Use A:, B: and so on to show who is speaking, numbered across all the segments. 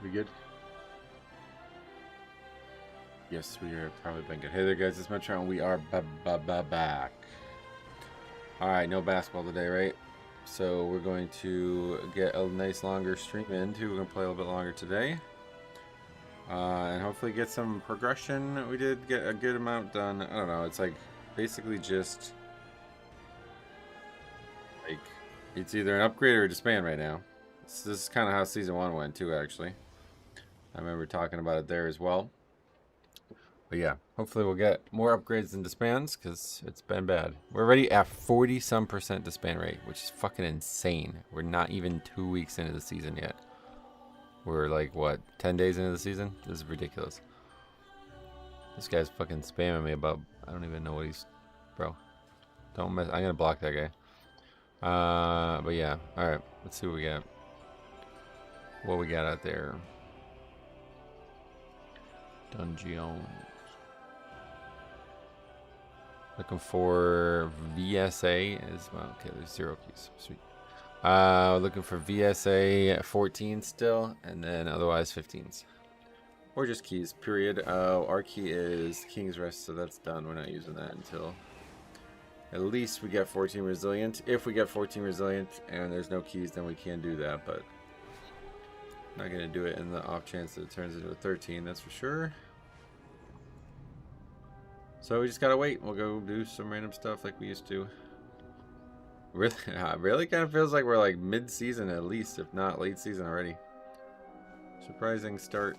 A: We good? Yes, we are probably been good. Hey there, guys. It's Metro, and we are back. Alright, no basketball today, right? So we're going to get a nice longer stream in, too. We're going to play a little bit longer today. And hopefully get some progression. We did get a good amount done. I don't know. It's like basically just like it's either an upgrade or a disband right now. This is kind of how season 1 went, too, actually. I remember talking about it there as well. But yeah, hopefully we'll get more upgrades than disbands, because it's been bad. We're already at 40-some% disband rate, which is fucking insane. We're not even 2 weeks into the season yet. We're like, what, 10 days into the season? This is ridiculous. This guy's fucking spamming me about, I don't even know what he's, bro. Don't mess, I'm gonna block that guy. But yeah, alright, let's see what we got. What we got out there. Dungeon. Looking for VSA as well. Okay, there's 0 keys. Sweet. Looking for VSA 14 still, and then otherwise 15s. Or just keys, period. Our key is King's Rest, so that's done. We're not using that until at least we get 14 resilient. If we get 14 resilient and there's no keys, then we can do that, but not going to do it in the off chance that it turns into a 13, that's for sure. So we just gotta wait. We'll go do some random stuff like we used to. Really, really kind of feels like we're like mid-season at least, if not late season already. Surprising start.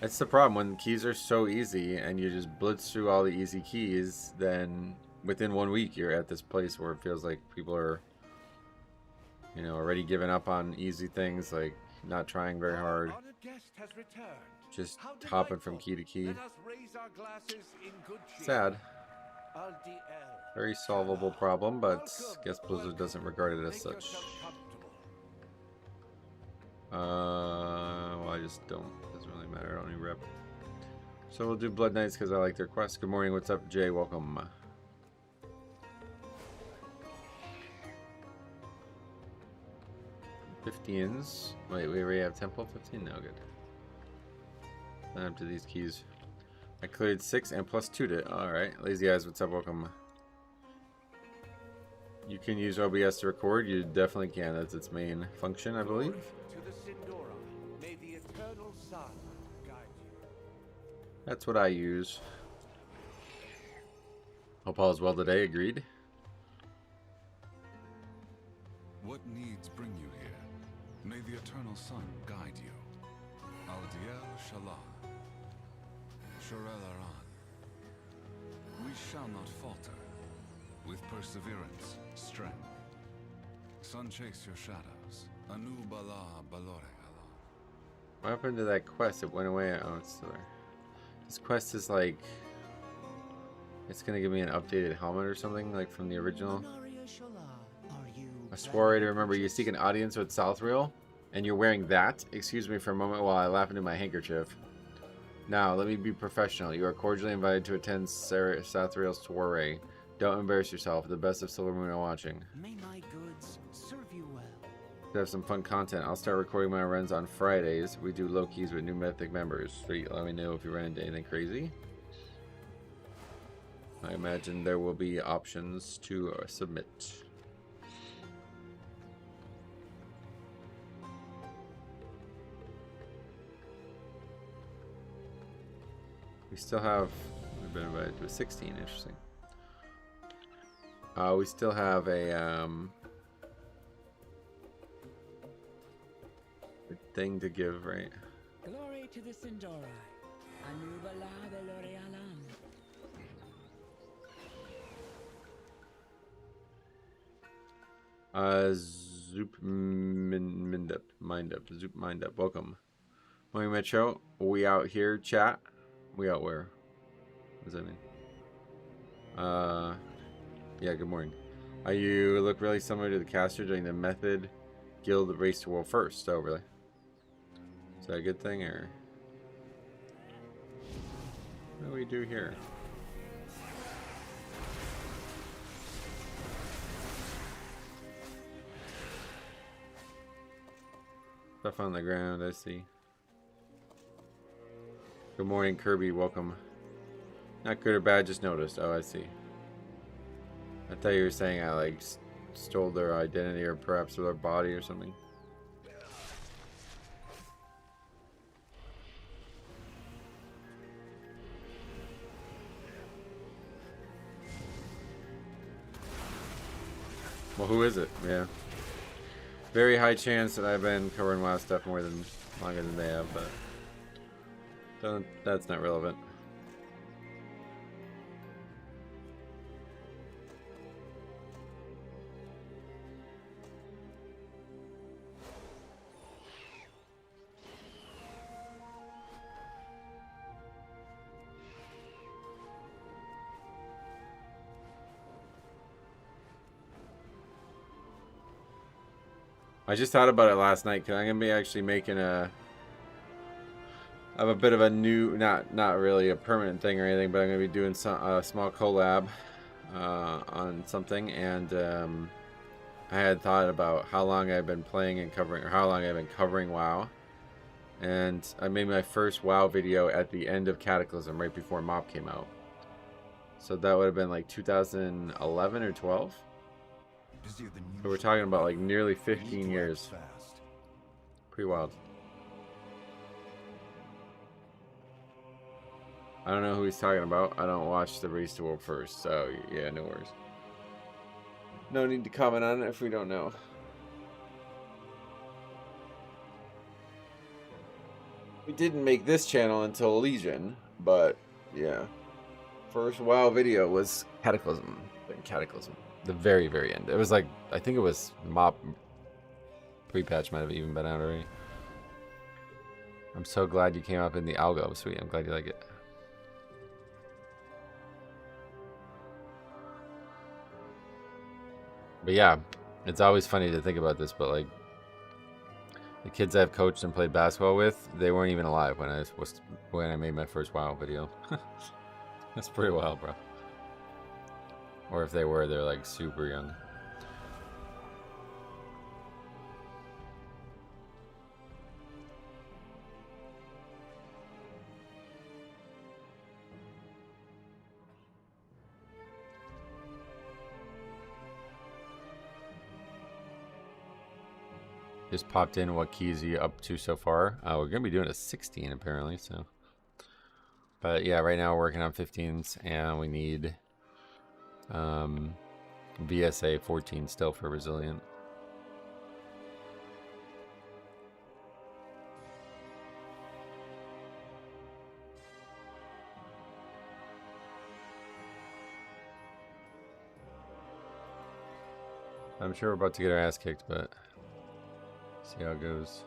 A: That's the problem when keys are so easy and you just blitz through all the easy keys. Then within 1 week you're at this place where it feels like people are, you know, already giving up on easy things, like not trying very hard. Just hopping from key to key. Sad. Very solvable problem, but guess Blizzard doesn't regard it as such. Well, I just don't. Doesn't really matter. I don't need rep. So we'll do Blood Knights because I like their quest. Good morning. What's up, Jay? Welcome. $15s. Wait, we already have Temple 15? No, good. Up to these keys. I cleared 6 and plus 2 to. Alright. Lazy Eyes, what's up? Welcome. You can use OBS to record. You definitely can. That's its main function, I believe. That's what I use. Hope all is well today. Agreed.
B: What needs bring you here? May the eternal sun guide you. Al-Diel Shalah. Shorel-Aran. We shall not falter. With perseverance, strength. Sun chase your shadows. Anu Bala Balore Allah.
A: What happened to that quest? It went away. Oh, it's still there. This quest is like, it's gonna give me an updated helmet or something, like from the original. I swore I remember you seek an audience with Southreal, and you're wearing that. Excuse me for a moment while I laugh into my handkerchief. Now, let me be professional. You are cordially invited to attend Southreal's soiree. Don't embarrass yourself. The best of Silver Moon are watching.
C: May my goods serve you well.
A: To have some fun content. I'll start recording my runs on Fridays. We do low keys with new Mythic members. Sweet. Let me know if you run into anything crazy. I imagine there will be options to submit. We still have, we've been invited to a 16, interesting. We still have a thing to give, right?
C: Glory to the Sindori. Anu Bala Balore Alam.
A: Zoop Mind Up. Welcome. Morning, Metro. We out here, chat. We out where? What does that mean? Yeah, good morning. You look really similar to the caster during the Method Guild Race to World First. Oh, really? Is that a good thing, or? What do we do here? Stuff on the ground, I see. Good morning, Kirby. Welcome. Not good or bad, just noticed. Oh, I see. I thought you were saying I like stole their identity or perhaps their body or something. Well, who is it? Yeah. Very high chance that I've been covering WoW stuff longer than they have, but that's not relevant. I just thought about it last night because I'm gonna be actually making I have a bit of a new, not really a permanent thing or anything, but I'm gonna be doing a small collab on something, and I had thought about how long I've been playing and covering, or how long I've been covering WoW, and I made my first WoW video at the end of Cataclysm, right before MoP came out. So that would have been like 2011 or 12. So we're talking about like nearly 15 years. Pretty wild. I don't know who he's talking about. I don't watch the Race to World First, so yeah, no worries. No need to comment on it if we don't know. We didn't make this channel until Legion, but yeah. First WoW video was Cataclysm. Cataclysm. The very, very end. It was like, I think it was MoP pre-patch might have even been out already. I'm so glad you came up in the algo. Sweet, I'm glad you like it. But yeah, it's always funny to think about this, but like, the kids I've coached and played basketball with, they weren't even alive when I made my first WoW video. That's pretty wild, bro. Or if they were, they're like super young. Just popped in. What keys are you up to so far? We're gonna be doing a 16 apparently. So, but yeah, right now we're working on 15s, and we need VSA 14 still for Resilient. I'm sure we're about to get our ass kicked, but see how it goes.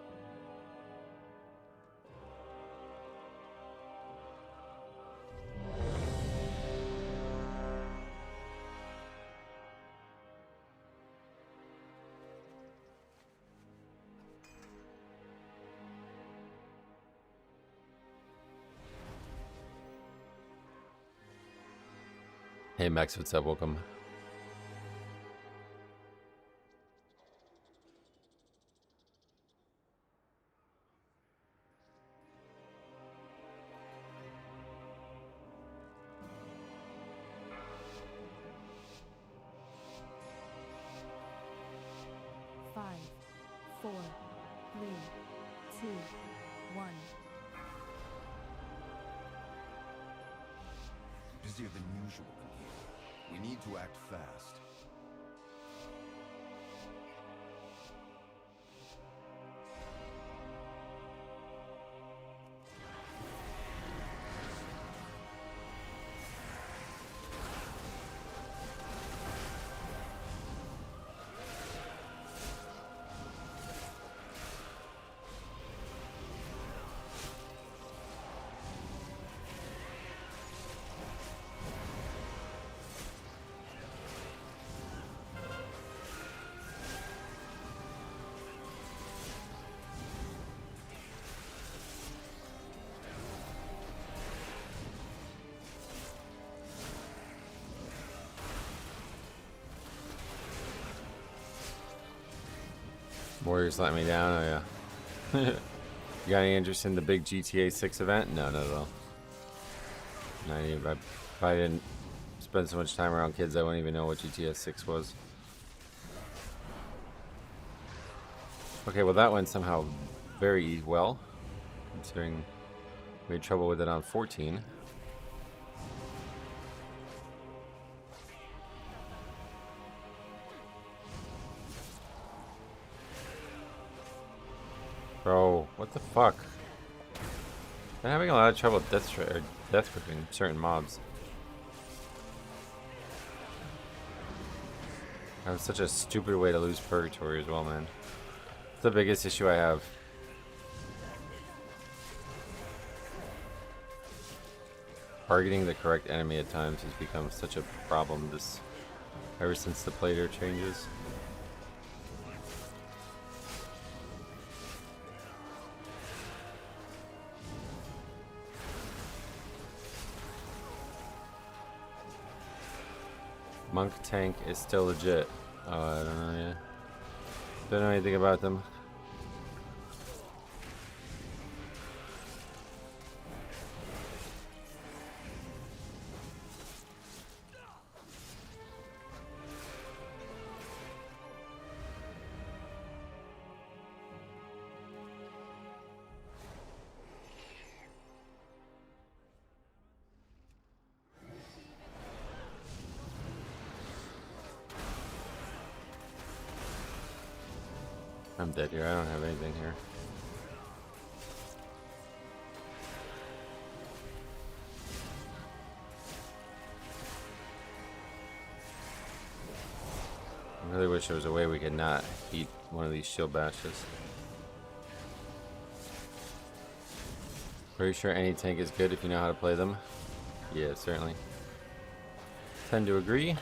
A: Hey Max, what's up? Welcome.
B: Busier than usual in here. We need to act fast.
A: Warriors let me down. Oh yeah. You got any interest in the big GTA 6 event? No, not at all. If I didn't spend so much time around kids, I wouldn't even know what GTS 6 was. Okay, well that went somehow very well, considering we had trouble with it on 14. Bro, what the fuck? I'm having a lot of trouble death gripping certain mobs. That was such a stupid way to lose Purgatory as well, man. It's the biggest issue I have. Targeting the correct enemy at times has become such a problem ever since the plater changes. Monk tank is still legit. Oh, I don't know, yeah. Don't know anything about them. I'm dead here. I don't have anything here. I really wish there was a way we could not eat one of these shield bashes. Pretty sure any tank is good if you know how to play them. Yeah, certainly. Tend to agree.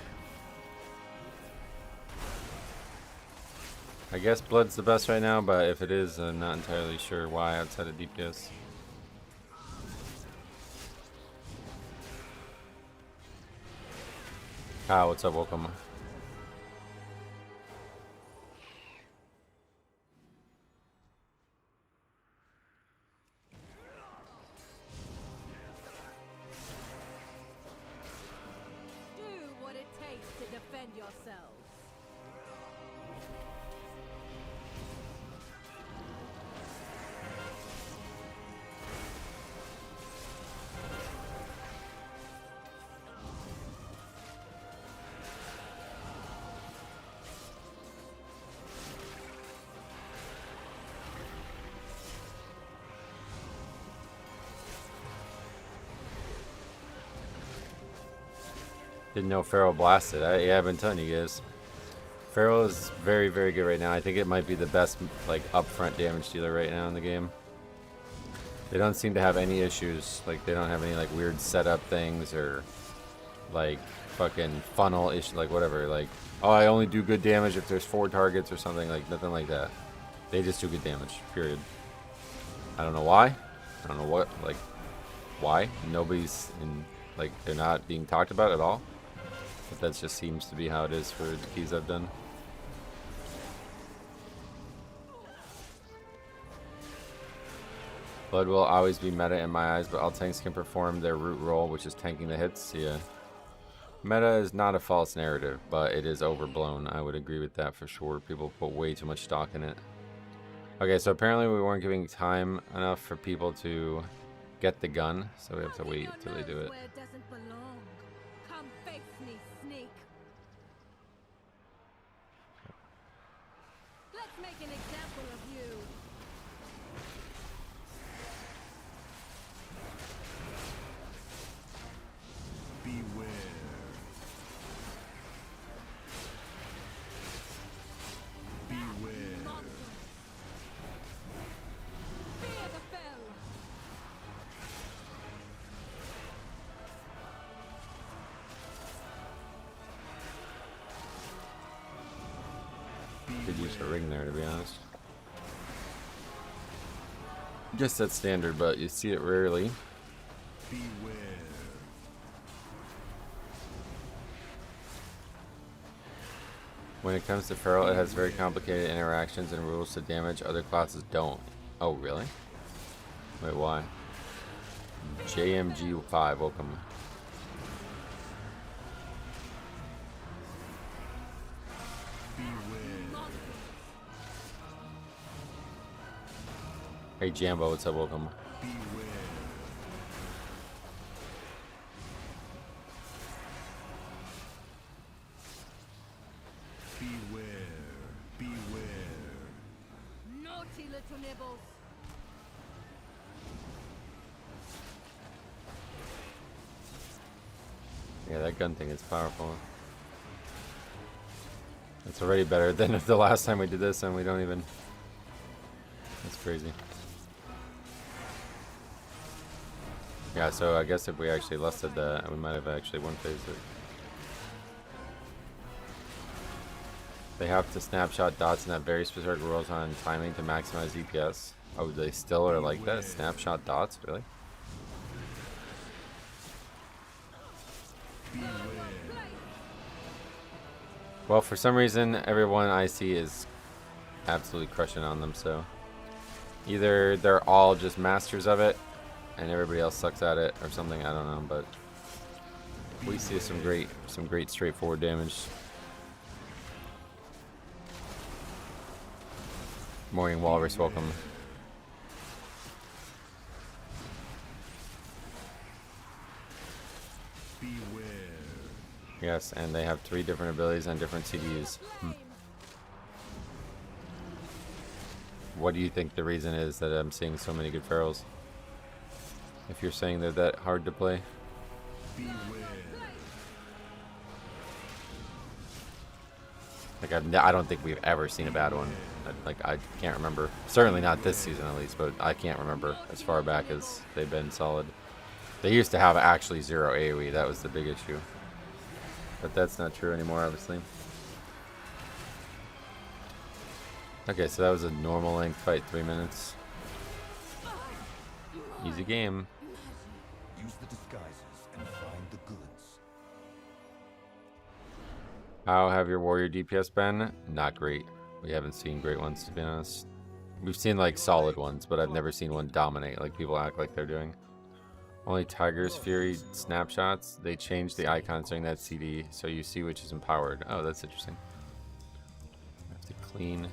A: I guess Blood's the best right now, but if it is, I'm not entirely sure why outside of DPS. Kyle, what's up? Welcome.
D: Do what it takes to defend yourselves.
A: Didn't know Feral blasted. Yeah, I've been telling you guys. Feral is very, very good right now. I think it might be the best like upfront damage dealer right now in the game. They don't seem to have any issues. Like they don't have any like weird setup things or like fucking funnel issue, like whatever. Like, oh, I only do good damage if there's 4 targets or something. Like nothing like that. They just do good damage. Period. I don't know why. I don't know what. Like, why? Nobody's in. Like they're not being talked about at all. But that just seems to be how it is for the keys I've done. Blood will always be meta in my eyes, but all tanks can perform their root role, which is tanking the hits. Yeah. Meta is not a false narrative, but it is overblown. I would agree with that for sure. People put way too much stock in it. Okay, so apparently we weren't giving time enough for people to get the gun, so we have to wait until they do it.
D: Come face me, sneak. Let's make an example of you.
B: Beware. Beware.
D: Fear the fell.
A: Could use a ring there, to be honest. Guess that's standard, but you see it rarely.
B: Beware.
A: When it comes to Feral, it has very complicated interactions and rules to damage. Other classes don't. Oh, really? Wait, why? JMG5, welcome. Hey Jambo, what's up? Welcome.
D: Naughty little nibbles.
A: Yeah, that gun thing is powerful. It's already better than the last time we did this, and we don't even... That's crazy. Yeah, so I guess if we actually lusted that, we might have actually one-phased it. They have to snapshot dots and have very specific rules on timing to maximize EPS. Oh, they still are like that? Snapshot dots? Really? Well, for some reason, everyone I see is absolutely crushing on them, so... Either they're all just masters of it, and everybody else sucks at it, or something, I don't know, but... We see some great straightforward damage. Morning Walrus, welcome. Yes, and they have 3 different abilities on different CDs. What do you think the reason is that I'm seeing so many good ferals? If you're saying they're that hard to play. Like I don't think we've ever seen a bad one. Like I can't remember. Certainly not this season at least, but I can't remember as far back as they've been solid. They used to have actually 0 AoE. That was the big issue. But that's not true anymore, obviously. Okay, so that was a normal length fight, 3 minutes. Easy game.
E: Use the disguises and find the goods.
A: How have your warrior DPS been? Not great. We haven't seen great ones, to be honest. We've seen like solid ones, but I've never seen one dominate like people act like they're doing. Only Tiger's Fury snapshots. They changed the icons during that CD, so you see which is empowered. Oh, that's interesting. I have to clean.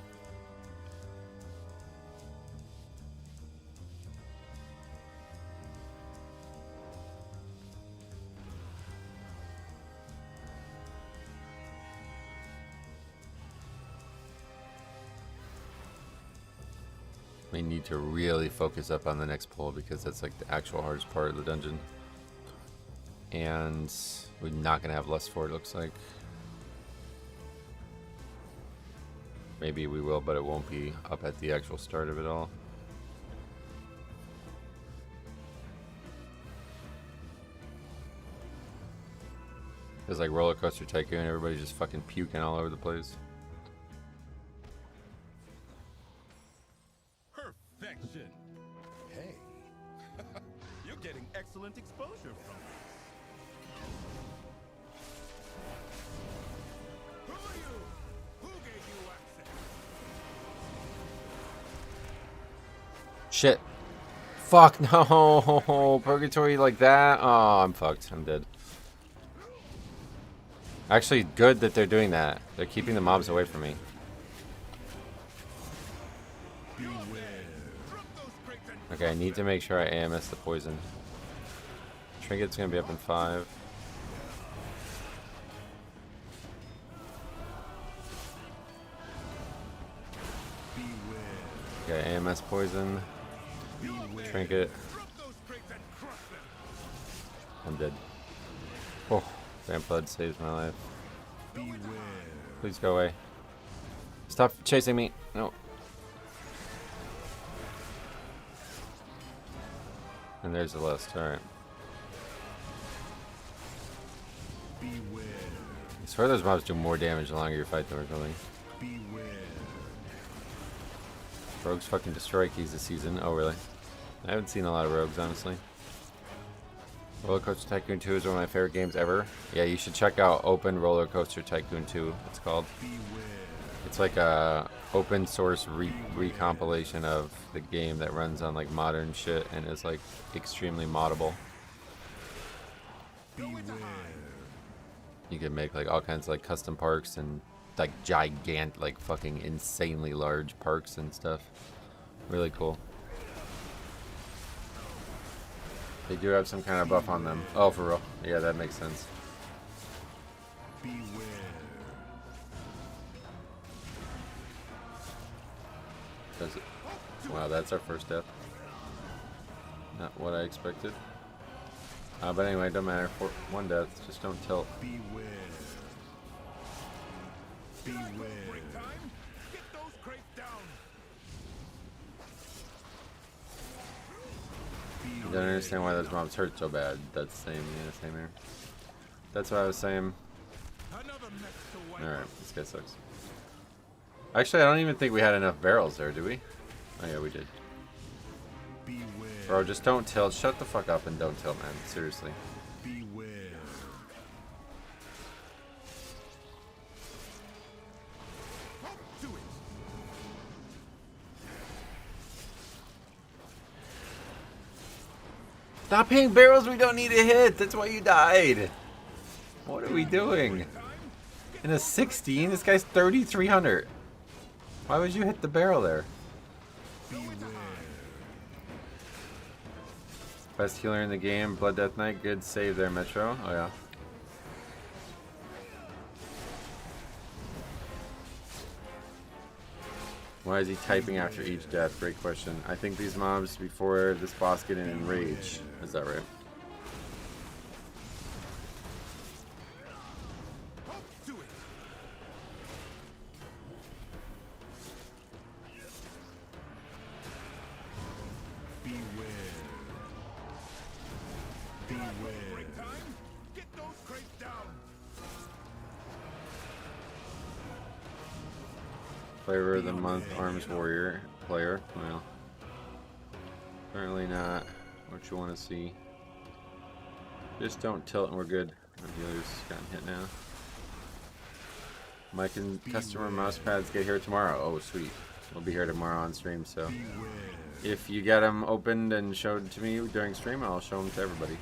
A: We need to really focus up on the next pull because that's like the actual hardest part of the dungeon. And we're not going to have lust for it, looks like. Maybe we will, but it won't be up at the actual start of it all. It's like Roller Coaster Tycoon, everybody's just fucking puking all over the place.
E: Perfection. Hey, you're getting excellent exposure from this. Who are you? Who gave you access?
A: Shit. Fuck, no. Purgatory like that? Oh, I'm fucked. I'm dead. Actually, good that they're doing that. They're keeping the mobs away from me. Okay, I need to make sure I AMS the poison. Trinket's gonna be up in 5. Okay, AMS poison. Trinket. I'm dead. Oh, Vamp Blood saves my life. Please go away. Stop chasing me. No. And there's the list. Alright. I swear those mobs do more damage the longer you fight them or something. Rogues fucking destroy keys this season. Oh, really? I haven't seen a lot of rogues, honestly. Roller Coaster Tycoon 2 is one of my favorite games ever. Yeah, you should check out Open Roller Coaster Tycoon 2, it's called. It's like a open source recompilation of the game that runs on like modern shit and is like extremely moddable. You can make like all kinds of like custom parks and like gigantic, like fucking insanely large parks and stuff. Really cool. They do have some kind of buff on them. Oh, for real? Yeah, that makes sense. Does it? Wow, that's our first death. Not what I expected. But anyway, don't matter. For one death, just don't tilt.
B: Beware. Get those crates down.
A: I don't understand why those mobs hurt so bad. That's the same, yeah, same here. That's what I was saying. Alright, this guy sucks. Actually, I don't even think we had enough barrels there, do we? Oh yeah, we did. Bro, just don't tilt. Shut the fuck up and don't tilt, man. Seriously.
B: Beware.
A: Stop hitting barrels we don't need to hit. That's why you died. What are we doing? In a 16? This guy's 3,300. Why would you hit the barrel there? Best healer in the game, Blood Death Knight. Good save there, Metro. Oh yeah. Why is he typing after each death? Great question. I think these mobs before this boss get in enrage. Is that right? Flavor of the month, Arms Warrior player. Well, apparently not what you want to see. Just don't tilt and we're good. Our healer's gotten hit now. Mic and customer mouse pads get here tomorrow. Oh, sweet. We'll be here tomorrow on stream, so if you get them opened and showed to me during stream, I'll show them to everybody.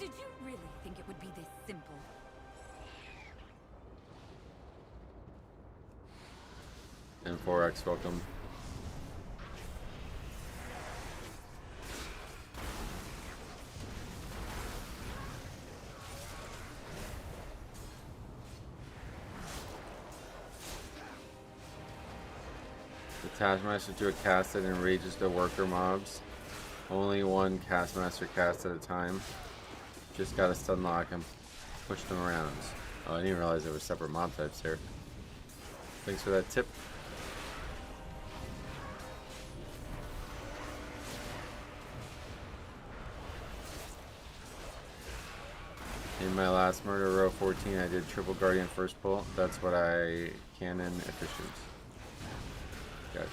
D: Did you really think it would be this simple?
A: And 4X, welcome. The Taskmaster to a cast that enrages the worker mobs. Only one Castmaster cast at a time. Just gotta stun lock and push them around. Oh, I didn't realize there were separate mob types here. Thanks for that tip. In my last murder row 14, I did triple guardian first pull. That's what I cannon efficient. Gotcha.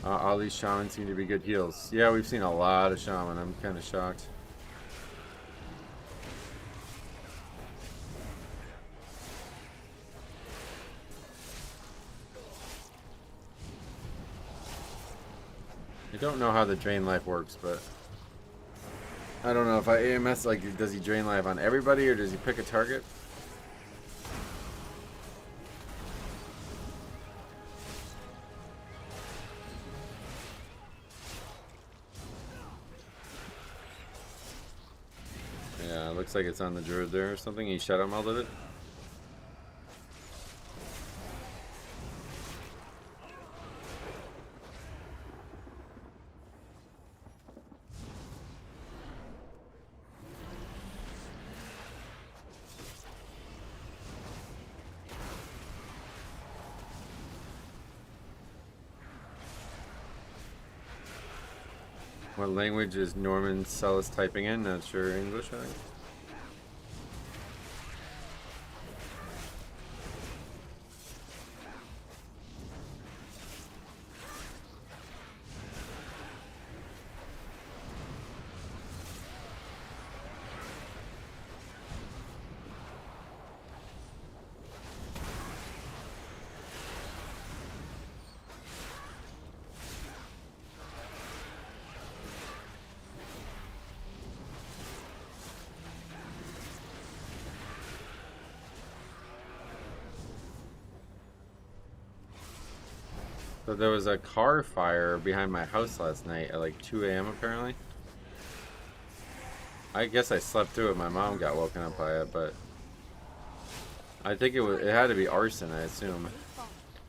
A: All these shamans seem to be good heals. Yeah, we've seen a lot of shaman. I'm kind of shocked. I don't know how the drain life works, but I don't know if I AMS, like, does he drain life on everybody or does he pick a target? Yeah, it looks like it's on the druid there or something. He shadow melded it. What language is Norman Celis typing in? Not sure. English, I think. So there was a car fire behind my house last night at like 2 a.m. apparently. I guess I slept through it. My mom got woken up by it, but I think it had to be arson, I assume.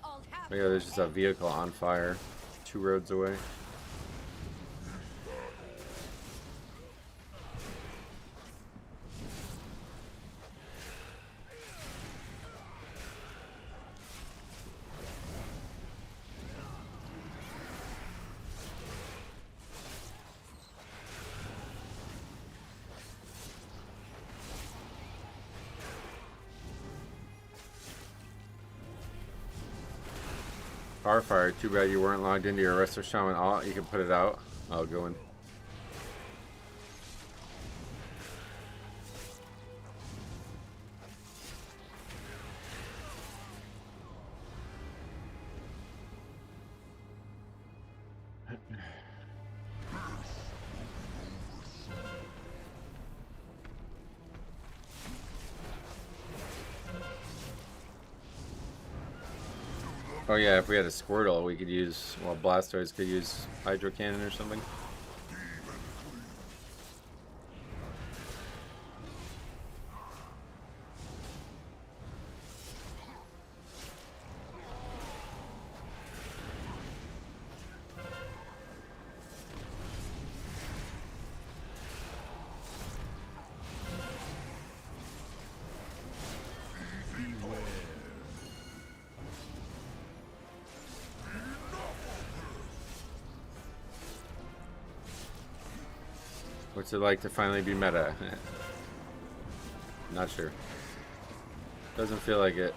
A: But yeah, there's just a vehicle on fire 2 roads away. Car fire. Too bad you weren't logged into your Resto Shaman alt. You can put it out. I'll go in. Oh yeah, if we had a Squirtle, we could use, well, Blastoise could use Hydro Cannon or something. What's it like to finally be meta? Not sure. Doesn't feel like it.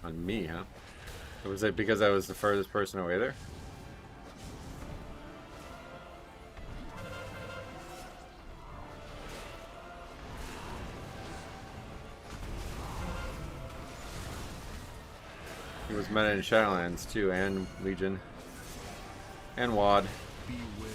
A: On me, huh? Was it because I was the furthest person away there? He was meta in Shadowlands too, and Legion. And WoD.
B: Beware.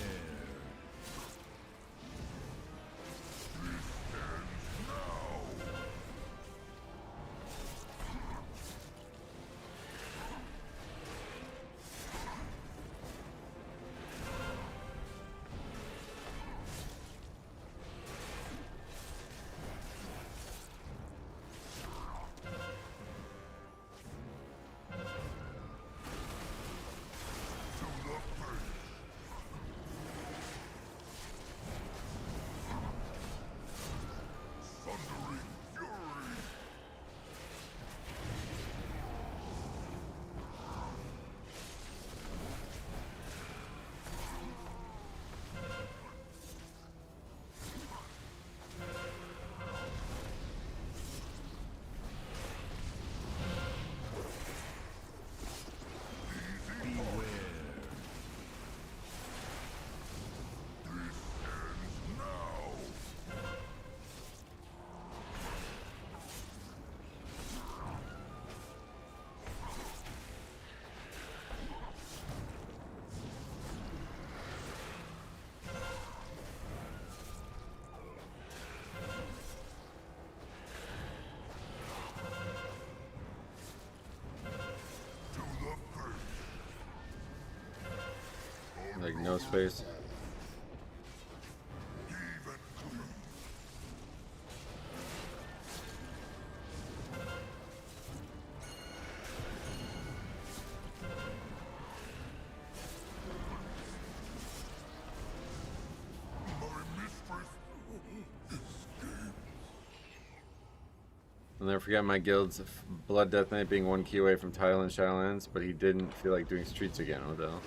A: Like no space. I'll never forget my guild's Blood Death Knight being 1 key away from title in Shadowlands, but he didn't feel like doing streets again. What the hell?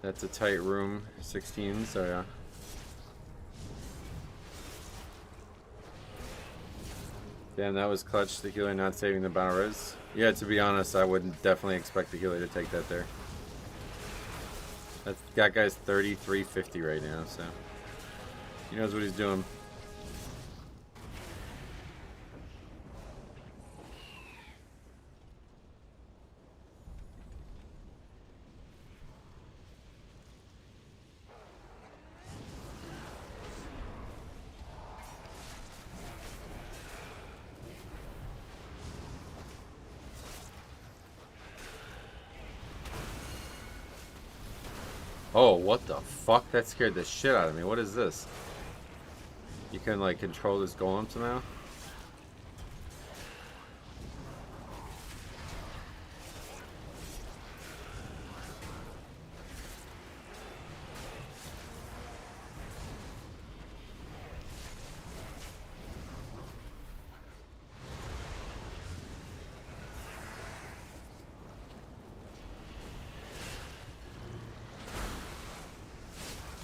A: That's a tight room, 16, so yeah. Damn, that was clutch, the healer not saving the battle res. Yeah, to be honest, I wouldn't definitely expect the healer to take that there. That guy's 3350 right now, so he knows what he's doing. Oh, what the fuck? That scared the shit out of me. What is this? You can, like, control this golem somehow?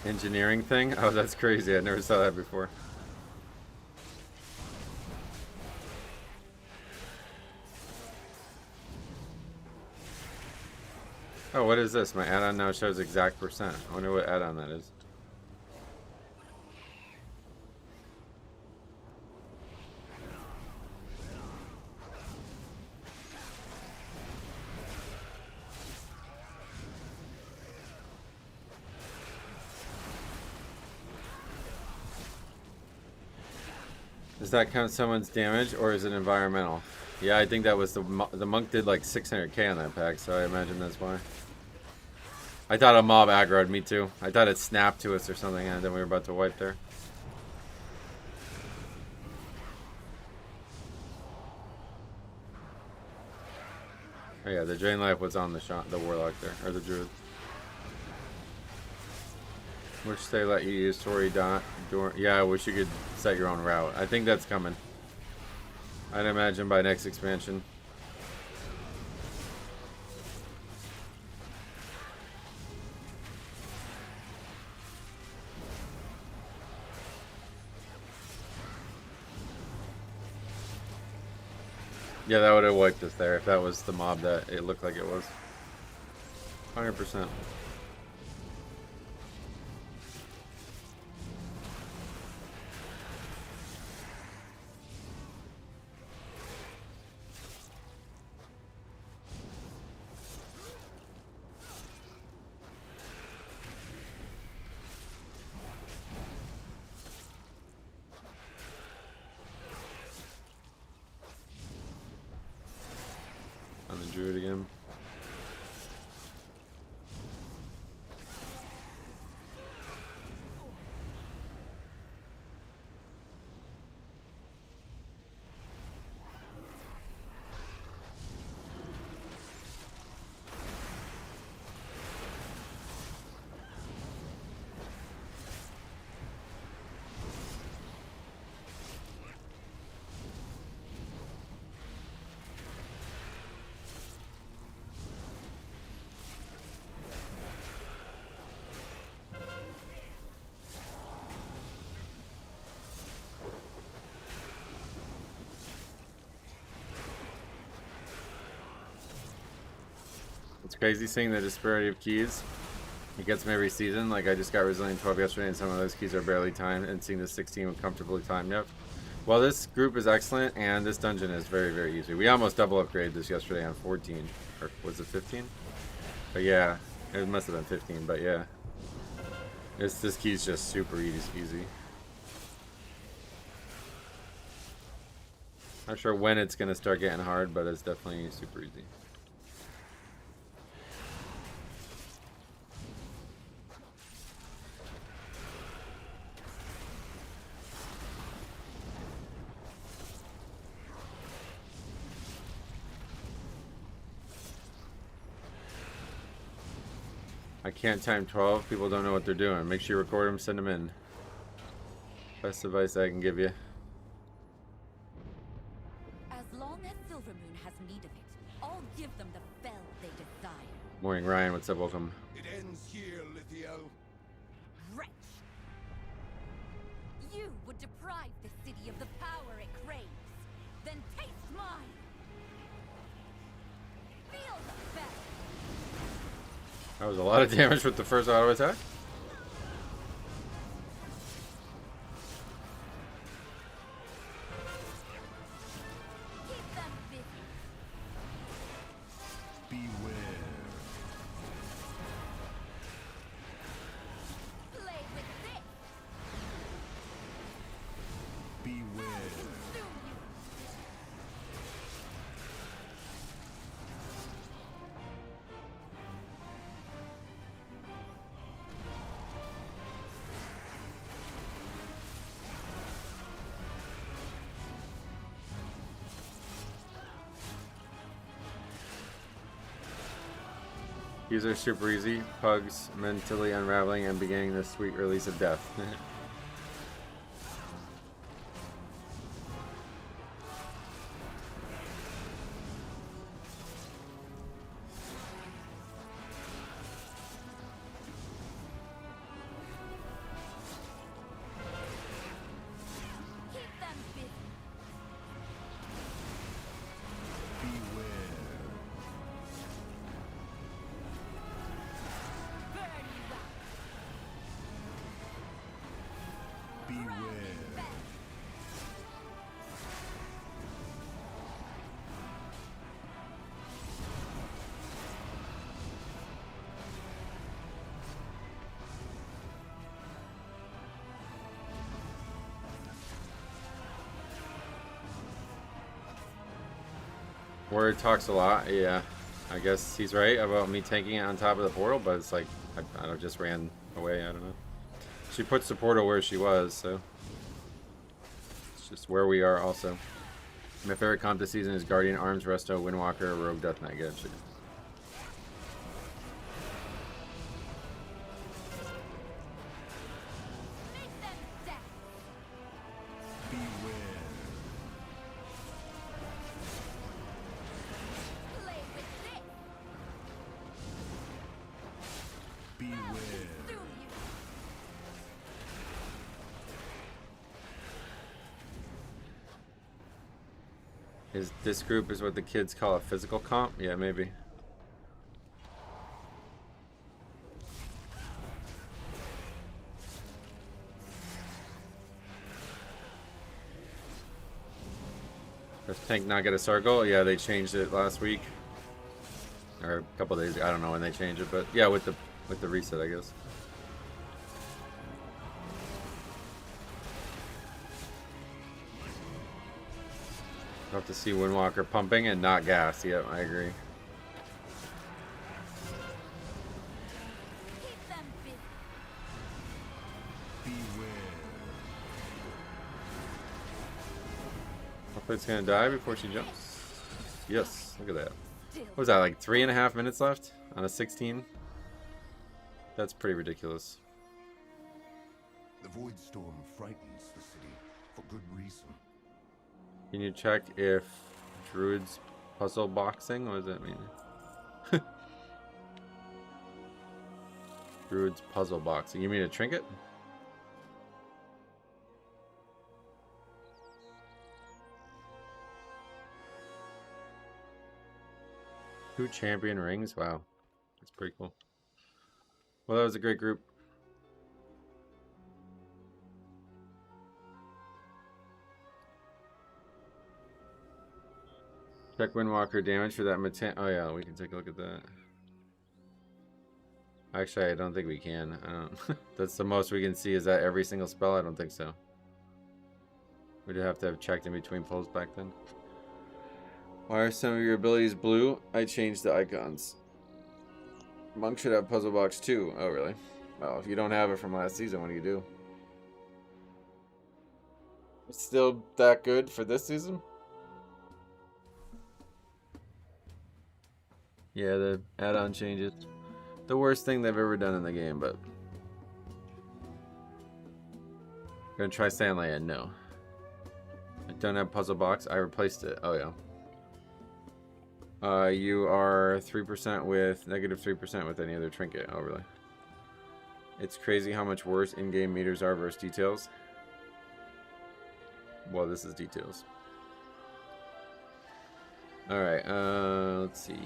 A: Engineering thing? Oh, that's crazy. I never saw that before. Oh, what is this? My add-on now shows exact percent. I wonder what add-on that is. Does that count someone's damage, or is it environmental? Yeah, I think that was the monk did like 600k on that pack, so I imagine that's why. I thought a mob aggroed me too. I thought it snapped to us or something, and then we were about to wipe there. Oh yeah, the drain life was on the warlock there, or the druid. Wish they let you use Tori dot. Yeah, I wish you could set your own route. I think that's coming. I'd imagine by next expansion. Yeah, that would have wiped us there if that was the mob that it looked like it was. 100%. On the druid again. It's crazy seeing the disparity of keys. It gets me every season. Like I just got Resilient 12 yesterday, and some of those keys are barely timed, and seeing the 16 comfortably timed. Yep. Well, this group is excellent, and this dungeon is very, very easy. We almost double upgraded this yesterday on 14, or was it 15? But yeah, it must have been 15. But yeah, this key's just super easy. Not sure when it's gonna start getting hard, but it's definitely super easy. I can't time 12. People don't know what they're doing. Make sure you record them, send them in. Best advice I can give you.
D: As long as Silvermoon has need of it, I'll give them the bell they desire.
A: Morning, Ryan. What's up? Welcome.
E: It ends here, Lithio.
D: Wretch! You would deprive the city of the power it craves. Then taste mine! Feel the bell!
A: That was a lot of damage with the first auto attack.
D: Keep them busy.
B: Beware.
D: Play with this!
B: Beware.
D: Consume you!
A: These are super easy. Pugs, mentally unraveling, and beginning the sweet release of death.
D: Keep them busy.
B: Beware.
D: Burn you out.
B: Beware.
D: Bell.
A: Word talks a lot. Yeah, I guess he's right about me tanking it on top of the portal, but it's like I don't just ran away. I don't know. She puts the portal where she was, so it's just where we are. Also, my favorite comp this season is Guardian, Arms, Resto, Windwalker, Rogue, Death Knight. Good shit.
D: Make them death.
B: Beware.
D: Play with this.
B: Beware.
D: Consume you.
A: Is this group is what the kids call a physical comp? Yeah, maybe. Does Tank not get a circle? Yeah, they changed it last week. Or a couple days ago. I don't know when they changed it, but yeah, with the reset, I guess. Love to see Windwalker pumping and not gas. Yep, I agree.
D: Keep them busy.
B: Beware.
A: Hopefully it's gonna die before she jumps. Yes, look at that.
D: Still.
A: What was that, like 3.5 minutes left on a 16? That's pretty ridiculous.
E: The Void Storm frightens the city for good reason.
A: Can you check if Druid's puzzle boxing? What does that mean? Druid's puzzle boxing. You mean a trinket? Two champion rings? Wow. That's pretty cool. Well, that was a great group. Check Windwalker damage for that Matan. Oh yeah, we can take a look at that. Actually, I don't think we can. I don't. That's the most we can see. Is that every single spell? I don't think so. We'd have to have checked in between pulls back then. Why are some of your abilities blue? I changed the icons. Monk should have puzzle box too. Oh really? Well, if you don't have it from last season, what do you do? It's still that good for this season? Yeah, the add-on changes. the worst thing they've ever done in the game, but gonna try Sandland. No, I don't have puzzle box. I replaced it. Oh yeah. You are 3% with negative 3% with any other trinket. Oh really? It's crazy how much worse in-game meters are versus details. Well, this is details. All right. Let's see.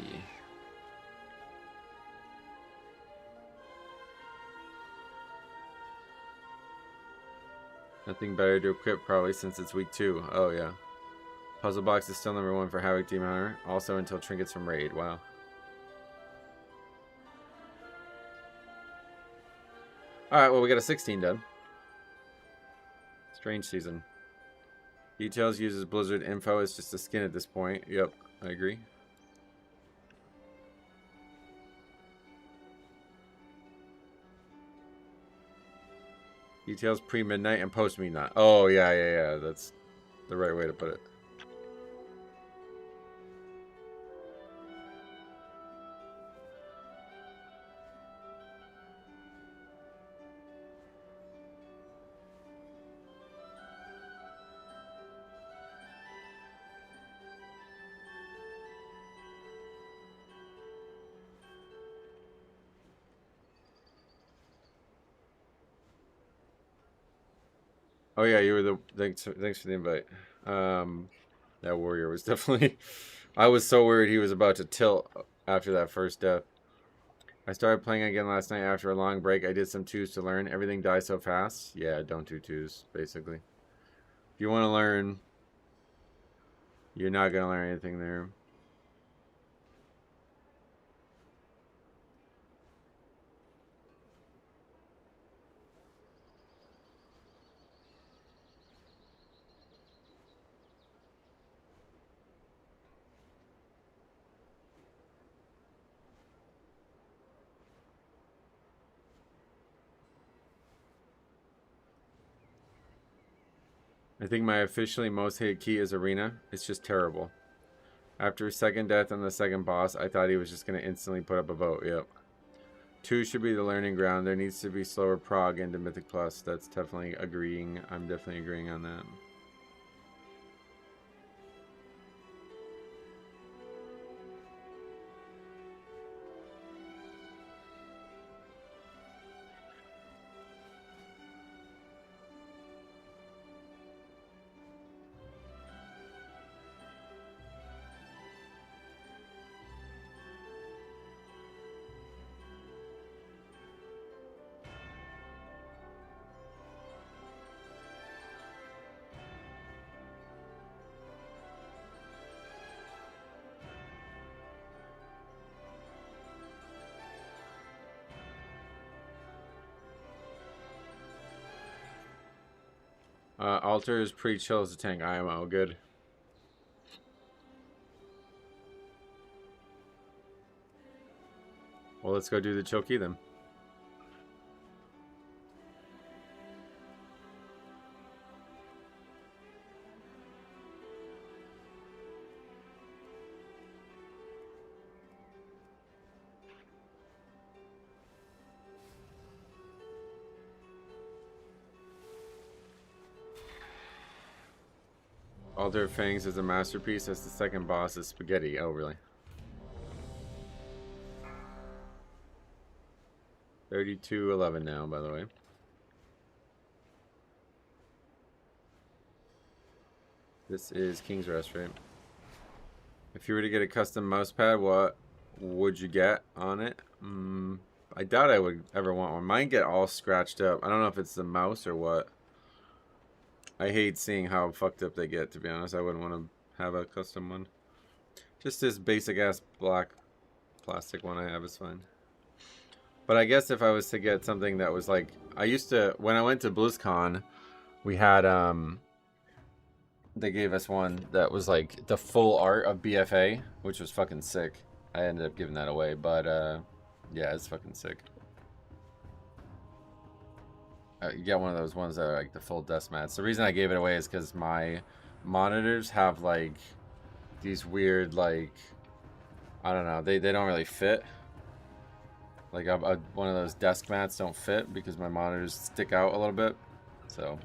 A: Nothing better to equip probably since it's week 2. Oh yeah. Puzzle box is still number 1 for Havoc Demon Hunter. Also until trinkets from raid. Wow. Alright, well we got a 16 done. Strange season. Details uses Blizzard info as just a skin at this point. Yep, I agree. Details pre-midnight and post-midnight. Oh, yeah. That's the right way to put it. Oh yeah, you were the thanks for the invite. That warrior was definitely I was so worried he was about to tilt after that first death. I started playing again last night after a long break. I did some 2s to learn. Everything dies so fast. Yeah, don't do 2s, basically. If you want to learn, you're not going to learn anything there. I think my officially most hated key is Arena. It's just terrible. After his second death on the second boss, I thought he was just going to instantly put up a vote. Yep. 2 should be the learning ground. There needs to be slower prog into Mythic Plus. That's definitely agreeing. I'm definitely agreeing on that. Alter is pretty chill as a tank. IMO, good. Well, let's go do the chill key then. Altar of Fangs is a masterpiece. As the second boss is Spaghetti. Oh, really? 32-11 now, by the way. This is King's Rest, right? If you were to get a custom mouse pad, what would you get on it? I doubt I would ever want one. Mine get all scratched up. I don't know if it's the mouse or what. I hate seeing how fucked up they get, to be honest. I wouldn't want to have a custom one. Just this basic ass black plastic one I have is fine. But I guess if I was to get something that was like, I used to, when I went to BlizzCon, we had, they gave us one that was like the full art of BFA, which was fucking sick. I ended up giving that away, but yeah, it's fucking sick. You get one of those ones that are like the full dust mats. The reason I gave it away is because my monitors have like these weird, like, I don't know, they don't really fit. Like one of those desk mats don't fit because my monitors stick out a little bit. So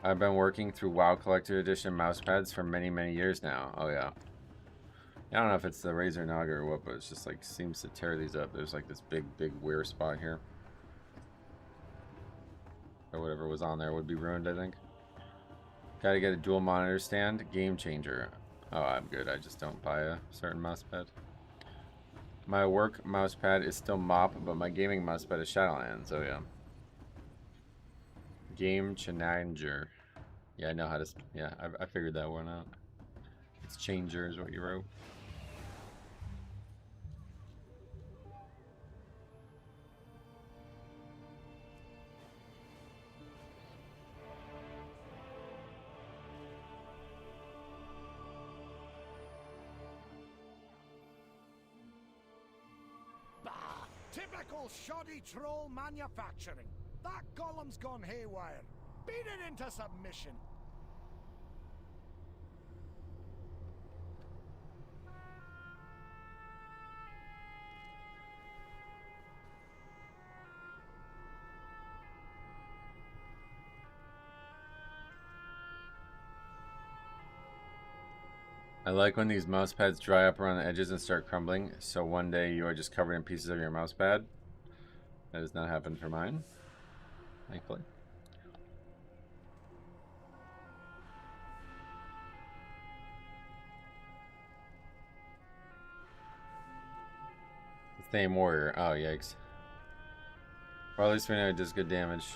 A: I've been working through WoW Collector Edition mousepads for many, many years now. Oh yeah. I don't know if it's the Razer Naga or what, but it's just like seems to tear these up. There's like this big wear spot here. Or whatever was on there would be ruined, I think. Gotta get a dual monitor stand. Game changer. Oh, I'm good. I just don't buy a certain mousepad. My work mousepad is still Mop, but my gaming mousepad is Shadowlands. Oh, yeah. Game changer. Yeah, I know how to... Yeah, I figured that one out. It's changer is what you wrote.
F: Typical shoddy troll manufacturing. That golem's gone haywire. Beat it into submission.
A: I like when these mouse pads dry up around the edges and start crumbling, so one day you are just covered in pieces of your mouse pad. That has not happened for mine, thankfully. The same warrior. Oh, yikes. Well, at least we know it does good damage.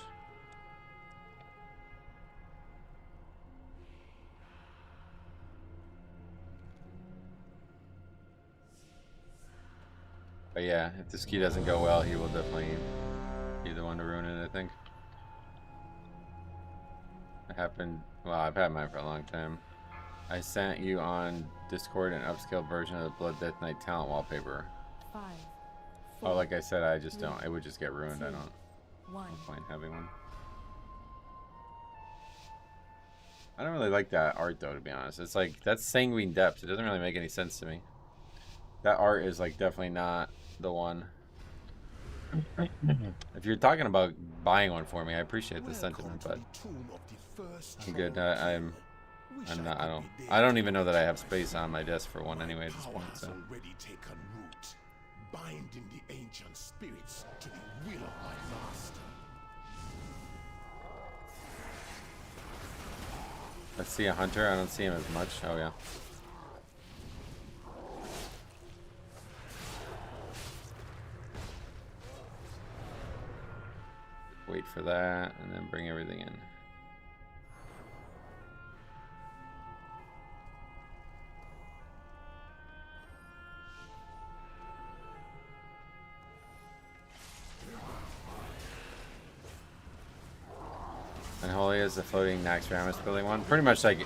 A: But yeah, if this key doesn't go well, he will definitely be the one to ruin it, I think. It happened... Well, I've had mine for a long time. I sent you on Discord an upscaled version of the Blood Death Knight talent wallpaper.
D: 5,
A: 4, like I said, I just don't... It would just get ruined.
D: 2,
A: I don't...
D: 1.
A: No point having one. I don't really like that art, though, to be honest. It's like... That's Sanguine Depths. It doesn't really make any sense to me. That art is, like, definitely not... the one. If you're talking about buying one for me, I appreciate the sentiment, but I'm good. I'm not. I don't even know that I have space on my desk for one anyway at this point. So.
E: Binding the ancient spirits to the will of my master.
A: Let's see a hunter. I don't see him as much. Oh yeah. Wait for that, and then bring everything in. And Holy is the floating Naxxramas building one. Pretty much like,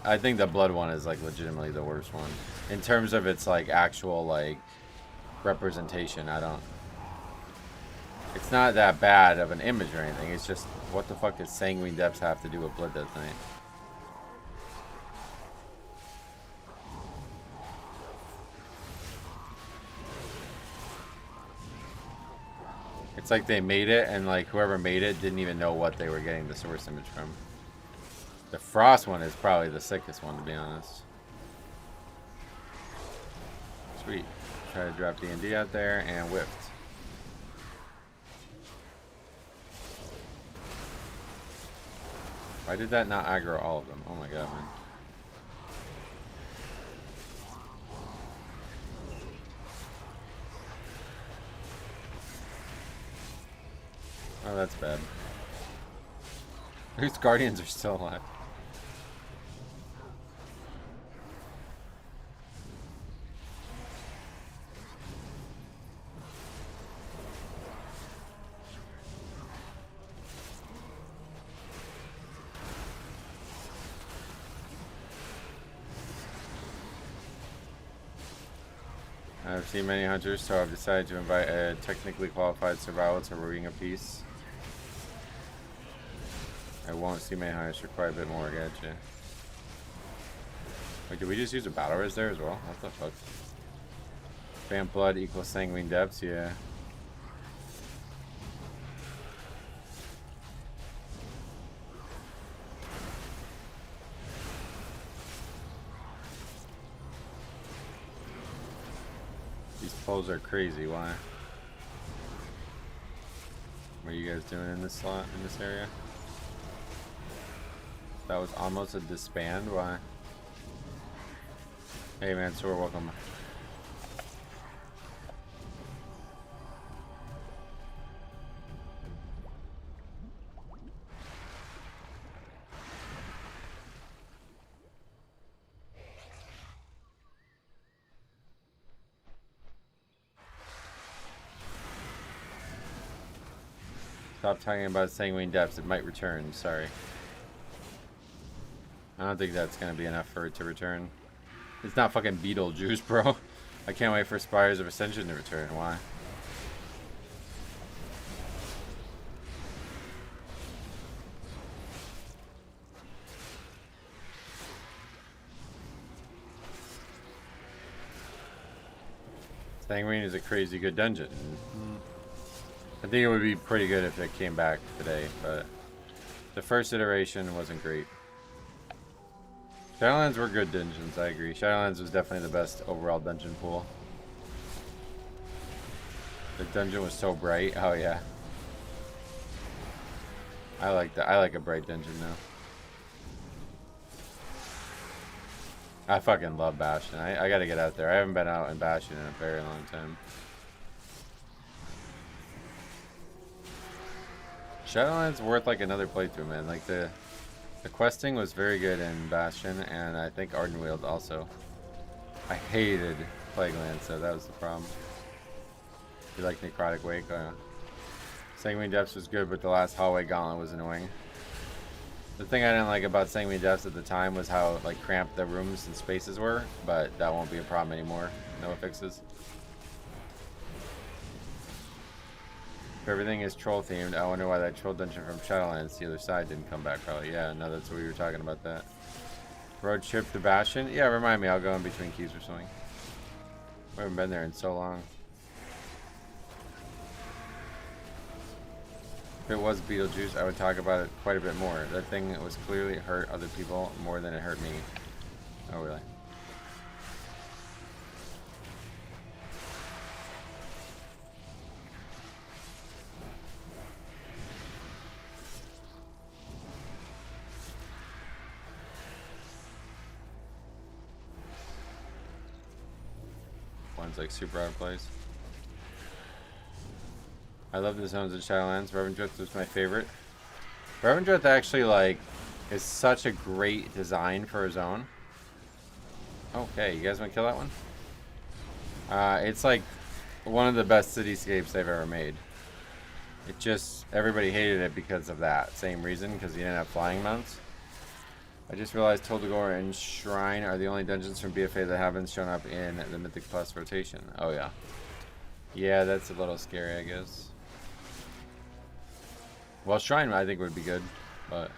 A: I think the blood one is like legitimately the worst one. In terms of its like actual like representation, I don't... It's not that bad of an image or anything. It's just, what the fuck does Sanguine Depths have to do with Blood Death Knight? It's like they made it, and like whoever made it didn't even know what they were getting the source image from. The Frost one is probably the sickest one, to be honest. Sweet. Try to drop D&D out there, and whipped. Why did that not aggro all of them? Oh my god, man. Oh, that's bad. Whose guardians are still alive? I've seen many hunters, so I've decided to invite a technically qualified survival to reading a piece. I won't see many hunters for quite a bit more, gotcha. Wait, did we just use a battle res there as well? What the fuck? Vamp blood equals sanguine depths, yeah. These poles are crazy, why? What are you guys doing in this slot, in this area? That was almost a disband, why? Hey man, Sor, welcome. Stop talking about sanguine depths, it might return, sorry. I don't think that's gonna be enough for it to return. It's not fucking Beetlejuice, bro. I can't wait for Spires of Ascension to return, why? Sanguine is a crazy good dungeon. I think it would be pretty good if it came back today, but the first iteration wasn't great. Shadowlands were good dungeons, I agree. Shadowlands was definitely the best overall dungeon pool. The dungeon was so bright. Oh yeah. I like that. I like a bright dungeon now. I fucking love Bastion. I gotta get out there. I haven't been out in Bastion in a very long time. Shadowlands worth like another playthrough, man. Like the questing was very good in Bastion, and I think Ardenweald also. I hated Plagueland, so that was the problem. You like Necrotic Wake? Sanguine Depths was good, but the last hallway gauntlet was annoying. The thing I didn't like about Sanguine Depths at the time was how like cramped the rooms and spaces were, but that won't be a problem anymore. No fixes. If everything is troll themed, I wonder why that troll dungeon from Shadowlands, the other side, didn't come back probably. Yeah, no, that's what we were talking about that. Road trip to Bastion? Yeah, remind me, I'll go in between keys or something. We haven't been there in so long. If it was Beetlejuice, I would talk about it quite a bit more. That thing was clearly hurt other people more than it hurt me. Oh, really? One's like super out of place. I love the zones in Shadowlands. Revendreth was my favorite. Revendreth actually like is such a great design for a zone. Okay, you guys want to kill that one? It's like one of the best cityscapes they've ever made. It just, everybody hated it because of that same reason, because you didn't have flying mounts. I just realized Toldagor and Shrine are the only dungeons from BFA that haven't shown up in the Mythic Plus rotation. Oh yeah. Yeah, that's a little scary, I guess. Well, Shrine I think would be good, but...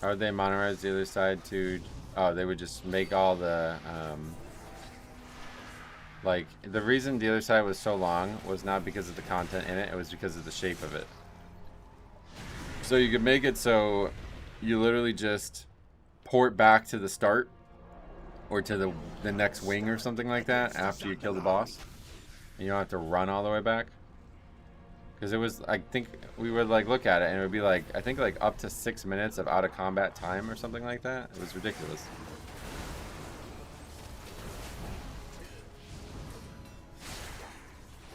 A: How would they monetize the other side to... Oh, they would just make all the... like, the reason the other side was so long was not because of the content in it, it was because of the shape of it. So you could make it so you literally just port back to the start or to the next wing or something like that after you kill the boss. And you don't have to run all the way back. Because it was, I think, we would like look at it and it would be like, I think like up to 6 minutes of out of combat time or something like that. It was ridiculous.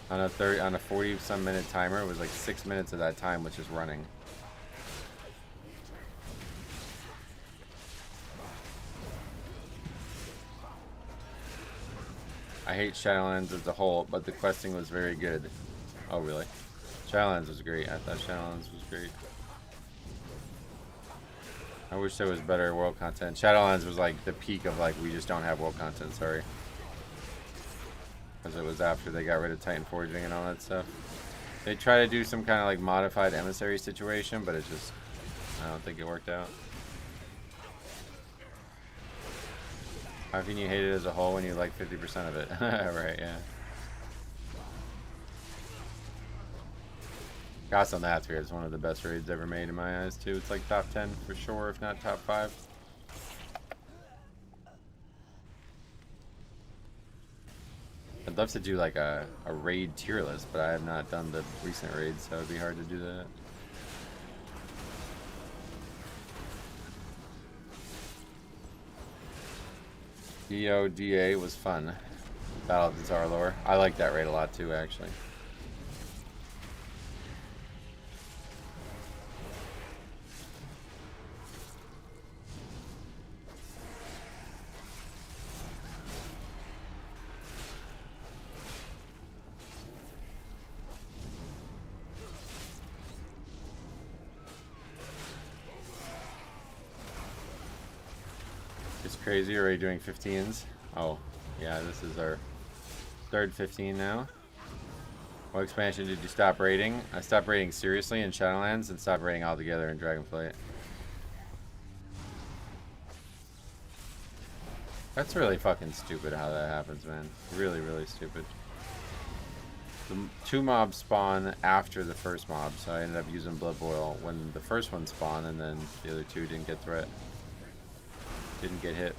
A: On a 40-some minute timer, it was like 6 minutes of that time was just running. I hate Shadowlands as a whole, but the questing was very good. Oh, really? Shadowlands was great. I thought Shadowlands was great. I wish there was better world content. Shadowlands was like the peak of like, we just don't have world content, sorry. because it was after they got rid of Titan Forging and all that stuff. They tried to do some kind of like modified emissary situation, but it just, I don't think it worked out. How can you hate it as a whole when you like 50% of it? Right, yeah. Goss on the Atmosphere is one of the best raids ever made in my eyes too. It's like top 10 for sure, if not top 5. I'd love to do like a raid tier list, but I have not done the recent raids, so it'd be hard to do that. DODA was fun. Battle of the Zarlor. I like that raid a lot too, actually. Crazy, already doing 15s. Oh, yeah, this is our third 15 now. What expansion did you stop raiding? I stopped raiding seriously in Shadowlands and stopped raiding altogether in Dragonflight. That's really fucking stupid how that happens, man. Really, really stupid. The 2 mobs spawn after the first mob, so I ended up using Blood Boil when the first one spawned, and then the other 2 didn't get threat. Didn't get hit.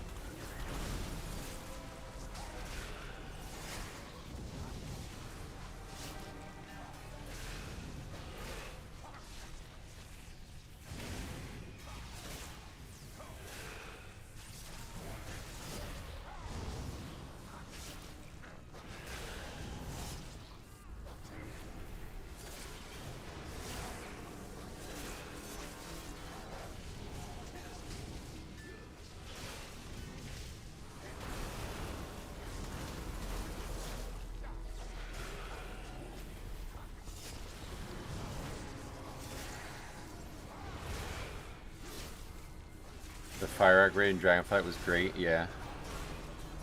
A: The Fire Arc raid in Dragonflight was great, yeah.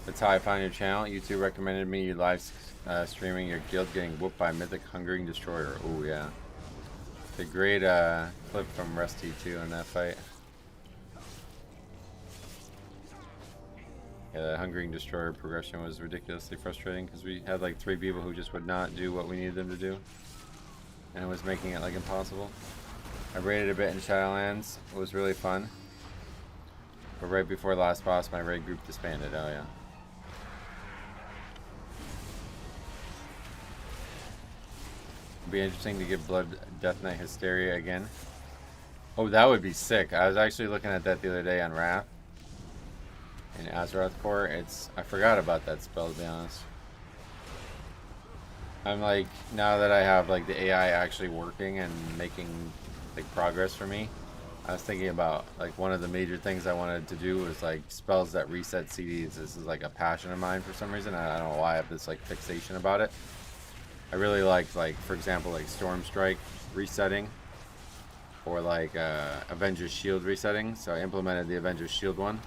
A: That's how I found your channel. YouTube recommended me you live streaming your guild getting whooped by Mythic Hungering Destroyer. Oh yeah. It's a great clip from Rusty too in that fight. Yeah, the Hungering Destroyer progression was ridiculously frustrating because we had like 3 people who just would not do what we needed them to do. And it was making it like impossible. I raided a bit in Shadowlands. It was really fun. But right before last boss, my raid group disbanded. Oh yeah. It'd be interesting to get Blood Death Knight Hysteria again. Oh, that would be sick. I was actually looking at that the other day on Wrath. In Azeroth Core. I forgot about that spell, to be honest. I'm like, now that I have like the AI actually working and making like progress for me, I was thinking about like one of the major things I wanted to do was like spells that reset CDs. This is like a passion of mine for some reason. I don't know why I have this like fixation about it. I really like for example like Storm Strike resetting, or like Avengers Shield resetting. So I implemented the Avengers Shield one.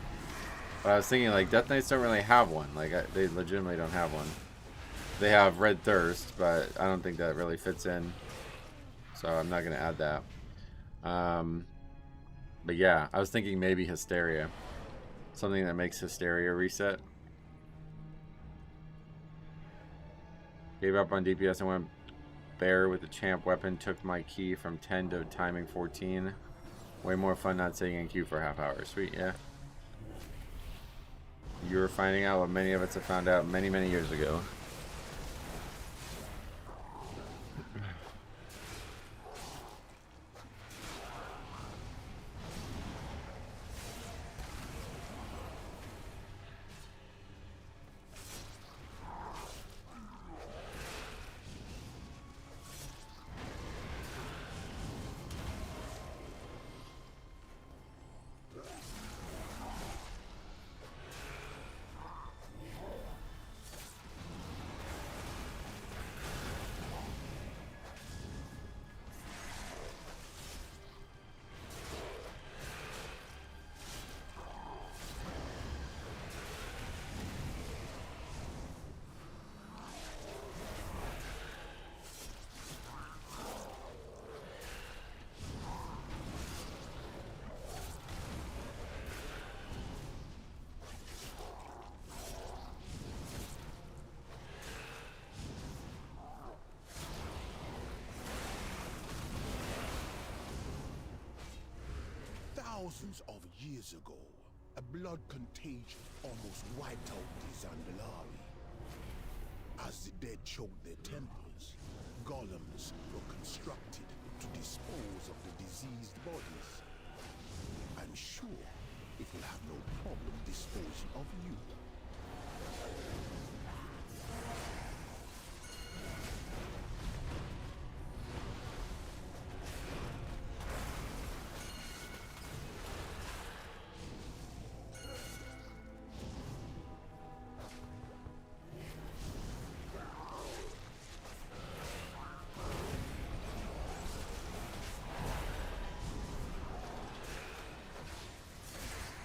A: But I was thinking like Death Knights don't really have one. Like they legitimately don't have one. They have Red Thirst, but I don't think that really fits in. So I'm not gonna add that. But yeah, I was thinking maybe Hysteria. Something that makes Hysteria reset. Gave up on DPS and went Bear with the champ weapon. Took my key from 10 to timing 14. Way more fun not sitting in queue for a half hour. Sweet, yeah. You were finding out what many of us have found out many, many years ago.
E: Thousands of years ago, a blood contagion almost wiped out the Zandalari. As the dead choked their temples, golems were constructed to dispose of the diseased bodies. I'm sure it will have no problem disposing of you.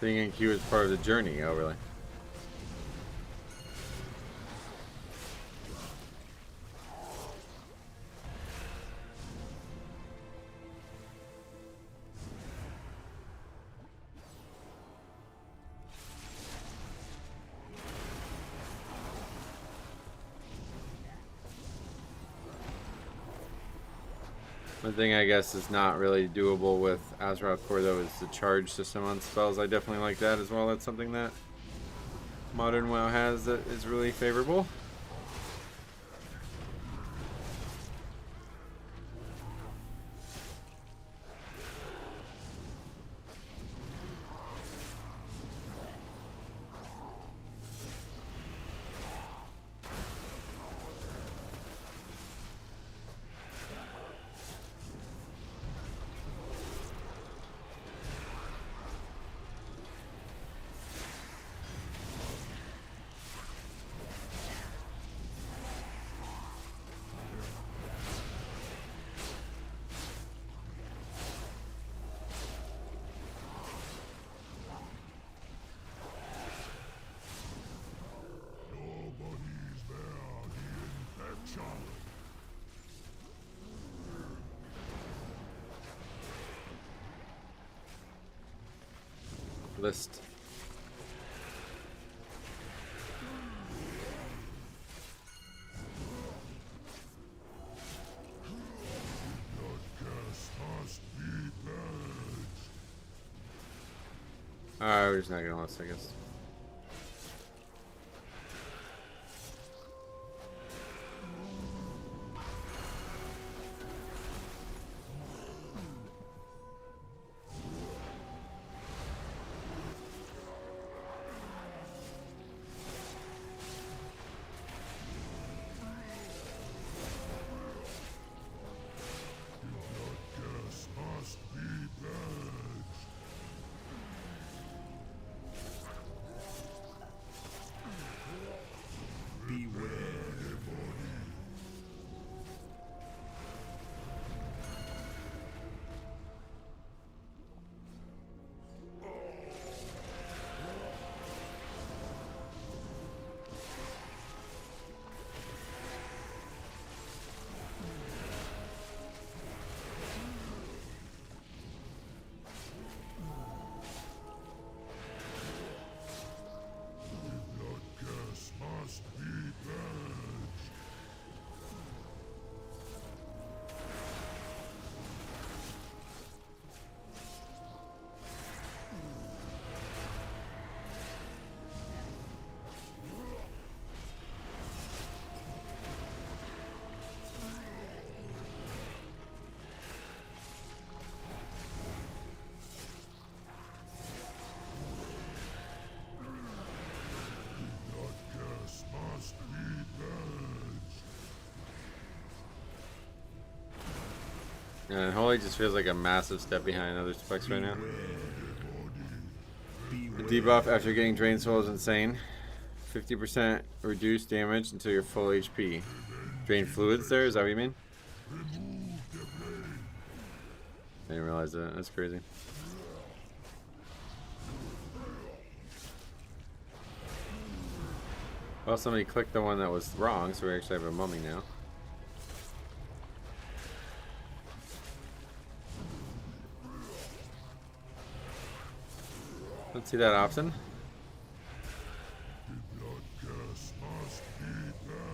A: Being in queue is part of the journey. Oh, really? One thing I guess is not really doable with Azeroth Core though is the charge system on spells. I definitely like that as well. That's something that modern WoW has that is really favorable. List. Alright, we're just not gonna list, I guess. And Holy just feels like a massive step behind other specs right now. The debuff after getting Drain Soul is insane. 50% reduced damage until you're full HP. Drain fluids there, is that what you mean? I didn't realize that, that's crazy. Well, somebody clicked the one that was wrong, so we actually have a mummy now. Let's see that option.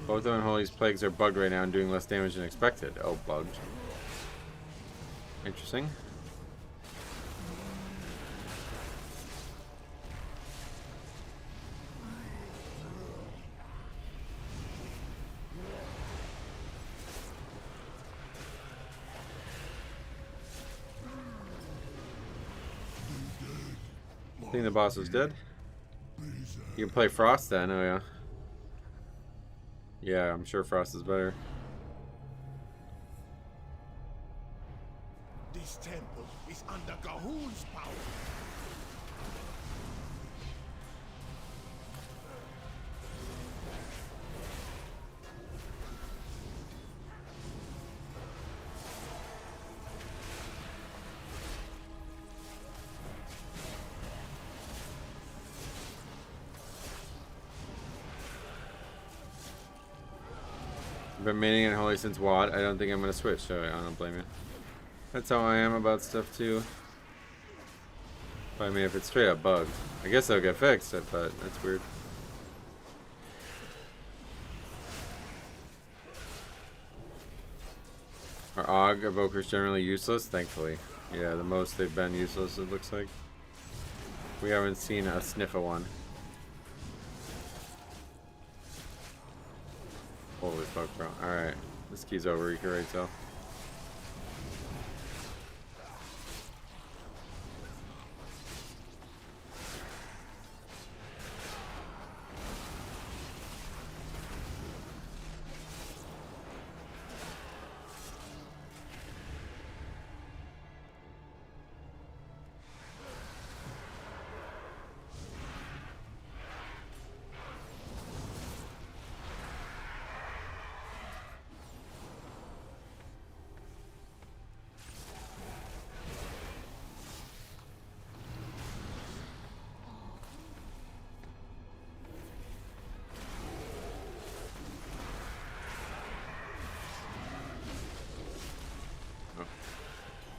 A: Both of Unholy's plagues are bugged right now and doing less damage than expected. Oh, bugged. Interesting. think the boss was dead. You can play Frost then, oh yeah. Yeah, I'm sure Frost is better.
E: This temple is under Gahul's power.
A: I've been maining it Holy since WoD. I don't think I'm gonna switch, so I don't blame you. That's how I am about stuff too. But I mean, if it's straight up bugged, I guess it'll get fixed, but that's weird. Are AUG evokers generally useless? Thankfully. Yeah, the most they've been useless, it looks like. We haven't seen a sniff of one. Holy fuck, bro. Alright. This key's over, you can already tell.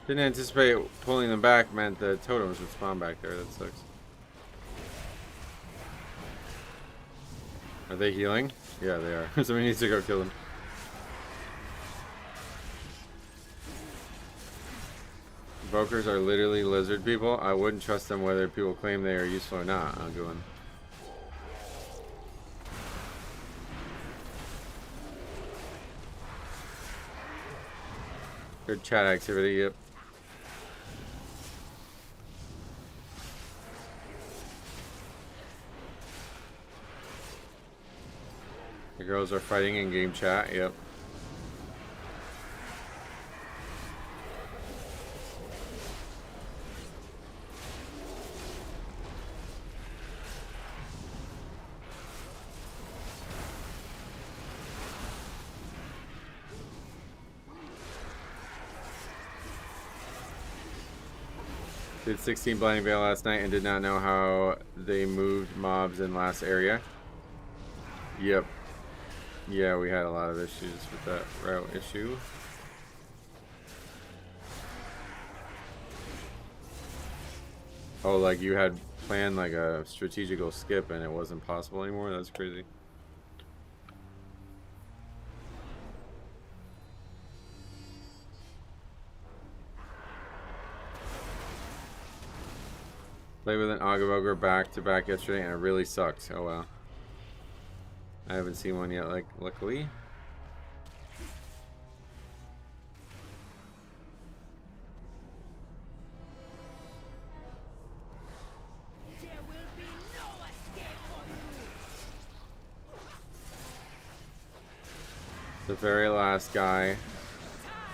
A: Didn't anticipate pulling them back meant the totems would spawn back there. That sucks. Are they healing? Yeah, they are. Somebody needs to go kill them. Evokers are literally lizard people. I wouldn't trust them whether people claim they are useful or not. I'm going. Good chat activity, yep. The girls are fighting in game chat, yep. Did 16 Blinding Veil last night and did not know how they moved mobs in last area. Yep. Yeah, we had a lot of issues with that route issue. Oh, like you had planned like a strategical skip and it wasn't possible anymore? That's crazy. Played with an Ogre back to back yesterday and it really sucked. Oh wow. I haven't seen one yet, like, luckily.
C: There will be no escape for you.
A: The very last guy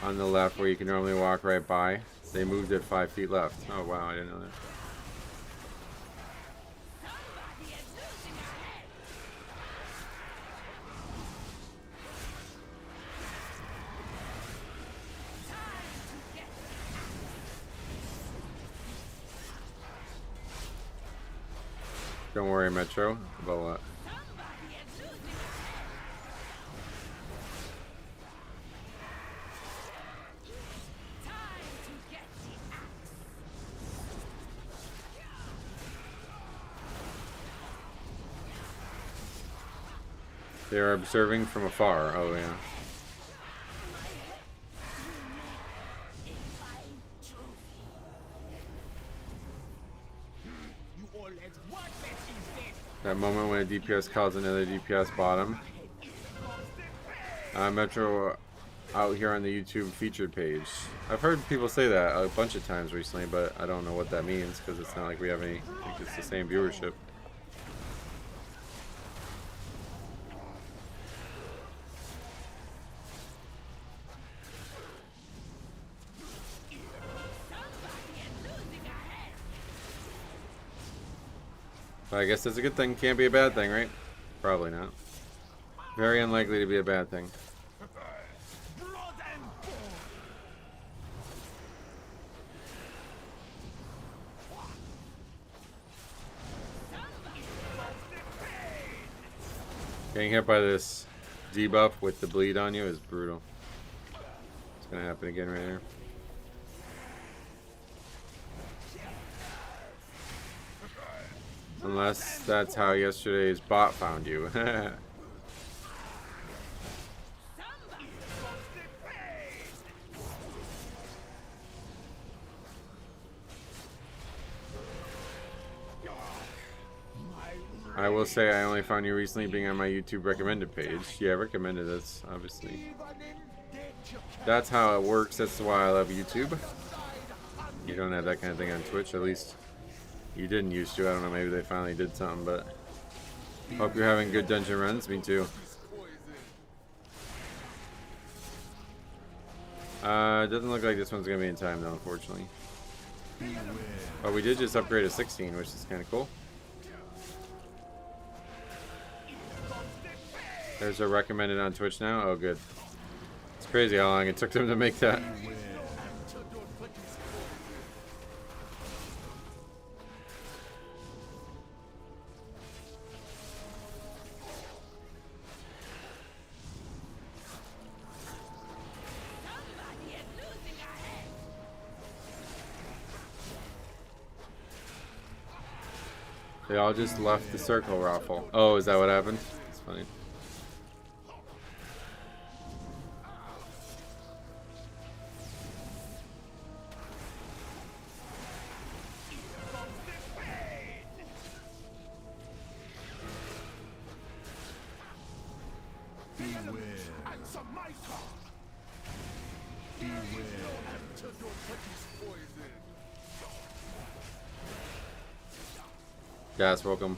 A: on the left where you can normally walk right by, they moved it 5 feet left. Oh wow, I didn't know that. Don't worry, Metro. About what? They are observing from afar. Oh yeah. That moment when a DPS calls another DPS bottom. Metro, out here on the YouTube featured page. I've heard people say that a bunch of times recently, but I don't know what that means because it's not like we have any. I think it's the same viewership. But I guess that's a good thing. Can't be a bad thing, right? Probably not. Very unlikely to be a bad thing. Getting hit by this debuff with the bleed on you is brutal. It's gonna happen again right here. Unless that's how yesterday's bot found you. I will say I only found you recently being on my YouTube recommended page. Yeah, recommended, that's obviously. That's how it works. That's why I love YouTube. You don't have that kind of thing on Twitch, at least you didn't used to. I don't know, maybe they finally did something, but hope you're having good dungeon runs. Me too. Doesn't look like this one's gonna be in time though, unfortunately. But we did just upgrade to 16, which is kind of cool. There's a recommended on Twitch now. Oh, good. It's crazy how long it took them to make that. They all just left the circle raffle. Oh, is that what happened? It's funny. Gas, welcome.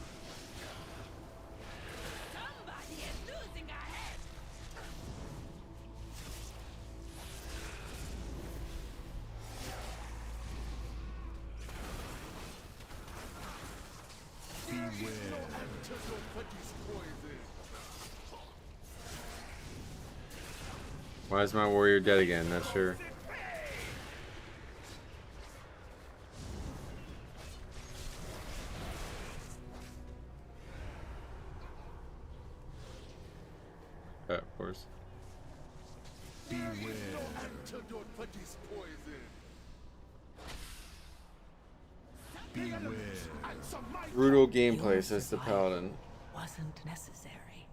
A: Why is my warrior dead again? Not sure. Of course. Brutal gameplay, says the paladin.
C: Wasn't necessary.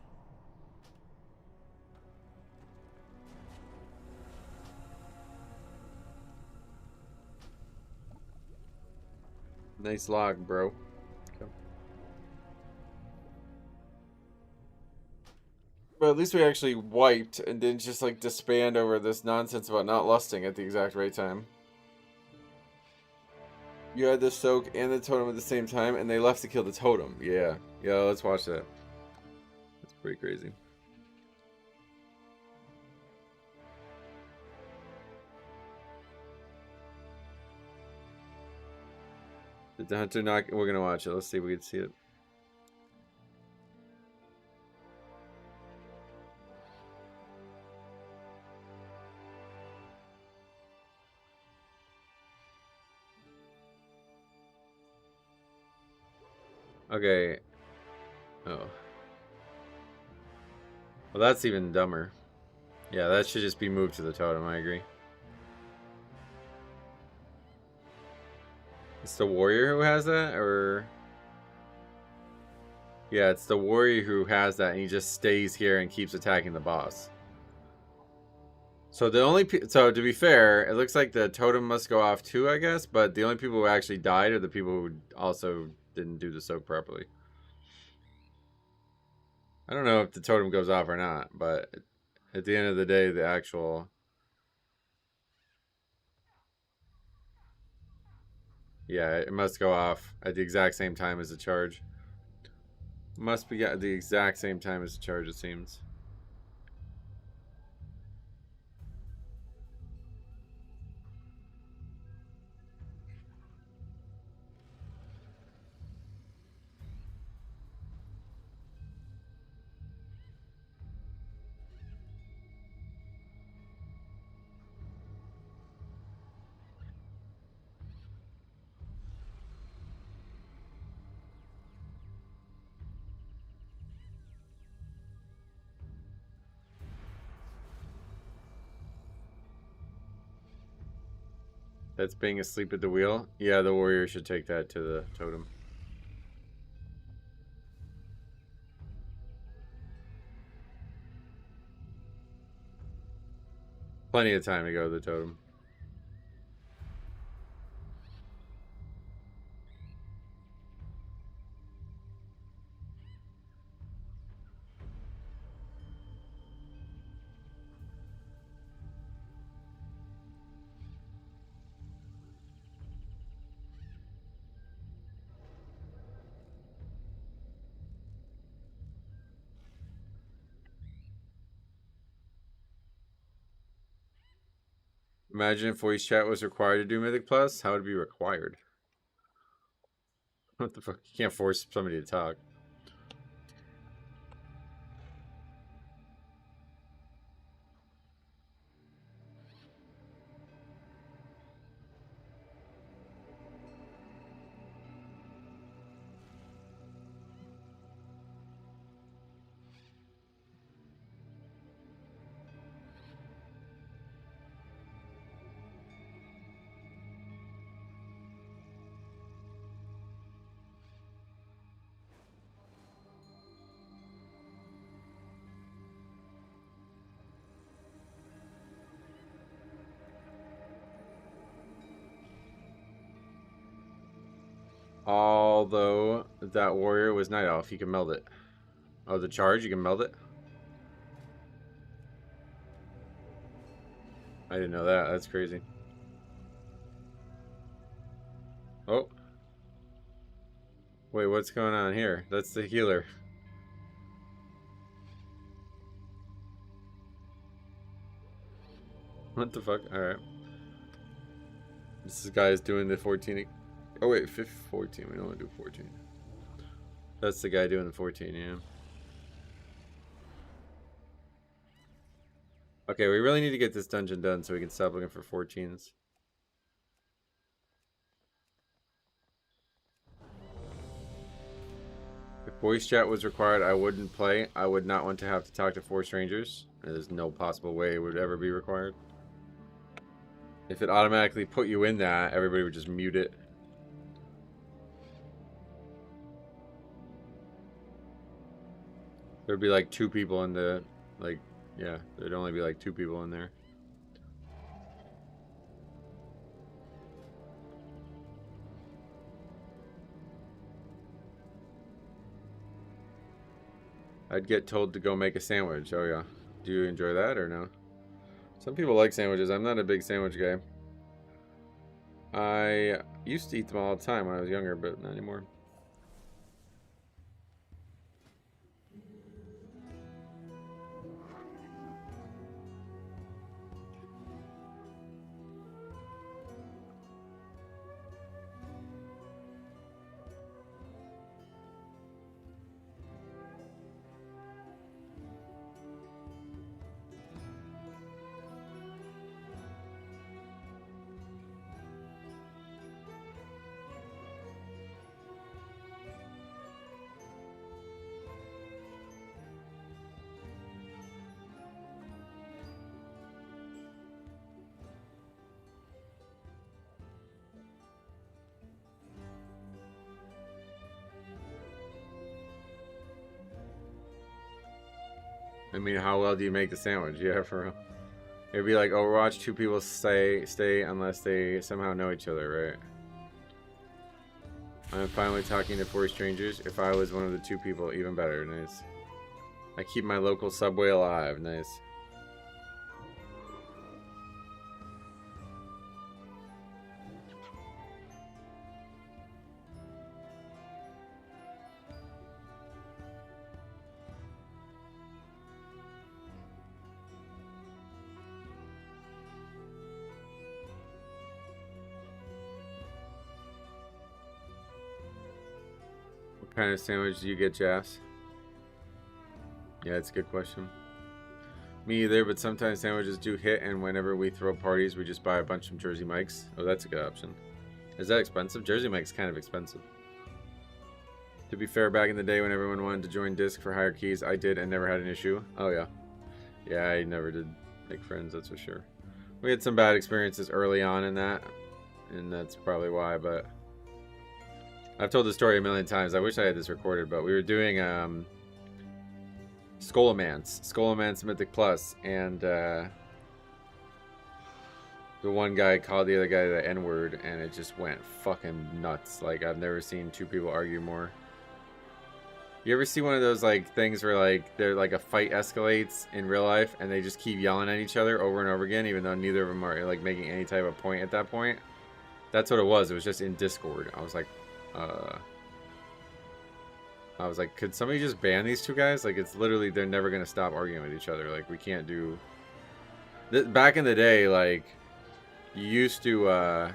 A: Nice log, bro. Okay. But at least we actually wiped and didn't just like disband over this nonsense about not lusting at the exact right time. You had the soak and the totem at the same time, and they left to kill the totem. Yeah. Yeah, let's watch that. That's pretty crazy. Did the hunter knock? We're gonna watch it. Let's see if we can see it. Okay. Oh. Well, that's even dumber. Yeah, that should just be moved to the totem. I agree. It's the warrior who has that, or yeah, it's the warrior who has that, and he just stays here and keeps attacking the boss. So the only so to be fair, it looks like the totem must go off too, I guess. But the only people who actually died are the people who also didn't do the soak properly. I don't know if the totem goes off or not, but At the end of the day, the actual... Yeah, it must go off at the exact same time as the charge. Must be at the exact same time as the charge, it seems. That's being asleep at the wheel? Yeah, the warrior should take that to the totem. Plenty of time to go to the totem. Imagine if voice chat was required to do Mythic Plus. How would it be required? What the fuck? You can't force somebody to talk. Although that warrior was night elf, you can meld it. Oh, the charge, you can meld it? I didn't know that. That's crazy. Oh. Wait, what's going on here? That's the healer. What the fuck? Alright. This guy's doing the 14. Oh wait, 14. We don't want to do 14. That's the guy doing the 14, yeah. Okay, we really need to get this dungeon done so we can stop looking for 14s. If voice chat was required, I wouldn't play. I would not want to have to talk to 4 strangers. There's no possible way it would ever be required. If it automatically put you in that, everybody would just mute it. There'd be like 2 people in the, like, yeah, there'd only be like 2 people in there. I'd get told to go make a sandwich. Oh yeah. Do you enjoy that or no? Some people like sandwiches. I'm not a big sandwich guy. I used to eat them all the time when I was younger, but not anymore. I mean, how well do you make the sandwich? Yeah, for real. It'd be like Overwatch, 2 people stay unless they somehow know each other, right? I'm finally talking to 4 strangers. If I was one of the 2 people, even better. Nice. I keep my local subway alive. Nice. kind of sandwich do you get, Jas? Yeah, it's a good question. Me either, but sometimes sandwiches do hit, and whenever we throw parties, we just buy a bunch of Jersey Mike's. Oh, that's a good option. Is that expensive? Jersey Mike's kind of expensive. To be fair, back in the day when everyone wanted to join Disc for higher keys, I did and never had an issue. Oh, yeah. Yeah, I never did make friends, that's for sure. We had some bad experiences early on in that, and that's probably why, but... I've told the story a million times. I wish I had this recorded, but we were doing Scholomance Mythic Plus, and the one guy called the other guy the N-word, and it just went fucking nuts. Like, I've never seen two people argue more. You ever see one of those like things where like they're like a fight escalates in real life, and they just keep yelling at each other over and over again, even though neither of them are like making any type of point at that point? That's what it was. It was just in Discord. I was like, could somebody just ban these two guys? Like, it's literally, they're never going to stop arguing with each other. Like, we can't do... Back in the day, like, you used to,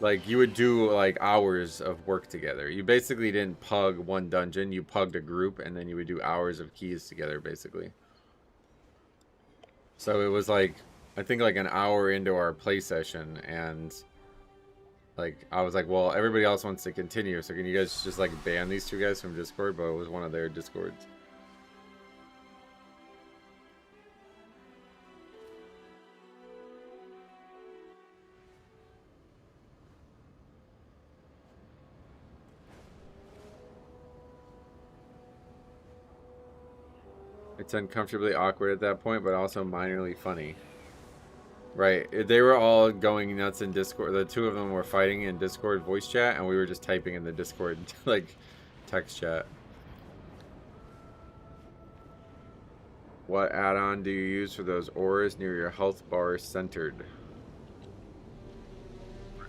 A: like, you would do, like, hours of work together. You basically didn't pug one dungeon. You pugged a group, and then you would do hours of keys together, basically. So it was, like, I think, like, an hour into our play session, and... Like, I was like, well, everybody else wants to continue, so can you guys just, like, ban these two guys from Discord? But it was one of their Discords. It's uncomfortably awkward at that point, but also minorly funny. Right, they were all going nuts in Discord. The two of them were fighting in Discord voice chat, and we were just typing in the Discord, like, text chat. What add-on do you use for those auras near your health bar centered?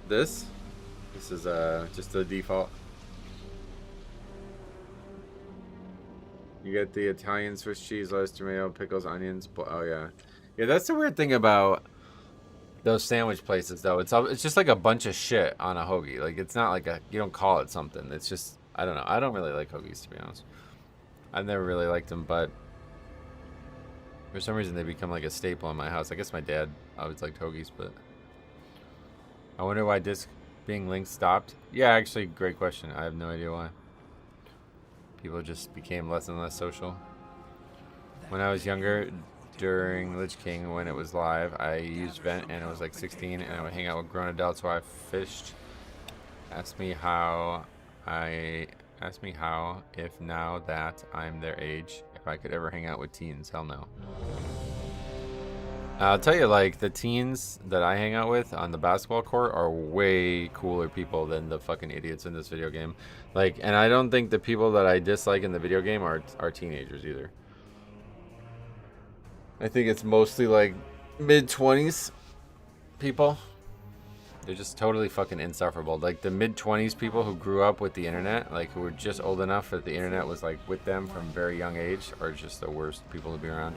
A: This? This is just the default. You get the Italian Swiss cheese, lettuce, tomato, pickles, onions. Oh, yeah. Yeah, that's the weird thing about... those sandwich places, though, it's just like a bunch of shit on a hoagie. Like, it's not like you don't call it something. It's just, I don't know. I don't really like hoagies, to be honest. I've never really liked them, but for some reason they become like a staple in my house. I guess my dad always liked hoagies, but I wonder why Disc being linked stopped. Yeah, actually, great question. I have no idea why. People just became less and less social. When I was younger, during Lich King, when it was live, I used Vent, and it was like 16, and I would hang out with grown adults while I fished. Ask me how, if now that I'm their age, if I could ever hang out with teens. Hell no. I'll tell you, like, the teens that I hang out with on the basketball court are way cooler people than the fucking idiots in this video game. Like, and I don't think the people that I dislike in the video game are teenagers either. I think it's mostly like mid-20s people. They're just totally fucking insufferable. Like the mid-20s people who grew up with the internet, like who were just old enough that the internet was like with them from a very young age, are just the worst people to be around.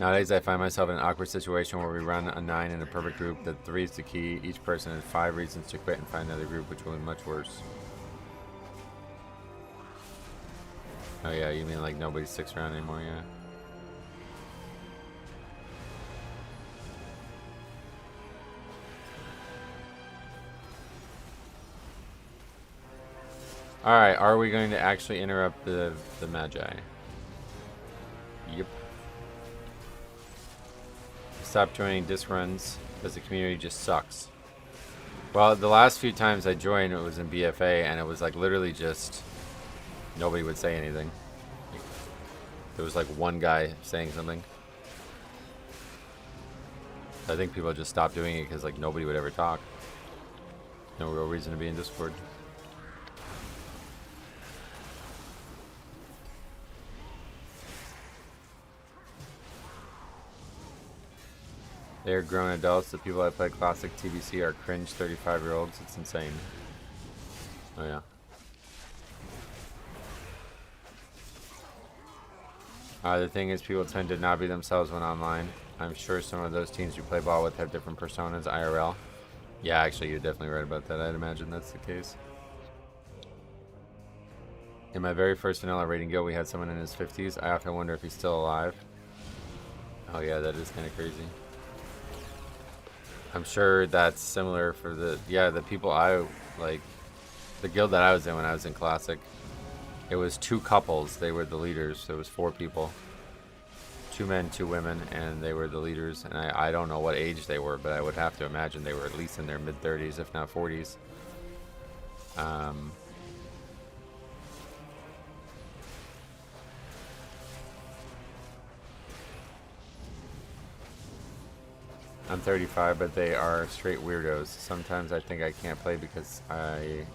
A: Nowadays, I find myself in an awkward situation where we run a 9 in a perfect group. The 3 is the key. Each person has 5 reasons to quit and find another group, which will be much worse. Oh yeah, you mean like nobody sticks around anymore, yeah. Alright, are we going to actually interrupt the Magi? Yep. Stop joining disc runs because the community just sucks. Well, the last few times I joined, it was in BFA, and it was like literally just nobody would say anything. There was like one guy saying something. I think people just stopped doing it because like nobody would ever talk. No real reason to be in Discord. They're grown adults. The people that play classic TBC are cringe 35-year-olds. It's insane. Oh yeah. The thing is, people tend to not be themselves when online. I'm sure some of those teams you play ball with have different personas IRL. Yeah, actually, you're definitely right about that. I'd imagine that's the case. In my very first vanilla rating guild, we had someone in his 50s. I often wonder if he's still alive. Oh yeah, that is kind of crazy. I'm sure that's similar for the people I like. The guild that I was in when I was in Classic, it was 2 couples. They were the leaders. There was 4 people, 2 men, 2 women, and they were the leaders. And I don't know what age they were, but I would have to imagine they were at least in their mid-30s, if not 40s. I'm 35, but they are straight weirdos. Sometimes I think I can't play because I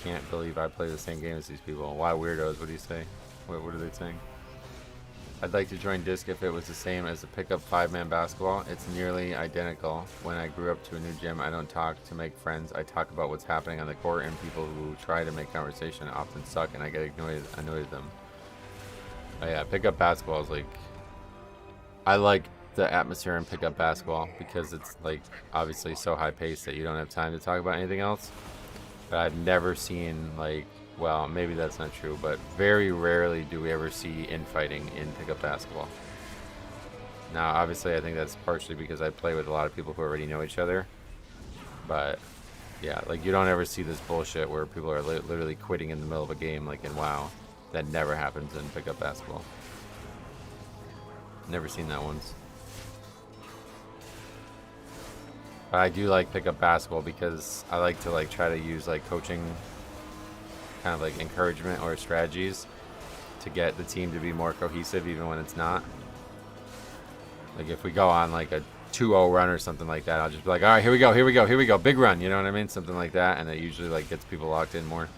A: can't believe I play the same game as these people. Why weirdos? What do you say? What are they saying? I'd like to join Disc if it was the same as the pickup 5-man basketball. It's nearly identical. When I grew up to a new gym, I don't talk to make friends. I talk about what's happening on the court, and people who try to make conversation often suck, and I get annoyed at them. Oh yeah, pickup basketball is like... I like the atmosphere in pickup basketball because it's like obviously so high paced that you don't have time to talk about anything else. But I've never seen like, well, maybe that's not true, but very rarely do we ever see infighting in pickup basketball. Now, obviously, I think that's partially because I play with a lot of people who already know each other. But yeah, like you don't ever see this bullshit where people are literally quitting in the middle of a game, like in WoW. That never happens in pickup basketball. Never seen that once. But I do like pickup basketball because I like to like try to use like coaching kind of like encouragement or strategies to get the team to be more cohesive even when it's not. Like if we go on like a 2-0 run or something like that, I'll just be like, all right, here we go, big run, you know what I mean? Something like that, and it usually like gets people locked in more.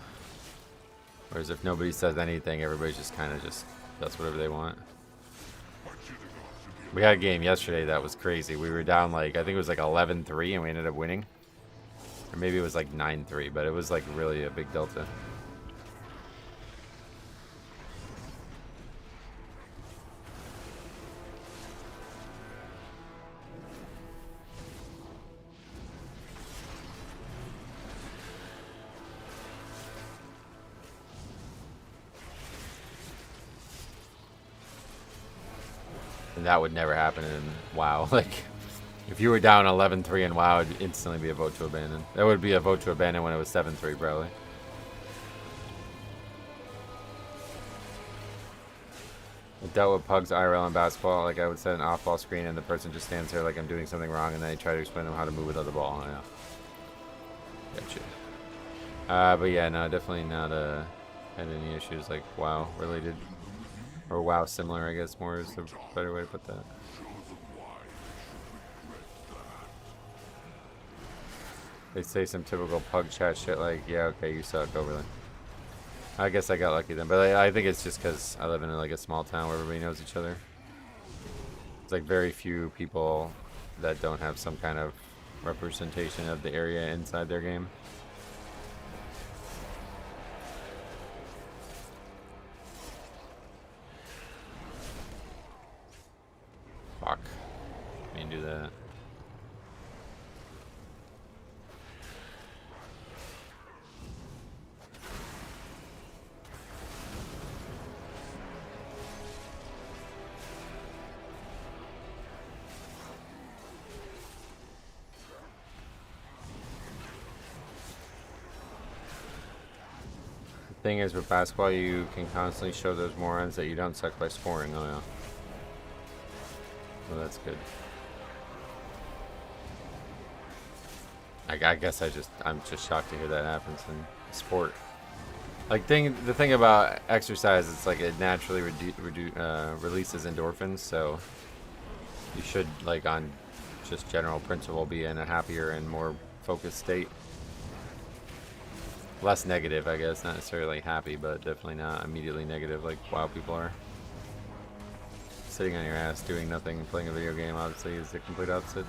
A: Whereas if nobody says anything, everybody just kind of just does whatever they want. We had a game yesterday that was crazy. We were down like, I think it was like 11-3 and we ended up winning. Or maybe it was like 9-3, but it was like really a big delta. And that would never happen in WoW. Like, if you were down 11-3 in WoW, it'd instantly be a vote to abandon. That would be a vote to abandon when it was 7-3, probably. I dealt with pugs IRL in basketball. Like, I would set an off-ball screen and the person just stands there like I'm doing something wrong, and then I try to explain to them how to move without the ball. Yeah. Gotcha. But yeah, no, definitely not had any issues like WoW related. Or WoW similar, I guess, more is a better way to put that. They say some typical pug chat shit like, yeah, okay, you suck, overly. I guess I got lucky then, but I think it's just because I live in like a small town where everybody knows each other. It's like very few people that don't have some kind of representation of the area inside their game. Fuck. I mean, do that. The thing is, with basketball, you can constantly show those morons that you don't suck by scoring. Oh, yeah. Well, that's good. I guess I'm just shocked to hear that happens in sport. Like the thing about exercise, it's like it naturally releases endorphins, so you should, like, on just general principle, be in a happier and more focused state. Less negative, I guess, not necessarily happy, but definitely not immediately negative like WoW people are. Sitting on your ass, doing nothing, playing a video game, obviously, is the complete opposite.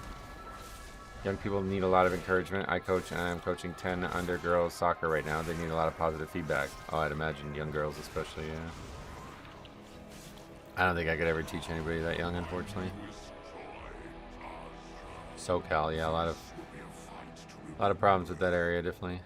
A: Young people need a lot of encouragement. I coach, and I'm coaching 10 under girls soccer right now. They need a lot of positive feedback. Oh, I'd imagine young girls especially, yeah. I don't think I could ever teach anybody that young, unfortunately. SoCal, yeah, a lot of problems with that area, definitely.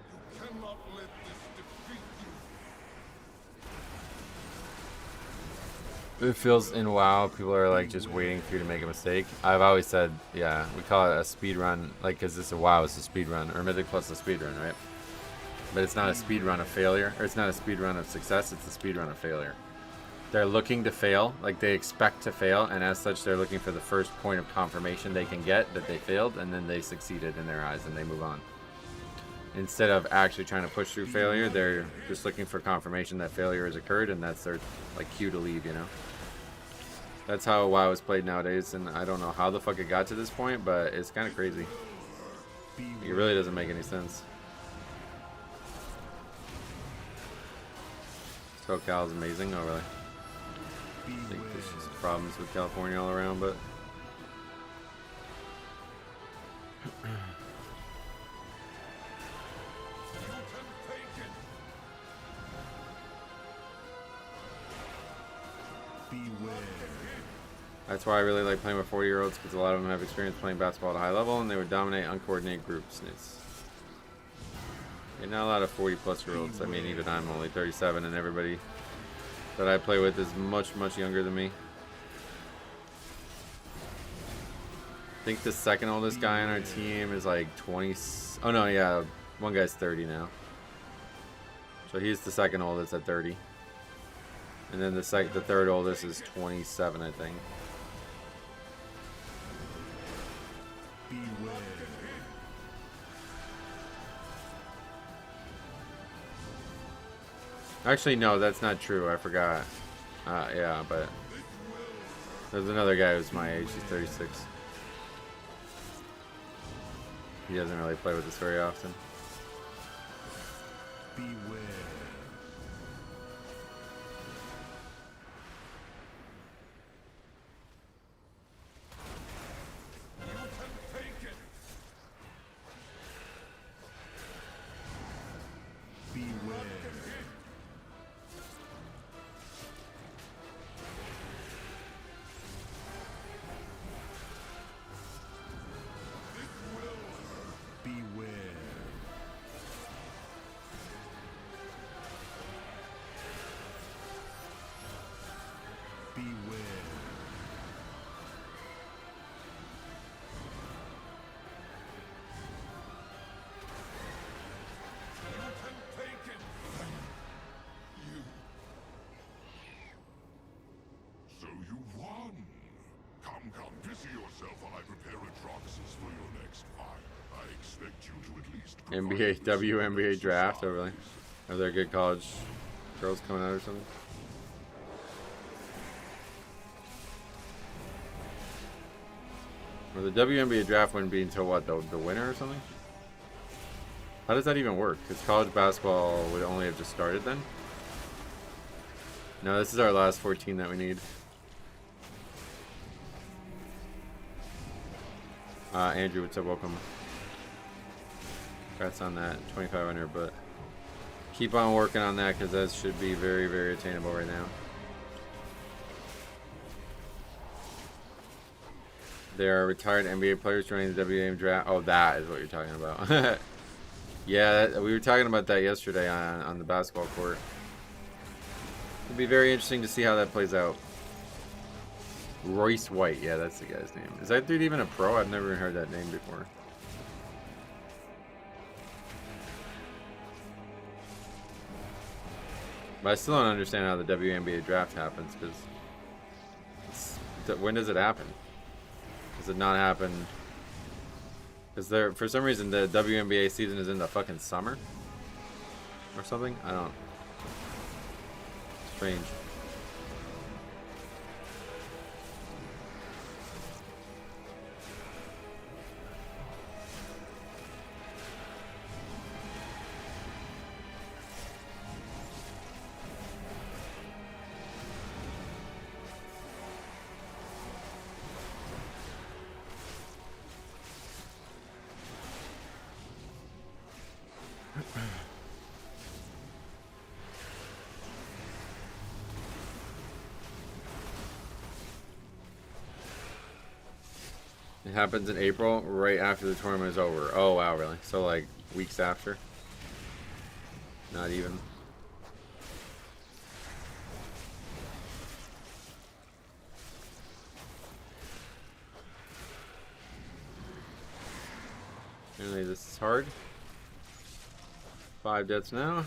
A: It feels in WoW, people are like just waiting for you to make a mistake. I've always said, yeah, we call it a speed run, like, because this is WoW, it's a speed run, or Mythic Plus a speed run, right? But it's not a speed run of failure, or it's not a speed run of success, it's a speed run of failure. They're looking to fail, like they expect to fail, and as such, they're looking for the first point of confirmation they can get that they failed, and then they succeeded in their eyes, and they move on. Instead of actually trying to push through failure, they're just looking for confirmation that failure has occurred, and that's their like cue to leave, you know? That's how WoW is played nowadays, and I don't know how the fuck it got to this point, but it's kind of crazy. It really doesn't make any sense. SoCal is amazing. Oh, really? I think there's just problems with California all around, but... That's why I really like playing with 40-year-olds, because a lot of them have experience playing basketball at a high level, and they would dominate uncoordinated groups. And it's not a lot of 40-plus-year-olds. I mean, even I'm only 37, and everybody that I play with is much, much younger than me. I think the second oldest guy on our team is like 20. Oh no, yeah, one guy's 30 now. So he's the second oldest at 30. And then the third oldest is 27, I think.
E: Beware.
A: Actually, no, that's not true. I forgot. Yeah, but there's another guy who's my age. He's 36. He doesn't really play with us very often.
E: Beware.
A: NBA, WNBA draft, really? Are there good college girls coming out or something? Or the WNBA draft wouldn't be until what, the winter or something? How does that even work? Because college basketball would only have just started then? No, this is our last 14 that we need. Andrew, what's up? Welcome. Congrats on that, 2,500, but keep on working on that because that should be very, very attainable right now. There are retired NBA players joining the WNBA draft. Oh, that is what you're talking about. Yeah, we were talking about that yesterday on the basketball court. It'll be very interesting to see how that plays out. Royce White, yeah, that's the guy's name. Is that dude even a pro? I've never heard that name before. But I still don't understand how the WNBA draft happens, because when does it happen? Does it not happen? Is there, for some reason, the WNBA season is in the fucking summer? Or something? I don't. Strange. It happens in April, right after the tournament is over. Oh wow, really? So like weeks after? Not even. Apparently this is hard. 5 deaths now.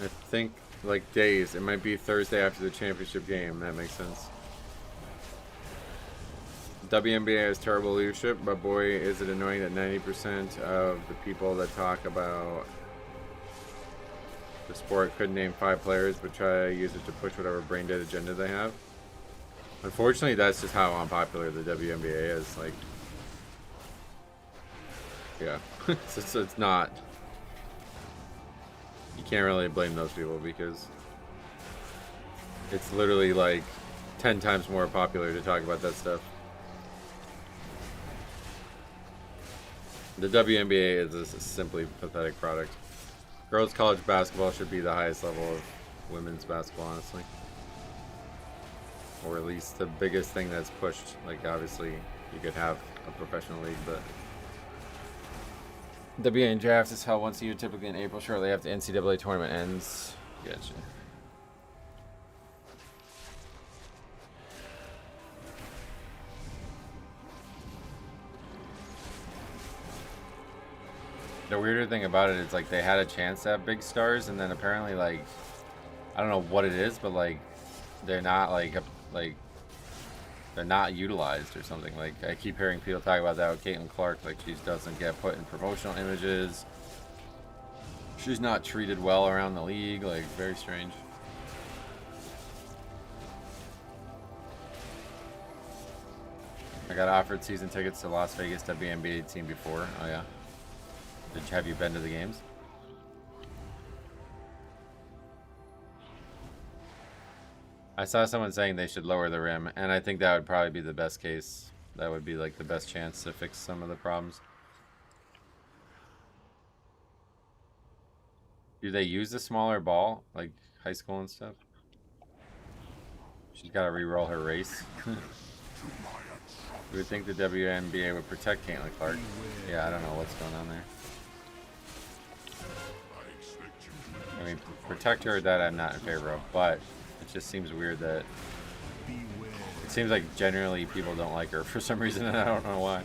A: I think like days. It might be Thursday after the championship game. That makes sense. WNBA has terrible leadership, but boy, is it annoying that 90% of the people that talk about the sport couldn't name 5 players, but try to use it to push whatever brain dead agenda they have. Unfortunately, that's just how unpopular the WNBA is. Like, yeah, it's not. You can't really blame those people because it's literally like 10 times more popular to talk about that stuff. The WNBA is a simply pathetic product. Girls college basketball should be the highest level of women's basketball, honestly. Or at least the biggest thing that's pushed. Like, obviously, you could have a professional league, but... WNBA draft is held once a year, typically in April, shortly after the NCAA tournament ends. Gotcha. The weirder thing about it is like they had a chance to have big stars, and then apparently like I don't know what it is, but like they're not like they're not utilized or something. Like I keep hearing people talk about that with Caitlin Clark, like she doesn't get put in promotional images. She's not treated well around the league, like very strange. I got offered season tickets to Las Vegas WNBA team before. Oh yeah. Have you been to the games? I saw someone saying they should lower the rim, and I think that would probably be the best case. That would be like the best chance to fix some of the problems. Do they use the smaller ball, like high school and stuff? She's got to re-roll her race. You would think the WNBA would protect Caitlin Clark. Yeah, I don't know what's going on there. I mean, protect her, that I'm not in favor of, but it just seems weird that it seems like generally people don't like her for some reason, and I don't know why.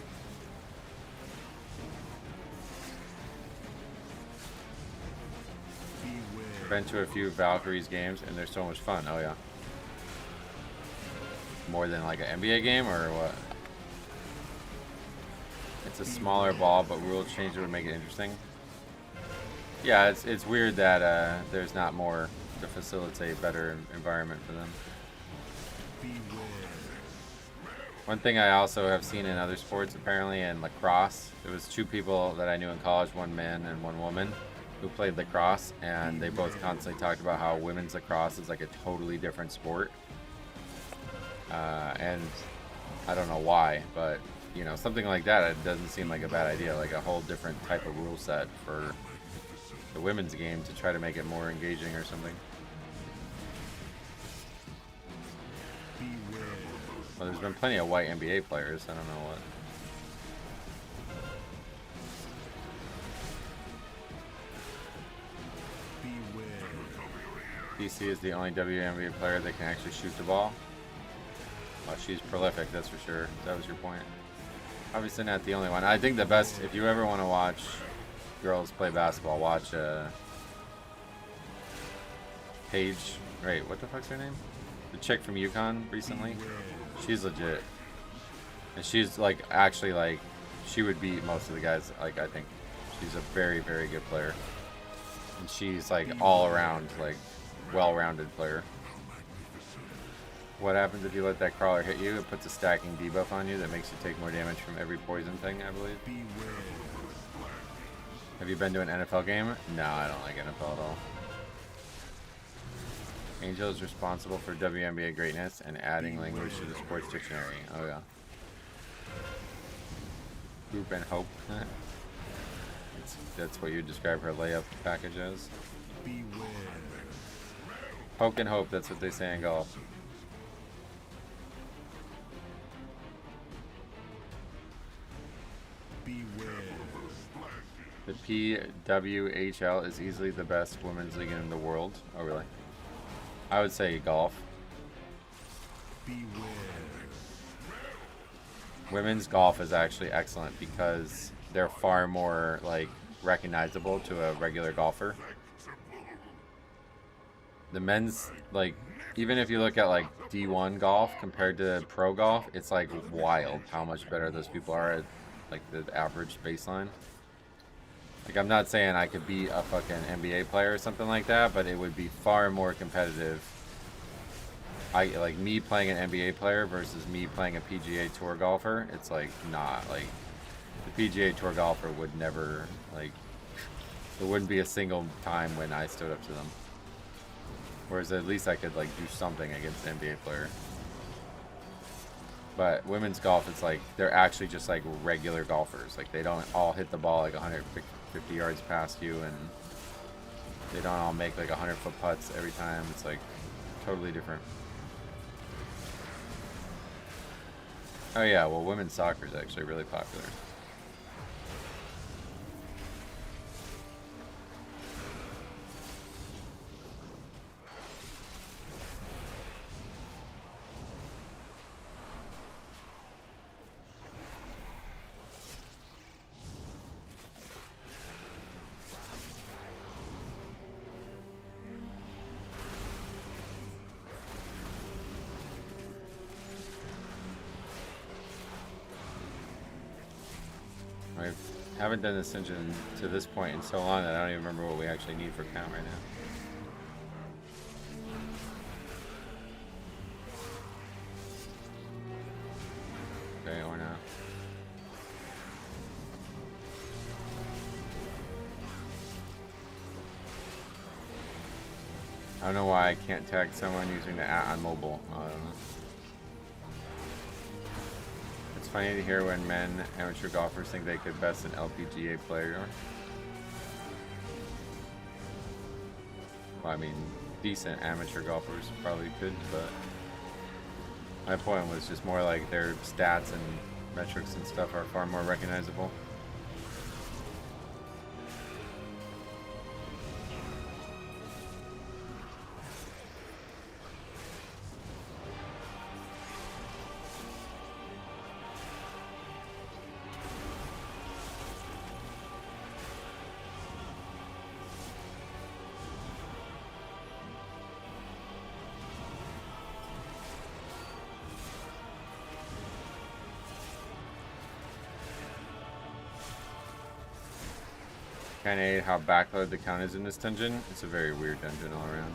A: Been to a few Valkyries games, and they're so much fun. Oh yeah. More than like an NBA game, or what? It's a smaller ball, but rule change would make it interesting. Yeah, it's weird that there's not more to facilitate better environment for them. One thing I also have seen in other sports, apparently in lacrosse, there was 2 people that I knew in college, one man and one woman, who played lacrosse, and they both constantly talked about how women's lacrosse is like a totally different sport. And I don't know why, but you know, something like that, it doesn't seem like a bad idea, like a whole different type of rule set for the women's game to try to make it more engaging or something. Well, there's been plenty of white NBA players, I don't know what. DC is the only WNBA player that can actually shoot the ball. Well, she's prolific, that's for sure. That was your point. Obviously not the only one. I think the best, if you ever want to watch girls play basketball, watch Paige. Wait, what the fuck's her name? The chick from UConn recently. She's legit. And she's like, actually like, she would beat most of the guys. Like, I think she's a very, very good player. And she's like all around, like, well-rounded player. What happens if you let that crawler hit you? It puts a stacking debuff on you that makes you take more damage from every poison thing, I believe. Have you been to an NFL game? No, I don't like NFL at all. Angel is responsible for WNBA greatness and adding language to the sports dictionary. Oh yeah. Group and Hope. That's what you describe her layup package as.
B: Beware.
A: Poke and Hope, that's what they say in golf.
B: Beware.
A: The PWHL is easily the best women's league in the world. Oh really? I would say golf.
B: Beware.
A: Women's golf is actually excellent because they're far more like recognizable to a regular golfer. The men's, like, even if you look at like D1 golf compared to pro golf, it's like wild how much better those people are at like the average baseline. Like, I'm not saying I could be a fucking NBA player or something like that, but it would be far more competitive. Like me playing an NBA player versus me playing a PGA Tour golfer. It's like not like the PGA Tour golfer would never like. There wouldn't be a single time when I stood up to them. Whereas at least I could like do something against an NBA player. But women's golf, it's like they're actually just like regular golfers. Like they don't all hit the ball like 150 yards past you, and they don't all make like 100-foot putts every time. It's like totally different. Oh yeah, well, women's soccer is actually really popular. I haven't done this engine to this point in so long that I don't even remember what we actually need for count right now. Okay, or not. I don't know why I can't tag someone using the @ on mobile. I don't know. It's funny to hear when amateur golfers think they could best an LPGA player. Well, I mean, decent amateur golfers probably could, but my point was just more like their stats and metrics and stuff are far more recognizable. Kind of hate how backloaded the count is in this dungeon. It's a very weird dungeon all around.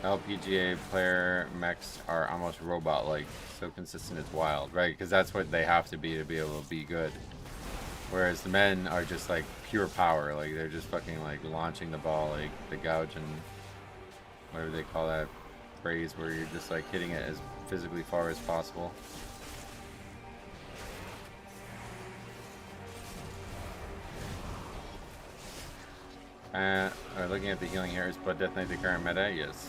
A: LPGA player mechs are almost robot-like, so consistent it's wild, right? Because that's what they have to be able to be good. Whereas the men are just like pure power, like they're just fucking like launching the ball, like the gouge and whatever they call that phrase, where you're just like hitting it as physically far as possible. Looking at the healing here, is Blood Death Knight the current meta? Yes.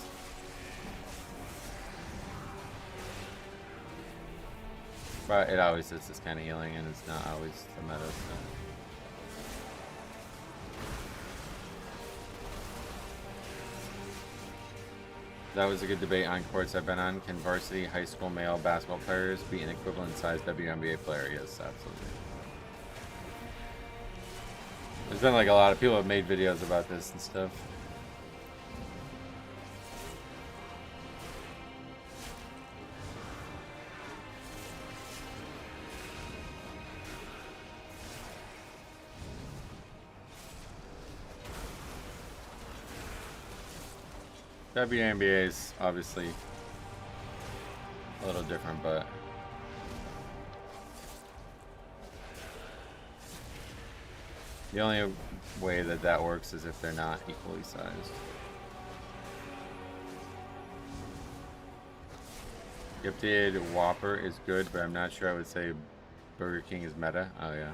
A: But it always is this kind of healing, and it's not always the meta. So. That was a good debate on courts I've been on. Can varsity high school male basketball players beat an equivalent sized WNBA player? Yes, absolutely. There's been like a lot of people have made videos about this and stuff. WNBA is obviously a little different, but the only way that that works is if they're not equally sized. Gifted Whopper is good, but I'm not sure I would say Burger King is meta. Oh, yeah.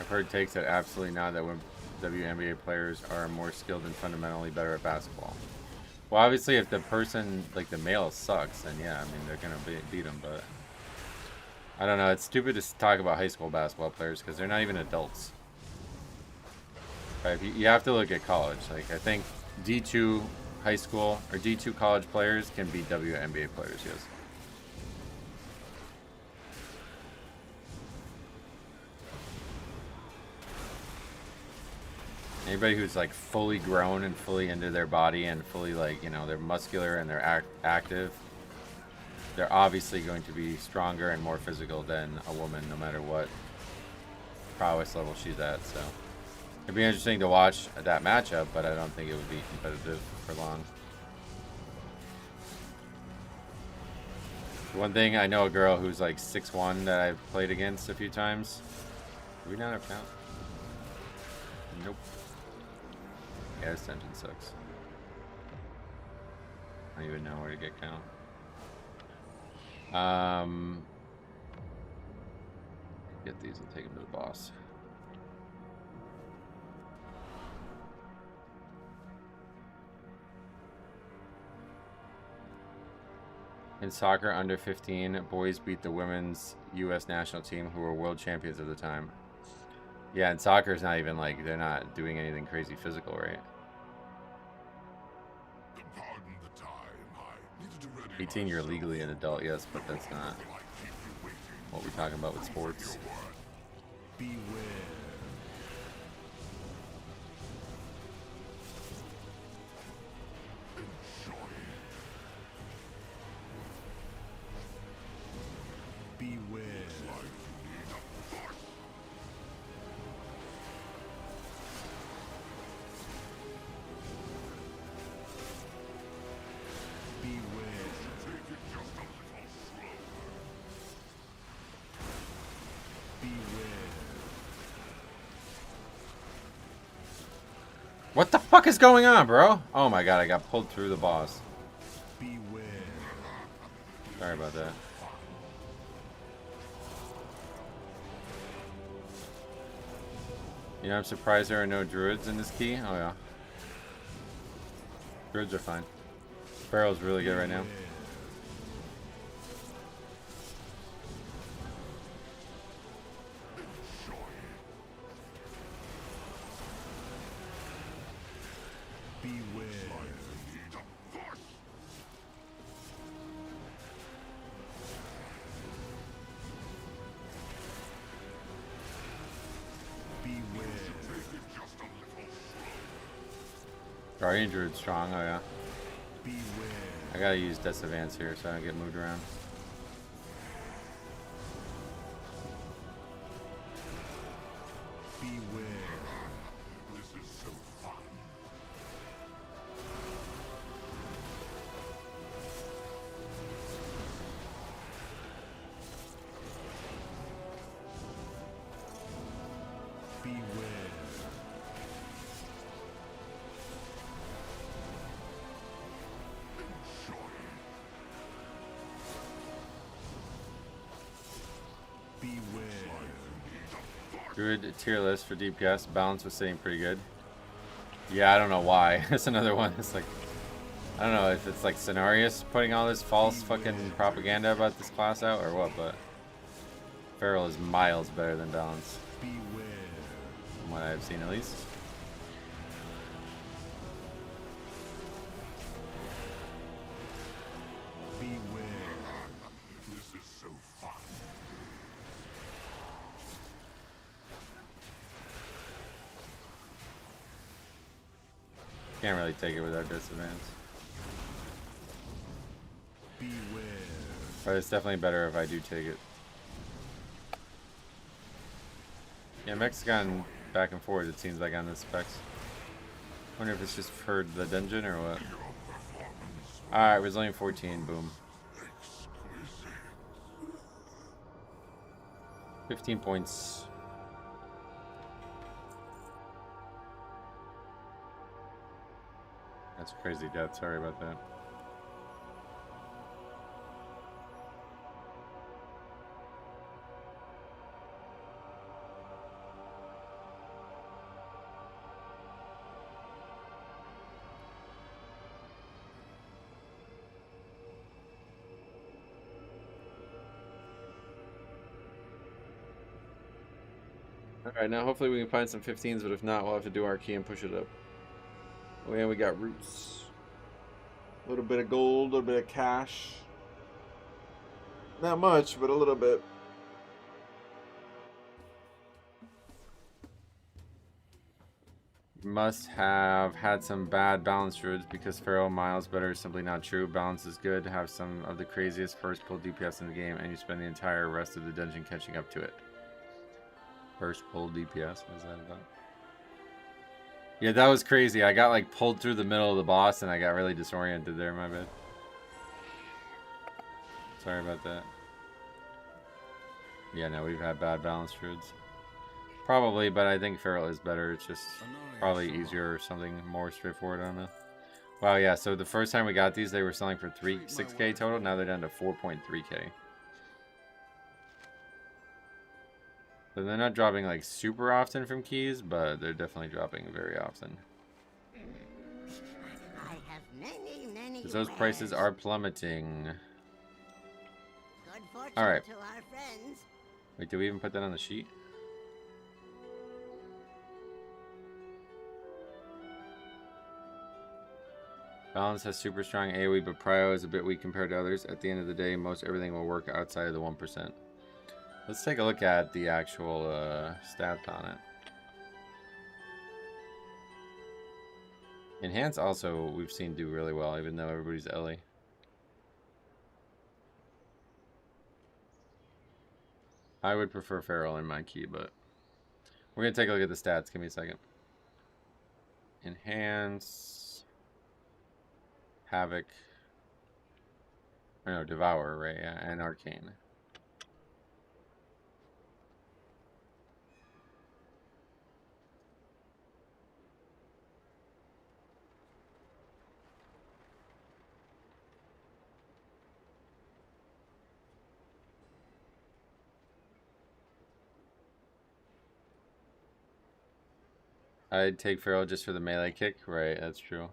A: I've heard takes that absolutely not, that when WNBA players are more skilled and fundamentally better at basketball. Well, obviously, if the person, like the male, sucks, then yeah, I mean, they're going to beat them, but I don't know. It's stupid to talk about high school basketball players because they're not even adults. Right? You have to look at college. Like, I think D2 high school or D2 college players can beat WNBA players, yes. Anybody who's like fully grown and fully into their body and fully, like, you know, they're muscular and they're active, they're obviously going to be stronger and more physical than a woman, no matter what prowess level she's at. So it'd be interesting to watch that matchup, but I don't think it would be competitive for long. One thing, I know a girl who's like 6'1" that I've played against a few times. Do we not have count? Nope. Yeah, this tension sucks. I don't even know where to get count. Get these and take them to the boss. In soccer under 15, boys beat the women's U.S. national team, who were world champions at the time. Yeah, and soccer is not even like, they're not doing anything crazy physical, right? 18, you're legally an adult, yes, but that's not what we're talking about with sports.
B: Beware. Beware.
A: What the fuck is going on, bro? Oh my god, I got pulled through the boss.
B: Beware.
A: Sorry about that. You know, I'm surprised there are no druids in this key. Oh yeah. Druids are fine. Barrel's really good right now. Guardian Druid's strong, oh yeah. I gotta use Death's Advance here so I don't get moved around.
B: This is so fun. Beware.
A: Druid tier list for DPS. Balance was sitting pretty good. Yeah, I don't know why. That's another one. It's like, I don't know if it's like Cenarius putting all this false fucking propaganda about this class out or what, but Feral is miles better than Balance. From what I've seen at least. Can't really take it without disadvantage. But it's definitely better if I do take it. Yeah, Mech's gone back and forth, it seems like, on this specs. Wonder if it's just for the dungeon or what. Alright, Resilient 14, boom. 15 points. That's a crazy death. Sorry about that. Alright, now hopefully we can find some 15s, but if not, we'll have to do our key and push it up. Oh yeah, we got roots. A little bit of gold, a little bit of cash. Not much, but a little bit. Must have had some bad balance druids because Pharaoh Miles better is simply not true. Balance is good to have some of the craziest first pull DPS in the game, and you spend the entire rest of the dungeon catching up to it. First pull DPS, what is that about? Yeah, that was crazy. I got like pulled through the middle of the boss and I got really disoriented there, my bad. Sorry about that. Yeah, no, we've had bad balance druids. Probably, but I think Feral is better. It's just probably easier or something more straightforward, I don't know. Wow, yeah, so the first time we got these, they were selling for 6K total. Now they're down to 4.3K. So they're not dropping like super often from keys, but they're definitely dropping very often.
G: I have many
A: Because those prices are plummeting.
G: Good fortune
A: All right.
G: to our friends.
A: Wait, did we even put that on the sheet? Balance has super strong AoE, but Prio is a bit weak compared to others. At the end of the day, most everything will work outside of the 1%. Let's take a look at the actual stats on it. Enhance also we've seen do really well, even though everybody's Ellie. I would prefer Feral in my key, but we're gonna take a look at the stats. Give me a second. Enhance, Havoc, or no, Devour, right? Yeah, and Arcane. I'd take Feral just for the melee kick. Right, that's true.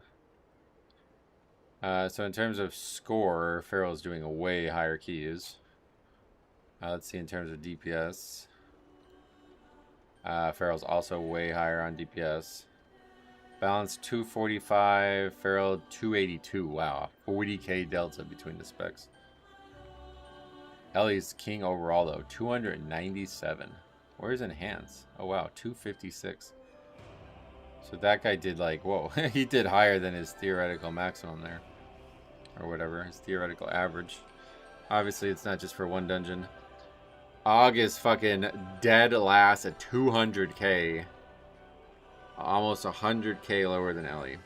A: So in terms of score, Feral's doing a way higher keys. Let's see in terms of DPS. Feral's also way higher on DPS. Balance 245, Feral 282. Wow, 40k delta between the specs. Ellie's king overall though, 297. Where's Enhance? Oh wow, 256. So that guy did like, whoa, he did higher than his theoretical maximum there. Or whatever, his theoretical average. Obviously, it's not just for one dungeon. Og is fucking dead last at 200k. Almost 100k lower than Ellie.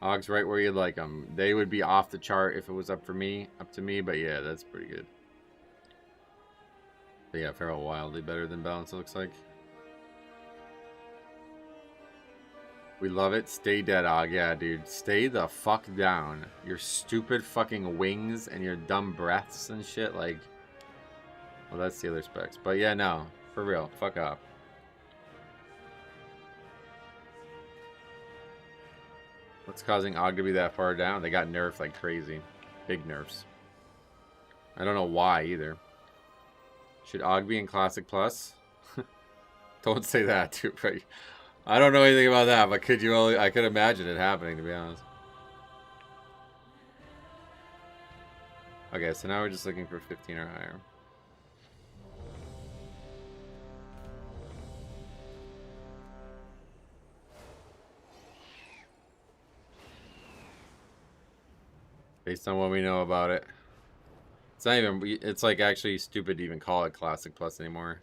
A: Og's right where you'd like them. They would be off the chart if it was up to me, but yeah, that's pretty good. But yeah, Feral wildly better than Balance, it looks like. We love it. Stay dead, Og. Yeah, dude. Stay the fuck down. Your stupid fucking wings and your dumb breaths and shit. Like, well, that's the other specs. But yeah, no. For real. Fuck up. What's causing Og to be that far down? They got nerfed like crazy. Big nerfs. I don't know why either. Should Og be in Classic Plus? Don't say that, too. Right? I don't know anything about that, but could you only? I could imagine it happening, to be honest. Okay, so now we're just looking for 15 or higher. Based on what we know about it. It's not even, it's like actually stupid to even call it Classic Plus anymore.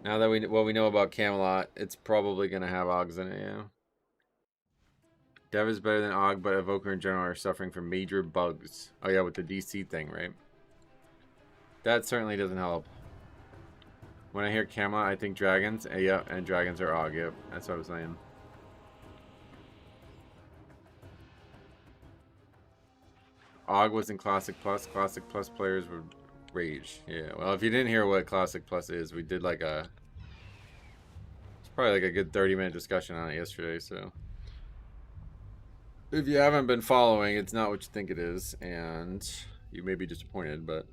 A: Now that what we know about Camelot, it's probably going to have Ogs in it, yeah. Dev is better than Og, but Evoker in general are suffering from major bugs. Oh yeah, with the DC thing, right? That certainly doesn't help. When I hear Camelot, I think dragons. Yeah, and dragons are Og, yep. That's what I was saying. Og was in Classic Plus. Classic Plus players would rage. Yeah, well, if you didn't hear what Classic Plus is, we did like a... It's probably like a good 30-minute discussion on it yesterday, so... If you haven't been following, it's not what you think it is, and you may be disappointed, but...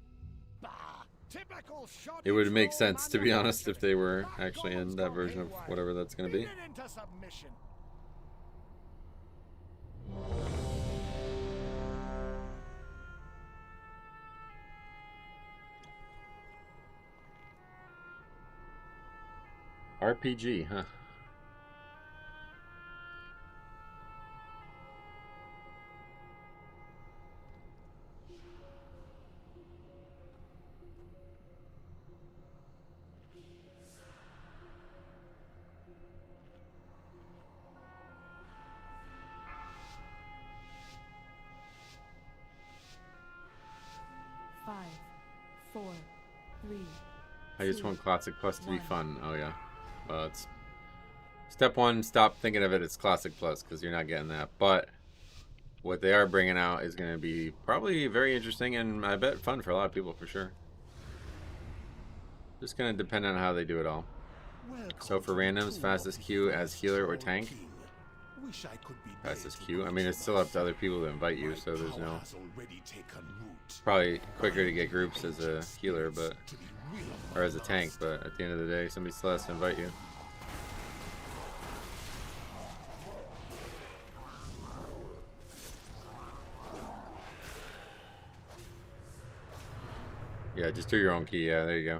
A: It would make sense, to be honest, if they were actually in that version of whatever that's going to be. RPG, huh?
H: Five, 4, 3.
A: I just want Classic Plus to be fun. Oh yeah. Well, it's step one. Stop thinking of it as Classic Plus because you're not getting that. But what they are bringing out is going to be probably very interesting and I bet fun for a lot of people for sure. Just going to depend on how they do it all. So for randoms, fastest Q as healer or tank. Fastest Q. I mean, it's still up to other people to invite you, so there's no. It's probably quicker to get groups as a healer, but or as a tank. But at the end of the day, somebody still has to invite you. Yeah, just do your own key. Yeah, there you go.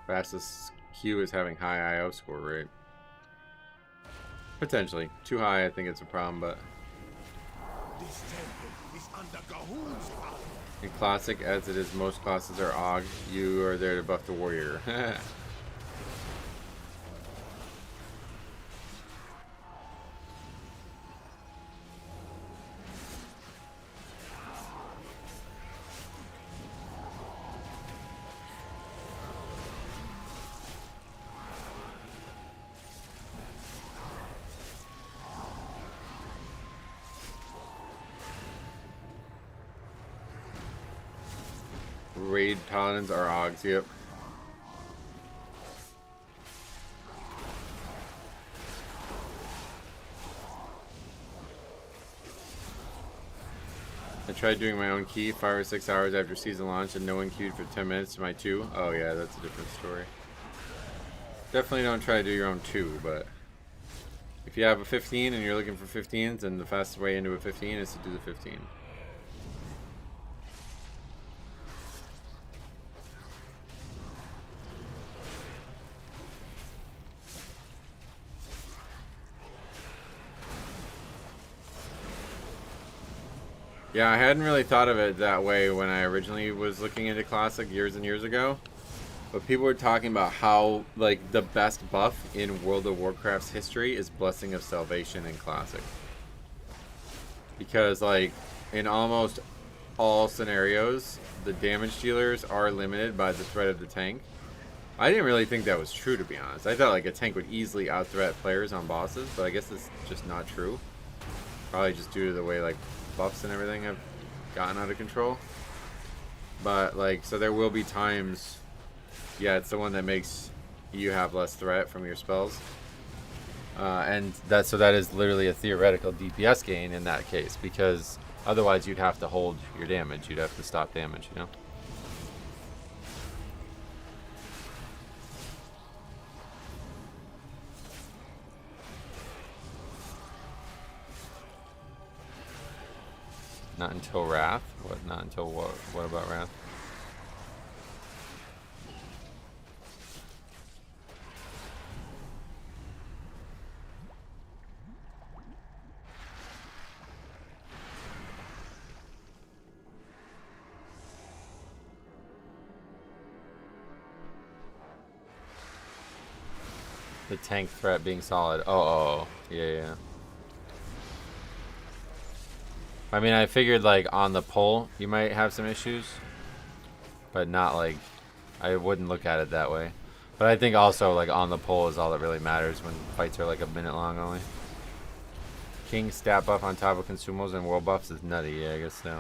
A: Fastest Q is having high IO score rate. Potentially. Too high, I think it's a problem, but... In Classic, as it is most classes are Og, you are there to buff the warrior. Raid paladins are Ogs, yep. I tried doing my own key 5 or 6 hours after season launch and no one queued for 10 minutes to my 2. Oh yeah, that's a different story. Definitely don't try to do your own 2, but if you have a 15 and you're looking for 15s, then the fastest way into a 15 is to do the 15. Yeah, I hadn't really thought of it that way when I originally was looking into Classic years and years ago. But people were talking about how, like, the best buff in World of Warcraft's history is Blessing of Salvation in Classic. Because, like, in almost all scenarios, the damage dealers are limited by the threat of the tank. I didn't really think that was true, to be honest. I thought, like, a tank would easily out-threat players on bosses, but I guess it's just not true. Probably just due to the way, like, buffs and everything have gotten out of control. But like, so there will be times, yeah, it's the one that makes you have less threat from your spells, and that is literally a theoretical DPS gain in that case, because otherwise you'd have to hold your damage, you'd have to stop damage, you know. Not until Wrath? What? Not until what? What about Wrath? The tank threat being solid. Oh, yeah. I mean, I figured, like, on the pole, you might have some issues. But not, like, I wouldn't look at it that way. But I think also like on the pole is all that really matters when fights are like a minute long only. King stat buff on top of consumables and world buffs is nutty. Yeah, I guess so.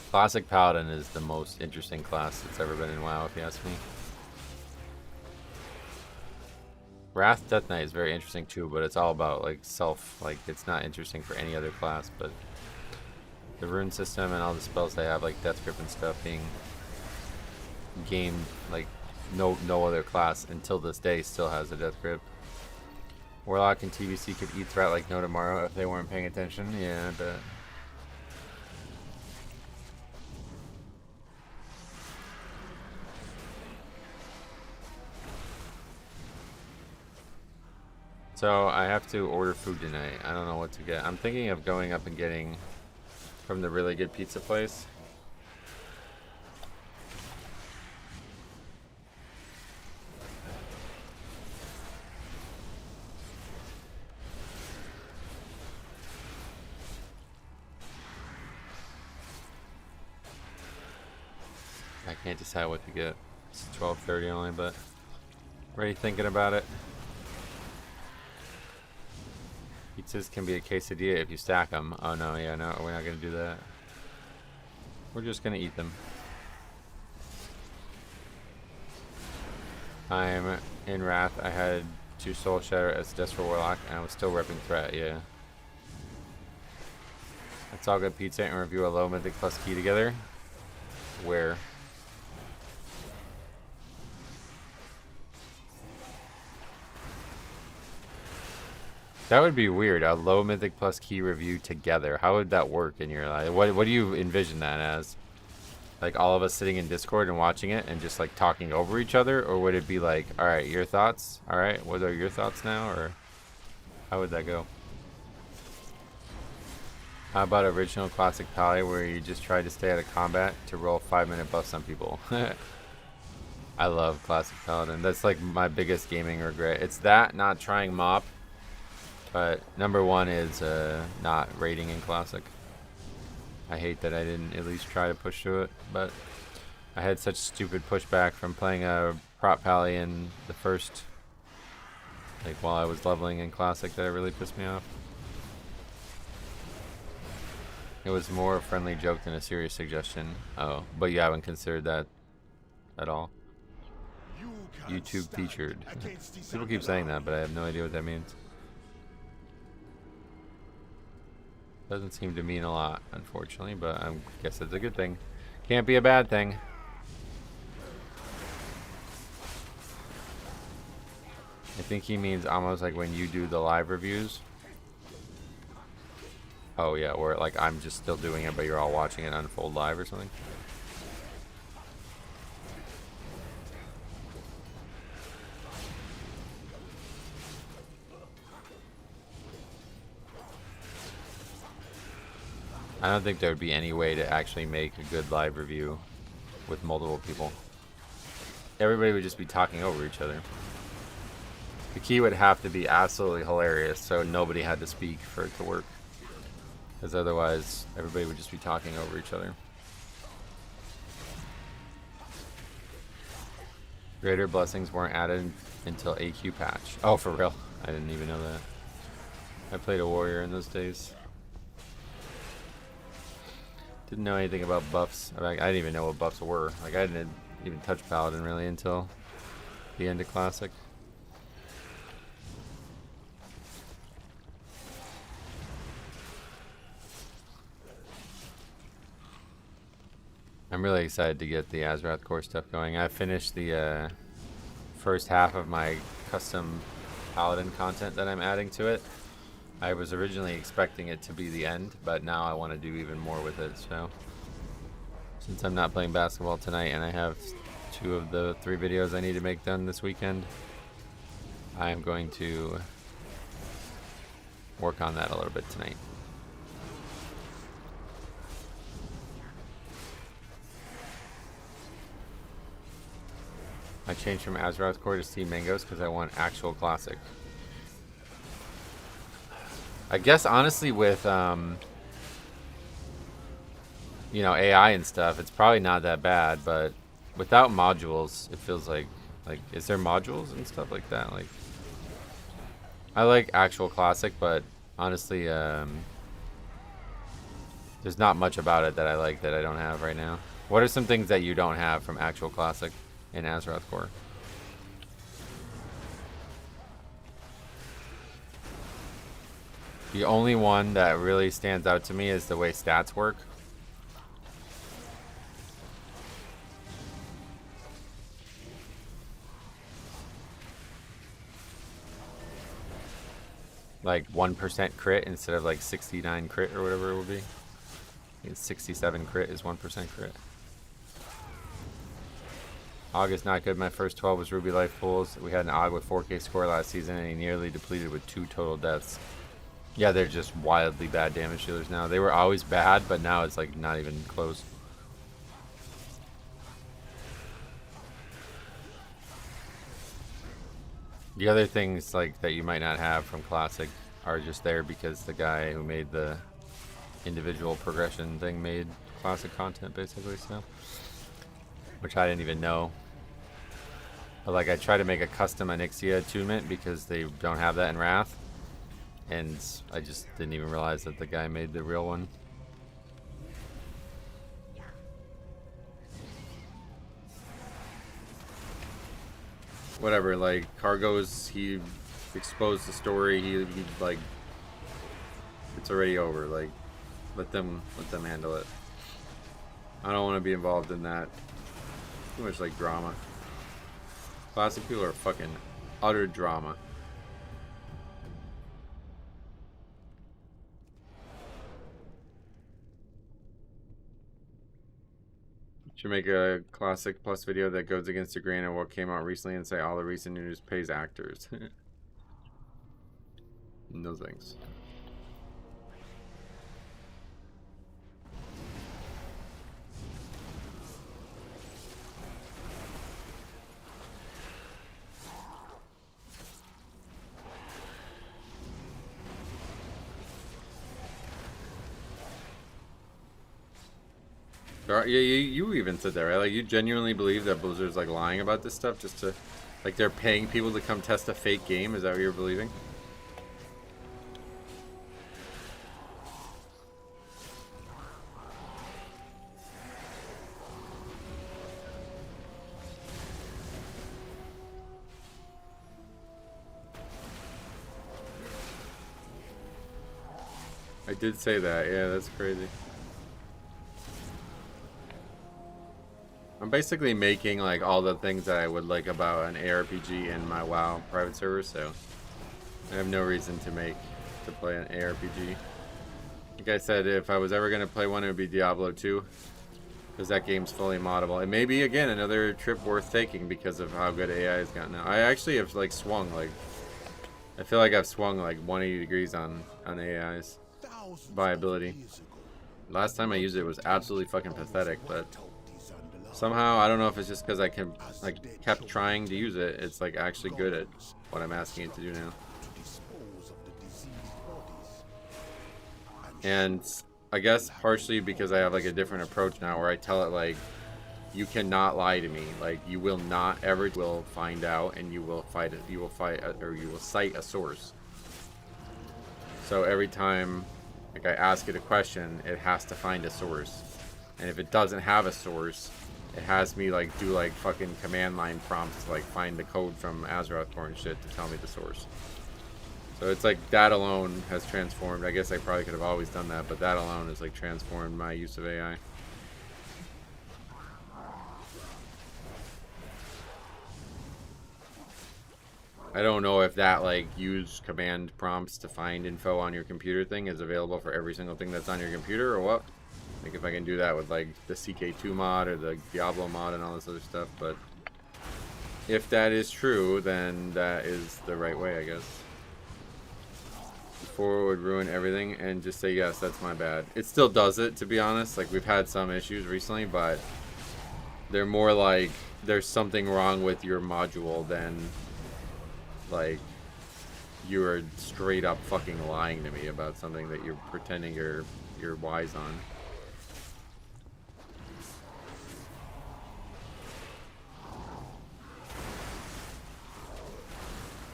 A: Classic Paladin is the most interesting class that's ever been in WoW, if you ask me. Wrath Death Knight is very interesting too, but it's all about like self, like it's not interesting for any other class, but the rune system and all the spells they have, like Death Grip and stuff, being gamed like no other class until this day still has a Death Grip. Warlock and TBC could eat threat like no tomorrow if they weren't paying attention. Yeah, I bet. So I have to order food tonight. I don't know what to get. I'm thinking of going up and getting from the really good pizza place. I can't decide what to get. It's 12:30 only, but already thinking about it. Pizzas can be a quesadilla if you stack them. Oh no, yeah, no, we're not gonna do that. We're just gonna eat them. I'm in Wrath. I had 2 Soul Shatter as Desperate Warlock, and I was still repping Threat, yeah. Let's all get pizza and review a low Mythic plus key together. Where? That would be weird. A low Mythic plus key review together. How would that work in your life? What do you envision that as? Like all of us sitting in Discord and watching it and just like talking over each other? Or would it be like, all right, your thoughts? All right, what are your thoughts now? Or how would that go? How about original classic Pally where you just try to stay out of combat to roll 5-minute buffs on people? I love classic Paladin. That's like my biggest gaming regret. It's that, not trying Mop. But number one is not raiding in Classic. I hate that I didn't at least try to push through it, but I had such stupid pushback from playing a prop pally in the first, like while I was leveling in Classic, that it really pissed me off. It was more a friendly joke than a serious suggestion. Oh, but you haven't considered that at all? YouTube featured. People keep saying that, but I have no idea what that means. Doesn't seem to mean a lot, unfortunately, but I guess it's a good thing. Can't be a bad thing. I think he means almost like when you do the live reviews. Oh yeah, where like I'm just still doing it, but you're all watching it unfold live or something. I don't think there would be any way to actually make a good live review with multiple people. Everybody would just be talking over each other. The key would have to be absolutely hilarious so nobody had to speak for it to work. Because otherwise, everybody would just be talking over each other. Greater blessings weren't added until AQ patch. Oh, for real? I didn't even know that. I played a warrior in those days. Didn't know anything about buffs. I didn't even know what buffs were. Like I didn't even touch Paladin really until the end of Classic. I'm really excited to get the Azrath core stuff going. I finished the first half of my custom Paladin content that I'm adding to it. I was originally expecting it to be the end, but now I want to do even more with it. So, since I'm not playing basketball tonight and I have 2 of the 3 videos I need to make done this weekend, I am going to work on that a little bit tonight. I changed from Azeroth core to Sea Mangoes because I want actual Classic. I guess honestly with you know, AI and stuff, it's probably not that bad, but without modules, it feels like is there modules and stuff like that? Like, I like actual Classic, but honestly, there's not much about it that I like that I don't have right now. What are some things that you don't have from actual Classic in Azeroth Core? The only one that really stands out to me is the way stats work. Like 1% crit instead of like 69 crit or whatever it will be. It's 67 crit is 1% crit. Og is not good. My first 12 was Ruby Life pools. We had an Og with 4K score last season and he nearly depleted with 2 total deaths. Yeah, they're just wildly bad damage dealers now. They were always bad, but now it's like not even close. The other things like that you might not have from Classic are just there because the guy who made the individual progression thing made Classic content basically, so, which I didn't even know. But like I tried to make a custom Onyxia attunement because they don't have that in Wrath, and I just didn't even realize that the guy made the real one. Whatever, like Cargo's, he exposed the story. He like, it's already over. Like, let them handle it. I don't want to be involved in that. Too much like drama. Classic people are fucking utter drama. Should make a Classic Plus video that goes against the grain of what came out recently and say all the recent news pays actors. No thanks. Yeah, you even said that, right? Like, you genuinely believe that Blizzard's like lying about this stuff just to, like, they're paying people to come test a fake game? Is that what you're believing? I did say that. Yeah, that's crazy. I'm basically making like all the things that I would like about an ARPG in my WoW private server, so I have no reason to play an ARPG. Like I said, if I was ever gonna play one, it would be Diablo 2, because that game's fully moddable. It may be again another trip worth taking because of how good AI has gotten now. I actually have like swung like, I feel like I've swung like 180 degrees on AI's viability. Last time I used it was absolutely fucking pathetic, but somehow, I don't know if it's just because I kept trying to use it, it's like actually good at what I'm asking it to do now. And I guess partially because I have like a different approach now where I tell it like, you cannot lie to me. Like, you will not ever will find out, and you will fight it. You will cite a source. So every time like I ask it a question, it has to find a source. And if it doesn't have a source, it has me like do like fucking command line prompts to like find the code from Azeroth Core and shit to tell me the source. So it's like that alone has transformed. I guess I probably could have always done that, but that alone has like transformed my use of AI. I don't know if that like use command prompts to find info on your computer thing is available for every single thing that's on your computer or what. Like if I can do that with like the CK2 mod or the Diablo mod and all this other stuff, but if that is true, then that is the right way, I guess. Before it would ruin everything and just say, yes, that's my bad. It still does it, to be honest. Like, we've had some issues recently, but they're more like there's something wrong with your module than like you are straight up fucking lying to me about something that you're pretending you're wise on.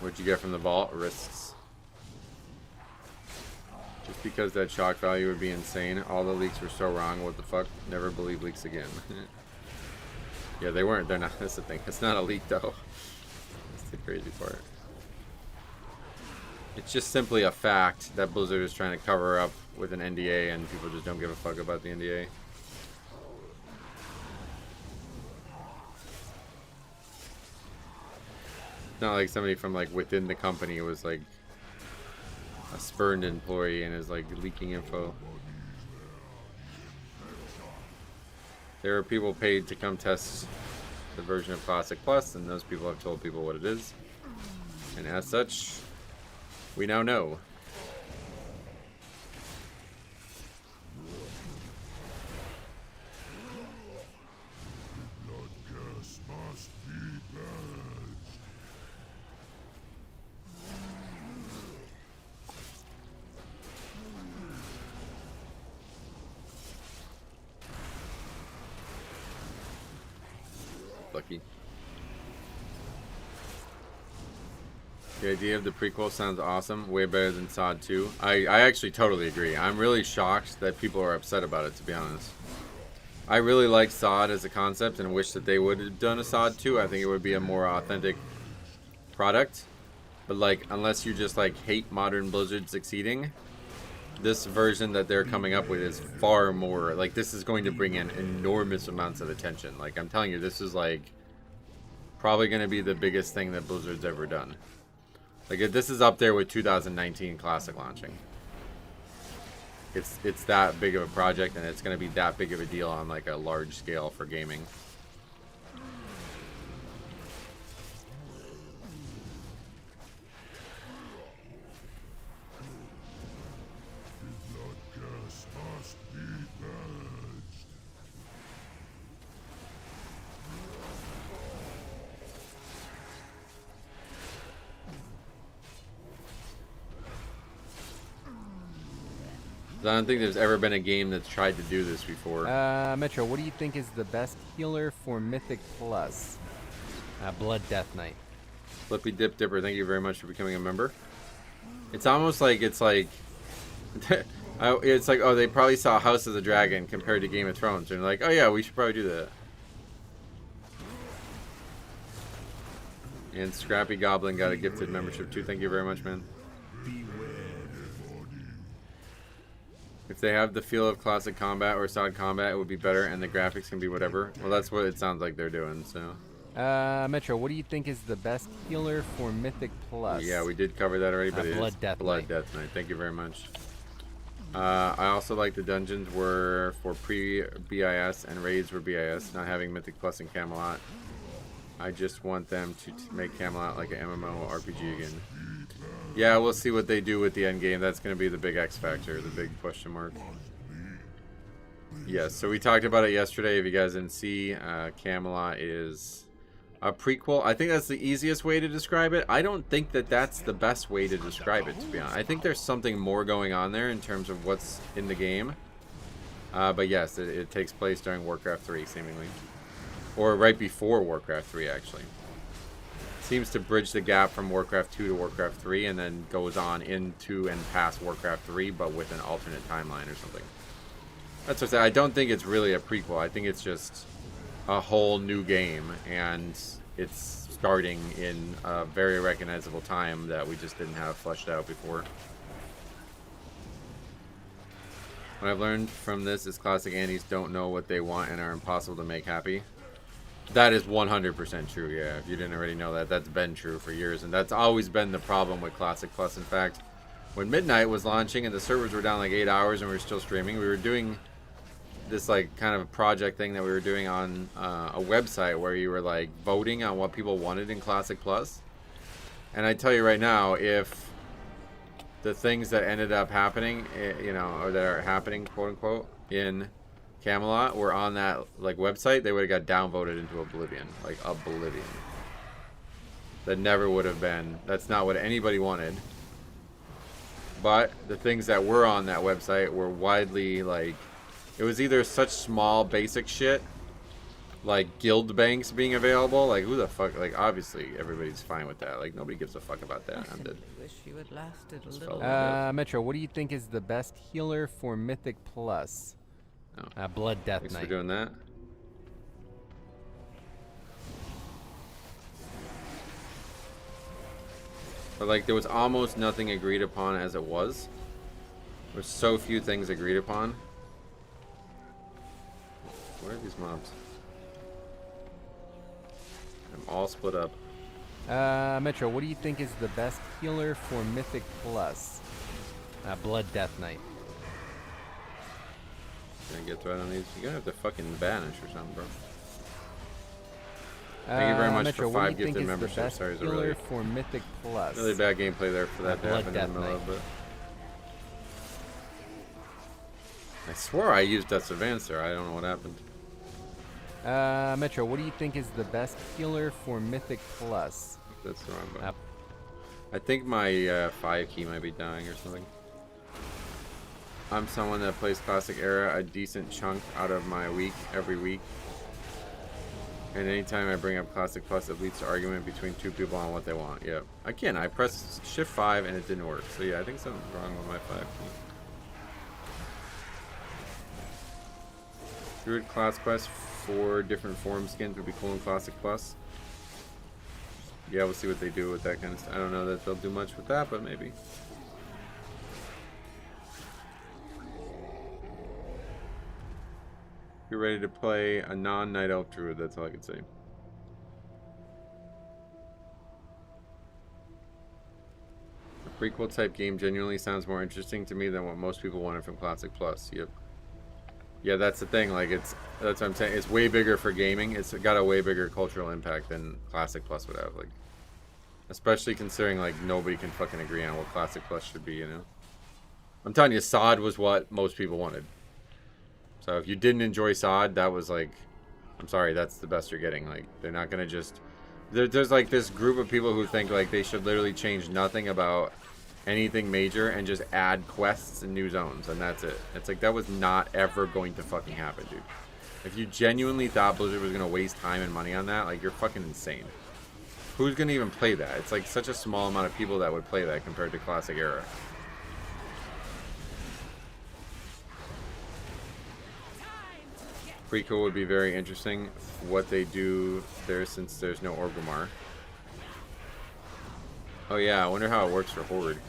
A: What'd you get from the vault? Risks. Just because that shock value would be insane. All the leaks were so wrong. What the fuck? Never believe leaks again. Yeah, they weren't. They're not. That's the thing. It's not a leak, though. That's the crazy part. It's just simply a fact that Blizzard is trying to cover up with an NDA, and people just don't give a fuck about the NDA. It's not like somebody from like within the company was like a spurned employee and is like leaking info. There are people paid to come test the version of Classic Plus, and those people have told people what it is. And as such, we now know. Lucky. The idea of the prequel sounds awesome. Way better than SOD 2. I actually totally agree. I'm really shocked that people are upset about it, to be honest. I really like SOD as a concept and wish that they would have done a SOD 2. I think it would be a more authentic product. But like, unless you just like hate modern Blizzard succeeding, this version that they're coming up with is far more, like, this is going to bring in enormous amounts of attention. Like, I'm telling you, this is like probably going to be the biggest thing that Blizzard's ever done. Like, this is up there with 2019 Classic launching. It's that big of a project, and it's going to be that big of a deal on like a large scale for gaming. I don't think there's ever been a game that's tried to do this before.
I: Metro, what do you think is the best healer for Mythic Plus? Blood Death Knight.
A: Flippy Dip Dipper, thank you very much for becoming a member. It's almost like it's like oh, they probably saw House of the Dragon compared to Game of Thrones, and they're like, oh yeah, we should probably do that. And Scrappy Goblin got a gifted membership too. Thank you very much, man. If they have the feel of classic combat or SOD combat, it would be better, and the graphics can be whatever. Well, that's what it sounds like they're doing, so.
I: Metro, what do you think is the best healer for Mythic Plus?
A: Yeah, we did cover that already, but it is
I: Death
A: Blood
I: Knight.
A: Death Knight. Thank you very much. I also like the dungeons were for pre-BIS and raids were BIS, not having Mythic Plus and Camelot. I just want them to make Camelot like an MMO RPG again. Yeah, we'll see what they do with the end game. That's going to be the big X factor, the big question mark. Yes, so we talked about it yesterday. If you guys didn't see, Camelot is a prequel. I think that's the easiest way to describe it. I don't think that that's the best way to describe it, to be honest. I think there's something more going on there in terms of what's in the game. But yes, it takes place during Warcraft 3, seemingly. Or right before Warcraft 3, actually. Seems to bridge the gap from Warcraft 2 to Warcraft 3 and then goes on into and past Warcraft 3 but with an alternate timeline or something. That's what I say. I don't think it's really a prequel. I think it's just a whole new game, and it's starting in a very recognizable time that we just didn't have fleshed out before. What I've learned from this is classic Andes don't know what they want and are impossible to make happy. That is 100% true, yeah. If you didn't already know that, that's been true for years. And that's always been the problem with Classic Plus. In fact, when Midnight was launching and the servers were down like 8 hours and we were still streaming, we were doing this like kind of a project thing that we were doing on a website where you were like voting on what people wanted in Classic Plus. And I tell you right now, if the things that ended up happening, you know, or that are happening, quote unquote, in Camelot were on that like website, they would have got downvoted into oblivion, like oblivion. That never would have been. That's not what anybody wanted. But the things that were on that website were widely like, it was either such small basic shit like guild banks being available. Like, who the fuck? Like, obviously everybody's fine with that. Like, nobody gives a fuck about that. I'm dead.
C: Wish you had lasted a
A: Just
C: little.
A: felt
I: Metro, what do you think is the best healer for Mythic Plus?
A: Oh.
I: Blood Death
A: Thanks
I: Knight.
A: for doing that. But like, there was almost nothing agreed upon as it was. There's so few things agreed upon. Where are these mobs? I'm all split up.
I: Metro, what do you think is the best healer for Mythic Plus? Blood Death Knight.
A: Gonna get right on these. You're gonna have to fucking banish or something, bro. Thank you very much
I: Metro,
A: for
I: what do
A: 5
I: you think
A: gifted
I: is
A: memberships.
I: the best
A: Sorry, it's a
I: healer
A: really,
I: for Mythic Plus?
A: really bad gameplay there for that to
I: Blood
A: happen in the
I: Death
A: middle
I: Knight.
A: of it. I swore I used Death's Advance there. I don't know what happened.
I: Metro, what do you think is the best healer for Mythic Plus?
A: That's the wrong button. I think my 5 key might be dying or something. I'm someone that plays Classic Era a decent chunk out of my week, every week. And anytime I bring up Classic Plus, it leads to argument between two people on what they want. Yep. Again, I pressed Shift 5 and it didn't work. So yeah, I think something's wrong with my 5 key. Druid class quest, 4 different form skins would be cool in Classic Plus. Yeah, we'll see what they do with that kind of stuff. I don't know that they'll do much with that, but maybe. You're ready to play a non-Night Elf Druid, that's all I can say. A prequel type game genuinely sounds more interesting to me than what most people wanted from Classic Plus. Yep. Yeah, that's the thing, like that's what I'm saying. It's way bigger for gaming. It's got a way bigger cultural impact than Classic Plus would have, like, especially considering like nobody can fucking agree on what Classic Plus should be, you know? I'm telling you, SOD was what most people wanted. So if you didn't enjoy SOD, that was like, I'm sorry, that's the best you're getting. Like, they're not gonna just, there's like this group of people who think like they should literally change nothing about anything major and just add quests and new zones, and that's it. It's like, that was not ever going to fucking happen, dude. If you genuinely thought Blizzard was gonna waste time and money on that, like, you're fucking insane. Who's gonna even play that? It's like such a small amount of people that would play that compared to Classic Era. Prequel would be very interesting what they do there since there's no Orgrimmar. Oh yeah, I wonder how it works for Horde.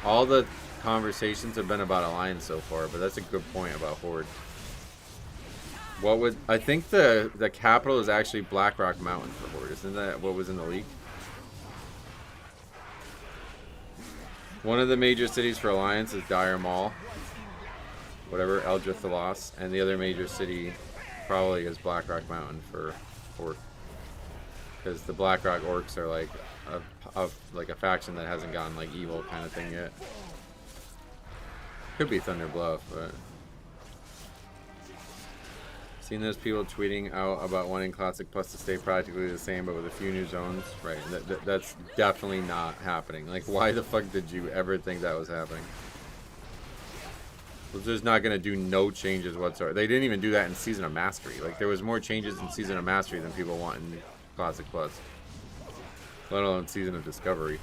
A: All the conversations have been about Alliance so far, but that's a good point about Horde. What would, I think the capital is actually Blackrock Mountain for Horde. Isn't that what was in the leak? One of the major cities for Alliance is Dire Maul. Whatever, Eldra Thalos. And the other major city probably is Blackrock Mountain for Horde. Because the Blackrock Orcs are like a faction that hasn't gone like evil kind of thing yet. Could be Thunder Bluff, but seen those people tweeting out about wanting Classic Plus to stay practically the same but with a few new zones. Right, that's definitely not happening. Like, why the fuck did you ever think that was happening? Blizzard's not gonna do no changes whatsoever. They didn't even do that in Season of Mastery. Like, there was more changes in Season of Mastery than people want in Classic Plus, let alone Season of Discovery.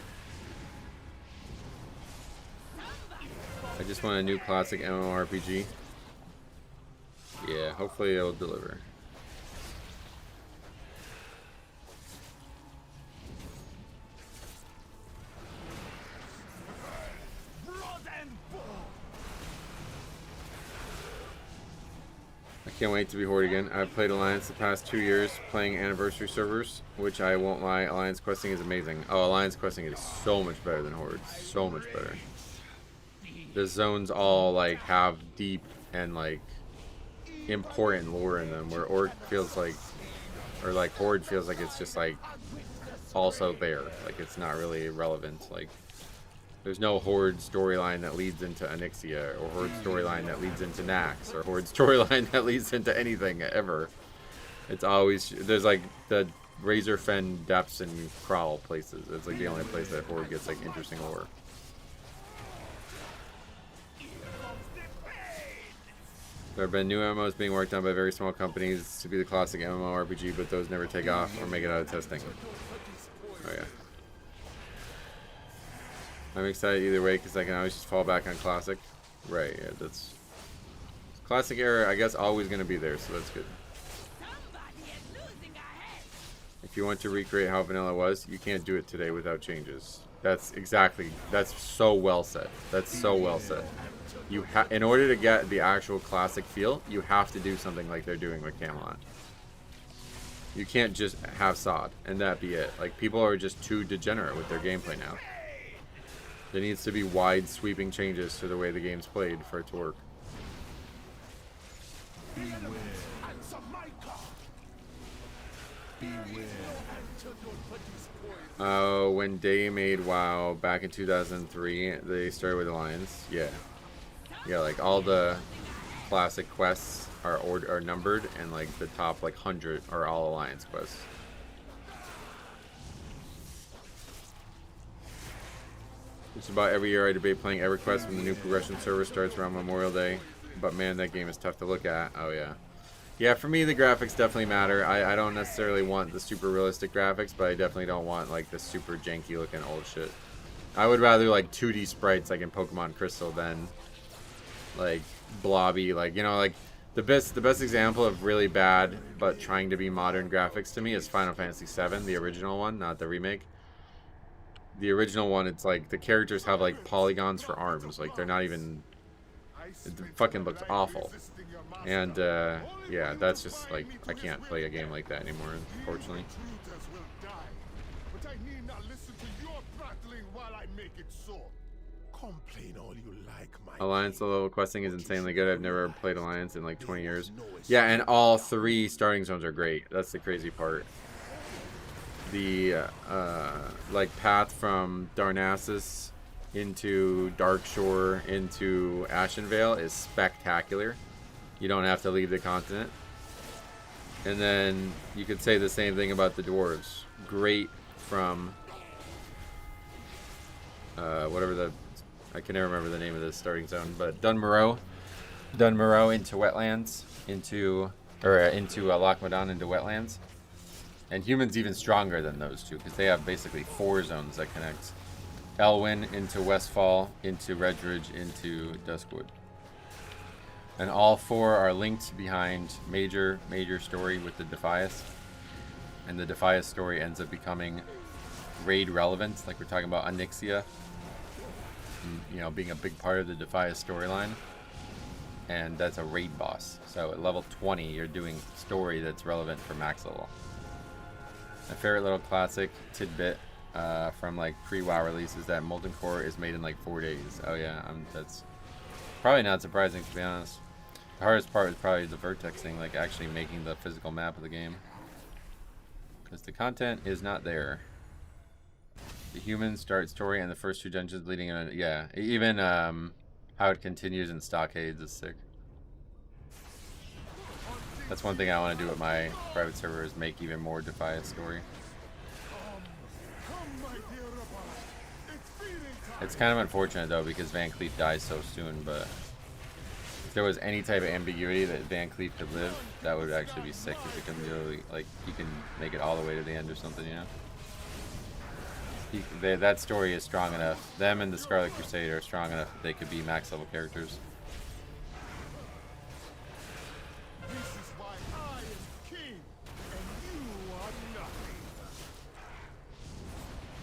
A: I just want a new classic MMORPG. Yeah, hopefully it'll deliver. I can't wait to be Horde again. I've played Alliance the past 2 years playing Anniversary servers, which I won't lie, Alliance questing is amazing. Oh, Alliance questing is so much better than Horde. So much better. The zones all like have deep and like important lore in them, where Orc feels like, or like Horde feels like it's just like also there. Like, it's not really relevant. Like, there's no Horde storyline that leads into Onyxia, or Horde storyline that leads into Nax, or Horde storyline that leads into anything ever. It's always, there's like the Razorfen depths and Crawl places. It's like the only place that Horde gets like interesting lore. There have been new MMOs being worked on by very small companies to be the classic MMORPG, but those never take off or make it out of testing. Oh yeah. I'm excited either way because I can always just fall back on classic. Right, yeah, that's... Classic era, I guess, always going to be there, so that's good. If you want to recreate how vanilla was, you can't do it today without changes. That's exactly, that's so well said. That's so well said. In order to get the actual classic feel, you have to do something like they're doing with Camelot. You can't just have sod and that be it. Like, people are just too degenerate with their gameplay now. There needs to be wide sweeping changes to the way the game's played for it to work. Oh, when Day made WoW back in 2003, they started with Alliance. Yeah. Yeah, like all the classic quests are numbered, and like the top like 100 are all Alliance quests. Just about every year I debate playing EverQuest when the new progression server starts around Memorial Day. But man, that game is tough to look at. Oh yeah. Yeah, for me the graphics definitely matter. I don't necessarily want the super realistic graphics, but I definitely don't want like the super janky looking old shit. I would rather like 2D sprites like in Pokemon Crystal than like blobby, like, you know, like the best example of really bad but trying to be modern graphics to me is Final Fantasy VII, the original one, not the remake. The original one, it's like the characters have like polygons for arms, like they're not even, it fucking looks awful. And yeah, that's just like, I can't play a game like that anymore, unfortunately. Alliance level questing is insanely good. I've never played Alliance in like 20 years. Yeah, and all 3 starting zones are great. That's the crazy part. The like path from Darnassus into Darkshore into Ashenvale is spectacular. You don't have to leave the continent. And then you could say the same thing about the dwarves. Great from whatever the, I can never remember the name of the starting zone, but Dunmoreau into wetlands, into Loch Modan into wetlands. And Human's even stronger than those two because they have basically 4 zones that connect. Elwyn into Westfall, into Redridge, into Duskwood. And all 4 are linked behind major story with the Defias. And the Defias story ends up becoming raid relevant, like we're talking about Onyxia. And, you know, being a big part of the Defias storyline. And that's a raid boss. So at level 20, you're doing story that's relevant for max level. My favorite little classic tidbit from like pre-WoW releases that Molten Core is made in like 4 days. Oh yeah, that's probably not surprising, to be honest. The hardest part is probably the vertexing, like actually making the physical map of the game. Because the content is not there. The Humans start story and the first 2 dungeons leading in, yeah. Even how it continues in Stockades is sick. That's one thing I want to do with my private server, is make even more Defias story. It's kind of unfortunate though because Van Cleef dies so soon, but if there was any type of ambiguity that Van Cleef could live, that would actually be sick, because it can literally, like, you can make it all the way to the end or something, you know? That story is strong enough. Them and the Scarlet Crusade are strong enough that they could be max level characters.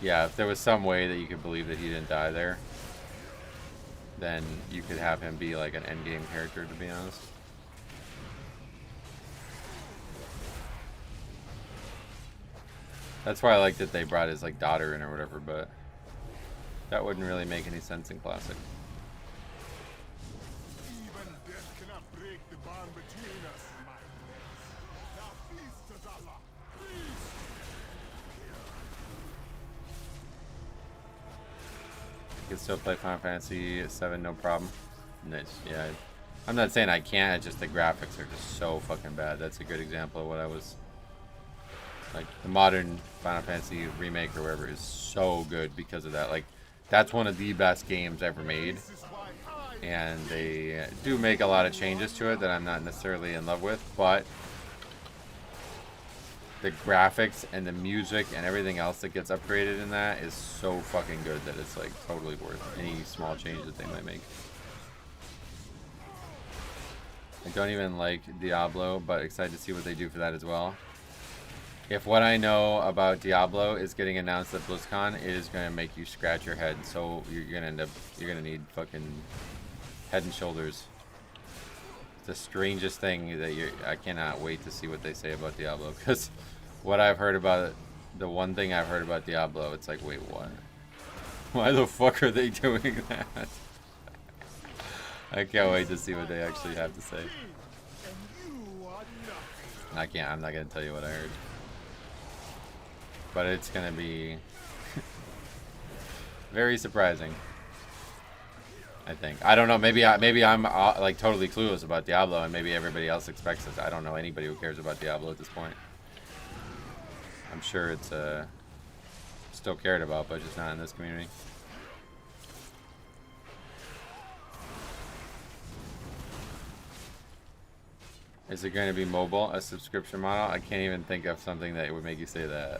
A: Yeah, if there was some way that you could believe that he didn't die there, then you could have him be like an endgame character, to be honest. That's why I like that they brought his like daughter in or whatever, but that wouldn't really make any sense in Classic.
E: Even death cannot break the bond between us, my friends. Now feast to Allah. Feast.
A: You can still play Final Fantasy VII, no problem. Nice, yeah. I'm not saying I can't, it's just the graphics are just so fucking bad. That's a good example of what I was... Like, the modern Final Fantasy remake or whatever is so good because of that. Like, that's one of the best games ever made. and they do make a lot of changes to it that I'm not necessarily in love with, but the graphics and the music and everything else that gets upgraded in that is so fucking good that it's like totally worth any small change that they might make. I don't even like Diablo, but excited to see what they do for that as well. If what I know about Diablo is getting announced at BlizzCon, it is going to make you scratch your head. So you're going to need fucking Head and Shoulders. It's the strangest thing that I cannot wait to see what they say about Diablo, because what I've heard about it, the one thing I've heard about Diablo, it's like, wait, what? Why the fuck are they doing that? I can't wait to see what they actually have to say. I'm not gonna tell you what I heard. But it's gonna be very surprising, I think. I don't know, maybe I'm like totally clueless about Diablo, and maybe everybody else expects this. I don't know anybody who cares about Diablo at this point. I'm sure it's still cared about, but just not in this community. Is it going to be mobile, a subscription model? I can't even think of something that would make you say that.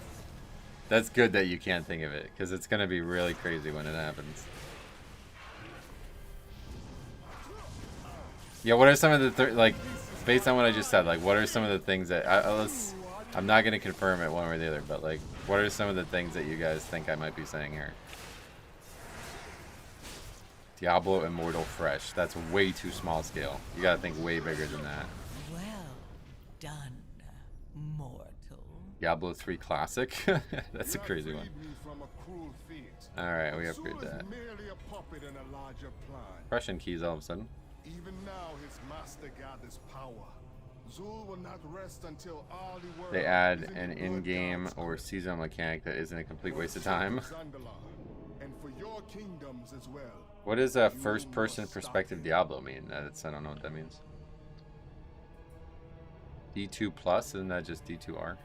A: That's good that you can't think of it, because it's going to be really crazy when it happens. Yeah, what are some of the, like, based on what I just said, like, what are some of the things that, I'm not going to confirm it one way or the other, but, like, what are some of the things that you guys think I might be saying here? Diablo Immortal Fresh. That's way too small scale. You got to think way bigger than that.
C: Well done, mortal.
A: Diablo 3 Classic? That's a crazy one. Alright, we upgrade that. Prussian keys all of a sudden.
E: Even now his master gathers power. Zul will not rest until all the world
A: they add an in-game or seasonal mechanic that isn't a complete waste of time.
E: And for your kingdoms as well.
A: What does a first-person perspective Diablo mean? I don't know what that means. D2 Plus? Isn't that just D2R?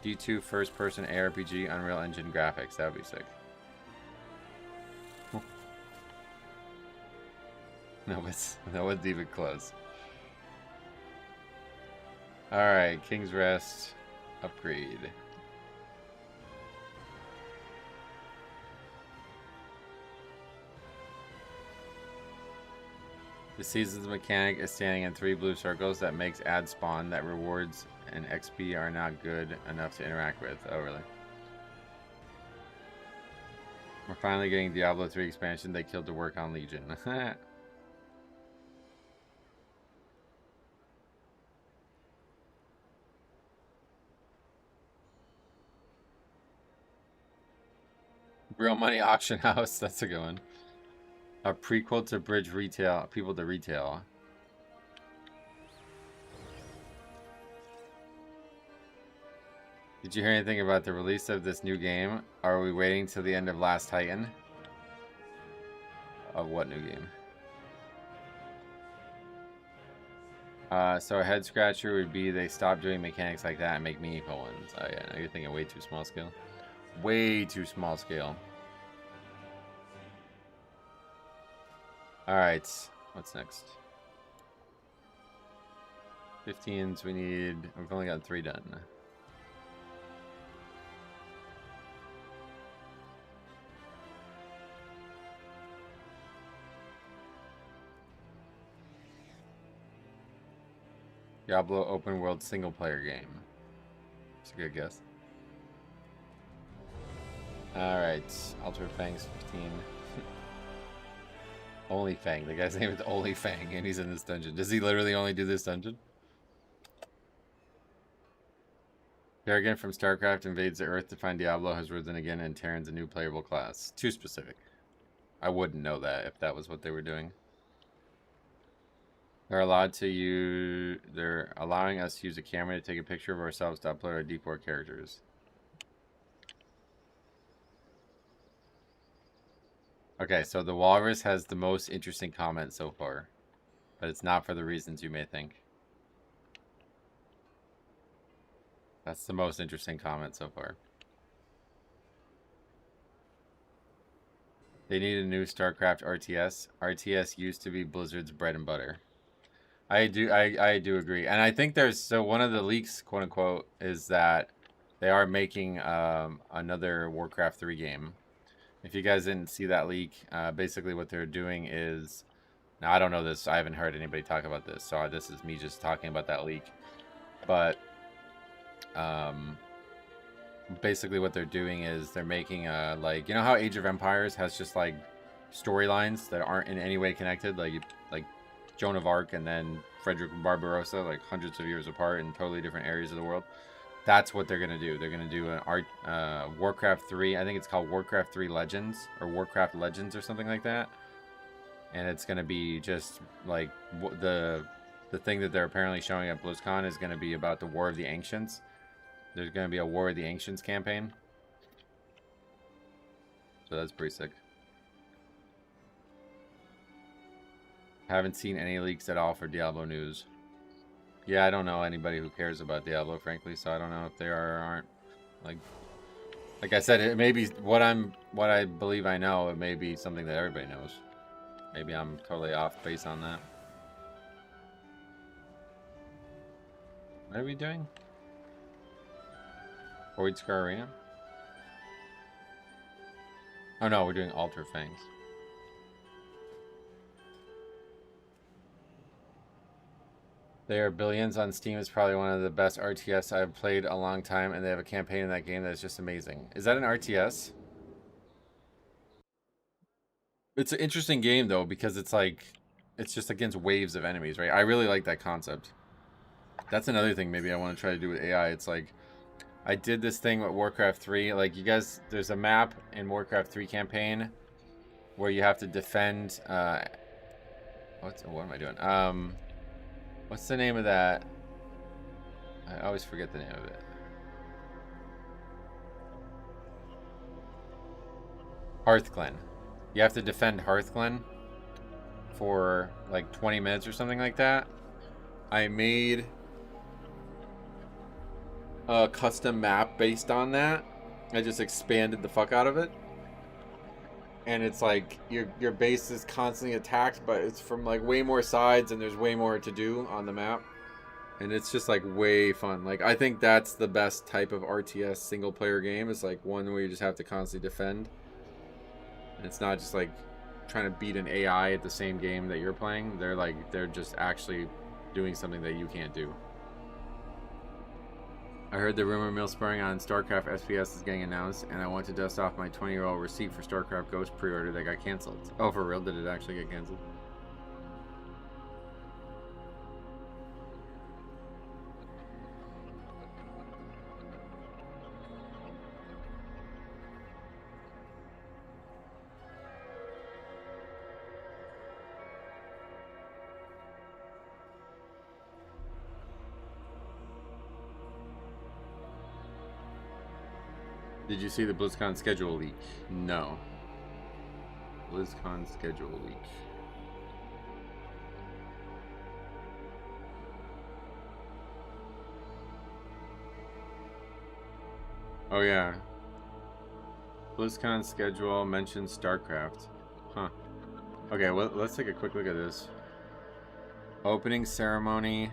A: D2 first-person ARPG Unreal Engine graphics. That would be sick. No, that wasn't even close. Alright, King's Rest. Upgrade. The season's mechanic is standing in 3 blue circles that makes ad spawn that rewards and XP are not good enough to interact with. Oh, really? We're finally getting Diablo 3 expansion. They killed the work on Legion. Real Money Auction House. That's a good one. A prequel to bridge retail, people to retail. Did you hear anything about the release of this new game? Are we waiting till the end of Last Titan? Of what new game? So a head scratcher would be they stop doing mechanics like that and make meaningful ones. Oh yeah, now you're thinking way too small scale. Way too small scale. Alright, what's next? 15s, we've only got 3 done. Diablo open world single player game. That's a good guess. Alright, Ultra Fangs 15. Only Fang. The guy's name is Only Fang, and he's in this dungeon. Does he literally only do this dungeon? Kerrigan from StarCraft invades the Earth to find Diablo has risen again, and Terran's a new playable class. Too specific. I wouldn't know that if that was what they were doing. They're allowing us to use a camera to take a picture of ourselves to upload our D4 characters. Okay, so the Walrus has the most interesting comment so far, but it's not for the reasons you may think. That's the most interesting comment so far. They need a new StarCraft RTS. RTS used to be Blizzard's bread and butter. I do agree. And I think there's, so one of the leaks, quote unquote, is that they are making another Warcraft 3 game. If you guys didn't see that leak, basically what they're doing is, now I don't know this, I haven't heard anybody talk about this, so this is me just talking about that leak. But basically what they're doing is they're making like, you know how Age of Empires has just like storylines that aren't in any way connected, like Joan of Arc and then Frederick Barbarossa, like hundreds of years apart in totally different areas of the world. That's what they're gonna do. They're gonna do an Warcraft 3. I think it's called Warcraft 3 Legends or Warcraft Legends or something like that. And it's gonna be just like the thing that they're apparently showing at BlizzCon is gonna be about the War of the Ancients. There's gonna be a War of the Ancients campaign. So that's pretty sick. Haven't seen any leaks at all for Diablo news. Yeah, I don't know anybody who cares about Diablo, frankly, so I don't know if they are or aren't. Like I said, it may be what I believe I know, it may be something that everybody knows. Maybe I'm totally off base on that. What are we doing? Void Scar Arena? Oh no, we're doing Altar Fangs. They are billions on Steam. It's probably one of the best RTS I've played a long time, and they have a campaign in that game that is just amazing. Is that an RTS? It's an interesting game though, because it's like, it's just against waves of enemies, right? I really like that concept. That's another thing maybe I want to try to do with AI. It's like, I did this thing with Warcraft 3. Like, you guys, there's a map in Warcraft 3 campaign where you have to defend, what am I doing? What's the name of that? I always forget the name of it. Hearthglen. You have to defend Hearthglen for like 20 minutes or something like that. I made a custom map based on that. I just expanded the fuck out of it. And it's like your base is constantly attacked, but it's from like way more sides and there's way more to do on the map. And it's just like way fun. Like, I think that's the best type of RTS single player game, is like one where you just have to constantly defend. And it's not just like trying to beat an AI at the same game that you're playing. They're just actually doing something that you can't do. I heard the rumor mill spurring on StarCraft SPS is getting announced, and I want to dust off my 20-year-old receipt for StarCraft Ghost pre-order that got canceled. Oh, for real? Did it actually get canceled? Did you see the BlizzCon schedule leak? No. BlizzCon schedule leak. Oh yeah. BlizzCon schedule mentions StarCraft. Huh. Okay, well, let's take a quick look at this. Opening ceremony,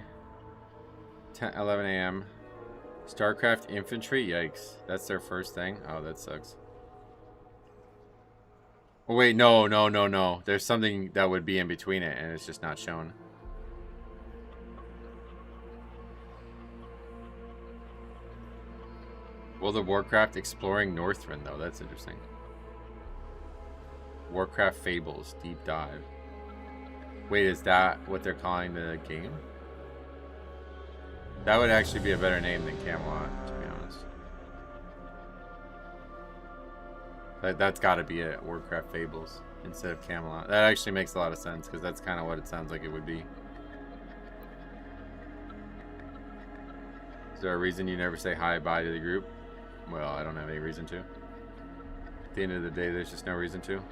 A: 11 a.m. StarCraft Infantry? Yikes. That's their first thing? Oh, that sucks. Oh, wait, no. There's something that would be in between it, and it's just not shown. World of Warcraft Exploring Northrend, though. That's interesting. Warcraft Fables Deep Dive. Wait, is that what they're calling the game? That would actually be a better name than Camelot, to be honest. That's got to be it, Warcraft Fables, instead of Camelot. That actually makes a lot of sense, because that's kind of what it sounds like it would be. Is there a reason you never say hi-bye to the group? Well, I don't have any reason to. At the end of the day, there's just no reason to.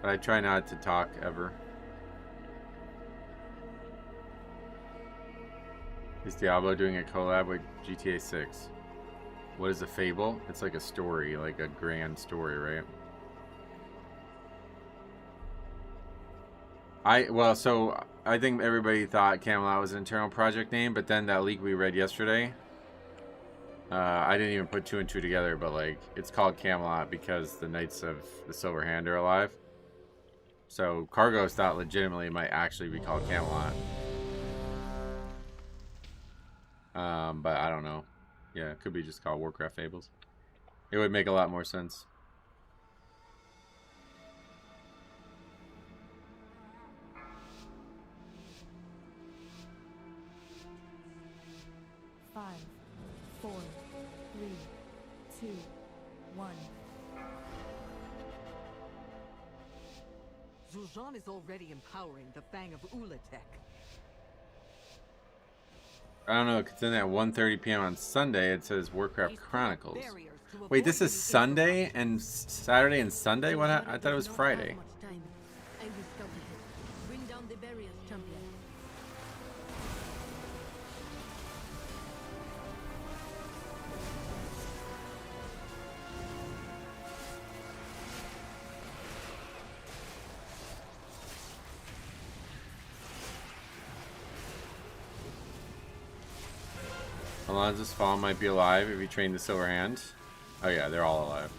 A: But I try not to talk, ever. Is Diablo doing a collab with GTA 6? What is a fable? It's like a story, like a grand story, right? So I think everybody thought Camelot was an internal project name, but then that leak we read yesterday, I didn't even put 2 and 2 together, but like it's called Camelot because the Knights of the Silver Hand are alive. So Cargos thought legitimately it might actually be called Camelot. But I don't know. Yeah, it could be just called Warcraft Fables. It would make a lot more sense.
H: Five, 4, 3, 2, 1.
C: Zul'Jin is already empowering the Fang of Ulatek.
A: I don't know, because then at 1:30 p.m. on Sunday, it says Warcraft Chronicles. Wait, this is Sunday and Saturday and Sunday? What? I thought it was Friday.
C: I will scout ahead. Bring down the barriers, champion.
A: Alonzo's Fall might be alive if you train the Silver Hand. Oh yeah, they're all alive.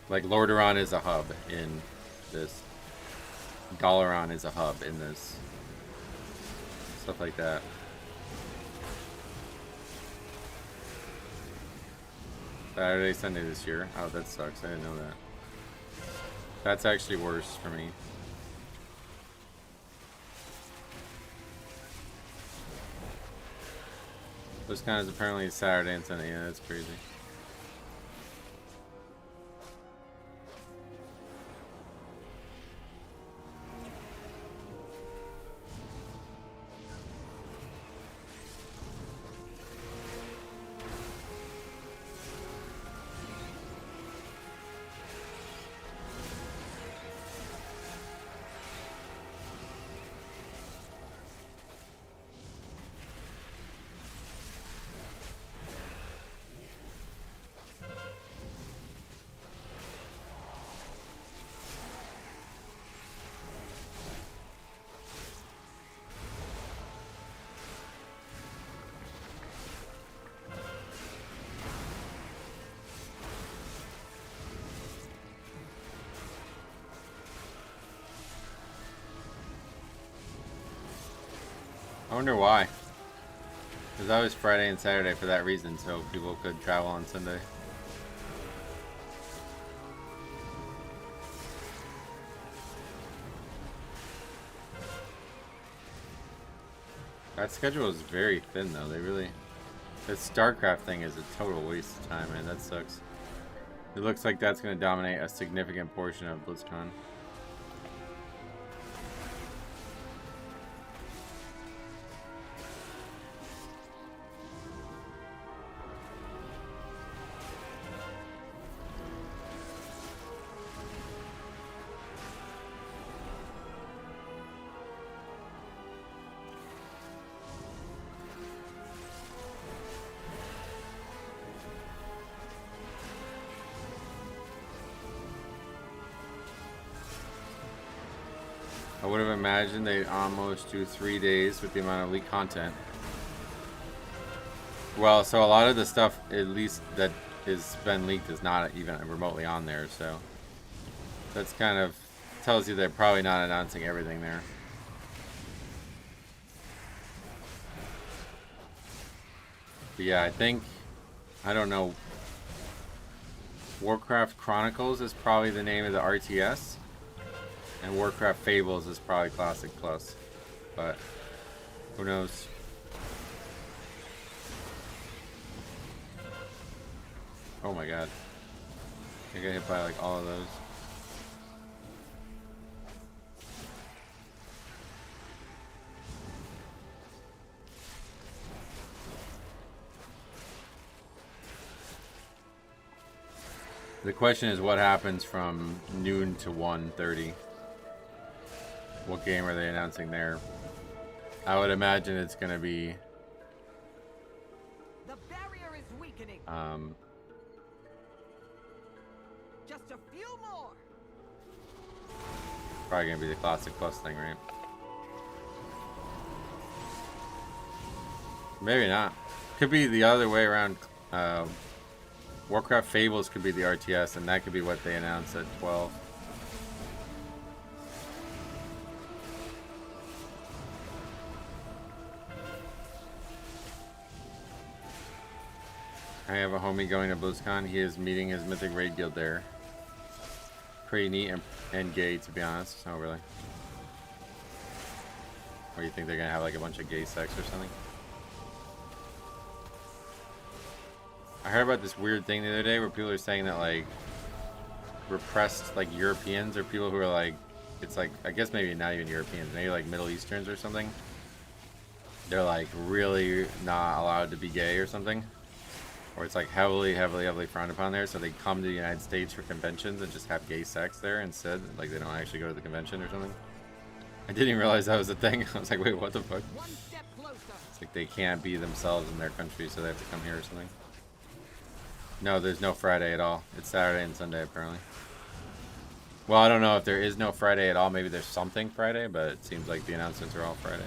A: Like Lordaeron is a hub in this. Dalaran is a hub in this. Stuff like that. Saturday, Sunday this year. Oh, that sucks. I didn't know that. That's actually worse for me. Those kind of apparently Saturday and Sunday. Yeah, that's crazy. I wonder why. Because that was Friday and Saturday for that reason, so people could travel on Sunday. That schedule is very thin, though. They really... This StarCraft thing is a total waste of time, man. That sucks. It looks like that's going to dominate a significant portion of BlizzCon. I would have imagined they'd almost do 3 days with the amount of leaked content. Well, so a lot of the stuff, at least that has been leaked, is not even remotely on there, so that's kind of tells you they're probably not announcing everything there. But yeah, I don't know, Warcraft Chronicles is probably the name of the RTS. And Warcraft Fables is probably Classic Plus, but who knows? Oh my god. I got hit by like all of those. The question is what happens from noon to 1:30. What game are they announcing there? I would imagine it's going to be
C: The barrier is weakening.
A: um
C: Just a few more.
A: Probably gonna be the Classic Plus thing, right? Maybe not. Could be the other way around. Warcraft Fables could be the RTS, and that could be what they announced at 12. I have a homie going to BlizzCon. He is meeting his Mythic Raid guild there. Pretty neat and gay, to be honest. Oh, really? Or you think they're gonna have like a bunch of gay sex or something? I heard about this weird thing the other day where people are saying that like repressed like Europeans or people who are like, it's like, I guess maybe not even Europeans, maybe like Middle Easterns or something. They're like really not allowed to be gay or something. Or it's like heavily frowned upon there, so they come to the United States for conventions and just have gay sex there instead. Like they don't actually go to the convention or something. I didn't even realize that was a thing. I was like, wait, what the fuck? It's like they can't be themselves in their country, so they have to come here or something. No, there's no Friday at all. It's Saturday and Sunday apparently. Well, I don't know if there is no Friday at all. Maybe there's something Friday, but it seems like the announcements are all Friday.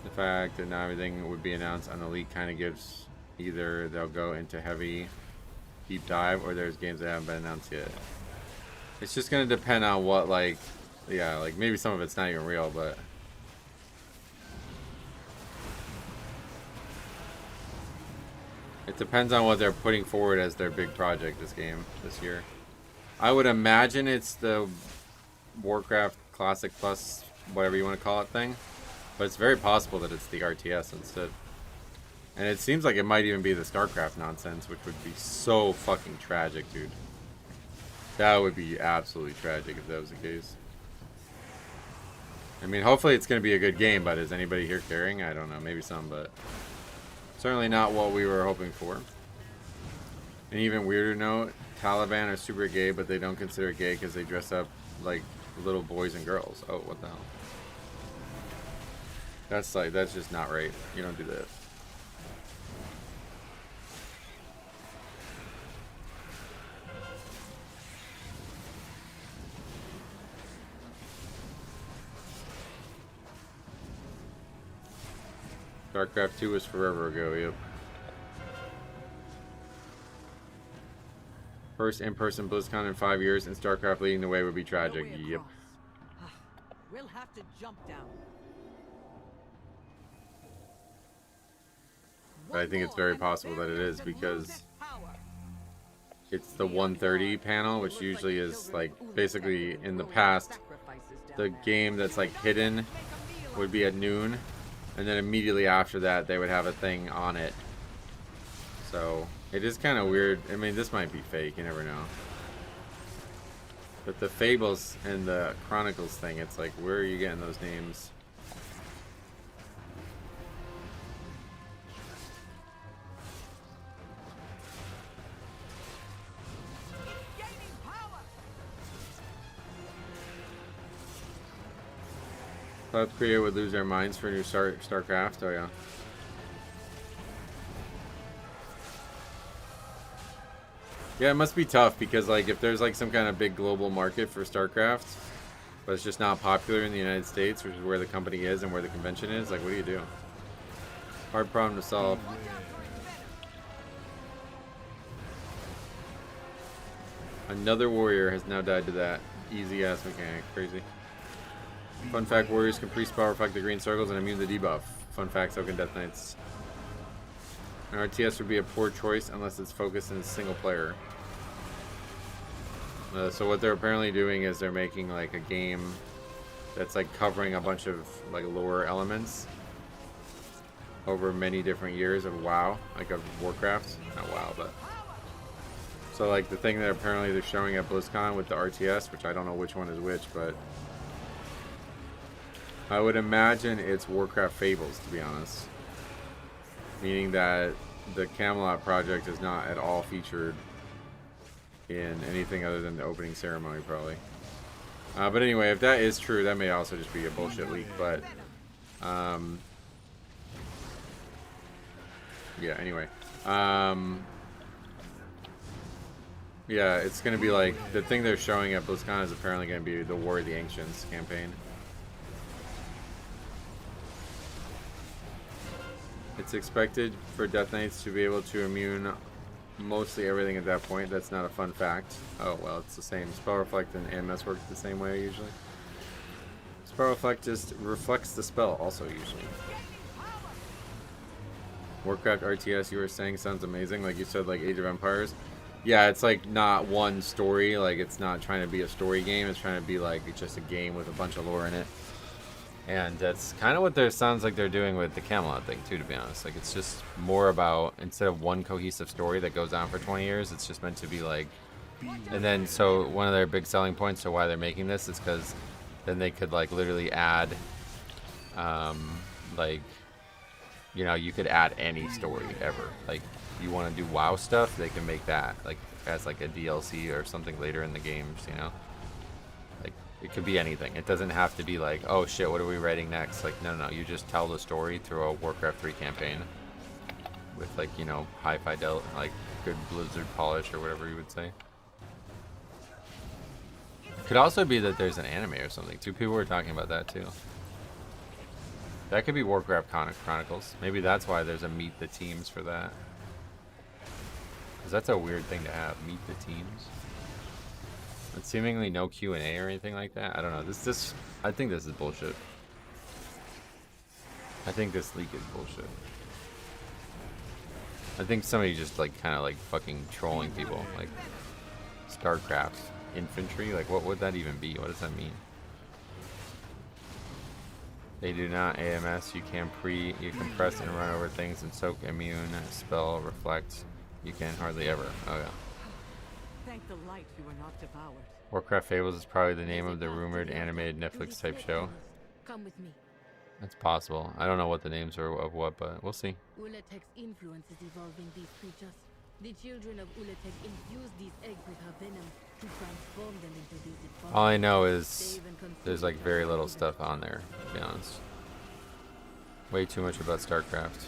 A: The fact that not everything would be announced on the leak kind of gives either they'll go into heavy deep dive or there's games that haven't been announced yet. It's just going to depend on what, like, yeah, like maybe some of it's not even real, but it depends on what they're putting forward as their big project this year. I would imagine it's the Warcraft Classic Plus, whatever you want to call it thing. But it's very possible that it's the RTS instead. And it seems like it might even be the StarCraft nonsense, which would be so fucking tragic, dude. That would be absolutely tragic if that was the case. I mean, hopefully it's going to be a good game, but is anybody here caring? I don't know, maybe some, but certainly not what we were hoping for. An even weirder note, Taliban are super gay, but they don't consider it gay because they dress up like little boys and girls. Oh, what the hell? That's like, that's just not right. You don't do that. StarCraft 2 was forever ago, yep. First in-person BlizzCon in 5 years and StarCraft leading the way would be tragic, yep.
C: We'll have to jump down.
A: But I think it's very possible that it is because it's the 1:30 panel, which usually is like basically in the past the game that's like hidden would be at noon, and then immediately after that they would have a thing on it. So it is kind of weird. I mean, this might be fake, you never know. But the Fables and the Chronicles thing, it's like, where are you getting those names? South Korea would lose their minds for a new StarCraft. Oh yeah. Yeah, it must be tough because like if there's like some kind of big global market for StarCraft, but it's just not popular in the United States, which is where the company is and where the convention is, like what do you do? Hard problem to solve. Another warrior has now died to that easy ass mechanic. Crazy. Fun fact, warriors can priest power reflect the green circles and immune to debuff. Fun fact, so can Death Knights. An RTS would be a poor choice unless it's focused in a single player. So what they're apparently doing is they're making like a game that's like covering a bunch of like lore elements over many different years of WoW, like of Warcraft. Not WoW, but so like the thing that apparently they're showing at BlizzCon with the RTS, which I don't know which one is which, but I would imagine it's Warcraft Fables, to be honest. Meaning that the Camelot project is not at all featured in anything other than the opening ceremony, probably. But anyway, if that is true, that may also just be a bullshit leak, but yeah, anyway. Yeah, it's gonna be like the thing they're showing at BlizzCon is apparently gonna be the War of the Ancients campaign. It's expected for Death Knights to be able to immune mostly everything at that point. That's not a fun fact. Oh well, it's the same. Spell Reflect and AMS work the same way usually. Spell Reflect just reflects the spell also usually. Warcraft RTS, you were saying, sounds amazing. Like you said, like Age of Empires. Yeah, it's like not one story. Like it's not trying to be a story game. It's trying to be like it's just a game with a bunch of lore in it. And that's kind of what there sounds like they're doing with the Camelot thing too, to be honest. Like it's just more about, instead of one cohesive story that goes on for 20 years, it's just meant to be like, and then so one of their big selling points to why they're making this is because then they could like literally add, like, you know, you could add any story ever. Like you want to do WoW stuff, they can make that like as like a DLC or something later in the games, you know. Like it could be anything. It doesn't have to be like, oh shit, what are we writing next? Like no, you just tell the story through a Warcraft 3 campaign with like, you know, high fidelity, like good Blizzard polish or whatever you would say. Could also be that there's an anime or something too. People were talking about that too. That could be Warcraft Chronicles. Maybe that's why there's a Meet the Teams for that. Because that's a weird thing to have, Meet the Teams. But seemingly no Q&A or anything like that. I don't know. This I think this is bullshit. I think this leak is bullshit. I think somebody just like kind of like fucking trolling people. Like StarCraft infantry. Like what would that even be? What does that mean? They do not AMS. You can press and run over things and soak immune, spell, reflect. You can hardly ever. Oh yeah.
C: Thank the light you were not devoured.
A: Warcraft Fables is probably the name of the rumored animated Netflix type show.
C: Come with me.
A: That's possible. I don't know what the names are of what, but we'll see.
C: Ulatek's influence is evolving these creatures. The children of Ulatek infuse these eggs with her venom to transform them into these evolved.
A: All I know is there's like very little stuff on there, to be honest. Way too much about StarCraft.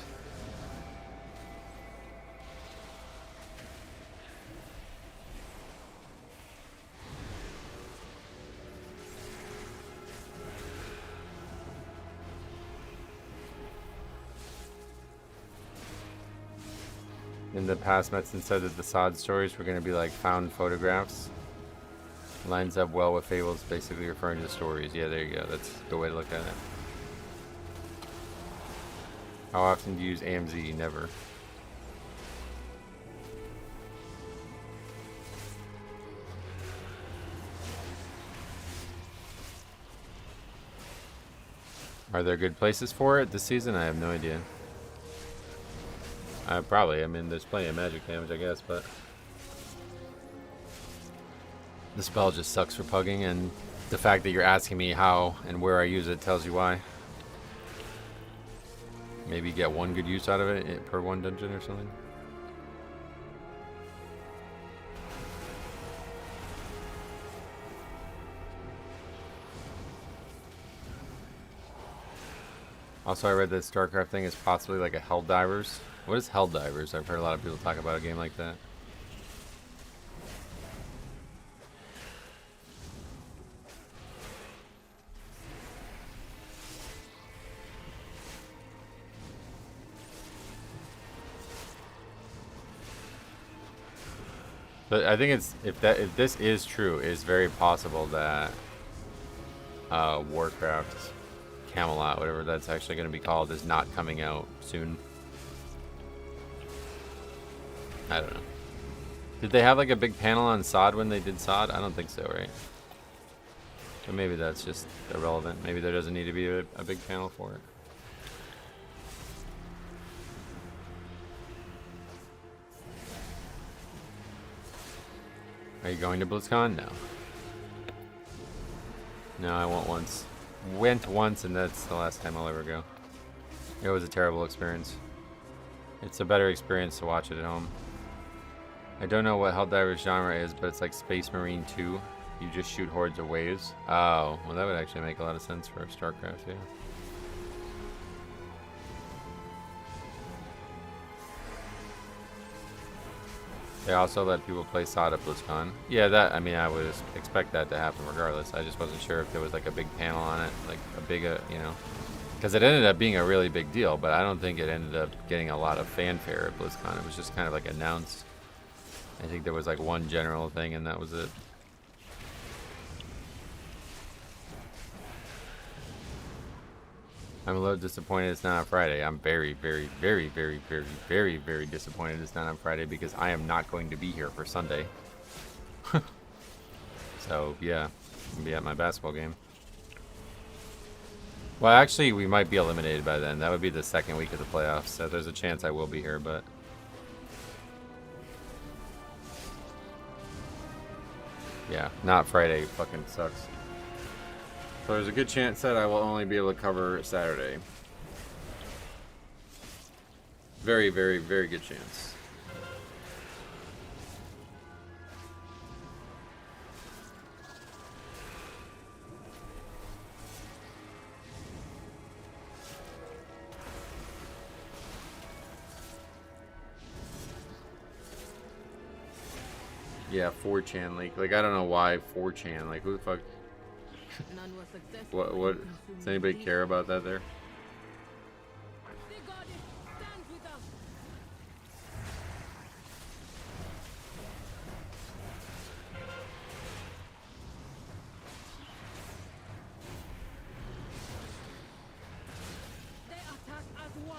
A: In the past, Metzen said that the Sod stories were going to be like found photographs. Lines up well with Fables, basically referring to the stories. Yeah, there you go. That's the way to look at it. How often do you use AMZ? Never. Are there good places for it this season? I have no idea. Probably. I mean, there's plenty of magic damage, I guess, but the spell just sucks for pugging, and the fact that you're asking me how and where I use it tells you why. Maybe get one good use out of it per one dungeon or something. Also, I read that StarCraft thing is possibly like a Helldivers. What is Helldivers? I've heard a lot of people talk about a game like that. But I think it's if this is true, it's very possible that Warcraft Camelot, whatever that's actually going to be called, is not coming out soon. I don't know. Did they have like a big panel on Sod when they did Sod? I don't think so, right? But maybe that's just irrelevant. Maybe there doesn't need to be a big panel for it. Are you going to BlizzCon? No. No, I went once. Went once, and that's the last time I'll ever go. It was a terrible experience. It's a better experience to watch it at home. I don't know what Helldivers genre is, but it's like Space Marine 2. You just shoot hordes of waves. Oh, well that would actually make a lot of sense for StarCraft, yeah. They also let people play SOD at BlizzCon. Yeah, that, I mean, I would expect that to happen regardless. I just wasn't sure if there was like a big panel on it, like a big, you know, because it ended up being a really big deal, but I don't think it ended up getting a lot of fanfare at BlizzCon. It was just kind of like announced. I think there was like one general thing and that was it. I'm a little disappointed it's not on Friday. I'm very, very, very, very, very, very, very disappointed it's not on Friday because I am not going to be here for Sunday. So, yeah, I'm going to be at my basketball game. Well, actually, we might be eliminated by then. That would be the second week of the playoffs, so there's a chance I will be here, but... yeah, not Friday. Fucking sucks. So there's a good chance that I will only be able to cover Saturday. Very, very, very good chance. Yeah, 4chan leak. Like, I don't know why 4chan. Like, who the fuck...
C: None was successful.
A: What does anybody care about that there?
C: The goddess stands with us. They attack as one.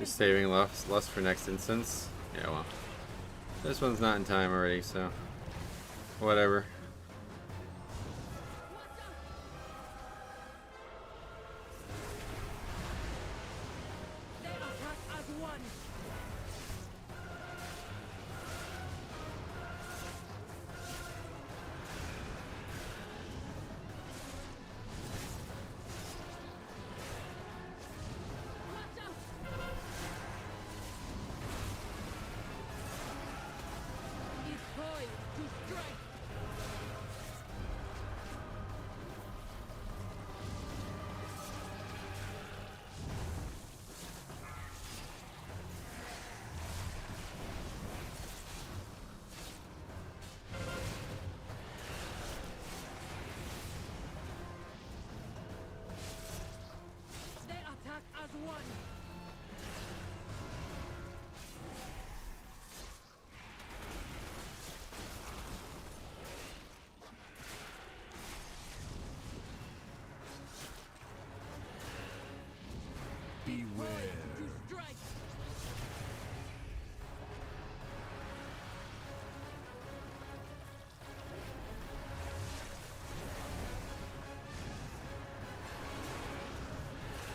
A: Just saving lust for next instance. Yeah, well. This one's not in time already, so... whatever.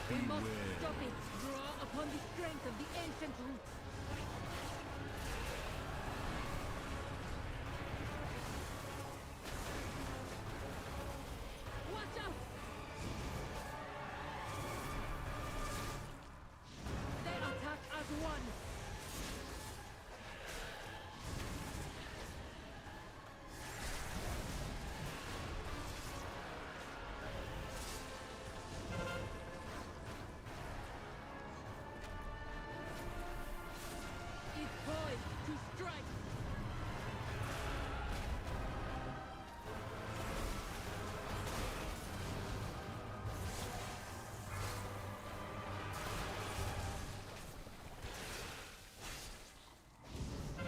A: We must stop it. Draw upon the strength of the ancient roots. Watch out! They attack as one.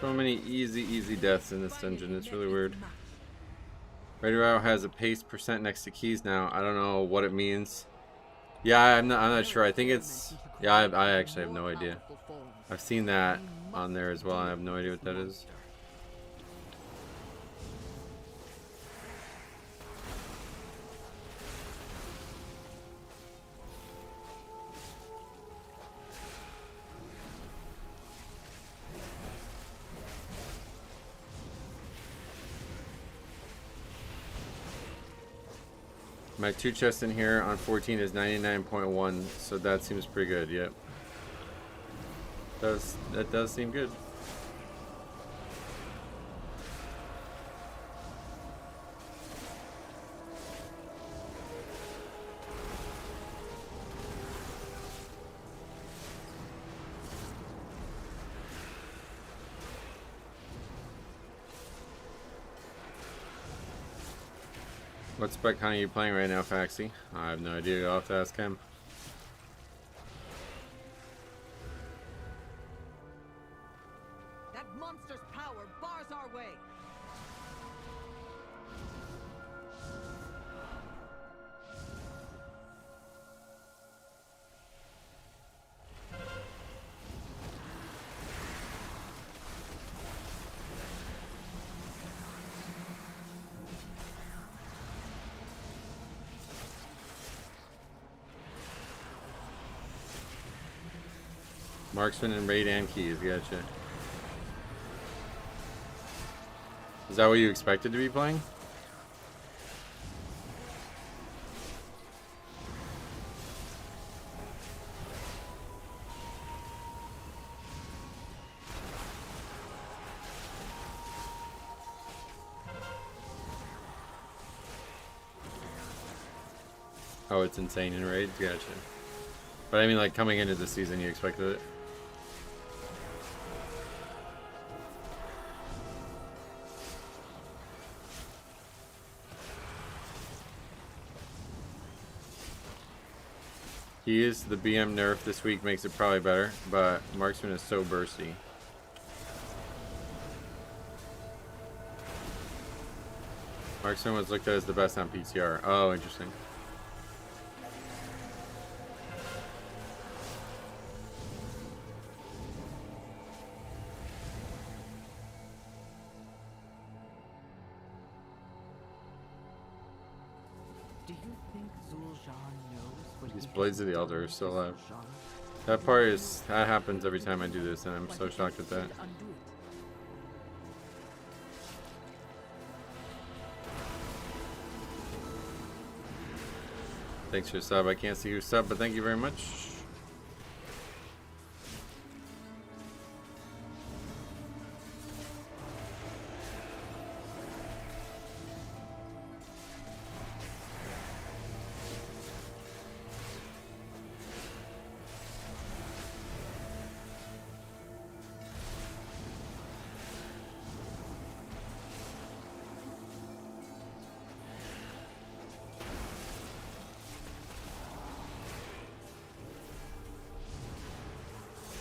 A: So many easy deaths in this dungeon. It's really weird. Radio has a pace percent next to keys now. I don't know what it means. Yeah, I'm not sure. I think it's... yeah, I actually have no idea. I've seen that on there as well. I have no idea what that is. My 2 chests in here on 14 is 99.1, so that seems pretty good. Yep. That does seem good. What spec hunt are you playing right now, Faxi? I have no idea. I'll have to ask him.
J: That monster's power bars our way.
A: Marksman and raid and keys, gotcha. Is that what you expected to be playing? Oh, it's insane in raids, gotcha. But I mean, like, coming into the season, you expected it? He is the BM nerf this week makes it probably better, but Marksman is so bursty. Marksman was looked at as the best on PTR. Oh, interesting.
J: Do you think Zul'Jin knows what
A: These Blades of the Elder are still alive. That part is, that happens every time I do this, and I'm so shocked at that. Thanks for your sub. I can't see your sub, but thank you very much.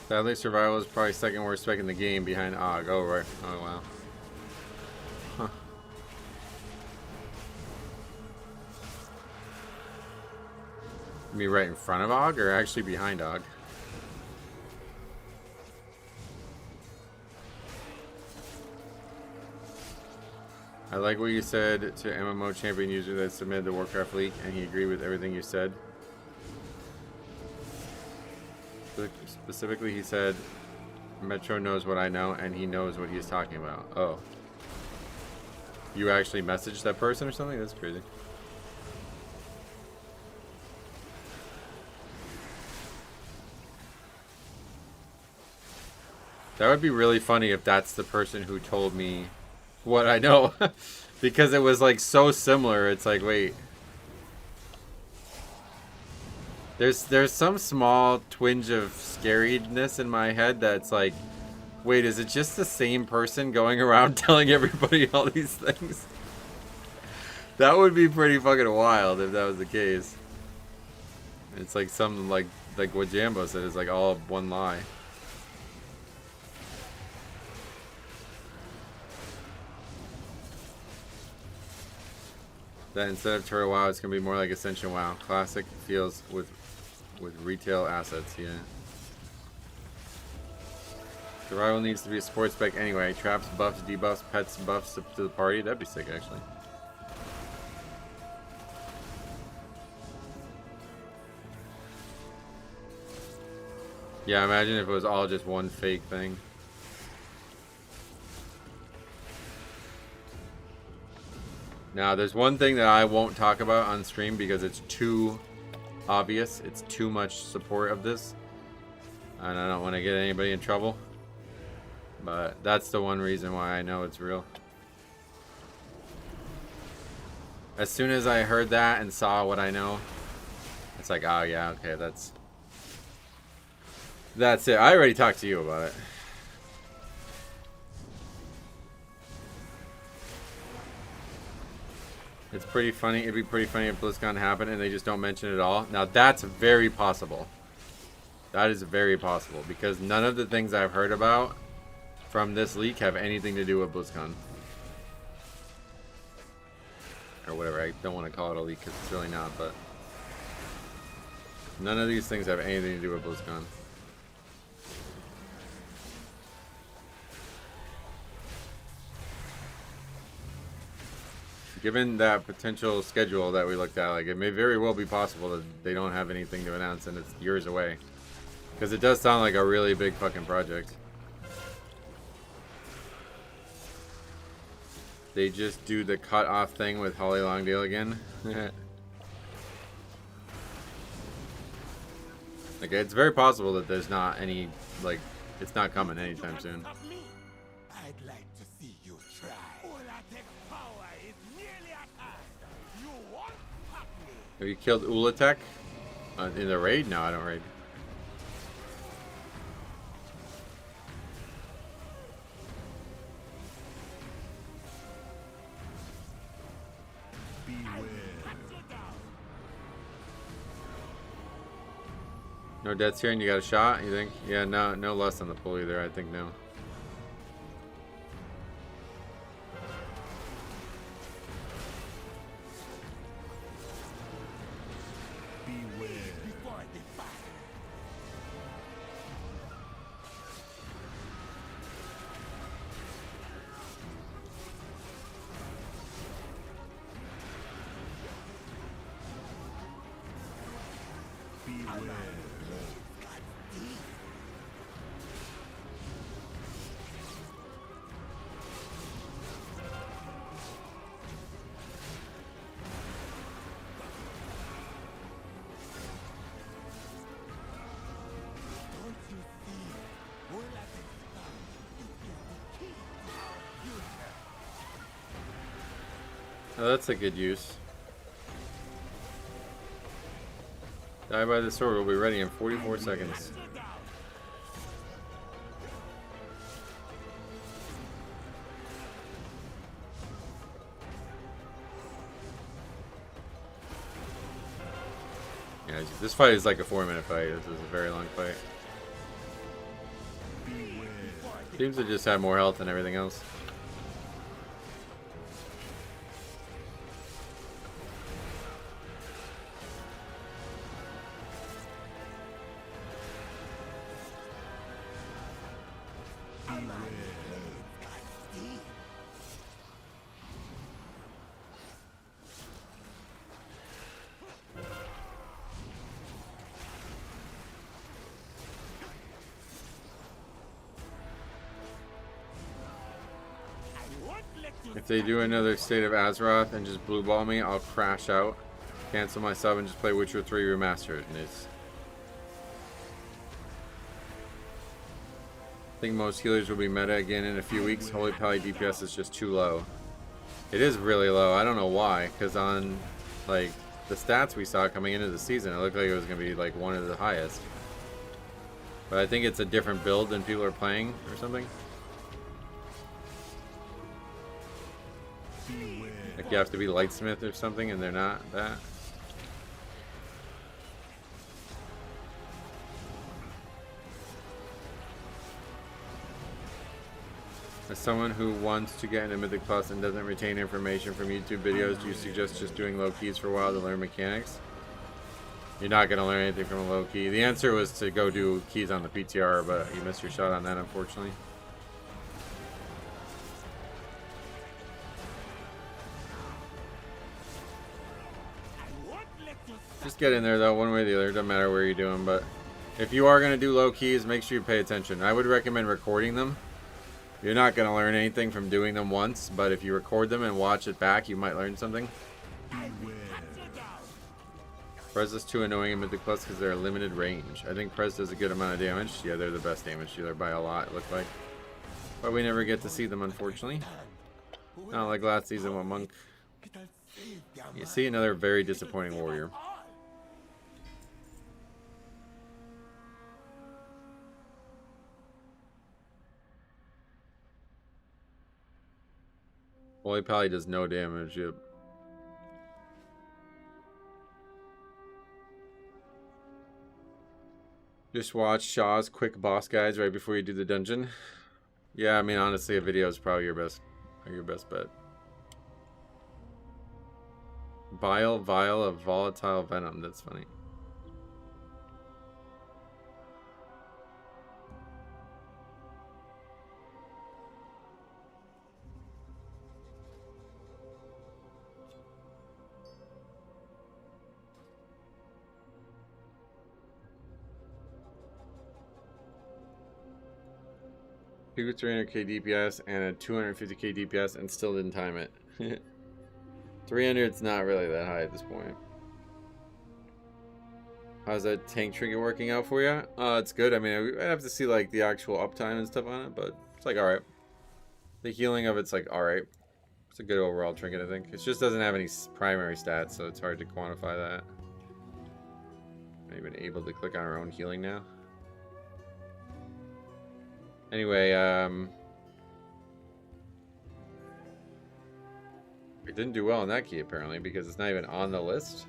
A: Sadly, survival is probably second worst spec in the game behind Og. Oh, right. Oh, wow. Huh. You mean right in front of Og or actually behind Og? I like what you said to MMO champion user that submitted the Warcraft leak, and he agreed with everything you said. Specifically, he said, Metro knows what I know, and he knows what he's talking about. Oh. You actually messaged that person or something? That's crazy. That would be really funny if that's the person who told me what I know. Because it was like so similar. It's like, wait. There's some small twinge of scariness in my head that's like, wait, is it just the same person going around telling everybody all these things? That would be pretty fucking wild if that was the case. It's like something like what Jambo said is like all one lie. That instead of Turtle WoW, it's gonna be more like Ascension WoW. Classic feels with retail assets, yeah. Survival needs to be a sports spec anyway. Traps, buffs, debuffs, pets, buffs to the party. That'd be sick, actually. Yeah, imagine if it was all just one fake thing. Now, there's one thing that I won't talk about on stream because it's too obvious. It's too much support of this. And I don't want to get anybody in trouble. But that's the one reason why I know it's real. As soon as I heard that and saw what I know, it's like, oh yeah, okay, that's it. I already talked to you about it. It's pretty funny. It'd be pretty funny if BlizzCon happened and they just don't mention it at all. Now that's very possible. That is very possible because none of the things I've heard about from this leak have anything to do with BlizzCon. Or whatever. I don't want to call it a leak because it's really not, but none of these things have anything to do with BlizzCon. Given that potential schedule that we looked at, like, it may very well be possible that they don't have anything to announce and it's years away. Because it does sound like a really big fucking project. They just do the cut-off thing with Holly Longdale again. Like, it's very possible that there's not any, like, it's not coming anytime soon.
E: I'd like to see you try. Ulatek power is nearly at hand. You want me?
A: Have you killed Ulatek? In the raid? No, I don't raid. No deaths here and you got a shot, you think? Yeah, no lust on the pool either, I think no. Oh, that's a good use. Die by the sword will be ready in 44 seconds. Yeah, this fight is like a 4-minute fight. This is a very long fight. Seems to just have more health than everything else. If they do another State of Azeroth and just blue ball me, I'll crash out, cancel my sub, and just play Witcher 3 Remastered. And it's... I think most healers will be meta again in a few weeks. Holy Pally DPS is just too low. It is really low. I don't know why, because on like the stats we saw coming into the season, it looked like it was going to be like one of the highest. But I think it's a different build than people are playing or something. Like you have to be Lightsmith or something, and they're not that. As someone who wants to get into Mythic Plus and doesn't retain information from YouTube videos, do you suggest just doing low keys for a while to learn mechanics? You're not going to learn anything from a low key. The answer was to go do keys on the PTR, but you missed your shot on that, unfortunately. Just get in there though, one way or the other. Doesn't matter where you're doing, but if you are going to do low keys, make sure you pay attention. I would recommend recording them You're not going to learn anything from doing them once, but if you record them and watch it back, you might learn something. Prez is too annoying in Mythic Plus because they're a limited range. I think Prez does a good amount of damage. Yeah, they're the best damage dealer by a lot, it looks like. But we never get to see them, unfortunately. Not like last season with Monk. You see another very disappointing warrior. Well, he probably does no damage. Yep. Just watch Shaw's quick boss guides right before you do the dungeon. Yeah, I mean, honestly, a video is probably your best bet. Vial of volatile venom. That's funny. He was 300k DPS and a 250k DPS and still didn't time it. 300's not really that high at this point. How's that tank trinket working out for you? It's good. I mean, I have to see like the actual uptime and stuff on it, but it's like alright. The healing of it's like alright. It's a good overall trinket, I think. It just doesn't have any primary stats, so it's hard to quantify that. Not even able to click on our own healing now. Anyway, it didn't do well on that key apparently because it's not even on the list.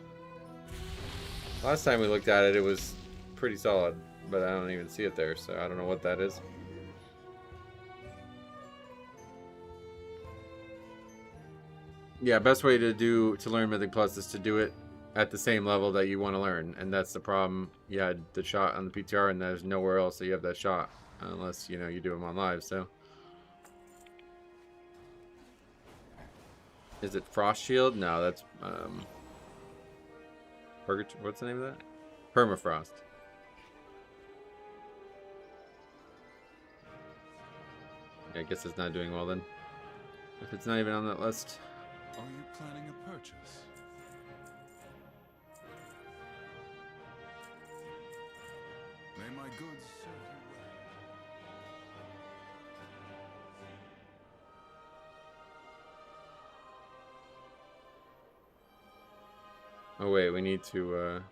A: Last time we looked at it, it was pretty solid, but I don't even see it there, so I don't know what that is. Yeah, best way to learn Mythic Plus is to do it at the same level that you want to learn, and that's the problem. You had the shot on the PTR, and there's nowhere else that you have that shot. Unless, you know, you do them on live, so. Is it Frost Shield? No, that's, what's the name of that? Permafrost. Yeah, I guess it's not doing well then. If it's not even on that list.
B: Are you planning a purchase? May my goods serve you well.
A: Oh wait, we need to at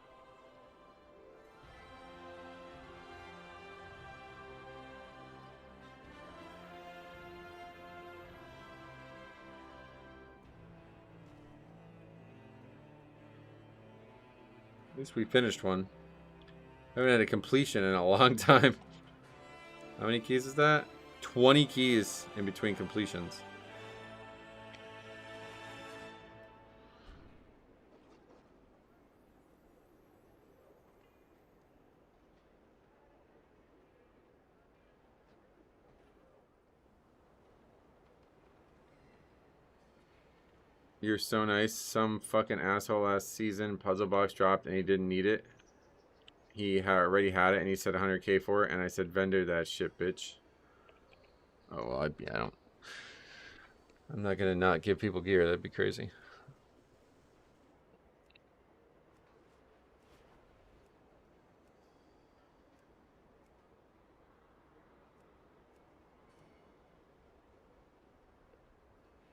A: least we finished one. I haven't had a completion in a long time. How many keys is that? 20 keys in between completions. You're so nice. Some fucking asshole last season puzzle box dropped and he didn't need it. He already had it and he said 100k for it and I said vendor that shit, bitch. Oh well, I'm not gonna not give people gear. That'd be crazy.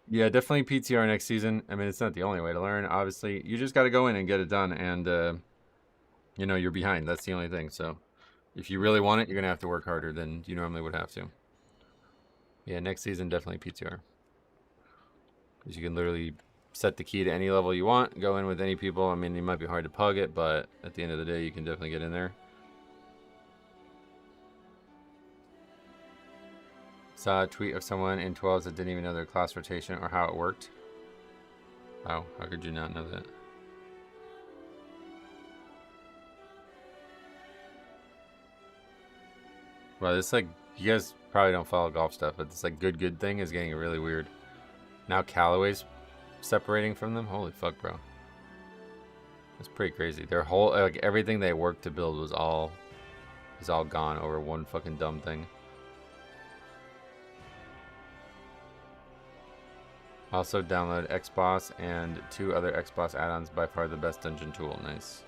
A: Yeah, definitely PTR next season. I mean, it's not the only way to learn. Obviously, you just got to go in and get it done. And, you know, you're behind. That's the only thing. So, if you really want it, you're going to have to work harder than you normally would have to. Yeah, next season, definitely PTR. Because you can literally set the key to any level you want. Go in with any people. I mean, it might be hard to pug it, but at the end of the day, you can definitely get in there. Saw a tweet of someone in 12s that didn't even know their class rotation or how it worked. Wow, how could you not know that? Well, this like, you guys probably don't follow golf stuff, but this like good thing is getting really weird. Now Callaway's separating from them. Holy fuck, bro. That's pretty crazy. Their whole, like everything they worked to build is all gone over one fucking dumb thing. Also download Xboss and 2 other Xboss add-ons, by far the best dungeon tool. Nice.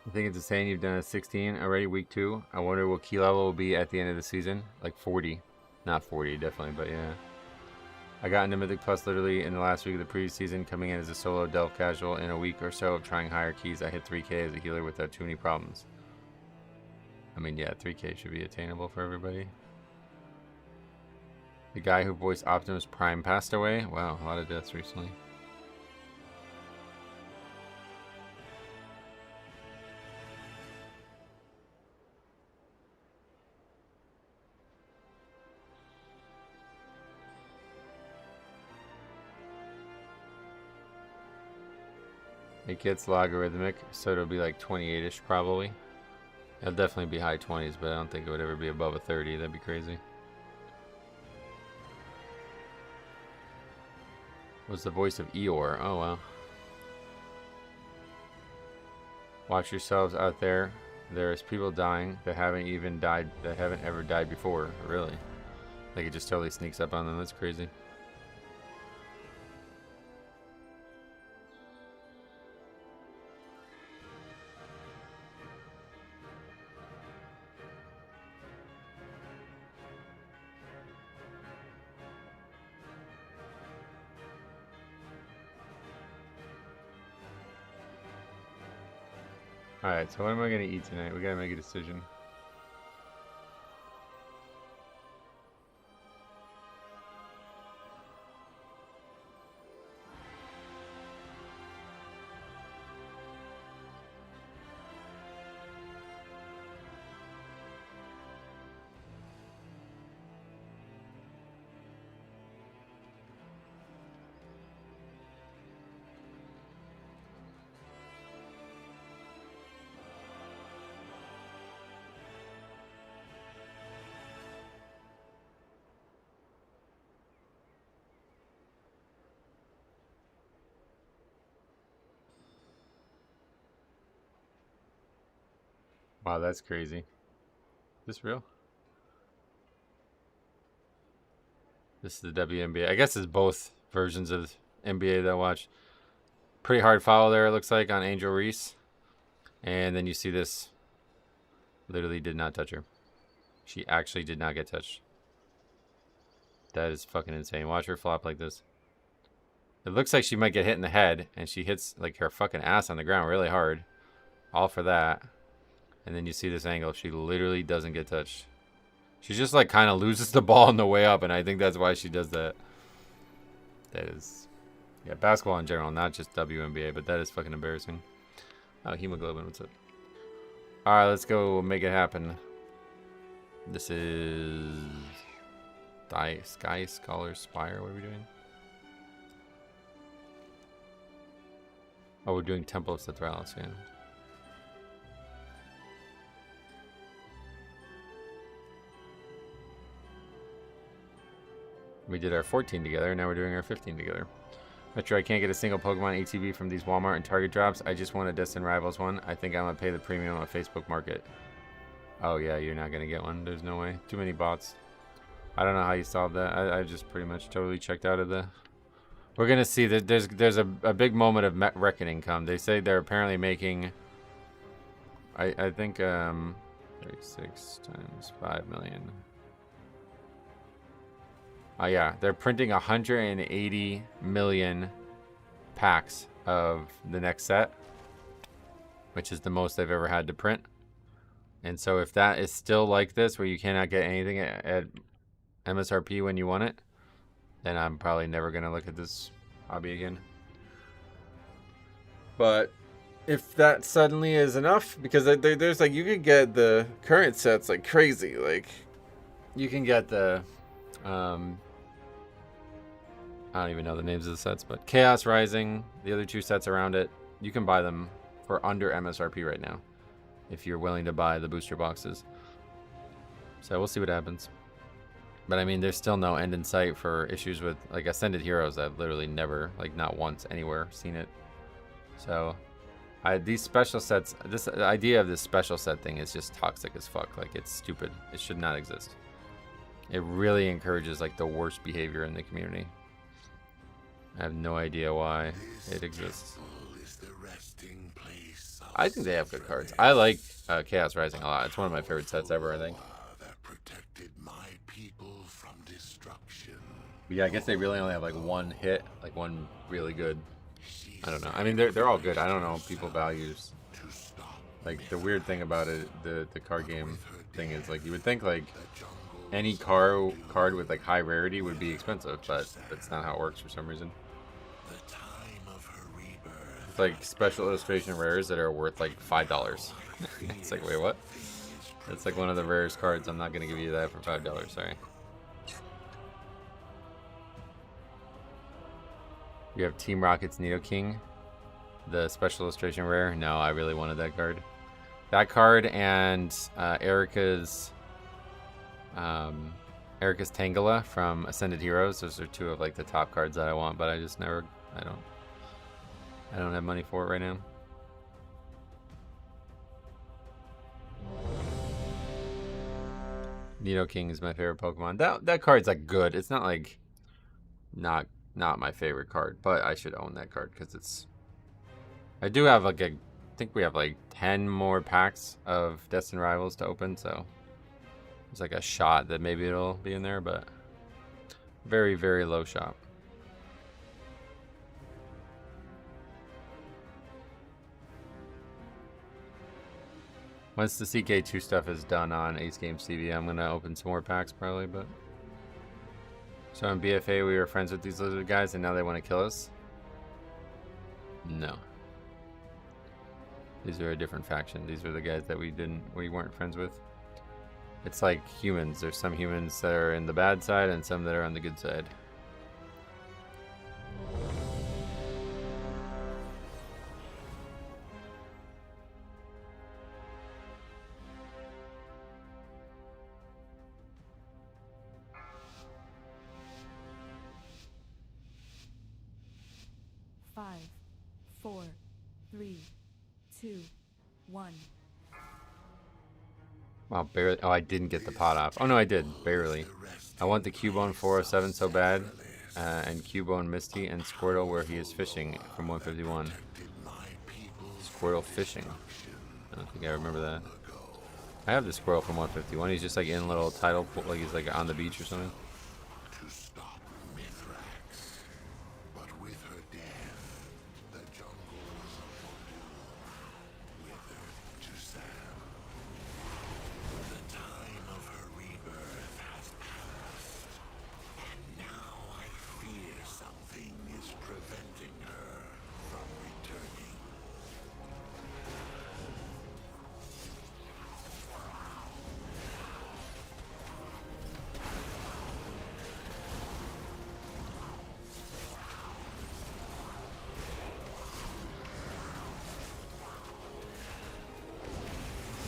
A: I think it's insane you've done a 16 already, week 2. I wonder what key level will be at the end of the season. Like 40. Not 40, definitely, but yeah. I got into Mythic Plus literally in the last week of the previous season, coming in as a solo Delve casual. In a week or so of trying higher keys, I hit 3k as a healer without too many problems. I mean, yeah, 3k should be attainable for everybody. The guy who voiced Optimus Prime passed away. Wow, a lot of deaths recently. It gets logarithmic, so it'll be like 28-ish probably. It'll definitely be high 20s, but I don't think it would ever be above a 30. That'd be crazy. Was the voice of Eeyore. Oh, wow. Watch yourselves out there. There's people dying that haven't ever died before. Really. Like it just totally sneaks up on them. That's crazy. Alright, so what am I going to eat tonight? We got to make a decision. Wow, that's crazy. Is this real? This is the WNBA. I guess it's both versions of NBA that I watch. Pretty hard foul there, it looks like, on Angel Reese. And then you see this. Literally did not touch her. She actually did not get touched. That is fucking insane. Watch her flop like this. It looks like she might get hit in the head. And she hits like her fucking ass on the ground really hard. All for that. And then you see this angle. She literally doesn't get touched. She just like kind of loses the ball on the way up. And I think that's why she does that. That is... Yeah, basketball in general. Not just WNBA. But that is fucking embarrassing. Oh, hemoglobin. What's up? Alright, let's go make it happen. This is... Sky Scholar Spire. What are we doing? Oh, we're doing Temple of Cithralis, yeah. We did our 14 together, now we're doing our 15 together. Metro, I can't get a single Pokemon ATB from these Walmart and Target drops. I just want a Destin Rivals one. I think I'm going to pay the premium on Facebook Market. Oh yeah, you're not going to get one. There's no way. Too many bots. I don't know how you solved that. I just pretty much totally checked out of the... We're going to see that there's a big moment of reckoning come. They say they're apparently making... I think 36 times 5 million... Oh yeah, they're printing 180 million packs of the next set, which is the most they've ever had to print. And so if that is still like this, where you cannot get anything at MSRP when you want it, then I'm probably never going to look at this hobby again. But if that suddenly is enough, because there's like, you could get the current sets like crazy. Like, you can get the, I don't even know the names of the sets, but Chaos Rising, the other two sets around it, you can buy them for under MSRP right now, if you're willing to buy the booster boxes. So we'll see what happens. But I mean, there's still no end in sight for issues with like Ascended Heroes. I've literally never, like not once anywhere, seen it. So these special sets, the idea of this special set thing is just toxic as fuck. Like, it's stupid. It should not exist. It really encourages like the worst behavior in the community. I have no idea why it exists. I think they have good cards. I like Chaos Rising a lot. It's one of my favorite sets ever, I think. But yeah, I guess they really only have like one hit, like one really good. I don't know. I mean, they're all good. I don't know people values. Like, the weird thing about it, the card game thing is, like, you would think like any card with like high rarity would be expensive, but that's not how it works for some reason. It's like special illustration rares that are worth like $5. It's like, wait, what? That's like one of the rarest cards. I'm not gonna give you that for $5. Sorry. You have Team Rocket's Nidoking, the special illustration rare. No, I really wanted that card. That card and Erica's Tangela from Ascended Heroes. Those are two of like the top cards that I want, but I just never. I don't have money for it right now. Nidoking is my favorite Pokemon. That card's like good. It's not like not my favorite card, but I should own that card because it's. I do have like I think we have like 10 more packs of Destined Rivals to open, so there's like a shot that maybe it'll be in there, but very, very low shot. Once the CK2 stuff is done on Ace Games TV, I'm gonna open some more packs probably, but. So in BFA we were friends with these lizard guys and now they want to kill us? No. These are a different faction. These are the guys that we weren't friends with. It's like humans. There's some humans that are in the bad side and some that are on the good side.
H: Five, 4, 3, 2, 1.
A: Wow, barely. Oh, I didn't get the pot off. Oh no, I did. Barely. I want the Cubone 407 so bad. And Cubone Misty and Squirtle where he is fishing from 151. Squirtle fishing. I don't think I remember that. I have the Squirtle from 151. He's just like in a little tidal pool, like he's like on the beach or something.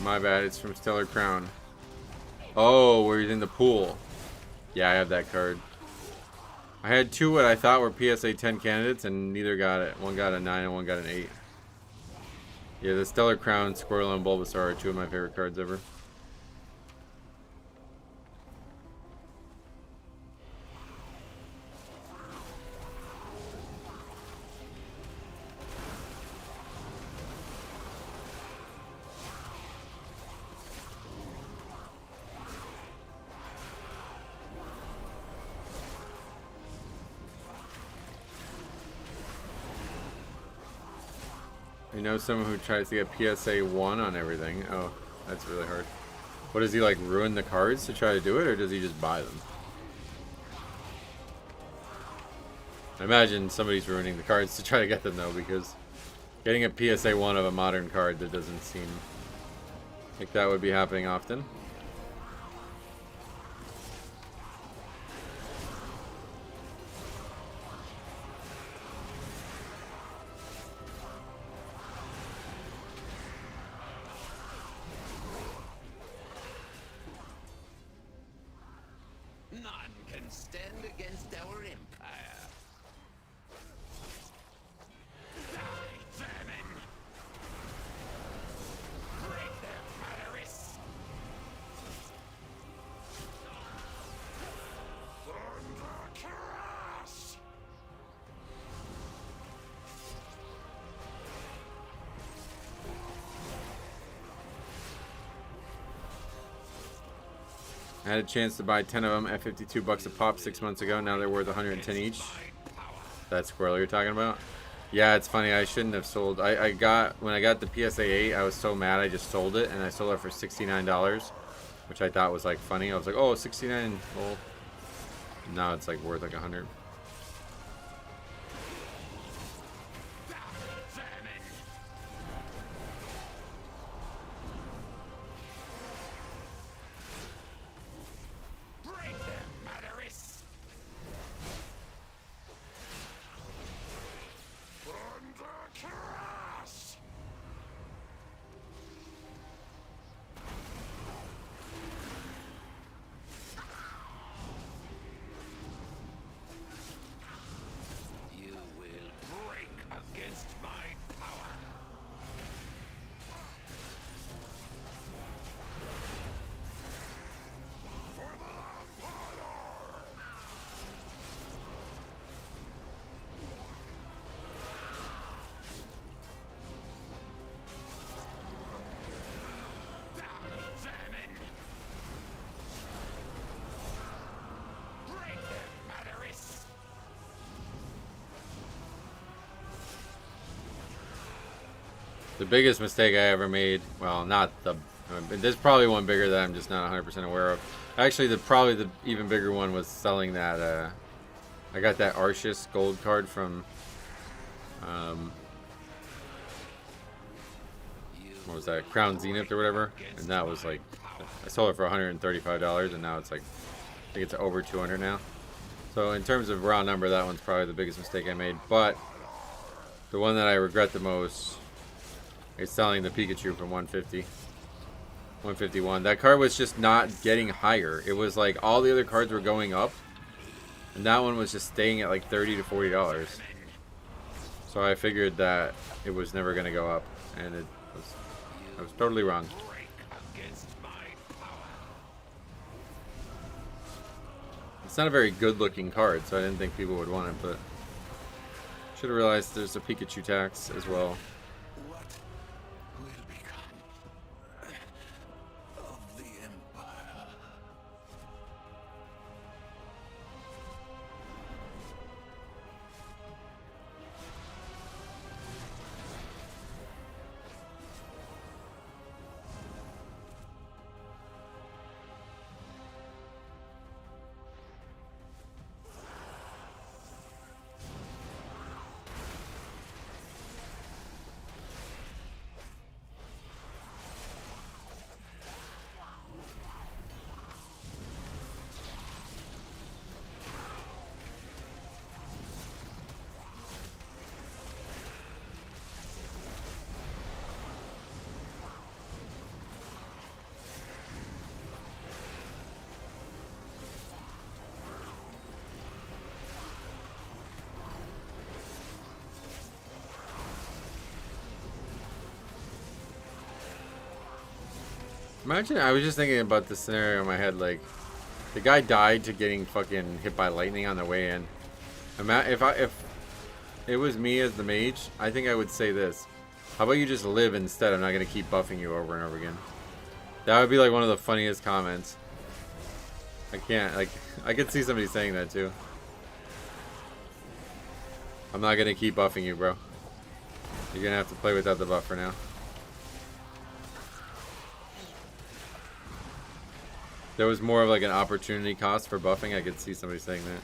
A: My bad, it's from Stellar Crown. Oh, where he's in the pool. Yeah, I have that card. I had two what I thought were PSA 10 candidates and neither got it. One got a 9 and one got an 8. Yeah, the Stellar Crown, Squirtle, and Bulbasaur are two of my favorite cards ever. You know someone who tries to get PSA 1 on everything. Oh, that's really hard. What, does he like ruin the cards to try to do it, or does he just buy them? I imagine somebody's ruining the cards to try to get them though, because Getting a PSA 1 of a modern card, that doesn't seem like that would be happening often.
K: None can stand against our empire. Die, vermin! Break their murderous! Thundercrash!
A: I had a chance to buy 10 of them at 52 bucks a pop 6 months ago. Now they're worth 110 each. That squirrel you're talking about? Yeah, it's funny. I shouldn't have sold. When I got the PSA 8, I was so mad I just sold it, and I sold it for $69, which I thought was like funny. I was like, oh, 69. Well, now it's like worth like 100.
K: You will break against my power. For the Empire! Die, vermin! Break their murderous!
A: The biggest mistake I ever made, well, not the, there's probably one bigger that I'm just not 100% aware of. Actually, probably the even bigger one was selling that, I got that Arceus gold card from, what was that, Crown Zenith or whatever, and that was like, I sold it for $135, and now it's like, I think it's over 200 now. So in terms of raw number, that one's probably the biggest mistake I made, but the one that I regret the most is selling the Pikachu from 150. 151. That card was just not getting higher. It was like all the other cards were going up, and that one was just staying at like $30 to $40. So I figured that it was never going to go up, and I was totally wrong. It's not a very good looking card, so I didn't think people would want it, but should have realized there's a Pikachu tax as well.
K: What will become of the Empire?
A: Imagine, I was just thinking about this scenario in my head, like, the guy died to getting fucking hit by lightning on the way in. If it was me as the mage, I think I would say this. How about you just live instead? I'm not going to keep buffing you over and over again. That would be like one of the funniest comments. I can't, like, I could see somebody saying that too. I'm not going to keep buffing you, bro. You're going to have to play without the buff for now. There was more of like an opportunity cost for buffing. I could see somebody saying that.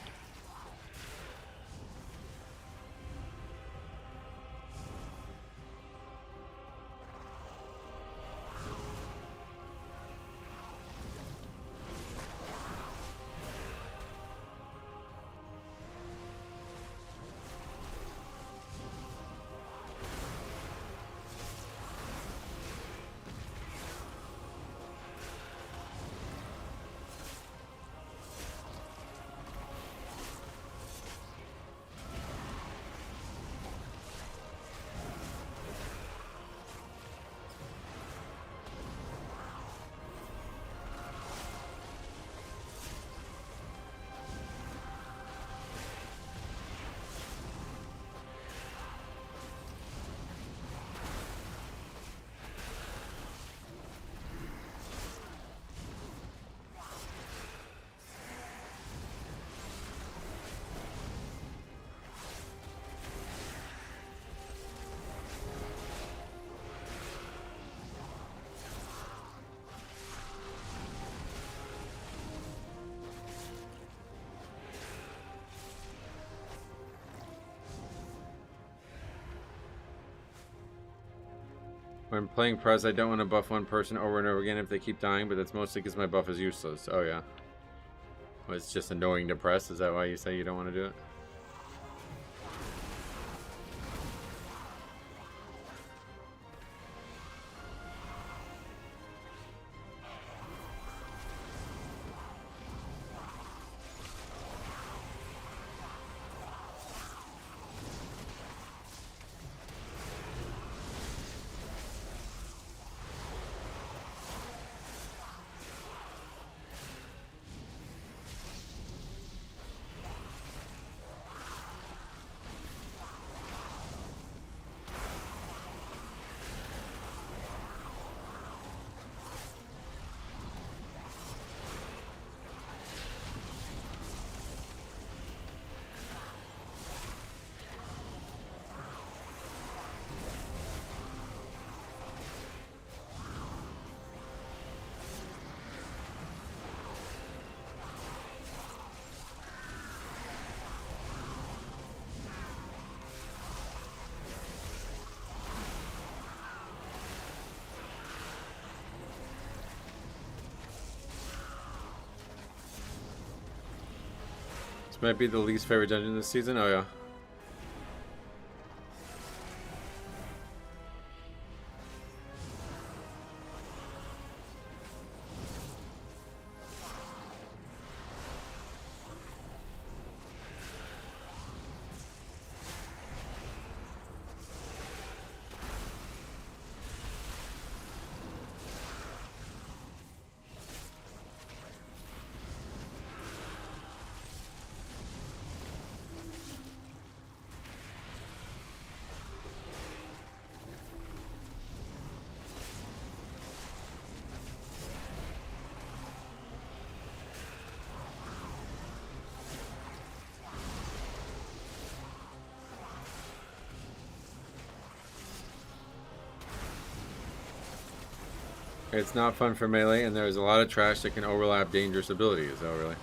A: When playing press, I don't want to buff one person over and over again if they keep dying, but that's mostly because my buff is useless. Oh yeah. Well, it's just annoying to press. Is that why you say you don't want to do it? This might be the least favorite dungeon this season. Oh yeah. It's not fun for melee, and there's a lot of trash that can overlap dangerous abilities. Oh, really?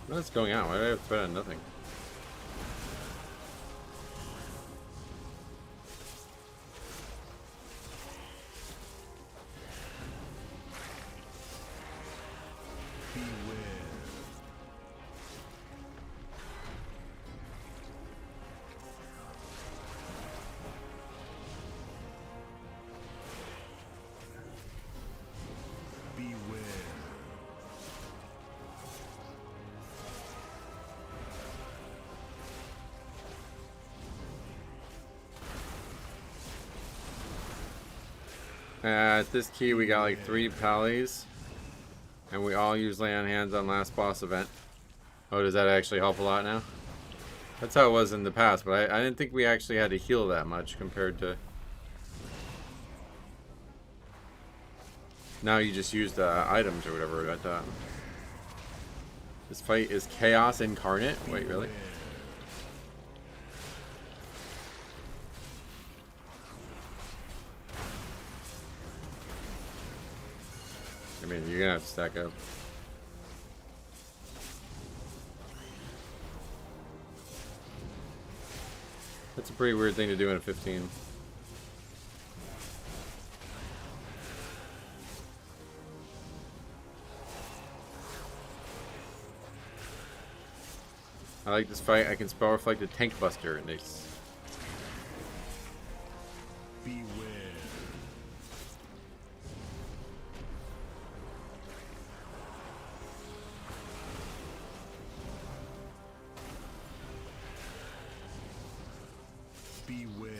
A: What's going on? Why do I have to put on nothing? At this key, we got like 3 pallies, and we all use lay on hands on last boss event. Oh, does that actually help a lot now? That's how it was in the past, but I didn't think we actually had to heal that much compared to... Now you just use the items or whatever. But, this fight is Chaos Incarnate? Wait, really? I mean, you're gonna have to stack up. That's a pretty weird thing to do in a 15. I like this fight. I can spell reflect a tank buster. Nice.
E: Beware. Beware.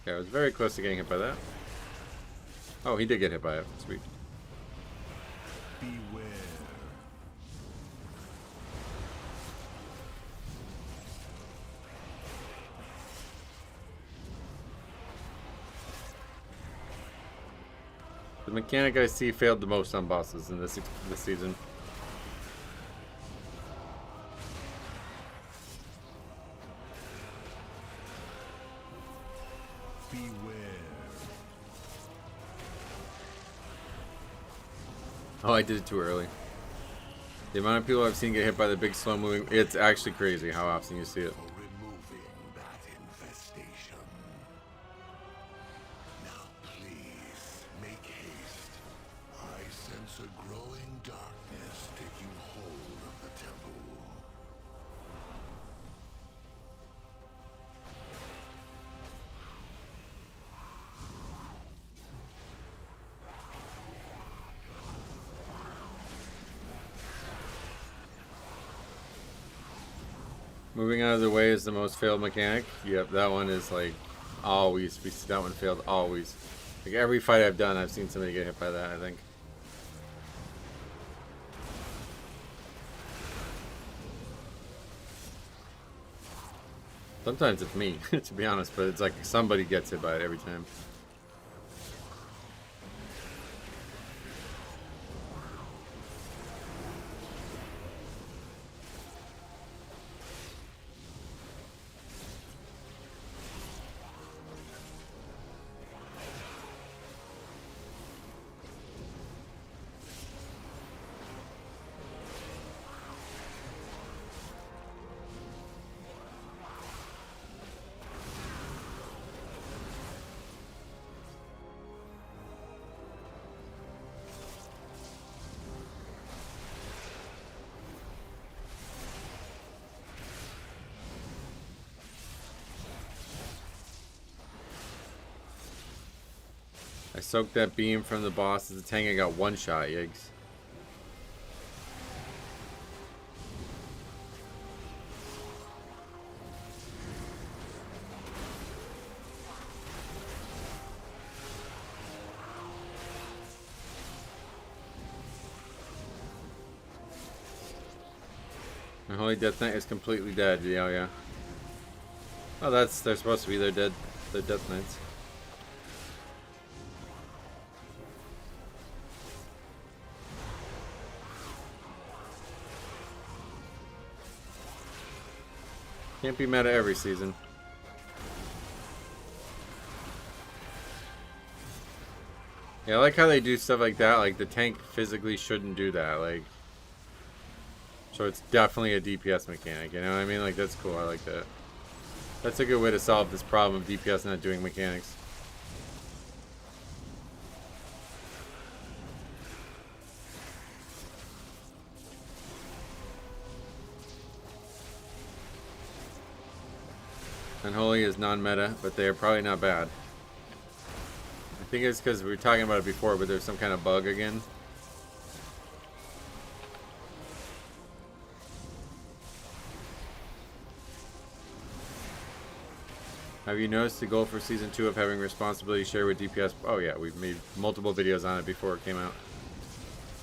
A: Yeah, I was very close to getting hit by that. Oh, he did get hit by it. Sweet.
E: Beware.
A: The mechanic I see failed the most on bosses in this season. Oh, I did it too early. The amount of people I've seen get hit by the big slow moving, it's actually crazy how often you see it.
E: Removing that infestation. Now please, make haste. I sense a growing darkness taking hold of the temple.
A: Moving out of the way is the most failed mechanic. Yep, that one is like always. We see that one failed always. Like every fight I've done, I've seen somebody get hit by that, I think. Sometimes it's me, to be honest, but it's like somebody gets hit by it every time. I soaked that beam from the boss as a tank. I got one shot, yikes. My Holy Death Knight is completely dead. Yeah, yeah. Oh, they're supposed to be. They're dead. They're Death Knights. Can't be meta every season. Yeah, I like how they do stuff like that. Like the tank physically shouldn't do that. Like, so it's definitely a DPS mechanic. You know what I mean? Like that's cool. I like that. That's a good way to solve this problem of DPS not doing mechanics. Unholy is non-meta, but they are probably not bad. I think it's because we were talking about it before, but there's some kind of bug again. Have you noticed the goal for Season 2 of having responsibility shared with DPS? Oh yeah, we've made multiple videos on it before it came out.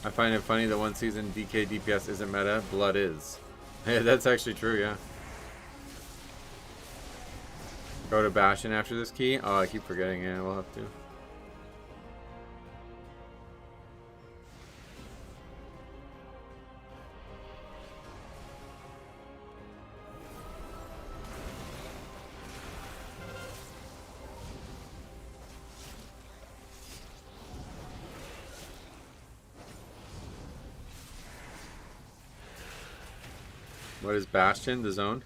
A: I find it funny that one season DK DPS isn't meta, Blood is. Hey, that's actually true, yeah. Go to Bastion after this key? Oh, I keep forgetting. Yeah, we'll have to. What is Bastion? The zone?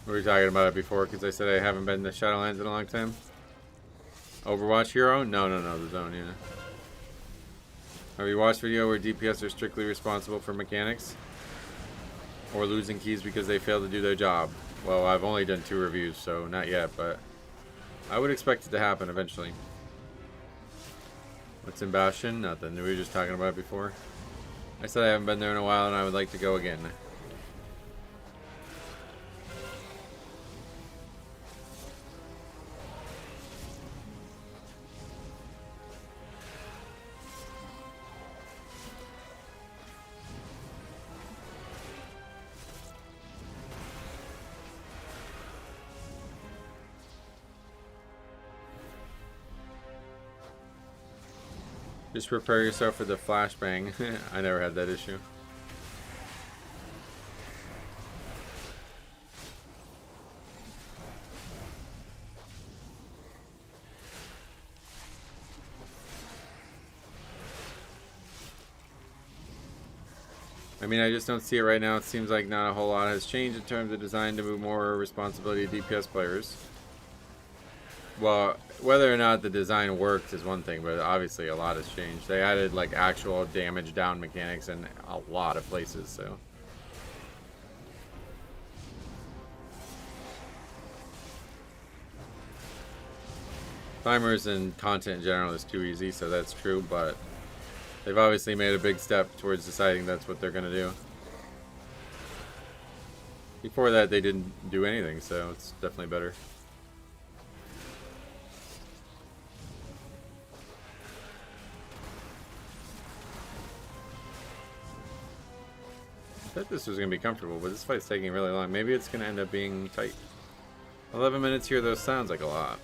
A: We were talking about it before because I said I haven't been to Shadowlands in a long time. Overwatch Hero? No, the zone, yeah. Have you watched video where DPS are strictly responsible for mechanics? Or losing keys because they fail to do their job? Well, I've only done 2 reviews, so not yet, but I would expect it to happen eventually. What's in Bastion? Nothing. We were just talking about it before. I said I haven't been there in a while and I would like to go again. Just prepare yourself for the flashbang. I never had that issue. I mean, I just don't see it right now. It seems like not a whole lot has changed in terms of design to move more responsibility to DPS players. Well, whether or not the design worked is one thing, but obviously a lot has changed. They added like actual damage down mechanics in a lot of places, so. Timers and content in general is too easy, so that's true, but they've obviously made a big step towards deciding that's what they're gonna do. Before that, they didn't do anything, so it's definitely better. I thought this was going to be comfortable, but this fight's taking really long. Maybe it's going to end up being tight. 11 minutes here, though, sounds like a lot.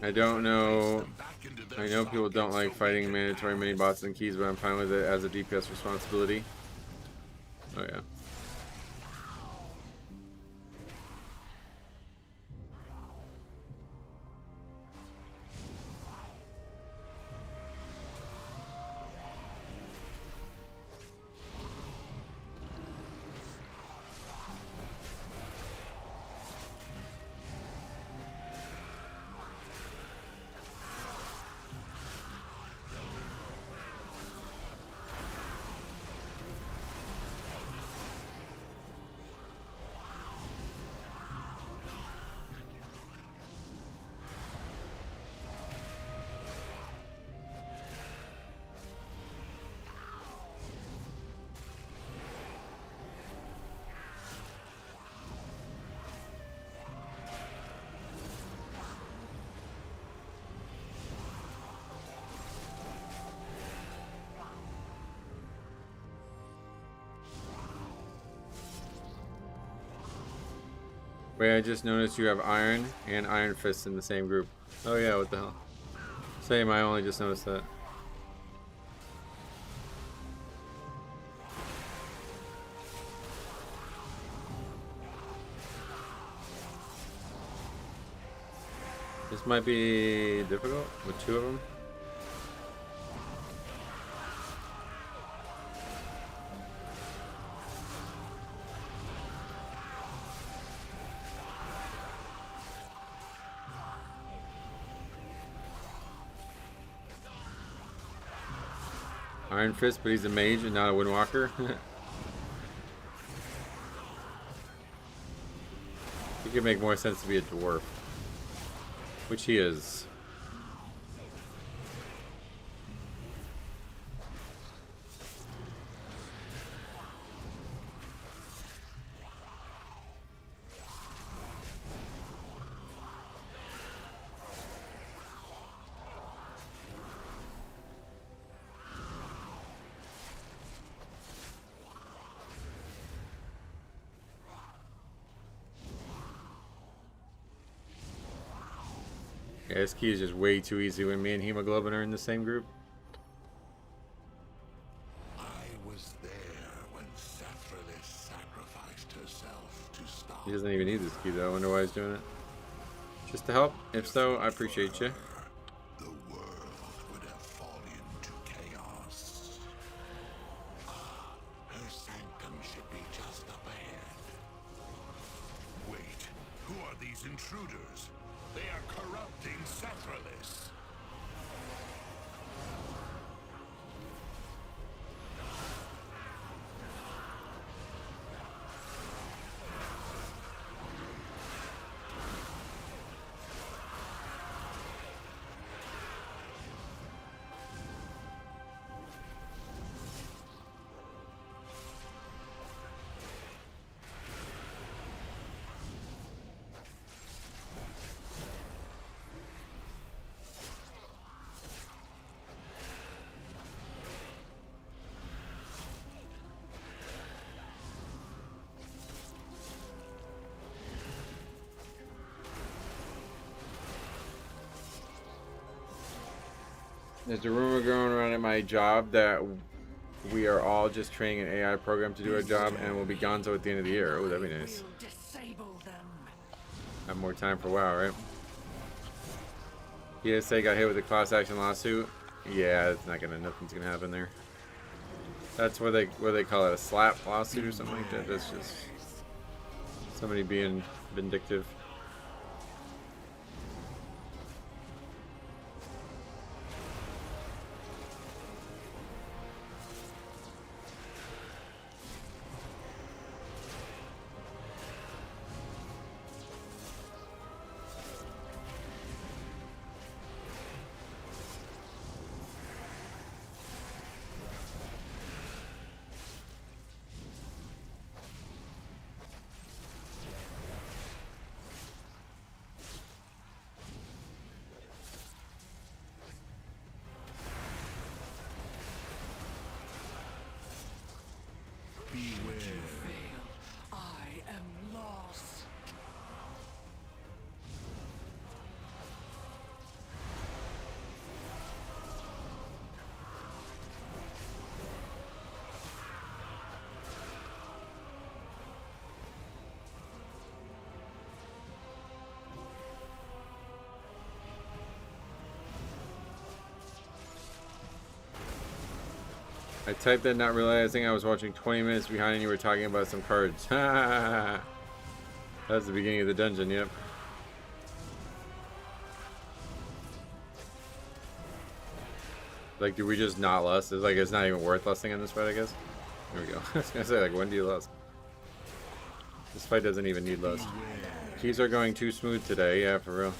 A: I don't know. I know people don't like fighting mandatory mini bots and keys, but I'm fine with it as a DPS responsibility. Oh yeah. Wait, I just noticed you have Iron and Iron Fist in the same group. Oh yeah, what the hell? Same, I only just noticed that. This might be difficult with 2 of them. Iron Fist, but he's a mage and not a Windwalker. He could make more sense to be a dwarf, which he is. Yeah, this key is just way too easy when me and Hemoglobin are in the same group.
E: I was there when Sephiroth sacrificed herself to stop.
A: He doesn't even need this key though. I wonder why he's doing it. Just to help? If so, I appreciate you.
E: The world would have fallen to chaos. Her sanctum should be just up ahead. Wait, who are these intruders? They are corrupting Sephiroth.
A: There's a rumor going around at my job that we are all just training an AI program to do our job and we'll be gonzo at the end of the year. Oh, that'd be nice. Have more time for WoW, right? PSA got hit with a class action lawsuit. Yeah, it's not gonna. Nothing's gonna happen there. That's what they call it, a slap lawsuit or something like that. That's just somebody being vindictive. I typed that not realizing I was watching 20 minutes behind and you were talking about some cards. That was the beginning of the dungeon, yep. Like, do we just not lust? It's like, it's not even worth lusting on this fight, I guess. There we go. I was gonna say, like, when do you lust? This fight doesn't even need lust. Keys are going too smooth today, yeah, for real.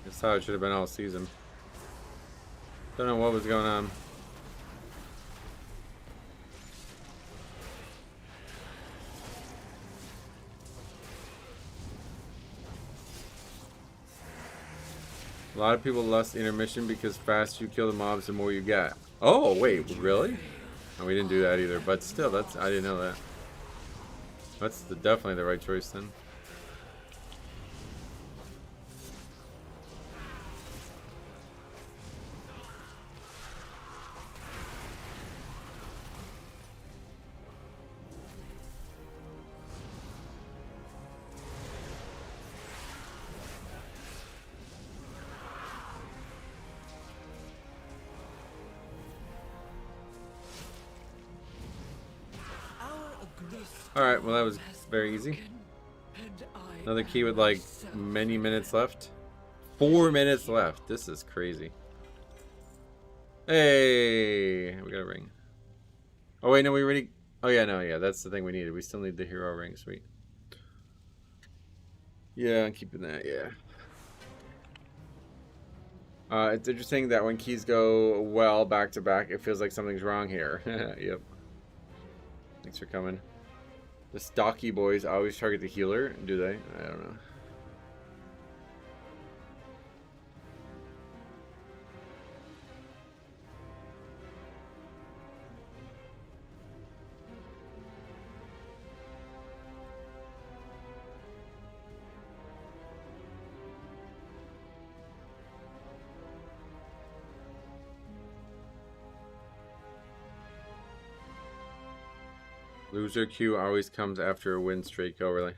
A: That's how it should have been all season. Don't know what was going on. A lot of people lust intermission because faster you kill the mobs, the more you get. Oh, wait, really? No, we didn't do that either, but still, that's, I didn't know that. That's definitely the right choice then. Alright, well that was very easy. Another key with like many minutes left. 4 minutes left. This is crazy. Hey, we got a ring. Oh wait, no, we already... Oh yeah, no, yeah, that's the thing we needed. We still need the hero ring, sweet. Yeah, I'm keeping that, yeah. It's interesting that when keys go well back to back, it feels like something's wrong here. Yep. Thanks for coming. The stocky boys always target the healer, do they? I don't know. Loser queue always comes after a win streak. Oh, really?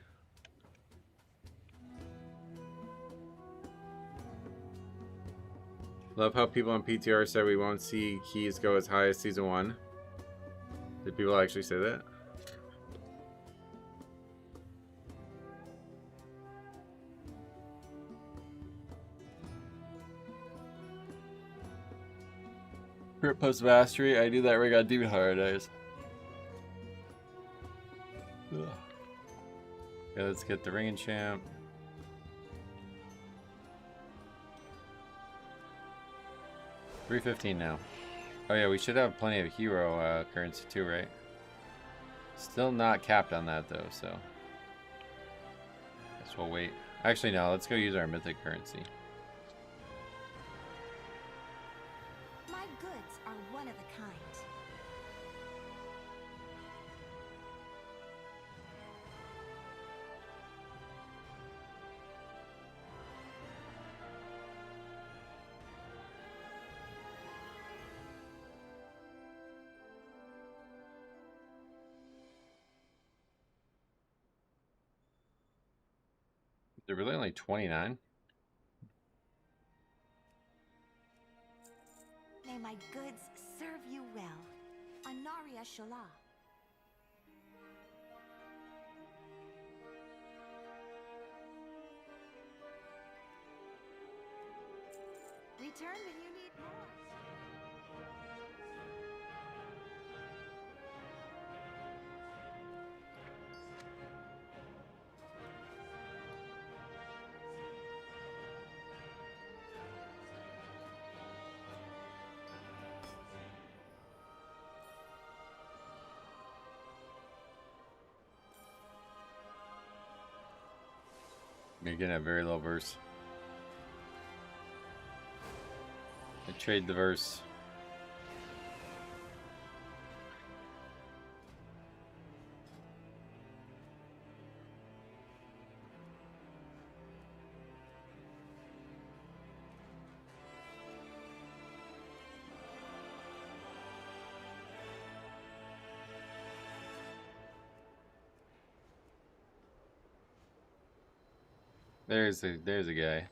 A: Love how people on PTR said we won't see keys go as high as Season 1. Did people actually say that? Crit plus mastery. I do that rig on Demon Hunter days. Ugh. Okay, let's get the ring enchant. $315 now. Oh yeah, we should have plenty of hero currency too, right? Still not capped on that though, so guess we'll wait. Actually, no. Let's go use our mythic currency.
D: My goods are one of a kind.
A: They're really only 29.
D: May my goods serve you well. Anaria Shala. Return when you need more.
A: You're getting a very low verse. I trade the verse. There's a guy.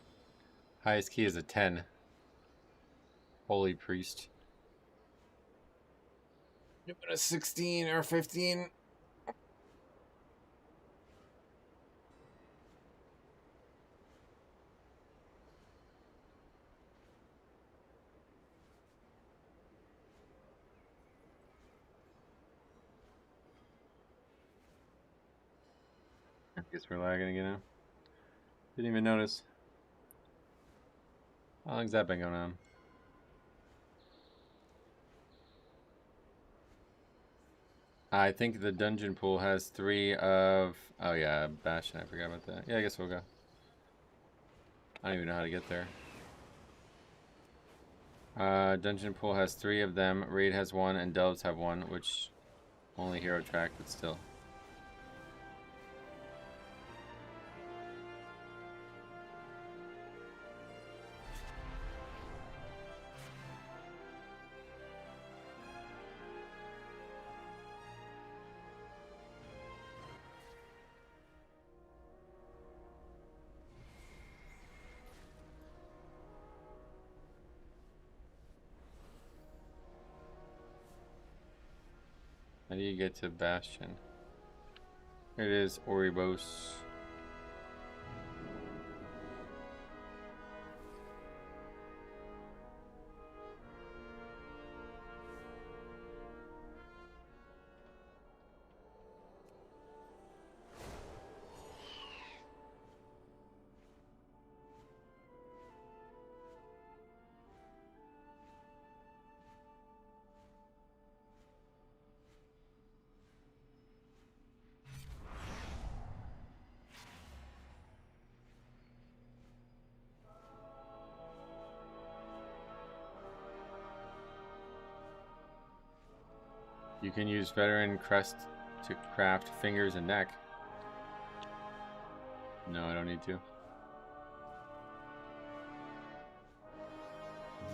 A: Highest key is a 10. Holy priest. Doing a 16 or 15. I guess we're lagging again now. Didn't even notice. How long's that been going on? I think the dungeon pool has 3 of... Oh yeah, Bastion, I forgot about that. Yeah, I guess we'll go. I don't even know how to get there. Dungeon pool has 3 of them. Raid has 1 and Delves have 1, which only hero track, but still. How do you get to Bastion? Here it is, Oribos. You can use Veteran Crest to craft fingers and neck. No, I don't need to.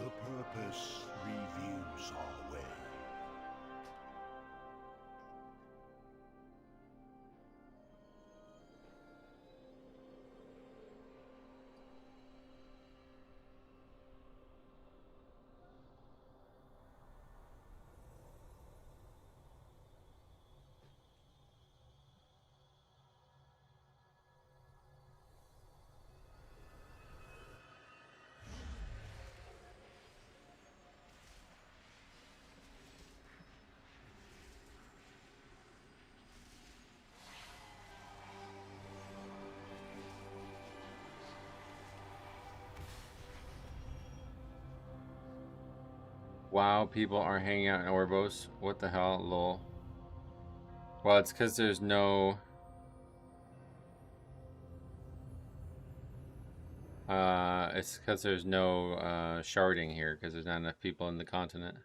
E: The purpose reveals our way.
A: Wow, people aren't hanging out in Orbos. What the hell, lol. Well, it's because there's no... it's because there's no sharding here, because there's not enough people in the continent.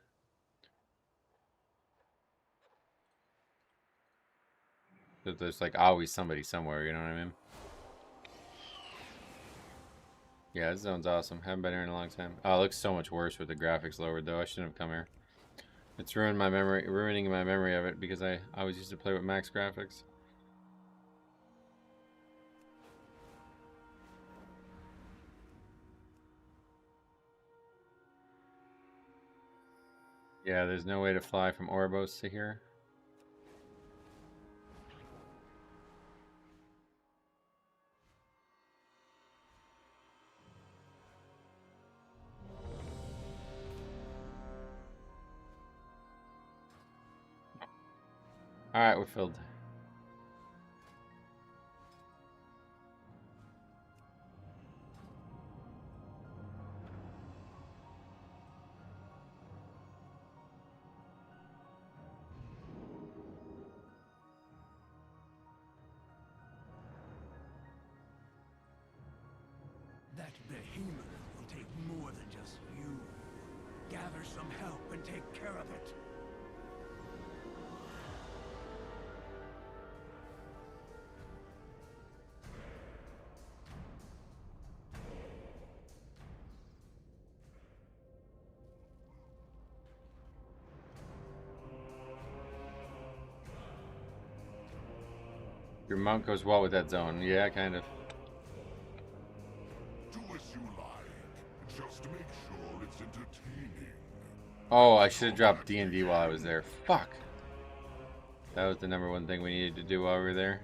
A: There's like always somebody somewhere, you know what I mean? Yeah, this zone's awesome. Haven't been here in a long time. Oh, it looks so much worse with the graphics lowered, though. I shouldn't have come here. It's ruining my memory of it because I always used to play with max graphics. Yeah, there's no way to fly from Orbos to here. Alright, we're filled.
F: That behemoth will take more than just you. Gather some help and take care of it.
A: Your monk goes well with that zone. Yeah, kind of.
E: Do as you like. Just make sure it's entertaining.
A: Oh, I should have dropped D&D while I was there. Fuck. That was the #1 thing we needed to do while we were there.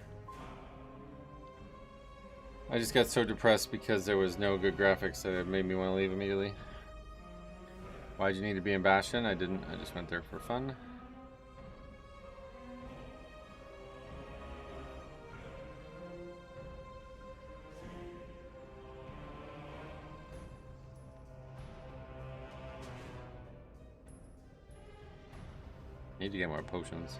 A: I just got so depressed because there was no good graphics that it made me want to leave immediately. Why'd you need to be in Bastion? I didn't. I just went there for fun. Need to get more potions.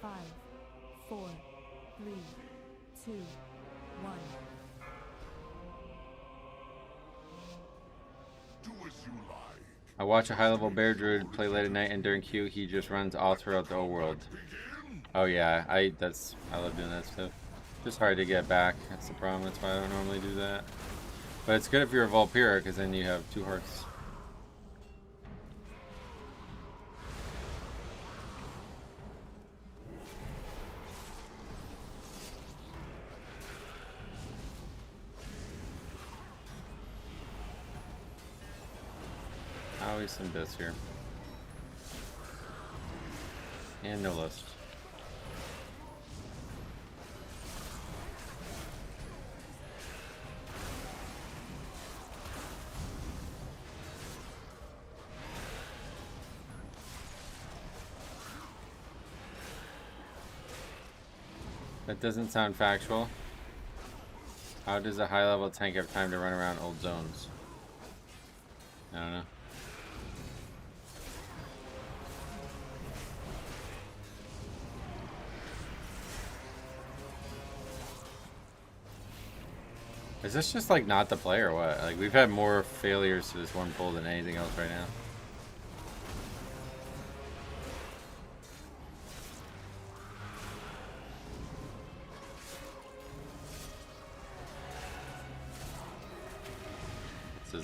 H: Five, 4, 3, 2, 1.
E: Do as you like.
A: I watch a high-level bear druid play late at night, and during queue, he just runs all throughout the whole world. Oh yeah, I love doing that stuff. Just hard to get back. That's the problem. That's why I don't normally do that. But it's good if you're a Vulpira, because then you have 2 hearts. Always some bits here. And no list. That doesn't sound factual. How does a high-level tank have time to run around old zones? I don't know. Is this just like not the play or what? Like we've had more failures to this one pull than anything else right now.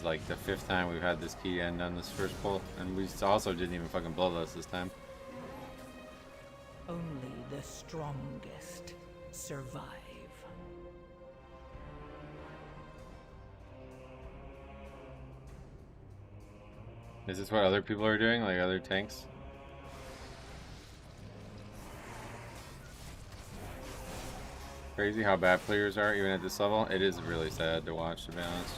A: is like the 5th time we've had this key end on this first pull, and we also didn't even fucking bloodlust this time.
J: Only the strongest survive.
A: Is this what other people are doing, like other tanks? Crazy how bad players are even at this level. It is really sad to watch, to be honest.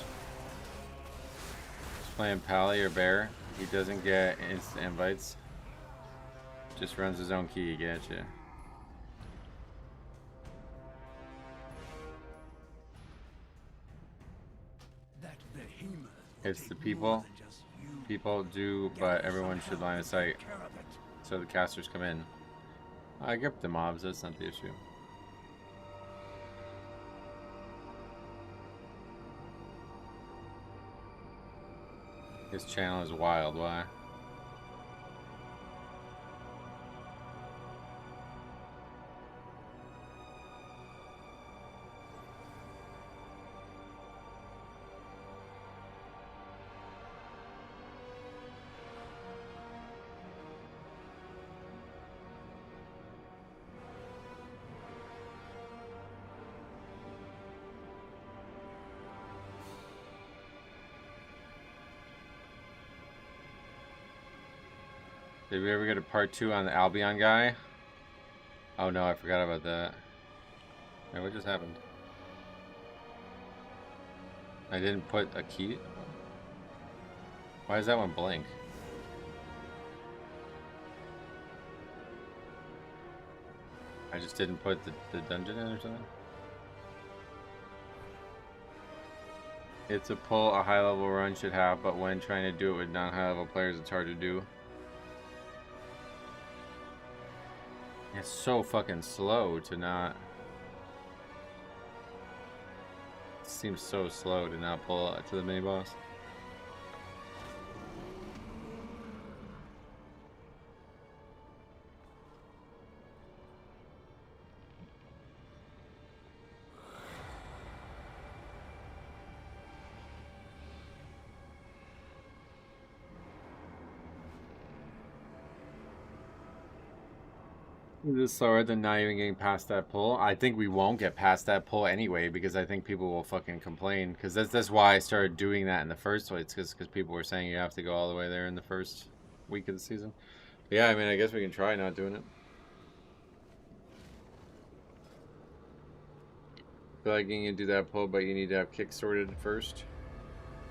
A: Just playing Pally or Bear, he doesn't get instant invites. Just runs his own key, getcha. It's the people. People do, but everyone should line of sight so the casters come in. I grip the mobs, that's not the issue. His channel is wild, why? Did we ever get a part 2 on the Albion guy? Oh no, I forgot about that. Wait, what just happened? I didn't put a key? Why is that one blank? I just didn't put the dungeon in or something? It's a pull a high level run should have, but when trying to do it with non-high level players it's hard to do. It's so fucking slow to not... It seems so slow to not pull to the mini boss. This is slower than not even getting past that pull. I think we won't get past that pull anyway because I think people will fucking complain. Because that's why I started doing that in the first place. Because people were saying you have to go all the way there in the first week of the season. But yeah, I mean, I guess we can try not doing it. I feel like you can do that pull, but you need to have kick sorted first.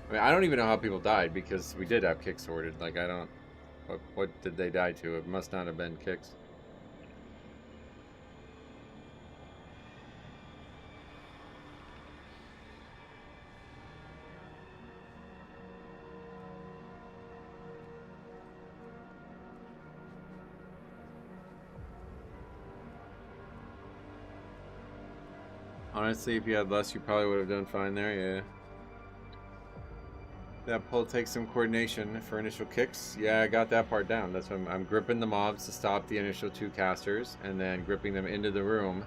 A: I mean, I don't even know how people died because we did have kick sorted. Like, I don't... What did they die to? It must not have been kicks. Honestly, if you had less, you probably would have done fine there, yeah. That pull takes some coordination for initial kicks. Yeah, I got that part down. That's why I'm gripping the mobs to stop the initial 2 casters, and then gripping them into the room,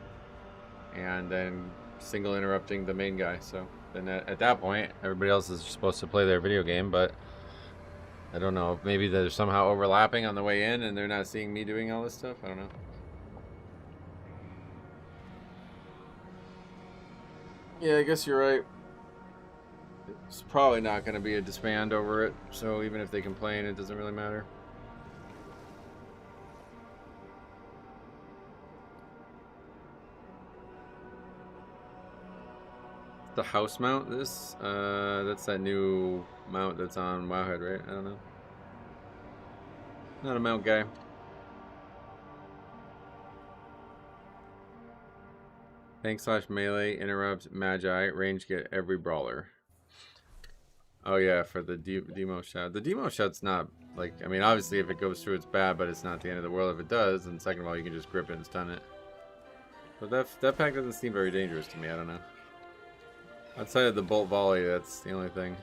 A: and then single interrupting the main guy. So then at that point, everybody else is supposed to play their video game, but I don't know. Maybe they're somehow overlapping on the way in, and they're not seeing me doing all this stuff. I don't know. Yeah, I guess you're right. It's probably not going to be a disband over it, so even if they complain, it doesn't really matter. The house mount, this? That's that new mount that's on Wowhead, right? I don't know. Not a mount guy. Tank / melee, interrupts, magi, range get every brawler. Oh yeah, for the demo shot. The demo shot's not, like, I mean, obviously if it goes through it's bad, but it's not the end of the world if it does, and second of all, you can just grip it and stun it. But that pack doesn't seem very dangerous to me, I don't know. Outside of the bolt volley, that's the only thing.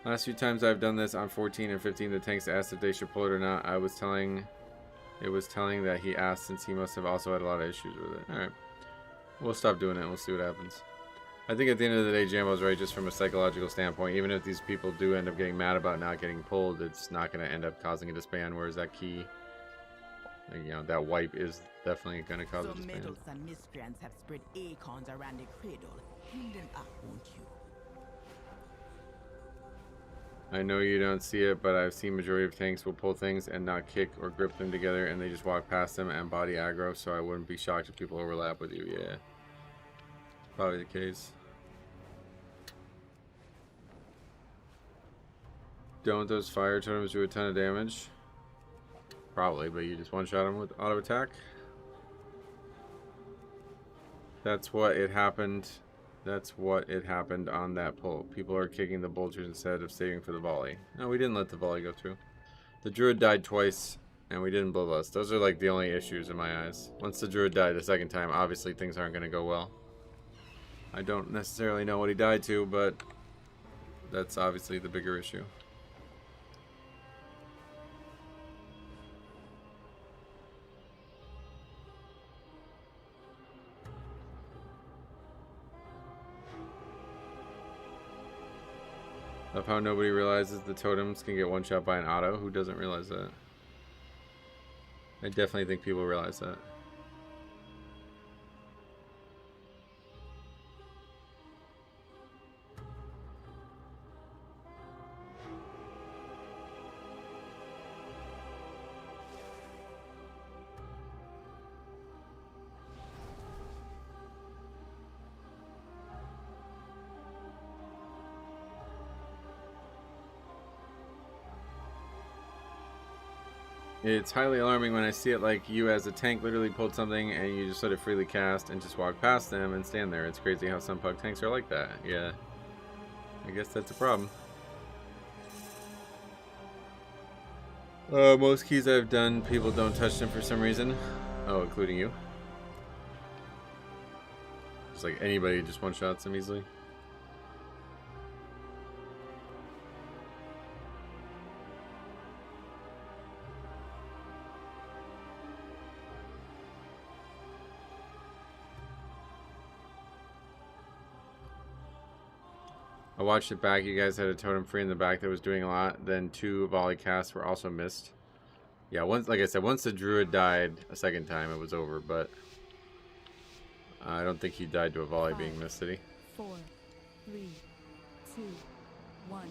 A: Last few times I've done this on 14 and 15, the tanks asked if they should pull it or not. It was telling that he asked since he must have also had a lot of issues with it. Alright. We'll stop doing it and we'll see what happens. I think at the end of the day, Jambo's right, just from a psychological standpoint. Even if these people do end up getting mad about not getting pulled, it's not going to end up causing a disband, whereas that key, you know, that wipe is definitely going to cause a disband.
L: Meddles and miscreants have spread acorns around the cradle. Clean them up, won't you?
A: I know you don't see it, but I've seen majority of tanks will pull things and not kick or grip them together, and they just walk past them and body aggro, so I wouldn't be shocked if people overlap with you. Yeah. Probably the case. Don't those fire totems do a ton of damage? Probably, but you just one-shot them with auto attack. That's what it happened. That's what it happened on that pull. People are kicking the bolters instead of saving for the volley. No, we didn't let the volley go through. The druid died twice, and we didn't bloodlust. Those are like the only issues in my eyes. Once the druid died the second time, obviously things aren't going to go well. I don't necessarily know what he died to, but that's obviously the bigger issue. Of how nobody realizes the totems can get one shot by an auto. Who doesn't realize that? I definitely think people realize that. It's highly alarming when I see it like you as a tank literally pulled something and you just let it freely cast and just walk past them and stand there. It's crazy how some pug tanks are like that. Yeah. I guess that's a problem. Most keys I've done, people don't touch them for some reason. Oh, including you. It's like anybody just one-shots them easily. I watched it back. You guys had a totem free in the back that was doing a lot. Then 2 volley casts were also missed. Yeah, once, like I said, once the druid died a second time, it was over. But I don't think he died to a volley being missed, did he?
H: 4, 3, 2, 1.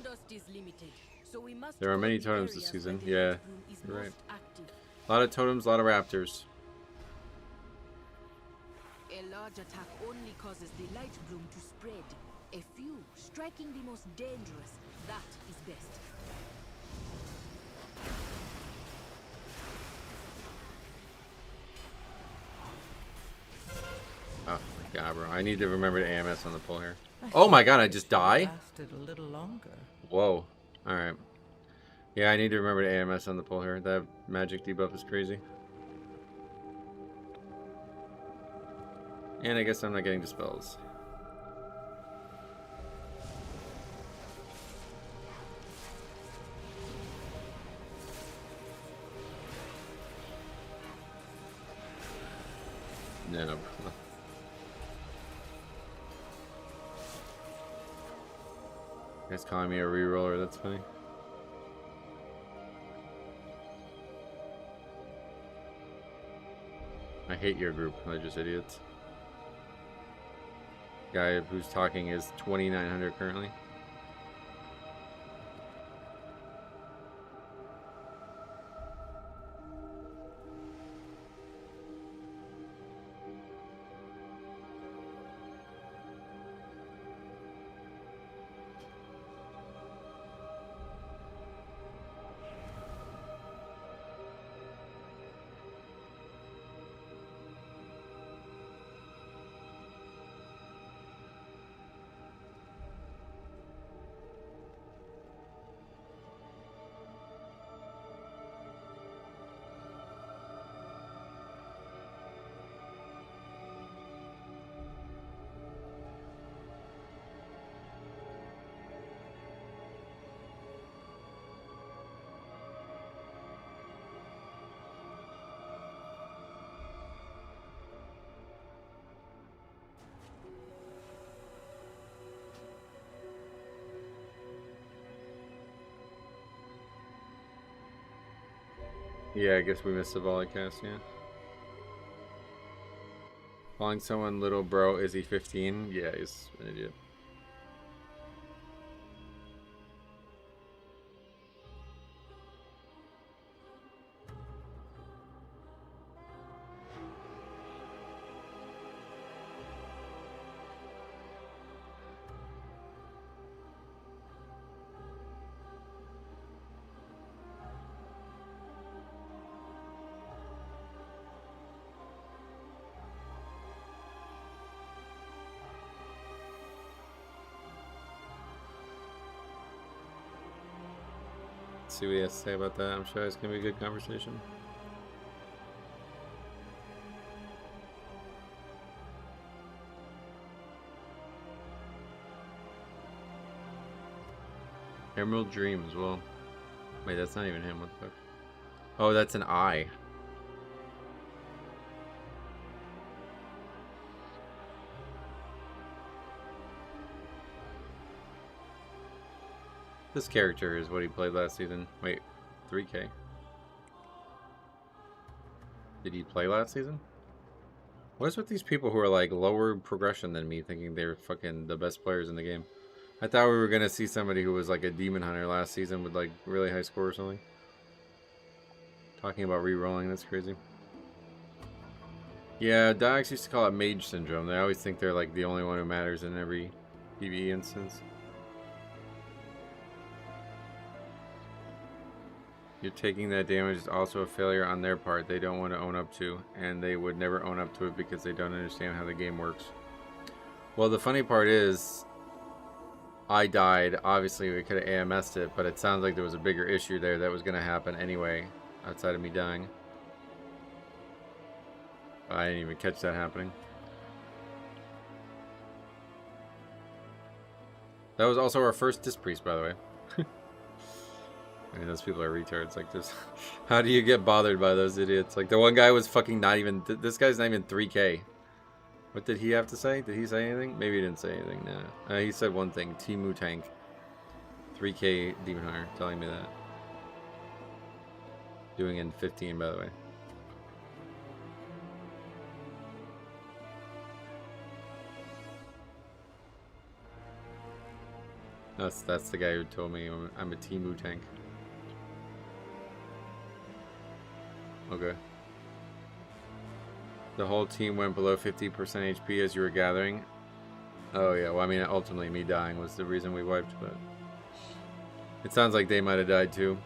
C: Dust is limited, so we must.
A: There are many totems this season. Yeah, you're right. A lot of totems, a lot of raptors.
C: A large attack only causes the light bloom to spread. A few, striking the most dangerous, that is best.
A: Oh my god, bro. I need to remember to AMS on the pull here. Oh my god, I just die?
L: Lasted a little longer.
A: Whoa. Alright. Yeah, I need to remember to AMS on the pull here. That magic debuff is crazy. And I guess I'm not getting dispels. No. You guys calling me a reroller, that's funny. I hate your group, they're just idiots. Guy who's talking is 2,900 currently. Yeah, I guess we missed the volley cast, yeah. Calling someone little bro, is he 15? Yeah, he's an idiot. See what he has to say about that. I'm sure it's gonna be a good conversation. Emerald Dream as well. Wait, that's not even him. What the fuck? Oh, that's an eye. This character is what he played last season. Wait, 3K. Did he play last season? What is with these people who are like lower progression than me, thinking they're fucking the best players in the game? I thought we were gonna see somebody who was like a demon hunter last season with like really high score or something. Talking about re-rolling, that's crazy. Yeah, Diox used to call it mage syndrome. They always think they're like the only one who matters in every PvE instance. You're taking that damage is also a failure on their part they don't want to own up to, and they would never own up to it because they don't understand how the game works. Well, the funny part is, I died. Obviously, we could have AMS'd it, but it sounds like there was a bigger issue there that was going to happen anyway, outside of me dying. I didn't even catch that happening. That was also our first Disc Priest, by the way. I mean, those people are retards. Like, this. How do you get bothered by those idiots? Like, the one guy was fucking not even. This guy's not even 3K. What did he have to say? Did he say anything? Maybe he didn't say anything. No. He said one thing. Timu Tank. 3K Demon Hunter. Telling me that. Doing in 15, by the way. That's the guy who told me I'm a Timu Tank. Okay. The whole team went below 50% HP as you were gathering. Oh yeah, well I mean ultimately me dying was the reason we wiped, but it sounds like they might have died too.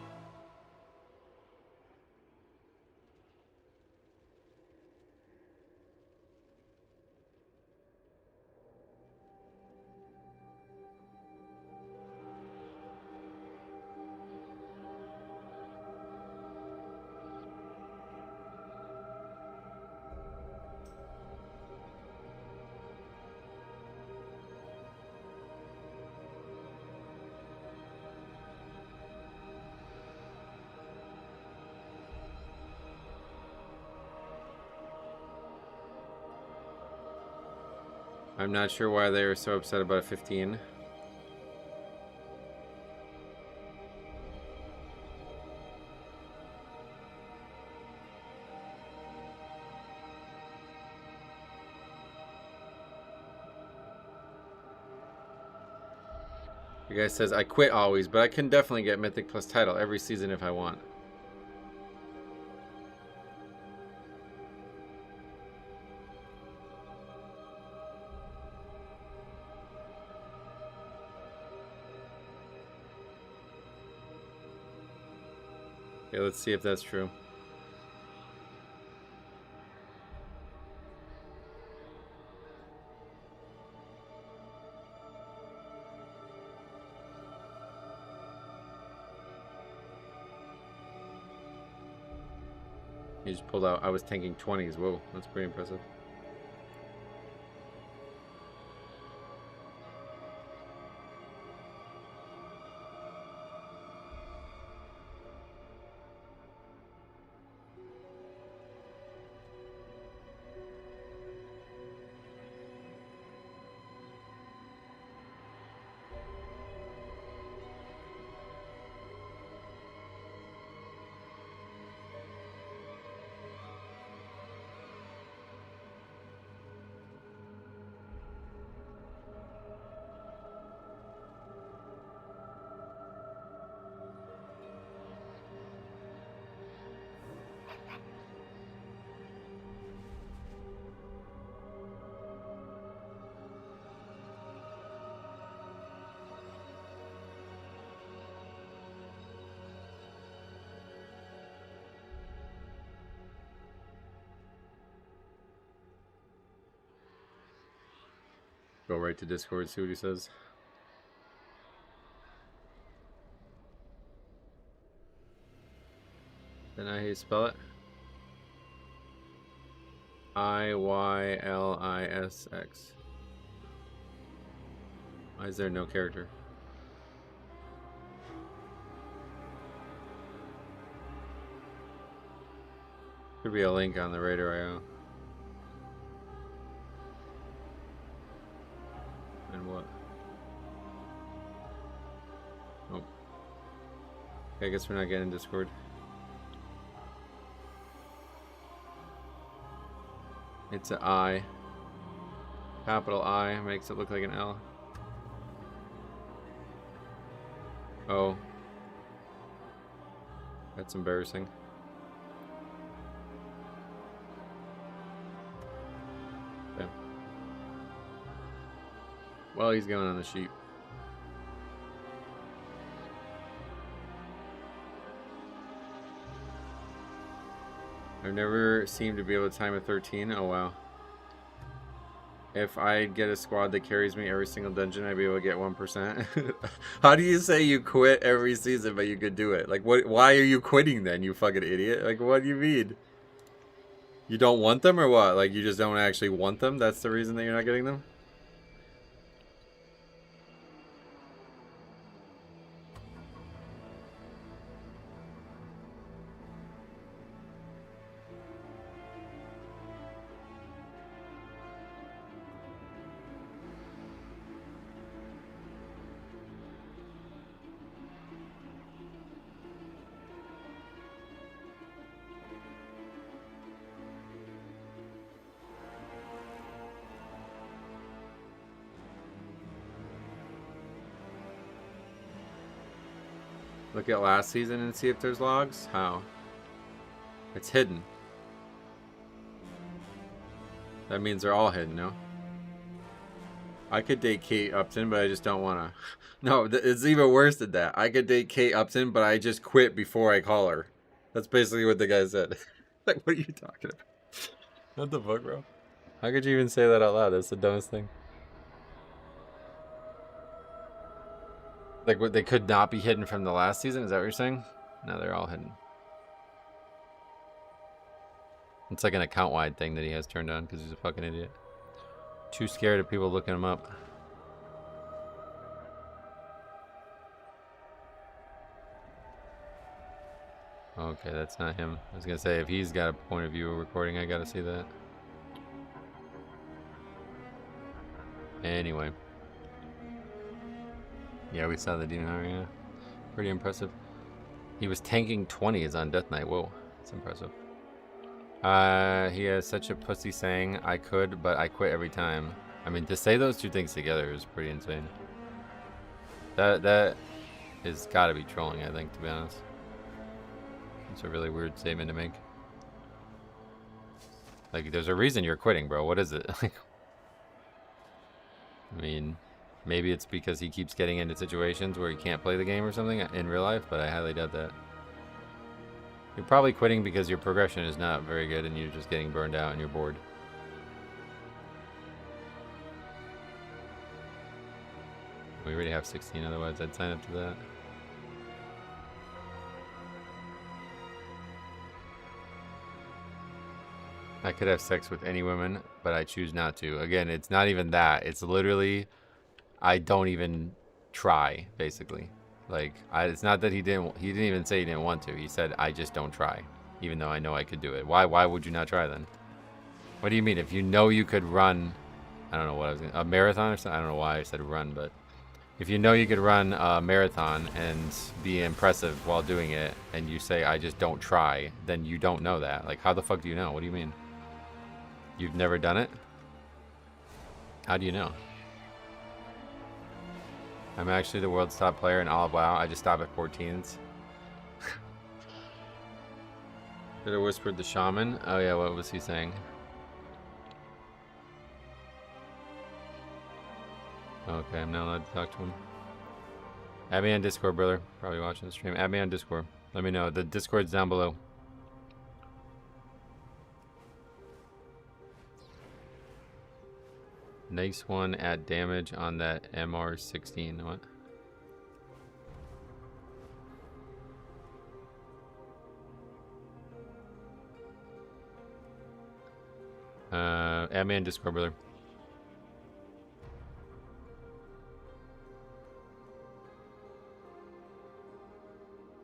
A: I'm not sure why they were so upset about 15. The guy says, I quit always, but I can definitely get Mythic Plus title every season if I want. Okay, let's see if that's true. He just pulled out. I was tanking 20s. Whoa, that's pretty impressive. Go right to Discord, see what he says. Then how you spell it? IYLISX. Why is there no character? Could be a link on the Raider.io. And what? Oh. Okay, I guess we're not getting Discord. It's an I. Capital I makes it look like an L. Oh. That's embarrassing. Okay. Well, he's going on the sheep. I've never seemed to be able to time a 13. Oh, wow. If I get a squad that carries me every single dungeon, I'd be able to get 1%. How do you say you quit every season, but you could do it? Like, what? Why are you quitting then, you fucking idiot? Like, what do you mean? You don't want them or what? Like, you just don't actually want them? That's the reason that you're not getting them? Look at last season and see if there's logs? How? It's hidden. That means they're all hidden, no? I could date Kate Upton, but I just don't want to. No, it's even worse than that. I could date Kate Upton, but I just quit before I call her. That's basically what the guy said. Like, what are you talking about? What the fuck, bro? How could you even say that out loud? That's the dumbest thing. Like, what, they could not be hidden from the last season? Is that what you're saying? No, they're all hidden. It's like an account-wide thing that he has turned on because he's a fucking idiot. Too scared of people looking him up. Okay, that's not him. I was gonna say, if he's got a point of view recording, I gotta see that. Anyway. Yeah, we saw the Demon Hunter, yeah. Pretty impressive. He was tanking 20s on Death Knight. Whoa, that's impressive. He has such a pussy saying, I could, but I quit every time. I mean, to say those two things together is pretty insane. That is gotta be trolling, I think, to be honest. It's a really weird statement to make. Like, there's a reason you're quitting, bro. What is it? Like, I mean, maybe it's because he keeps getting into situations where he can't play the game or something in real life, but I highly doubt that. You're probably quitting because your progression is not very good and you're just getting burned out and you're bored. We already have 16, otherwise I'd sign up to that. I could have sex with any woman, but I choose not to. Again, it's not even that. It's literally, I don't even try, basically. Like, it's not that he didn't even say he didn't want to. He said, I just don't try, even though I know I could do it. Why would you not try then? What do you mean? If you know you could run, I don't know what I was going to, a marathon or something? I don't know why I said run, but if you know you could run a marathon and be impressive while doing it, and you say, I just don't try, then you don't know that. Like, how the fuck do you know? What do you mean? You've never done it? How do you know? I'm actually the world's top player in all of WoW. I just stop at 14s. Should have whispered the shaman. Oh yeah, what was he saying? Okay, I'm not allowed to talk to him. Add me on Discord, brother. Probably watching the stream. Add me on Discord. Let me know. The Discord's down below. Nice one at damage on that MR16. What? Add me in Discord, brother.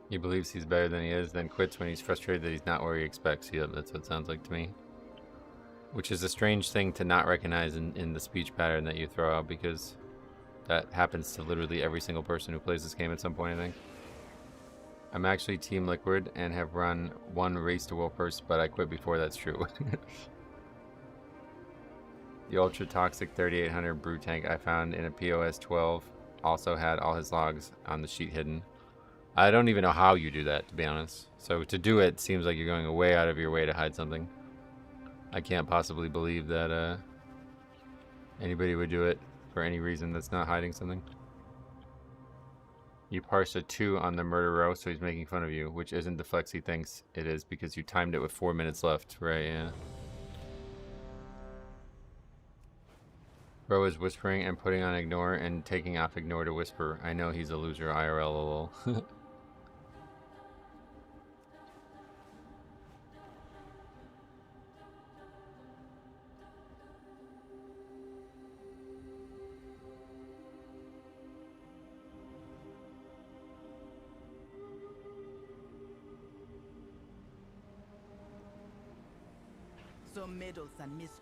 A: He believes he's better than he is, then quits when he's frustrated that he's not where he expects. Yep, that's what it sounds like to me. Which is a strange thing to not recognize in the speech pattern that you throw out, because that happens to literally every single person who plays this game at some point, I think. I'm actually Team Liquid and have run one race to World First, but I quit before that's true. The Ultra Toxic 3800 Brew Tank I found in a POS 12 also had all his logs on the sheet hidden. I don't even know how you do that, to be honest. So to do it seems like you're going way out of your way to hide something. I can't possibly believe that anybody would do it for any reason that's not hiding something. You parsed a 2 on the murder row, so he's making fun of you, which isn't the flex he thinks it is because you timed it with 4 minutes left. Right, yeah. Bro is whispering and putting on ignore and taking off ignore to whisper. I know he's a loser IRL lol.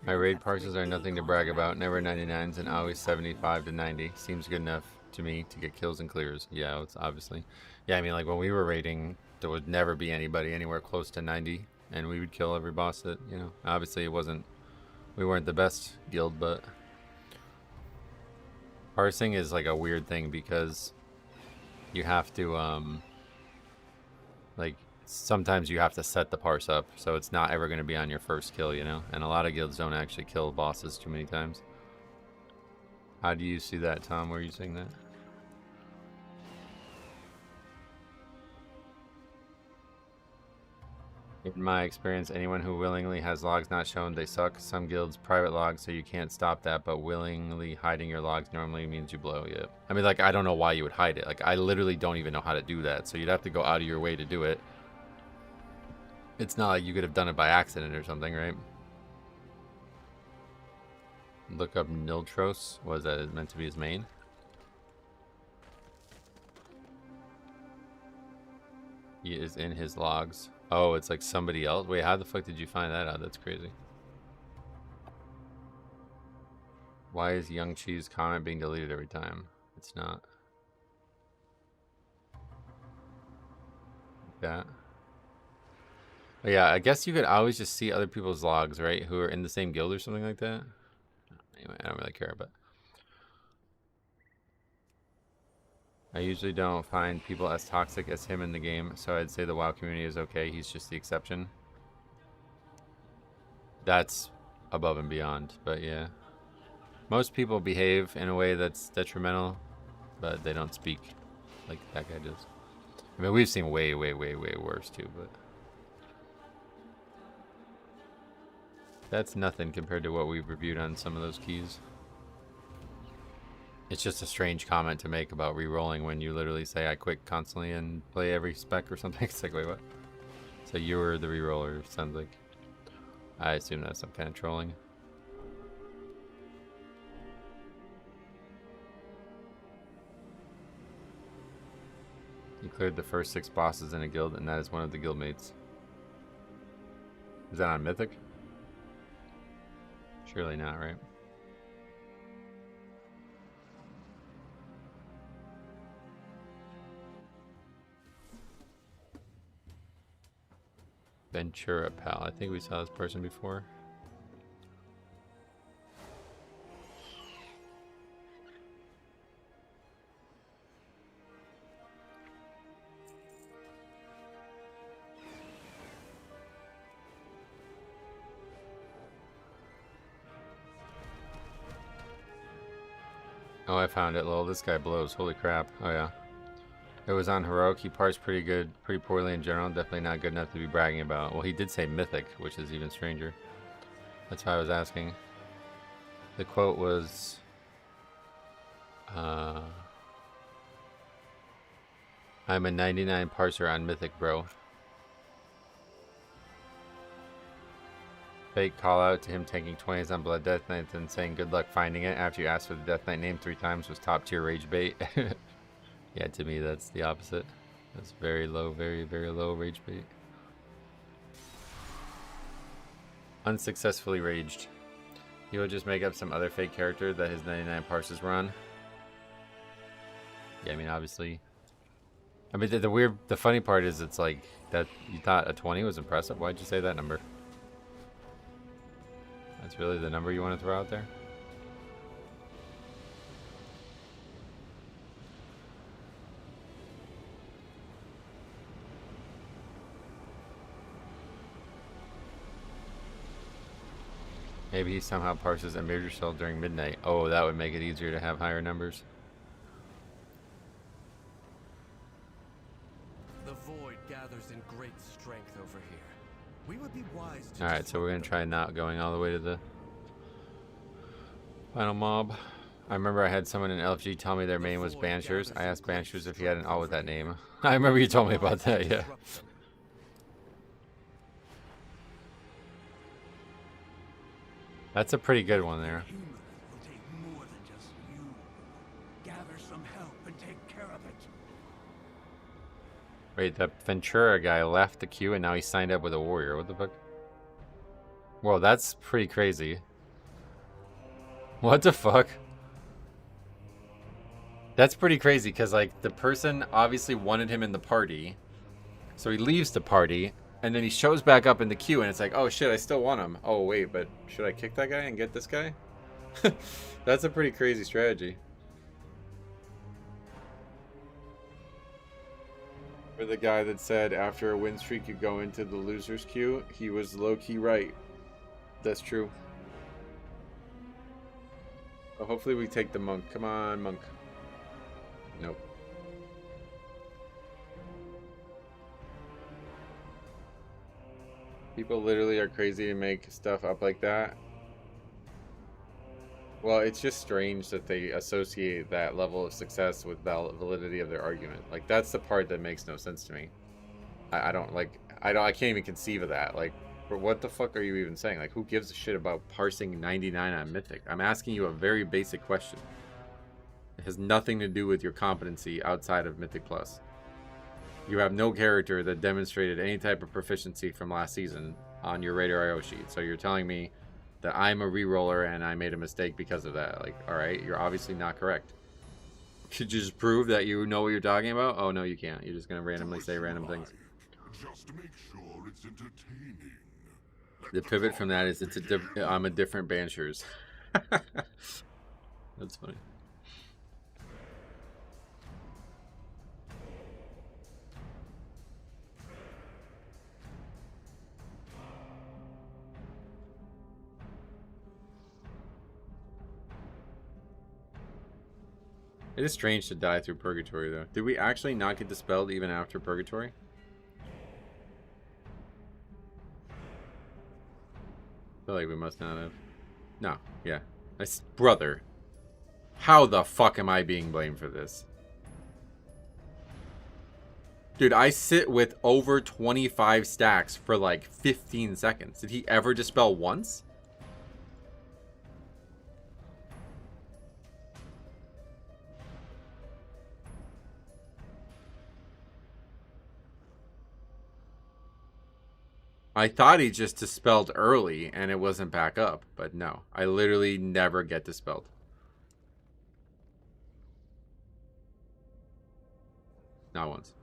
A: My raid parses are nothing to brag about, never 99s and always 75 to 90. Seems good enough to me to get kills and clears. Yeah, it's obviously. Yeah, I mean, like when we were raiding, there would never be anybody anywhere close to 90, and we would kill every boss that, you know, obviously it wasn't, we weren't the best guild, but parsing is like a weird thing because you have to, like, sometimes you have to set the parse up, so it's not ever going to be on your first kill, you know? And a lot of guilds don't actually kill bosses too many times. How do you see that, Tom? Were you saying that? In my experience, anyone who willingly has logs not shown, they suck. Some guilds private logs, so you can't stop that, but willingly hiding your logs normally means you blow. Yeah. I mean, like, I don't know why you would hide it. Like, I literally don't even know how to do that, so you'd have to go out of your way to do it. It's not like you could have done it by accident or something, right? Look up Niltros. Was that meant to be his main? He is in his logs. Oh, it's like somebody else? Wait, how the fuck did you find that out? That's crazy. Why is Young Cheese comment being deleted every time? It's not. Like that. But yeah, I guess you could always just see other people's logs, right? Who are in the same guild or something like that. Anyway, I don't really care, but I usually don't find people as toxic as him in the game, so I'd say the WoW community is okay. He's just the exception. That's above and beyond, but yeah. Most people behave in a way that's detrimental, but they don't speak like that guy does. I mean, we've seen way, way, way, way worse too, but that's nothing compared to what we've reviewed on some of those keys. It's just a strange comment to make about re-rolling when you literally say I quit constantly and play every spec or something. It's like, wait, what? So you were the re-roller, sounds like. I assume that's some kind of trolling. You cleared the first 6 bosses in a guild, and that is one of the guildmates. Is that on Mythic? Surely not, right? Ventura Pal. I think we saw this person before. Oh, I found it, lol. This guy blows. Holy crap. Oh, yeah. It was on Heroic. He parsed pretty poorly in general. Definitely not good enough to be bragging about. Well, he did say Mythic, which is even stranger. That's why I was asking. The quote was, I'm a 99 parser on Mythic, bro. Fake call out to him taking 20s on Blood Death Knight and saying good luck finding it after you asked for the Death Knight name 3 times was top tier rage bait. Yeah, to me that's the opposite. That's very low, very, very low rage bait. Unsuccessfully raged. He will just make up some other fake character that his 99 parses were on. Yeah, I mean, obviously. I mean, the funny part is it's like that you thought a 20 was impressive. Why'd you say that number? That's really the number you want to throw out there? Maybe he somehow parses a major cell during midnight. Oh, that would make it easier to have higher numbers.
M: The void gathers in great strength over here. We would be wise to
A: Alright, so we're going to try not going all the way to the final mob. I remember I had someone in LFG tell me their main was Banishers. I asked Banishers if he had an all with that name. I remember you told me about that, yeah. That's a pretty good one there.
F: Gather some help and take care of it.
A: Wait, that Ventura guy left the queue and now he signed up with a warrior. What the fuck? Well, that's pretty crazy. What the fuck? That's pretty crazy because, like, the person obviously wanted him in the party. So he leaves the party and then he shows back up in the queue and it's like, oh shit, I still want him. Oh wait, but should I kick that guy and get this guy? That's a pretty crazy strategy. For the guy that said after a win streak you go into the loser's queue, he was low-key right. That's true. Well, hopefully we take the monk. Come on, monk. Nope. People literally are crazy to make stuff up like that. Well, it's just strange that they associate that level of success with validity of their argument. Like, that's the part that makes no sense to me. I can't even conceive of that. Like, but what the fuck are you even saying? Like, who gives a shit about parsing 99 on Mythic? I'm asking you a very basic question. It has nothing to do with your competency outside of Mythic Plus. You have no character that demonstrated any type of proficiency from last season on your Radar IO sheet. So you're telling me that I'm a reroller and I made a mistake because of that. Like, alright, you're obviously not correct. Could you just prove that you know what you're talking about? Oh, no, you can't. You're just going to randomly say random things.
E: Just to make sure it's entertaining.
A: The pivot from that is I'm a different Banishers. That's funny. It is strange to die through Purgatory, though. Did we actually not get dispelled even after Purgatory? I feel like we must not have. No, yeah. Brother. How the fuck am I being blamed for this? Dude, I sit with over 25 stacks for like 15 seconds. Did he ever dispel once? I thought he just dispelled early and it wasn't back up, but no. I literally never get dispelled. Not once.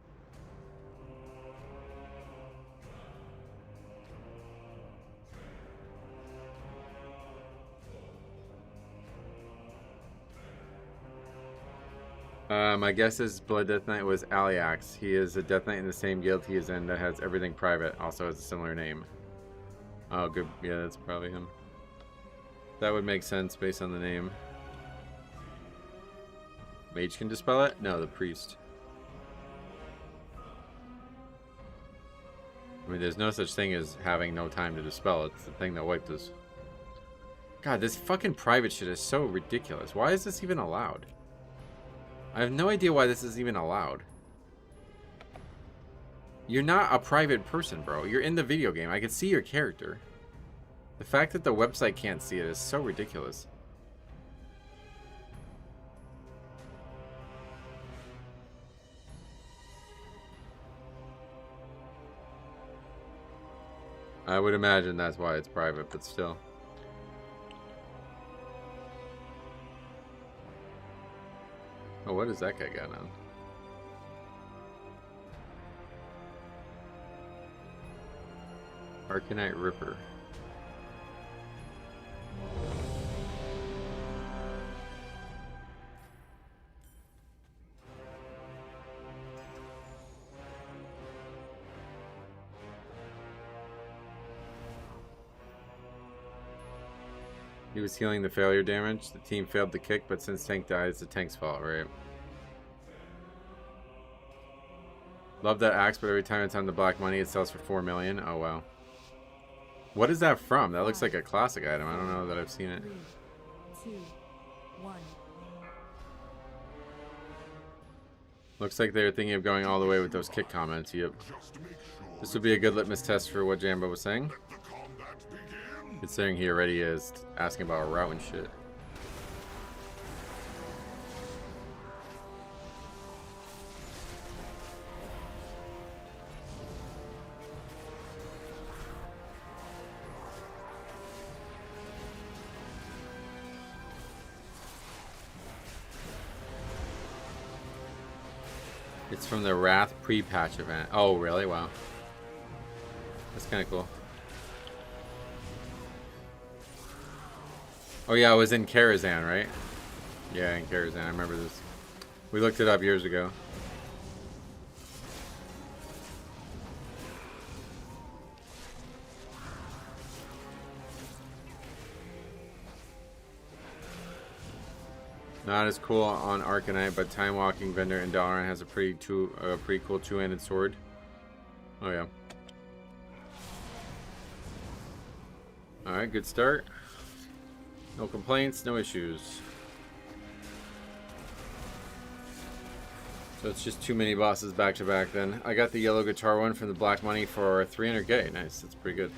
A: My guess is Blood Death Knight was Aliax. He is a Death Knight in the same guild he is in that has everything private. Also has a similar name. Oh, good. Yeah, that's probably him. That would make sense based on the name. Mage can dispel it? No, the priest. I mean, there's no such thing as having no time to dispel. It's the thing that wiped us. God, this fucking private shit is so ridiculous. Why is this even allowed? I have no idea why this is even allowed. You're not a private person, bro. You're in the video game. I can see your character. The fact that the website can't see it is so ridiculous. I would imagine that's why it's private, but still. Oh, what has that guy got on? Arcanite Ripper. He was healing the failure damage. The team failed the kick, but since Tank died, it's the tank's fault, right? Love that axe, but every time it's on the black money, it sells for 4 million. Oh, wow. What is that from? That looks like a classic item. I don't know that I've seen it.
H: 3, 2, 1.
A: Looks like they're thinking of going all the way with those kick comments. Yep. This would be a good litmus test for what Jambo was saying. Considering he already is asking about a route and shit. It's from the Wrath pre-patch event. Oh, really? Wow. That's kind of cool. Oh yeah, it was in Karazhan, right? Yeah, in Karazhan. I remember this. We looked it up years ago. Not as cool on Arcanite, but Time Walking Vendor in Dalaran has a pretty cool two-handed sword. Oh yeah. All right, good start. No complaints, no issues. So it's just too many bosses back to back then. I got the yellow guitar one from the black money for 300k. Nice, that's pretty good.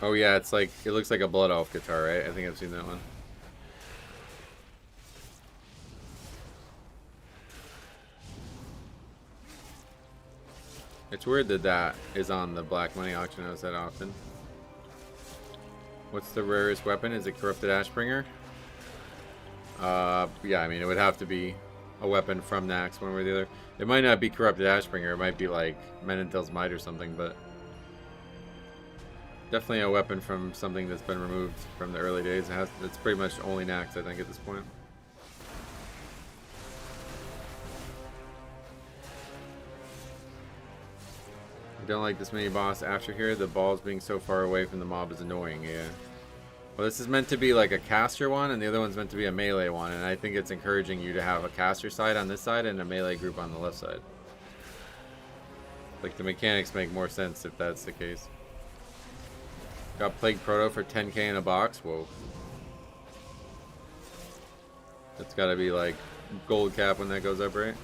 A: Oh yeah, it's like, it looks like a Blood Elf guitar, right? I think I've seen that one. It's weird that that is on the black money auction house that often. What's the rarest weapon? Is it Corrupted Ashbringer? Yeah, I mean, it would have to be a weapon from Nax, one way or the other. It might not be Corrupted Ashbringer. It might be like Menendel's Might or something, but definitely a weapon from something that's been removed from the early days. It's pretty much only Nax, I think, at this point. I don't like this mini boss after here. The balls being so far away from the mob is annoying, yeah. Well, this is meant to be like a caster one, and the other one's meant to be a melee one, and I think it's encouraging you to have a caster side on this side and a melee group on the left side. Like, the mechanics make more sense if that's the case. Got Plague Proto for 10k in a box. Whoa. That's gotta be like gold cap when that goes up, right?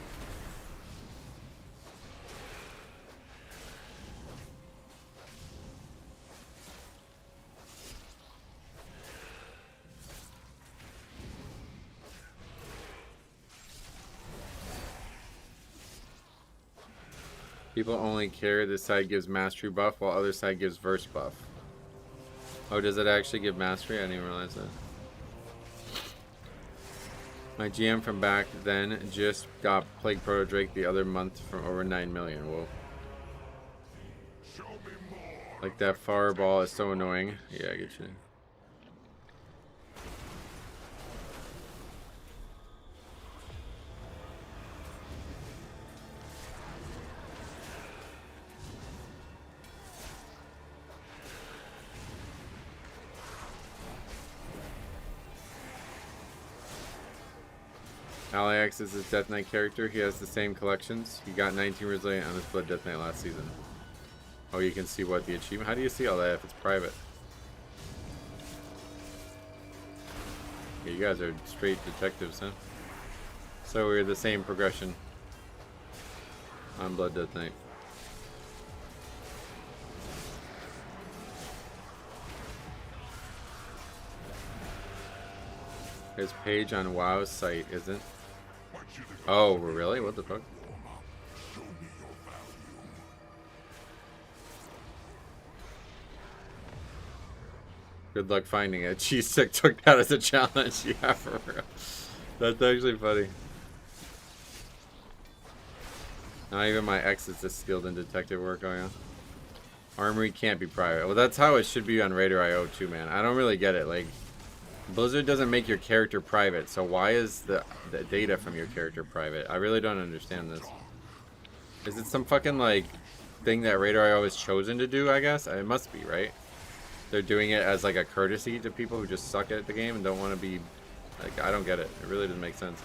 A: People only care this side gives mastery buff while other side gives verse buff. Oh, does it actually give mastery? I didn't even realize that. My GM from back then just got Plague Proto Drake the other month from over 9 million. Whoa. Like that fireball is so annoying. Yeah, I get you. Alex is his Death Knight character. He has the same collections. He got 19 resilient on his Blood Death Knight last season. Oh, you can see what the achievement. How do you see all that if it's private? Yeah, you guys are straight detectives, huh? So we're the same progression on Blood Death Night. His page on WoW's site isn't. Oh, really? What the fuck? Good luck finding it. Cheese Stick took that as a challenge. Yeah, for real. That's actually funny. Not even my ex is this skilled in detective work going on. Armory can't be private. Well, that's how it should be on Raider.io too, man. I don't really get it. Like, Blizzard doesn't make your character private, so why is the data from your character private? I really don't understand this. Is it some fucking, like, thing that Raider.io has chosen to do, I guess? It must be, right? They're doing it as, like, a courtesy to people who just suck at the game and don't want to be... Like, I don't get it. It really doesn't make sense.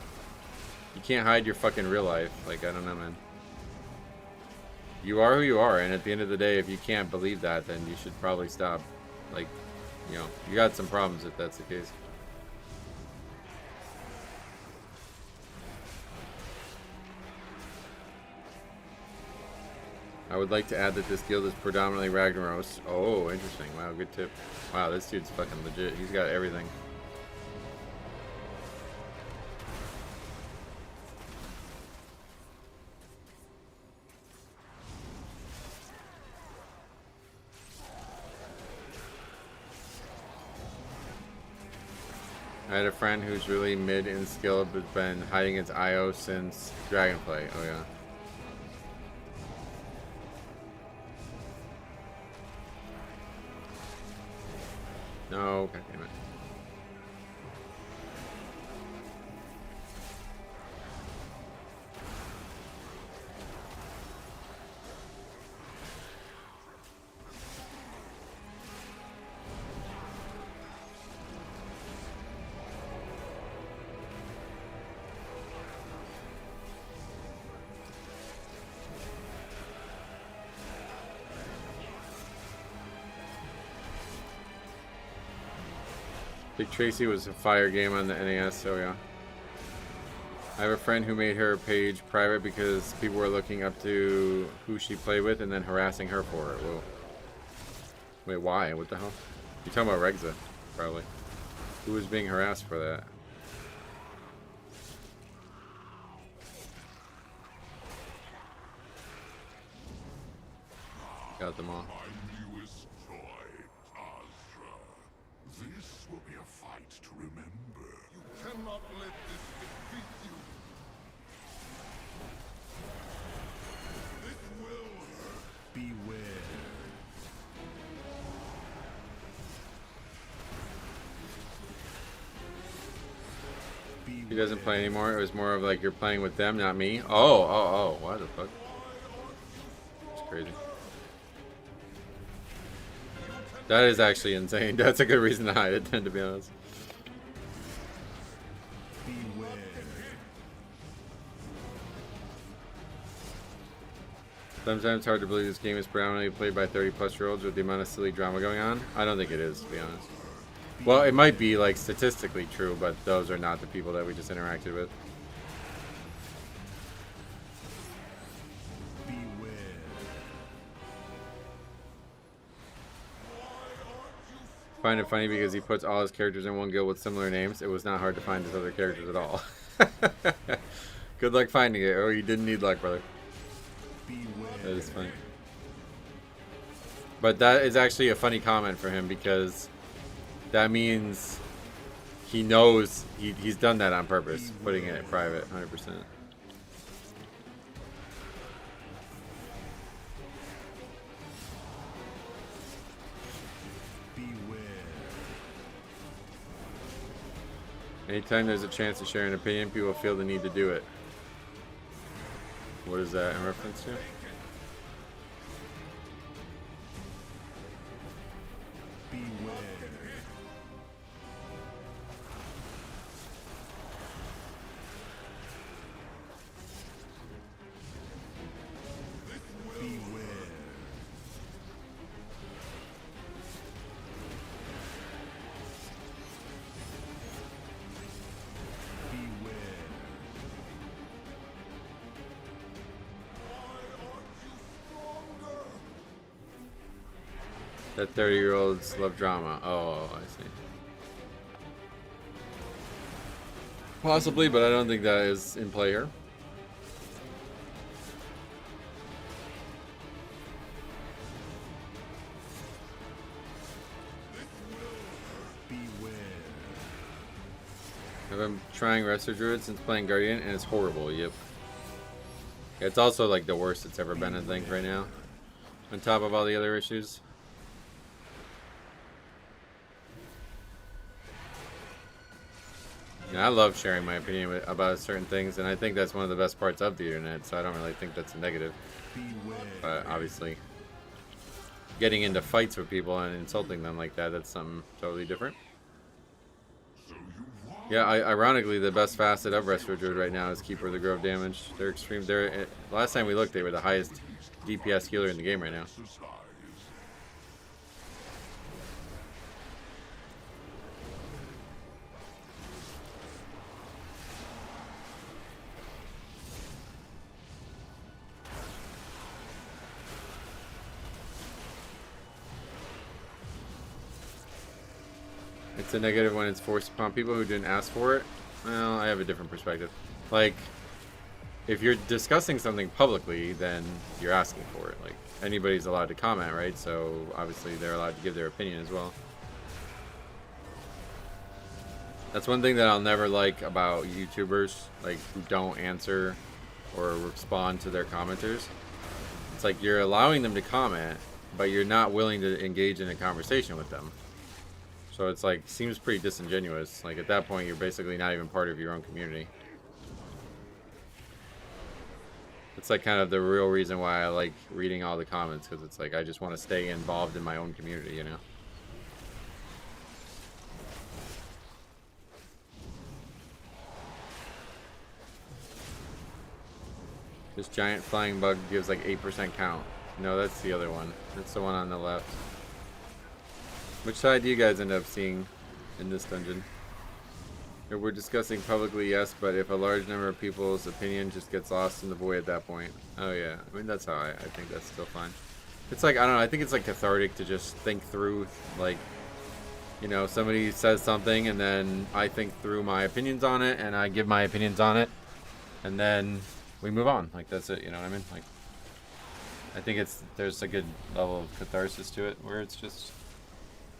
A: You can't hide your fucking real life. Like, I don't know, man. You are who you are, and at the end of the day, if you can't believe that, then you should probably stop. Like, you know, you got some problems if that's the case. I would like to add that this guild is predominantly Ragnaros. Oh, interesting. Wow, good tip. Wow, this dude's fucking legit. He's got everything. I had a friend who's really mid in skill but been hiding its IO since Dragonflight. Oh yeah. No, god damn it. Big Tracy was a fire game on the NAS, so yeah. I have a friend who made her page private because people were looking up to who she played with and then harassing her for it. Whoa. Wait, why? What the hell? You're talking about Regza, probably. Who was being harassed for that? Got them all.
E: This will be a fight to remember. You cannot let this defeat you. This will hurt.
B: Beware.
A: He doesn't play anymore. It was more of like you're playing with them, not me. Oh. What the fuck? It's crazy. That is actually insane. That's a good reason to hide it, then, to be honest.
B: Beware.
A: Sometimes it's hard to believe this game is predominantly played by 30-plus-year-olds with the amount of silly drama going on. I don't think it is, to be honest. Well, it might be, like, statistically true, but those are not the people that we just interacted with. Find it funny because he puts all his characters in one guild with similar names. It was not hard to find his other characters at all. Good luck finding it. Oh, you didn't need luck, brother. That is funny. But that is actually a funny comment for him because that means he knows he's done that on purpose, putting it private 100%. Anytime there's a chance to share an opinion, people feel the need to do it. What is that in reference to?
B: Beware.
A: That 30-year-olds love drama. Oh, I see. Possibly, but I don't think that is in play here. I've been trying Resto Druid since playing Guardian, and it's horrible. Yep. It's also like the worst it's ever been, I think, right now. On top of all the other issues. I love sharing my opinion about certain things, and I think that's one of the best parts of the internet, so I don't really think that's a negative. But obviously, getting into fights with people and insulting them like that, that's something totally different. Yeah, ironically, the best facet of Resto Druid right now is Keeper of the Grove damage. They're extreme. Last time we looked, they were the highest DPS healer in the game right now. It's a negative when it's forced upon people who didn't ask for it. Well, I have a different perspective. Like, if you're discussing something publicly, then you're asking for it. Like, anybody's allowed to comment, right? So, obviously, they're allowed to give their opinion as well. That's one thing that I'll never like about YouTubers, like, who don't answer or respond to their commenters. It's like you're allowing them to comment, but you're not willing to engage in a conversation with them. So it's like, seems pretty disingenuous. Like, at that point, you're basically not even part of your own community. It's like kind of the real reason why I like reading all the comments, because it's like I just want to stay involved in my own community, you know? This giant flying bug gives like 8% count. No, that's the other one. That's the one on the left. Which side do you guys end up seeing in this dungeon? If we're discussing publicly, yes, but if a large number of people's opinion just gets lost in the void at that point. Oh yeah, I mean, that's how I think that's still fine. It's like, I don't know, I think it's like cathartic to just think through, like, you know, somebody says something and then I think through my opinions on it and I give my opinions on it and then we move on. Like, that's it, you know what I mean? Like, I think there's a good level of catharsis to it where it's just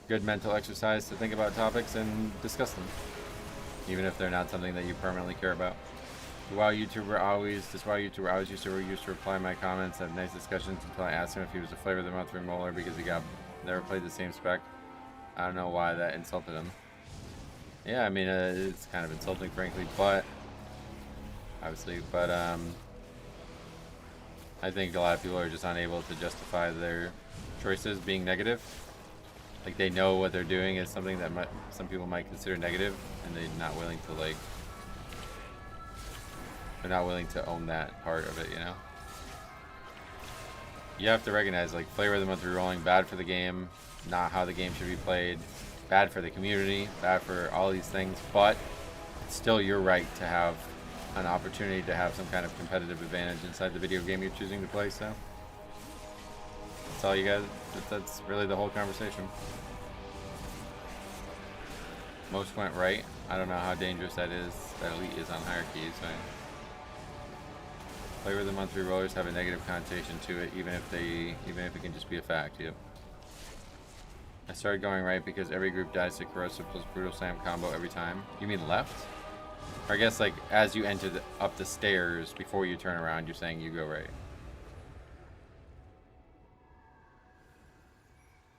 A: good mental exercise to think about topics and discuss them, even if they're not something that you permanently care about. This WoW YouTuber always used to reply my comments, have nice discussions until I asked him if he was a flavor of the month remoller because he never played the same spec. I don't know why that insulted him. Yeah, I mean, it's kind of insulting, frankly, but obviously, but I think a lot of people are just unable to justify their choices being negative. Like, they know what they're doing is something that some people might consider negative, and they're not willing to, like, they're not willing to own that part of it, you know? You have to recognize, like, flavor of the month rerolling, bad for the game, not how the game should be played, bad for the community, bad for all these things, but it's still your right to have an opportunity to have some kind of competitive advantage inside the video game you're choosing to play, so that's all you guys, that's really the whole conversation. Most went right. I don't know how dangerous that is. That elite is on hierarchy, so flavor of the month rerollers have a negative connotation to it, even if it can just be a fact. Yep. I started going right because every group dies to corrosive plus brutal slam combo every time. You mean left? Or I guess like as you enter up the stairs before you turn around, you're saying you go right.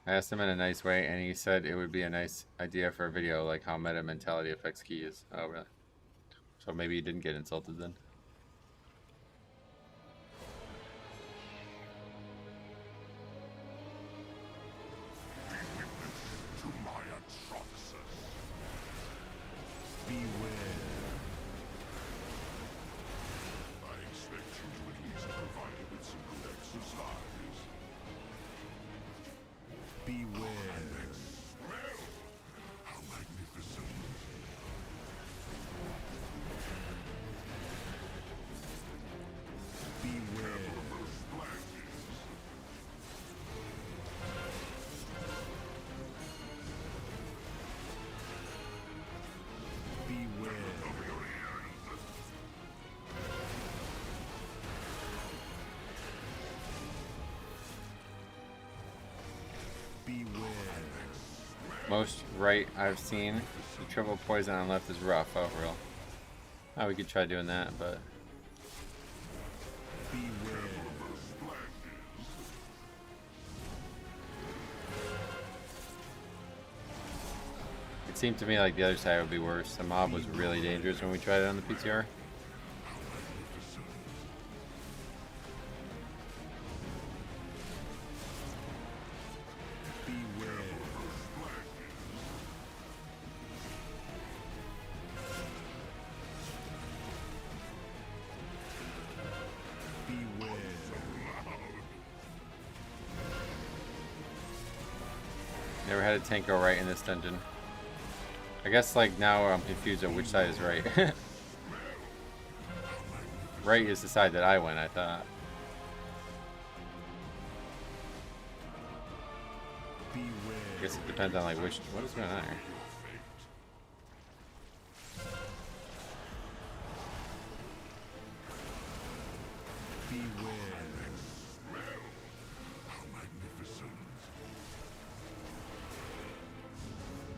A: I asked him in a nice way, and he said it would be a nice idea for a video, like how meta mentality affects keys. Oh, really? So maybe he didn't get insulted then. Most right I've seen. The triple poison on left is rough. Oh, real. Oh, we could try doing that, but. It seemed to me like the other side would be worse. The mob was really dangerous when we tried it on the PTR. Never had a tank go right in this dungeon. I guess like now I'm confused on which side is right. Right is the side that I went, I thought. I guess it depends on like which. What is going on here?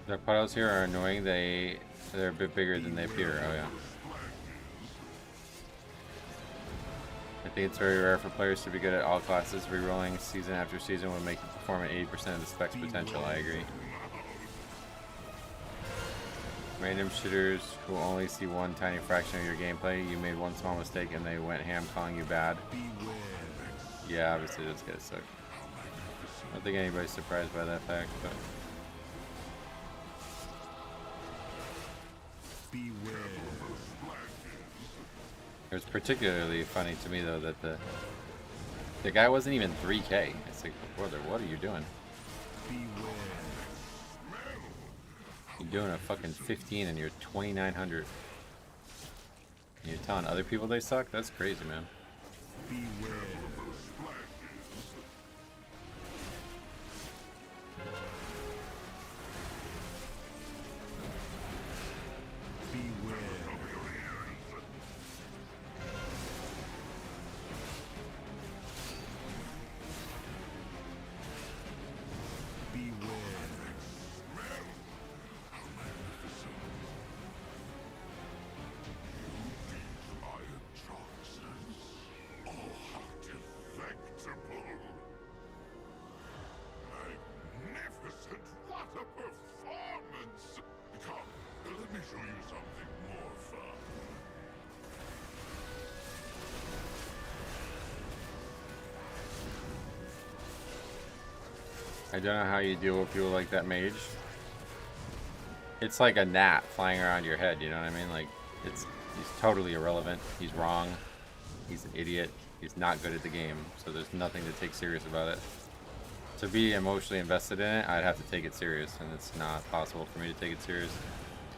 A: The puddles here are annoying. They're a bit bigger than they appear. Oh yeah. I think it's very rare for players to be good at all classes. Rerolling season after season will make you perform at 80% of the spec's potential. I agree. Random shooters who only see one tiny fraction of your gameplay. You made one small mistake and they went ham calling you bad. Yeah, obviously those guys suck. I don't think anybody's surprised by that fact, but. It was particularly funny to me though that the guy wasn't even 3K. It's like, brother, what are you doing? You're doing a fucking 15 and you're 2,900. And you're telling other people they suck? That's crazy, man. I don't know how you deal with people like that mage. It's like a gnat flying around your head, you know what I mean? Like, he's totally irrelevant. He's wrong. He's an idiot. He's not good at the game. So there's nothing to take serious about it. To be emotionally invested in it, I'd have to take it serious, and it's not possible for me to take it serious.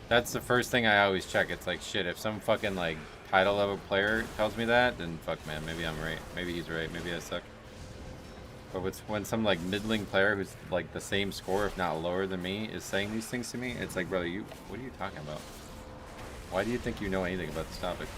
A: That's the first thing I always check. It's like, shit, if some fucking, like, title level player tells me that, then fuck, man, maybe I'm right. Maybe he's right. Maybe I suck. But when some like middling player who's like the same score, if not lower than me, is saying these things to me, it's like, brother, what are you talking about? Why do you think you know anything about this topic?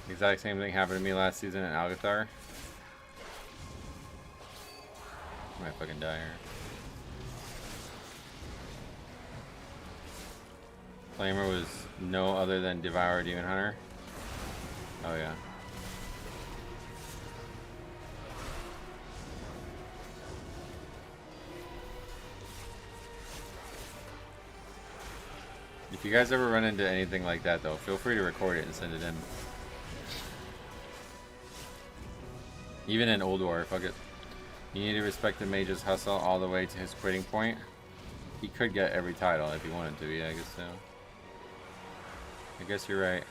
A: Exact same thing happened to me last season in Algathar. I might fucking die here. Flamer was no other than Devour Demon Hunter. Oh yeah. If you guys ever run into anything like that though, feel free to record it and send it in. Even in Old War, fuck it. You need to respect the mage's hustle all the way to his quitting point. He could get every title if he wanted to, yeah, I guess so. I guess you're right.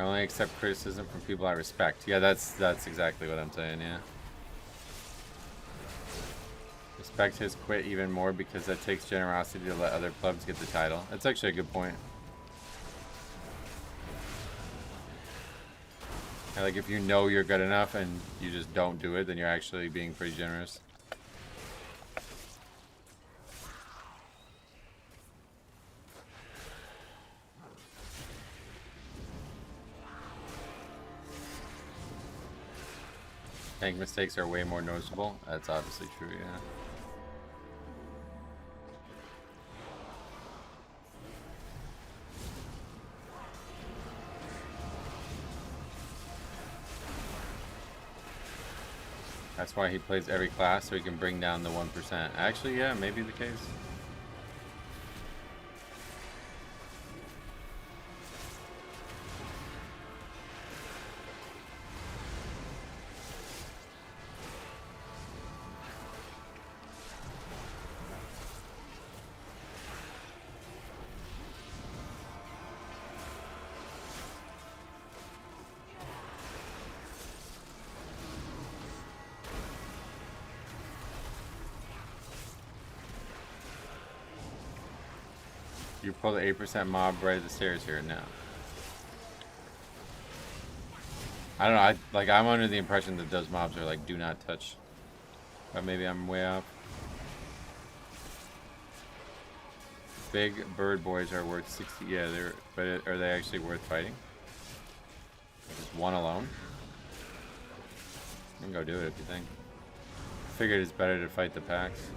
A: only accept criticism from people I respect. Yeah, that's exactly what I'm saying, yeah. Respect his quit even more because that takes generosity to let other clubs get the title. That's actually a good point. And like if you know you're good enough and you just don't do it, then you're actually being pretty generous. Tank mistakes are way more noticeable. That's obviously true, yeah. That's why he plays every class, so he can bring down the 1%. Actually, yeah, maybe the case. You pull the 8% mob right at the stairs here now. I don't know. I'm under the impression that those mobs are like do not touch, but maybe I'm way off. Big bird boys are worth 60. Yeah, but are they actually worth fighting? Just one alone? You can go do it if you think. Figured it's better to fight the packs.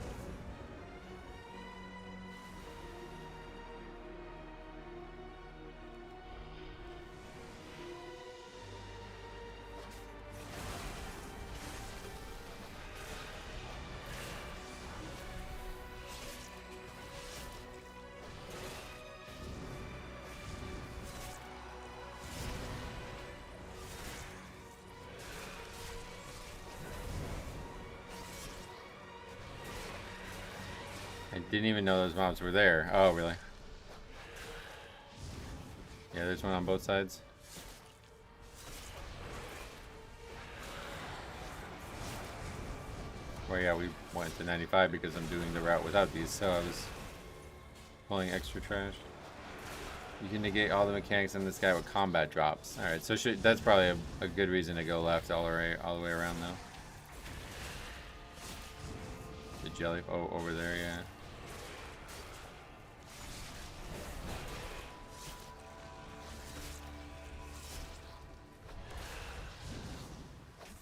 A: I didn't even know those mobs were there. Oh, really? Yeah, there's one on both sides. Well, yeah, we went to 95 because I'm doing the route without these, so I was pulling extra trash. You can negate all the mechanics in this guy with combat drops. Alright, so that's probably a good reason to go left all the way around, though. The jelly... Oh, over there, yeah.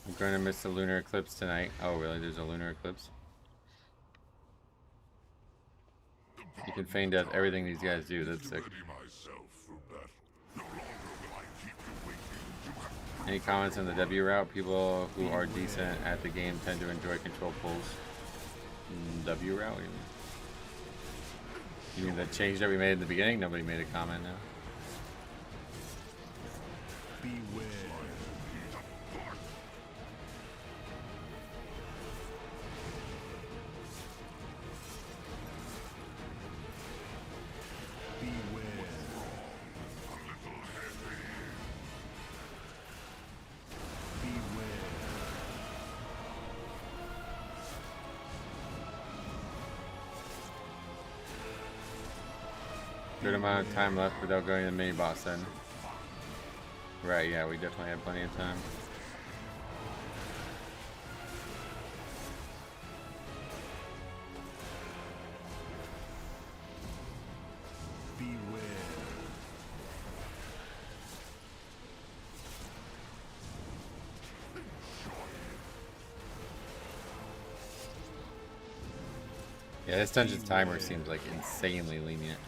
A: I'm going to miss the lunar eclipse tonight. Oh, really? There's a lunar eclipse? You can feign death everything these guys do. That's sick. Any comments on the W route? People who are decent at the game tend to enjoy control pulls. W route? What do you mean? You mean the change that we made in the beginning? Nobody made a comment now.
B: Beware.
A: Good amount of time left without going to the mini boss then. Right, yeah, we definitely have plenty of time.
B: Beware.
A: Yeah, this dungeon's timer seems like insanely lenient.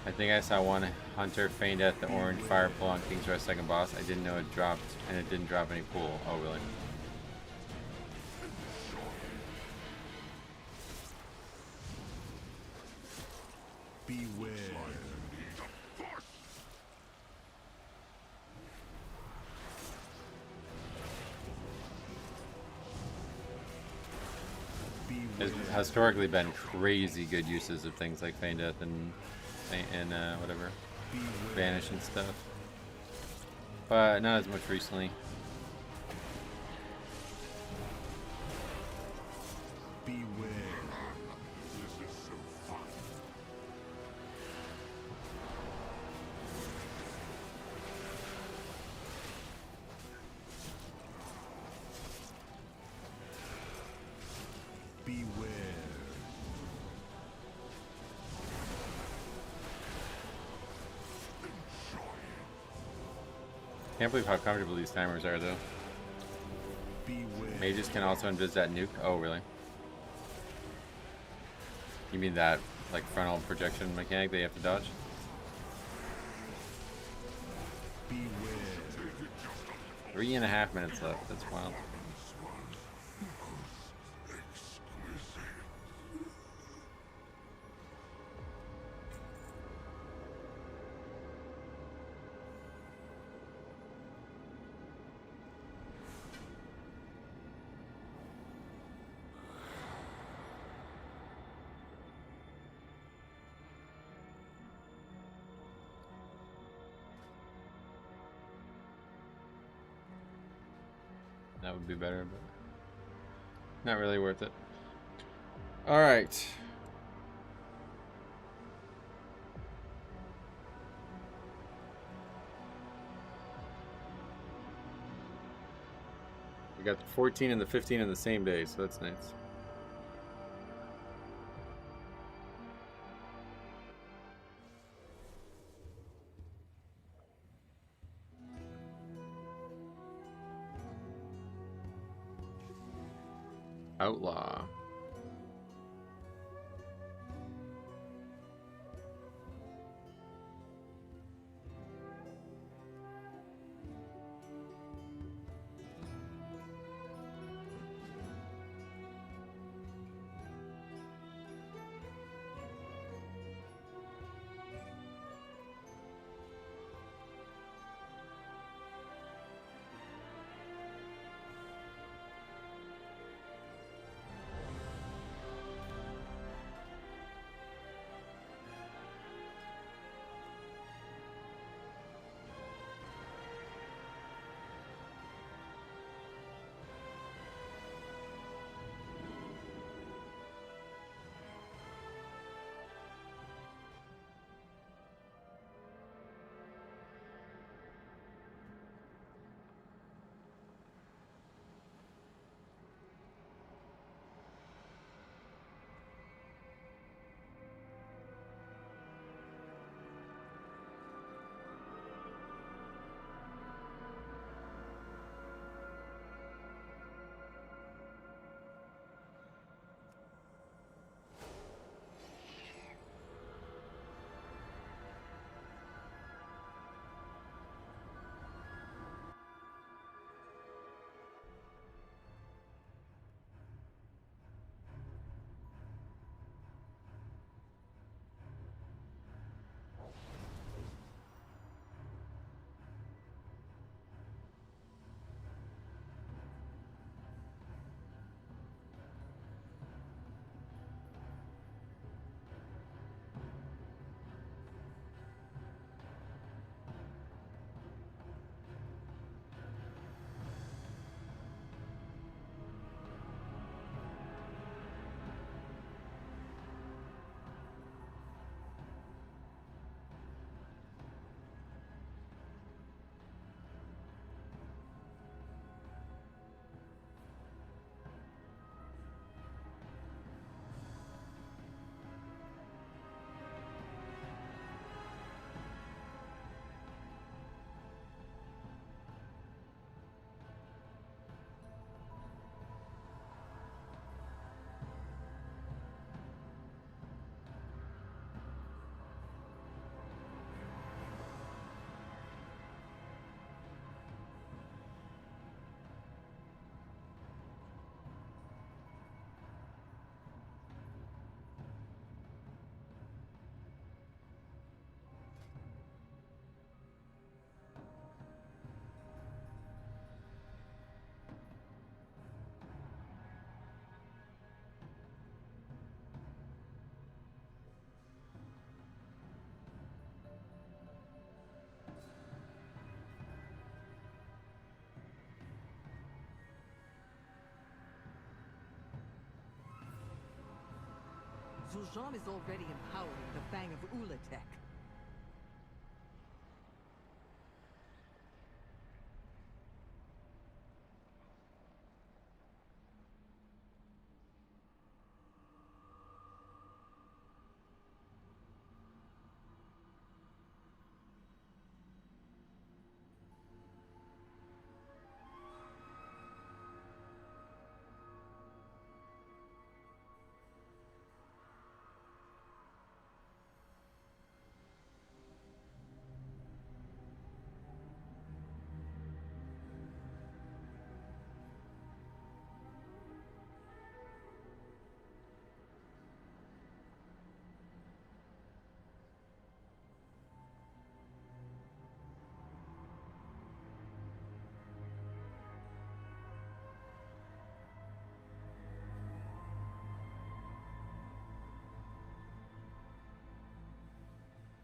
A: I think I saw one hunter feign at the orange fire pull on King's Rest second boss. I didn't know it dropped, and it didn't drop any pool. Oh, really?
B: Beware.
A: There's historically been crazy good uses of things like Feign Death and whatever, Vanish and stuff, but not as much recently.
B: Beware. Beware.
A: Can't believe how comfortable these timers are, though.
B: Beware.
A: Mages can also invis that nuke. Oh, really? You mean that, like, frontal projection mechanic that you have to dodge?
B: Beware.
A: 3.5 minutes left. That's wild. That would be better, but not really worth it. All right. We got the 14 and the 15 in the same day, so that's nice. Outlaw.
J: Zul'Jin is already empowering the Fang of Ulatek.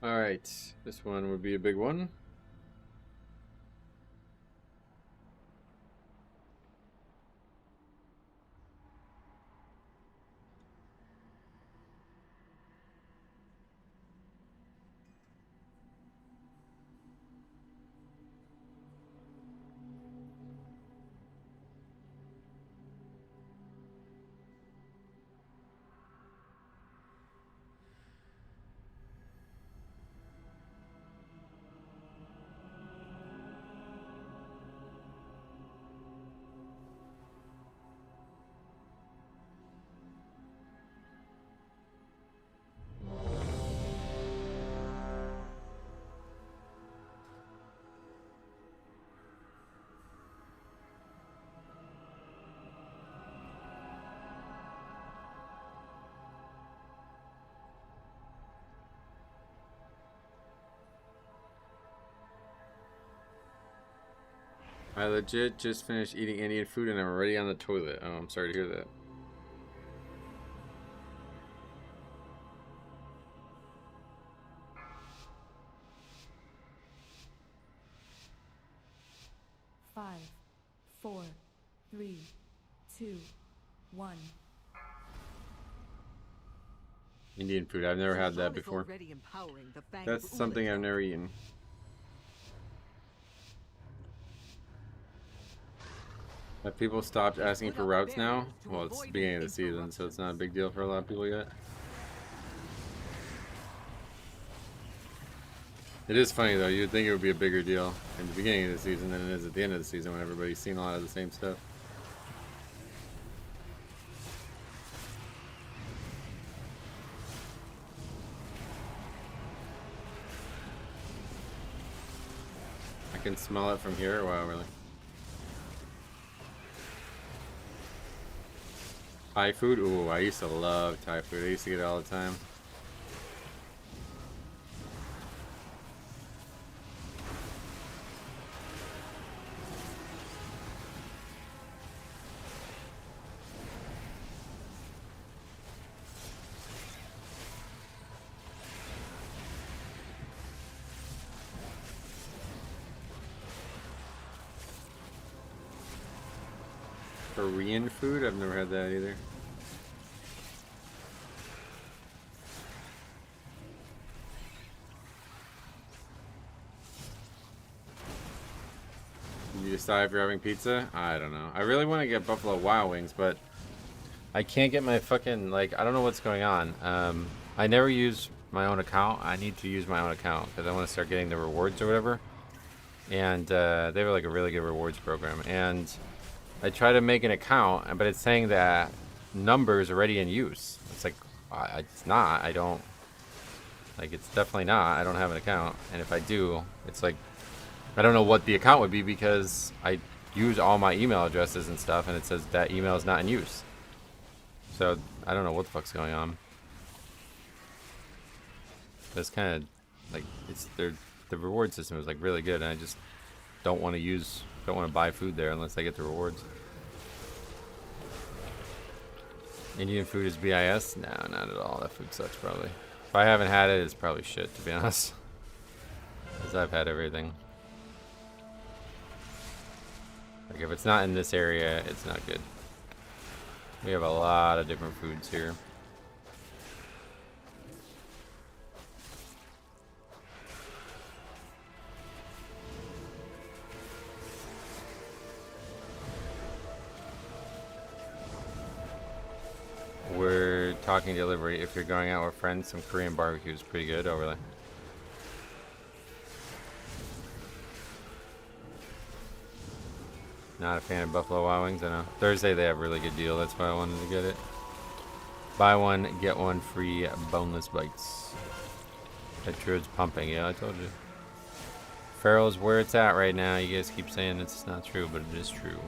A: All right, this one would be a big one. I legit just finished eating Indian food and I'm already on the toilet. Oh, I'm sorry to hear that.
H: Five, 4, 3, 2, 1.
A: Indian food. I've never had that before. That's something I've never eaten. Have people stopped asking for routes now? Well, it's the beginning of the season, so it's not a big deal for a lot of people yet. It is funny though, you'd think it would be a bigger deal in the beginning of the season than it is at the end of the season when everybody's seen a lot of the same stuff. I can smell it from here. Wow, really? Thai food? Ooh, I used to love Thai food. I used to get it all the time. Korean food? I've never had that either. You decide if you're having pizza? I don't know. I really want to get Buffalo Wild Wings, but I can't get my fucking, like, I don't know what's going on. I never use my own account. I need to use my own account because I want to start getting the rewards or whatever. And they have like a really good rewards program. And I try to make an account, but it's saying that number is already in use. It's like, it's not. I don't, like, it's definitely not. I don't have an account. And if I do, it's like, I don't know what the account would be because I use all my email addresses and stuff, and it says that email is not in use. So I don't know what the fuck's going on. It's kind of like, it's the reward system is like really good, and I just don't want to buy food there unless I get the rewards. Indian food is BIS? No, not at all. That food sucks probably. If I haven't had it, it's probably shit, to be honest. Because I've had everything. Like, if it's not in this area, it's not good. We have a lot of different foods here. talking delivery. If you're going out with friends, some Korean barbecue is pretty good. Oh, really? Not a fan of Buffalo Wild Wings, I know. Thursday they have a really good deal, that's why I wanted to get it. Buy one, get one free boneless bites. That Druid's pumping, yeah, I told you. Farrell's where it's at right now. You guys keep saying it's not true, but it is true.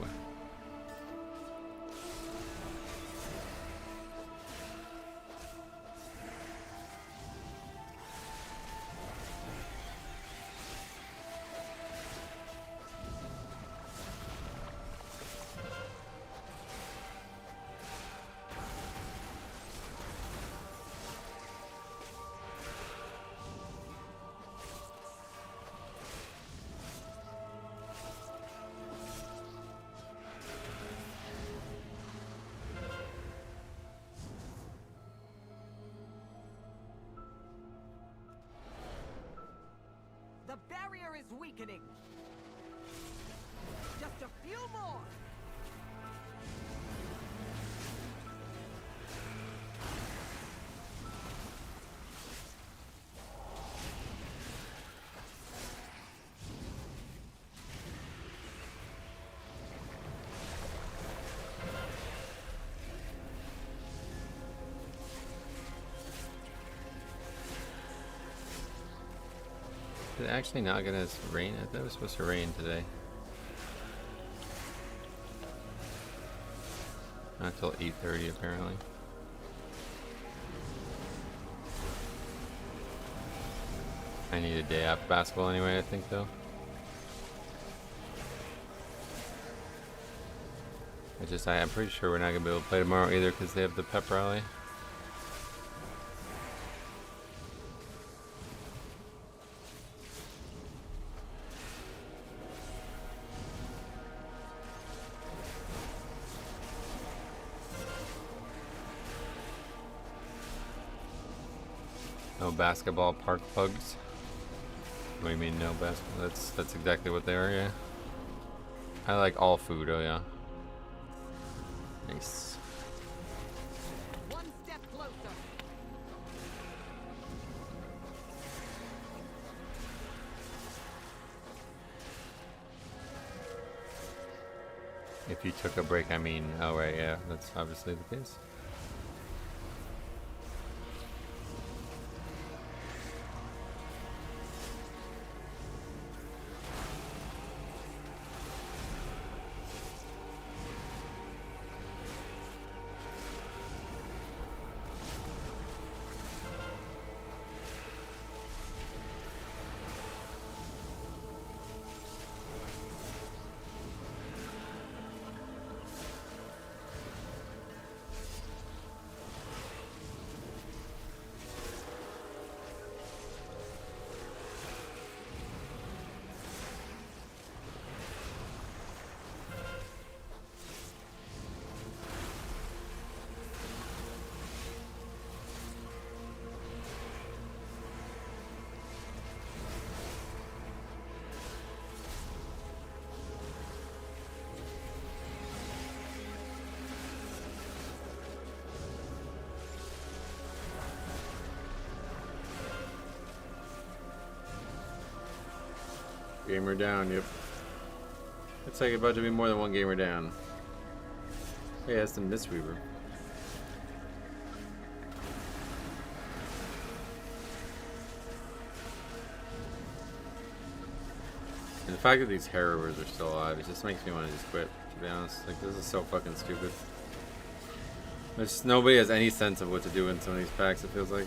J: The barrier is weakening. Just a few more.
A: Is it actually not gonna rain? I thought it was supposed to rain today. Not until 8:30 apparently. I need a day after basketball anyway, I think though. I'm pretty sure we're not gonna be able to play tomorrow either because they have the pep rally. No basketball park pugs. What do you mean no basketball? That's exactly what they are, yeah. I like all food, oh yeah. Nice.
J: One step closer.
A: If you took a break, I mean, oh right, yeah, that's obviously the case. Gamer down, yep. Looks like about to be more than one gamer down. Hey, that's the Mistweaver. And the fact that these Harrowers are still alive, it just makes me want to just quit, to be honest. Like, this is so fucking stupid. Nobody has any sense of what to do in some of these packs, it feels like.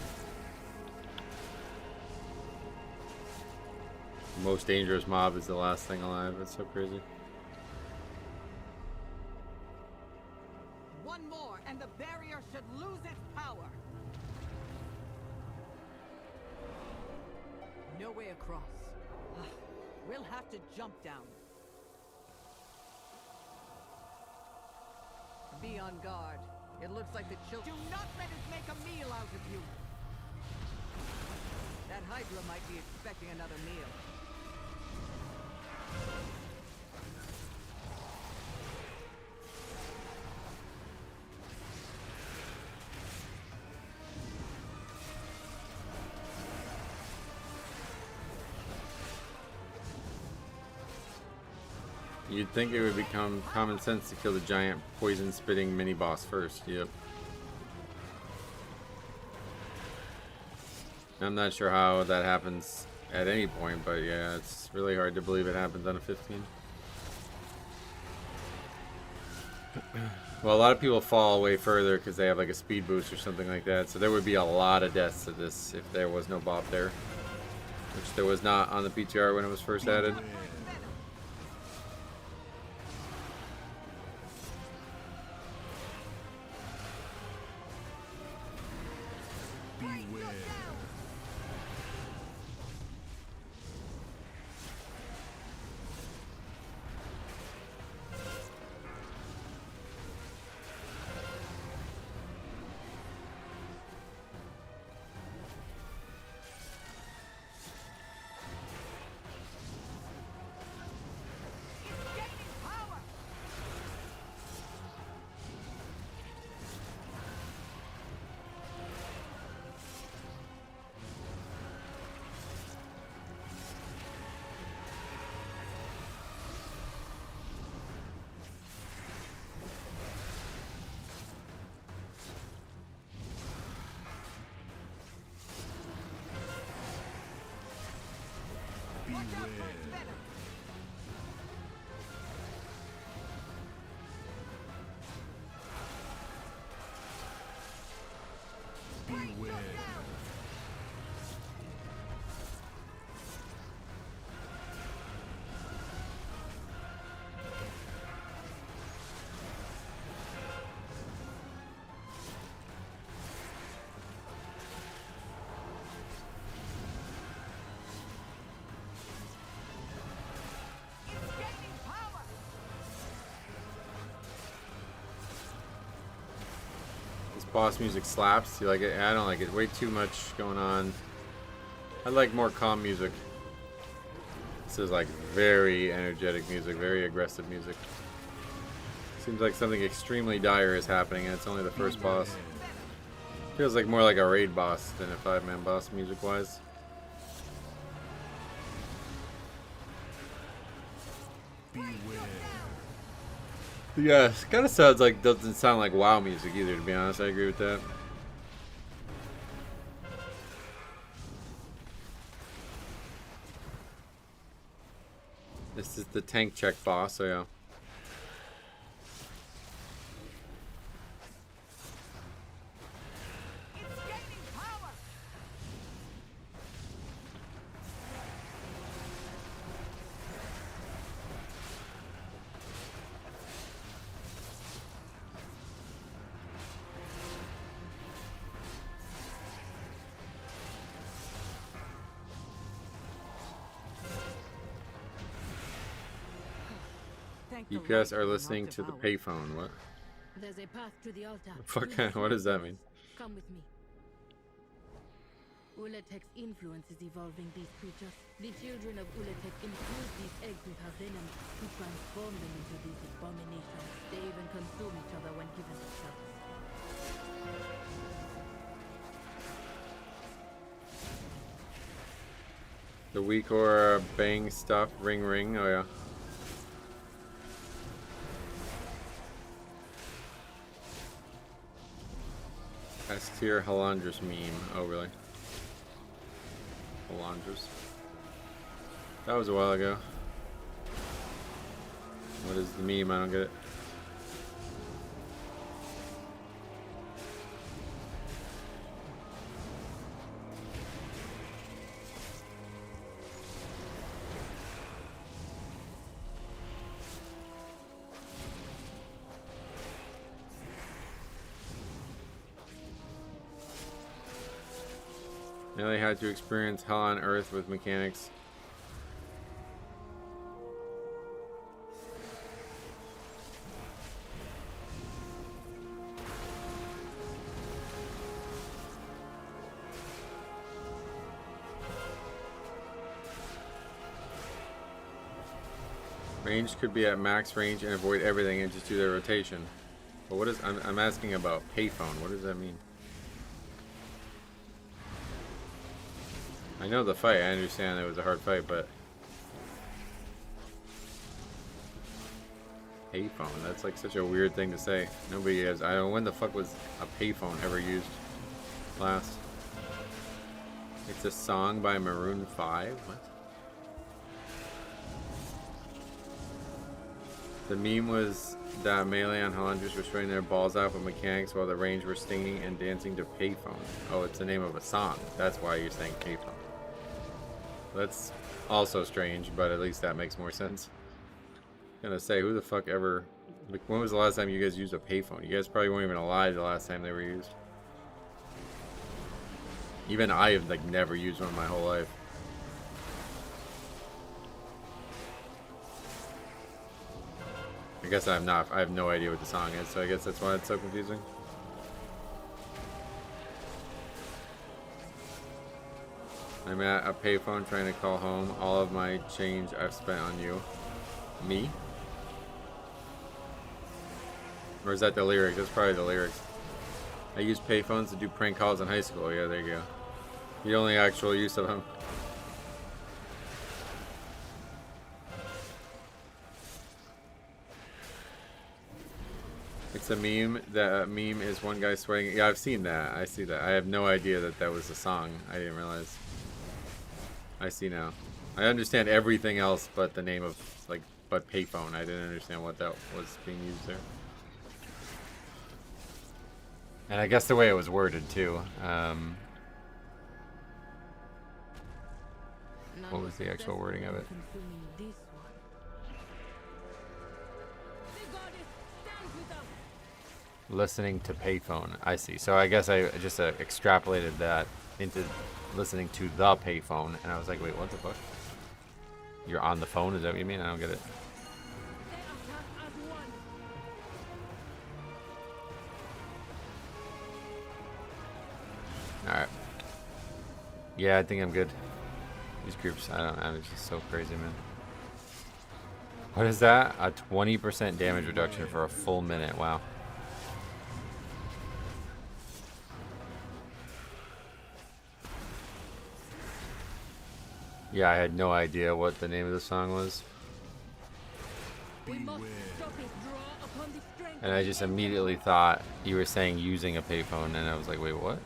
A: Most dangerous mob is the last thing alive. It's so crazy.
J: One more, and the barrier should lose its power. No way across. We'll have to jump down. Be on guard. It looks like the children. Do not let us make a meal out of you. That Hydra might be expecting another meal.
A: You'd think it would become common sense to kill the giant poison-spitting mini-boss first. Yep. I'm not sure how that happens at any point, but yeah, it's really hard to believe it happens on a 15. Well, a lot of people fall way further because they have like a speed boost or something like that, so there would be a lot of deaths to this if there was no bop there. Which there was not on the PTR when it was first added. Boss music slaps. You like it? I don't like it. Way too much going on. I like more calm music. This is like very energetic music, very aggressive music. Seems like something extremely dire is happening, and it's only the first boss. Feels like more like a raid boss than a 5-man boss music-wise. Yeah, it kind of sounds like, doesn't sound like WoW music either, to be honest. I agree with that. This is the tank check boss, so yeah. You guys are listening to the payphone. What?
C: There's a path to the altar.
A: What does that mean?
C: Come with me. Ulatek's influence is evolving these creatures. The children of Ulatek infuse these eggs with her venom to transform them into these abominations. They even consume each other when given the chance.
A: The weak or bang stuff. Ring ring. Oh yeah. S-tier Halandras meme. Oh, really? Halandras. That was a while ago. What is the meme? I don't get it. Nearly had to experience hell on earth with mechanics. Range could be at max range and avoid everything and just do their rotation. But what is, I'm asking about payphone. What does that mean? I know the fight. I understand it was a hard fight, but Payphone. That's like such a weird thing to say. Nobody has. I don't know when the fuck was a payphone ever used last. It's a song by Maroon 5. What? The meme was that Melee and Hollanders were showing their balls out with mechanics while the range were singing and dancing to Payphone. Oh, it's the name of a song. That's why you're saying Payphone. That's also strange, but at least that makes more sense. I'm gonna say, who the fuck ever... Like, when was the last time you guys used a payphone? You guys probably weren't even alive the last time they were used. Even I have, like, never used one my whole life. I guess I have no idea what the song is, so I guess that's why it's so confusing. I'm at a payphone trying to call home. All of my change I've spent on you. Me? Or is that the lyrics? That's probably the lyrics. I used payphones to do prank calls in high school. Yeah, there you go. The only actual use of them. It's a meme. That meme is one guy sweating. Yeah, I've seen that. I see that. I have no idea that that was a song. I didn't realize. I see now. I understand everything else but the name of, like, but payphone. I didn't understand what that was being used there. And I guess the way it was worded too. What was the actual wording of it? Listening to payphone. I see. So I guess I just extrapolated that into listening to the payphone, and I was like, wait, what the fuck? You're on the phone? Is that what you mean? I don't get it. Alright. Yeah, I think I'm good. These groups, I don't know, it's just so crazy, man. What is that? A 20% damage reduction for a full minute. Wow. Yeah, I had no idea what the name of the song was. And I just immediately thought you were saying using a payphone, and I was like, wait, what?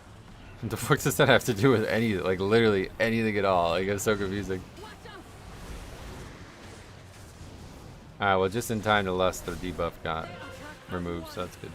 A: What the fuck does that have to do with anything? Like, literally anything at all. Like, it's so confusing. Alright, well, just in time to lest the debuff got removed, so that's good.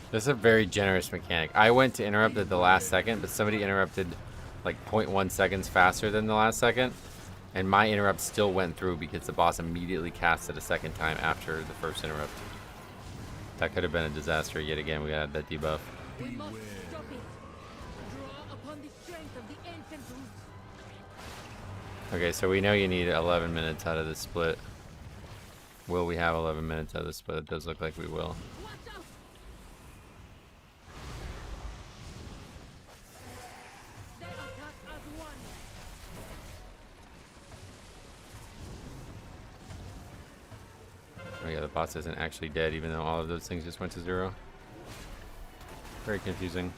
A: This is a very generous mechanic. I went to interrupt at the last second, but somebody interrupted like 0.1 seconds faster than the last second, and my interrupt still went through because the boss immediately cast it a second time after the first interrupt. That could have been a disaster yet again. We had that debuff.
C: We must stop it. Draw upon the strength of the ancient roots.
A: Okay, so we know you need 11 minutes out of the split. Will we have 11 minutes out of the split? It does look like we will. Oh yeah, the boss isn't actually dead, even though all of those things just went to 0. Very confusing.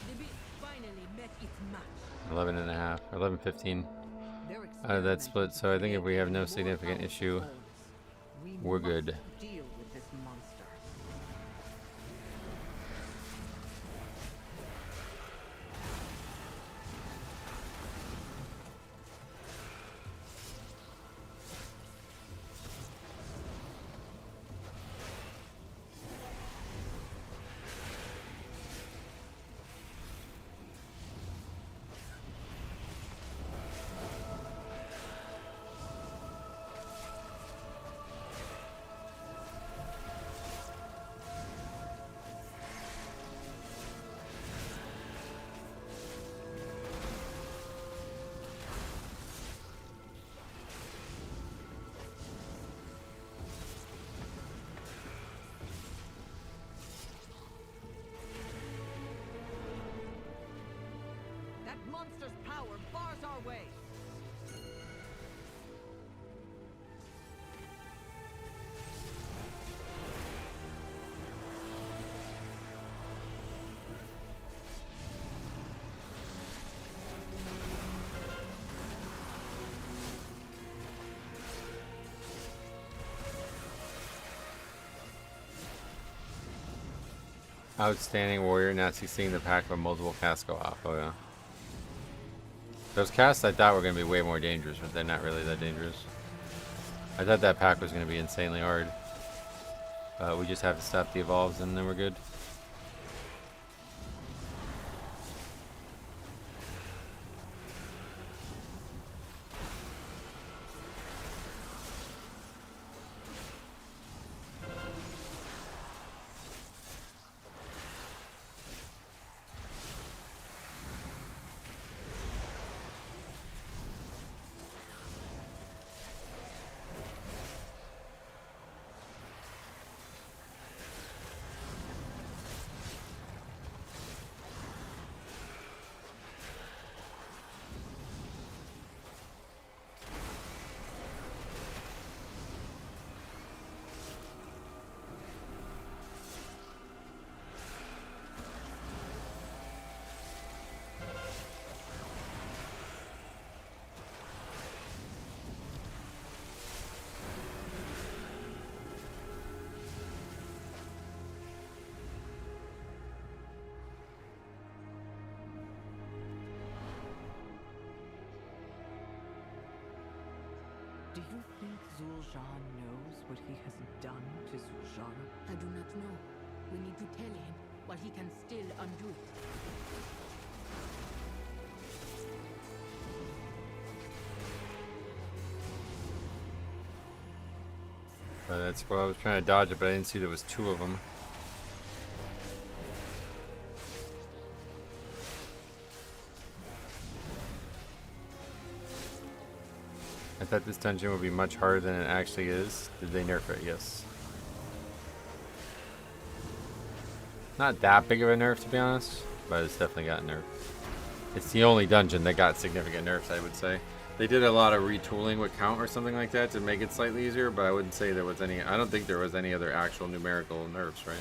C: The beast finally met its match.
A: 11 and a half, 11:15 out of that split. So I think if we have no significant issue, we're good.
J: Deal with this monster. monster's power bars our way.
A: Outstanding warrior. Now seeing the pack of multiple casts go off. Oh yeah. Those casts I thought were going to be way more dangerous, but they're not really that dangerous. I thought that pack was going to be insanely hard. We just have to stop the evolves and then we're good.
J: Do you think Zul'Jin knows what he has done to Zul'Jin?
C: I do not know. We need to tell him while he can still undo it.
A: That's why I was trying to dodge it, but I didn't see there was two of them. I thought this dungeon would be much harder than it actually is. Did they nerf it? Yes. Not that big of a nerf, to be honest, but it's definitely got nerfed. It's the only dungeon that got significant nerfs, I would say. They did a lot of retooling with count or something like that to make it slightly easier, but I wouldn't say there was any. I don't think there was any other actual numerical nerfs, right?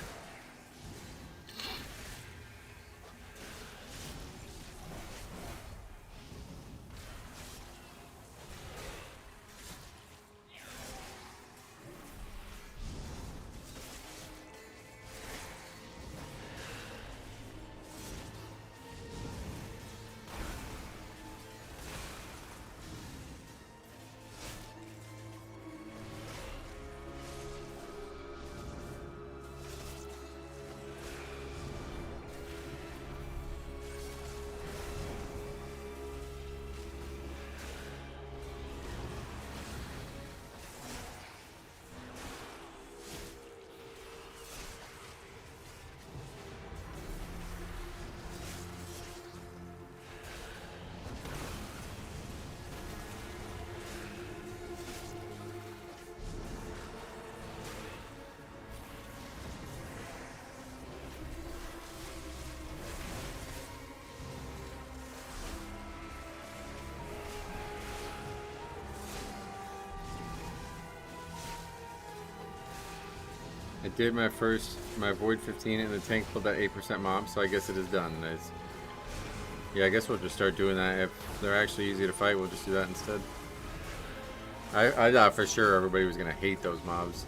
A: I did my Void 15 and the tank pulled that 8% mob, so I guess it is done. Yeah, I guess we'll just start doing that. If they're actually easy to fight, we'll just do that instead. I thought for sure everybody was going to hate those mobs.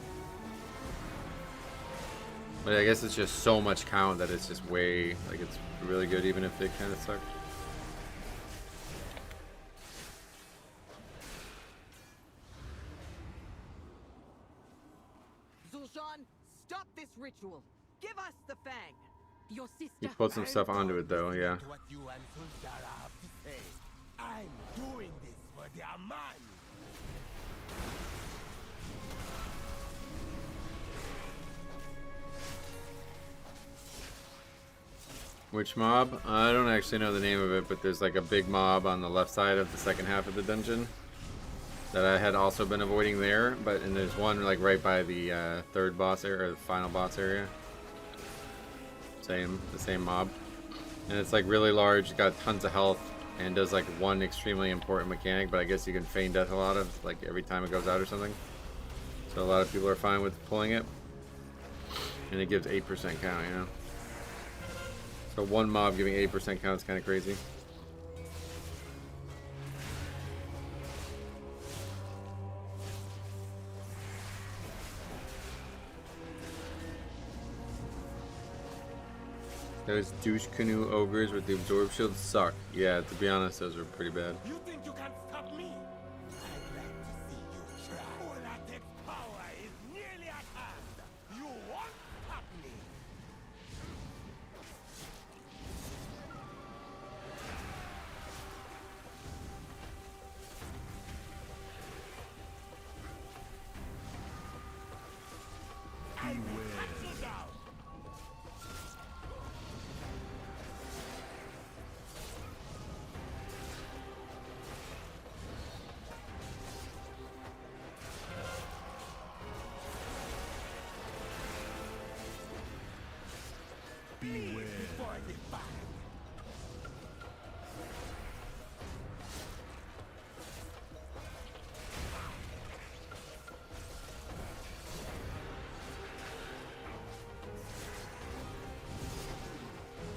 A: But I guess it's just so much count that it's just way, like it's really good even if they kind of suck.
J: Zul'Jin, stop this ritual. Give us the fang.
C: Your sister.
A: He put some stuff onto it though, yeah.
E: What you and Sultara have to say. I'm doing this for their man.
A: Which mob? I don't actually know the name of it, but there's like a big mob on the left side of the second half of the dungeon that I had also been avoiding there, and there's one like right by the third boss area, or the final boss area. The same mob. And it's like really large, it's got tons of health, and does like one extremely important mechanic, but I guess you can feign death a lot of, like every time it goes out or something. So a lot of people are fine with pulling it. And it gives 8% count, you know? So one mob giving 8% count is kind of crazy. Those douche canoe ogres with the absorb shield suck. Yeah, to be honest, those are pretty bad.
F: You think you can stop me? I'd like to see you try. Ulatek's power is nearly at hand. You won't stop me. I will cut you down. Beware. Before the fire.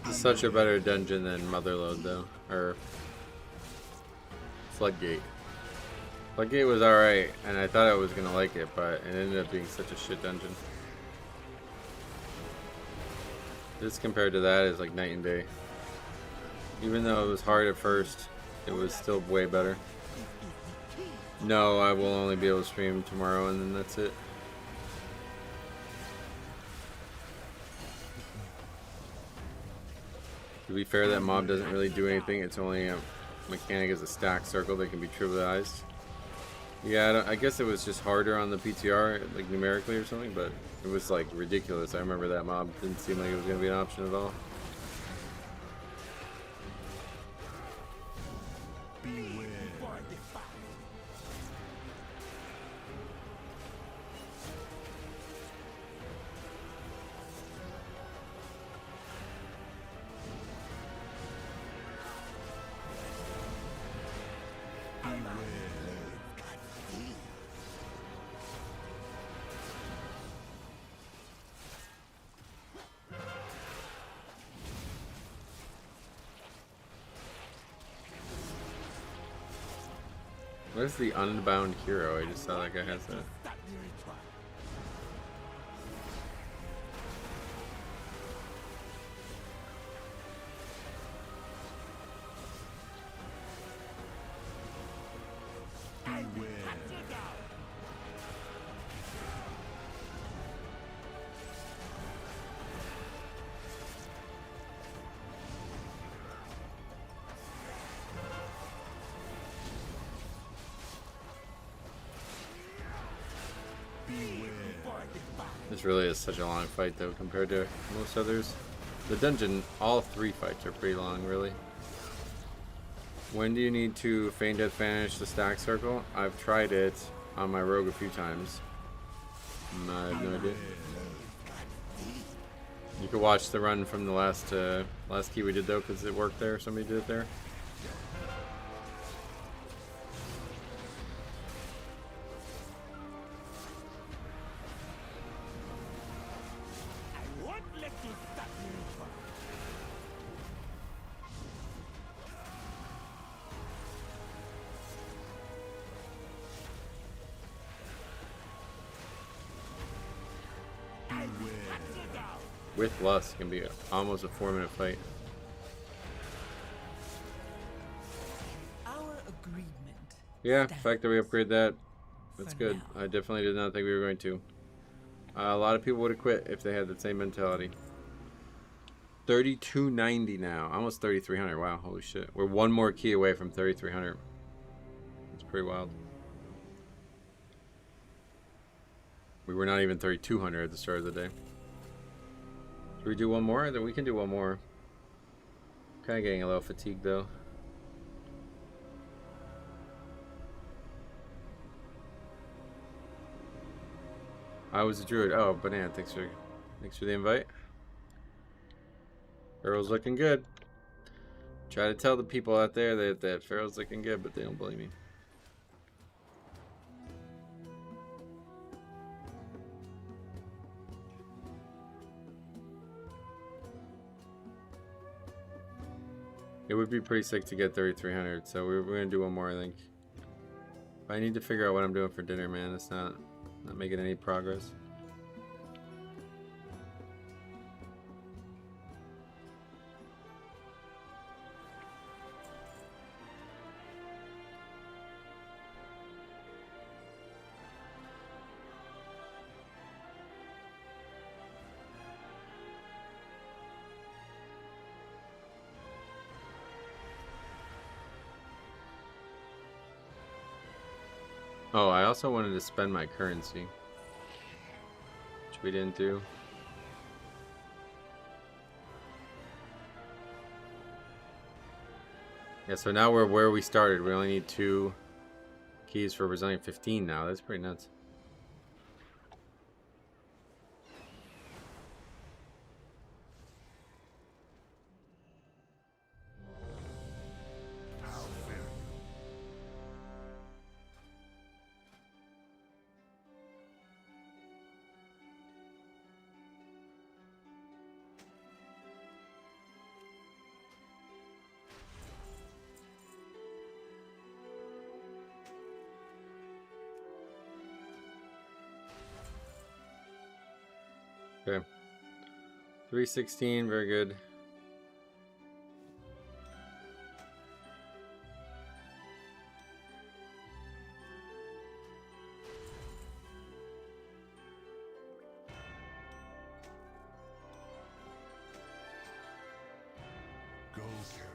A: It's such a better dungeon than Motherlode, though. Or Floodgate. Floodgate was alright, and I thought I was gonna like it, but it ended up being such a shit dungeon. This compared to that is like night and day. Even though it was hard at first, it was still way better. No, I will only be able to stream tomorrow, and then that's it. To be fair, that mob doesn't really do anything. It's only a mechanic as a stack circle that can be trivialized. Yeah, I guess it was just harder on the PTR, like numerically or something, but it was like ridiculous. I remember that mob didn't seem like it was going to be an option at all. Where's the Unbound Hero? I just saw that guy has that. This really is such a long fight though compared to most others. The dungeon, all three fights are pretty long, really. When do you need to feign death vanish the stack circle? I've tried it on my rogue a few times. I have no idea. You could watch the run from the last key we did though, because it worked there. Somebody did it there. With Lust can be almost a 4-minute fight.
L: Our agreement.
A: Yeah, the fact that we upgrade that, that's good. I definitely did not think we were going to. A lot of people would have quit if they had the same mentality. 3290 now, almost 3300. Wow, holy shit. We're one more key away from 3300. It's pretty wild. We were not even 3200 at the start of the day. Should we do one more? Then we can do one more. Kind of getting a little fatigued though. I was a druid. Oh, Banana, thanks for the invite. Earl's looking good. Try to tell the people out there that Pharaoh's looking good, but they don't believe me. It would be pretty sick to get 3,300, so we're gonna do one more, I think. But I need to figure out what I'm doing for dinner, man. It's not making any progress. Oh, I also wanted to spend my currency, which we didn't do. Yeah, so now we're where we started. We only need 2 keys for Brazilian 15 now. That's pretty nuts. Okay. 316, very good.
E: Go carefully.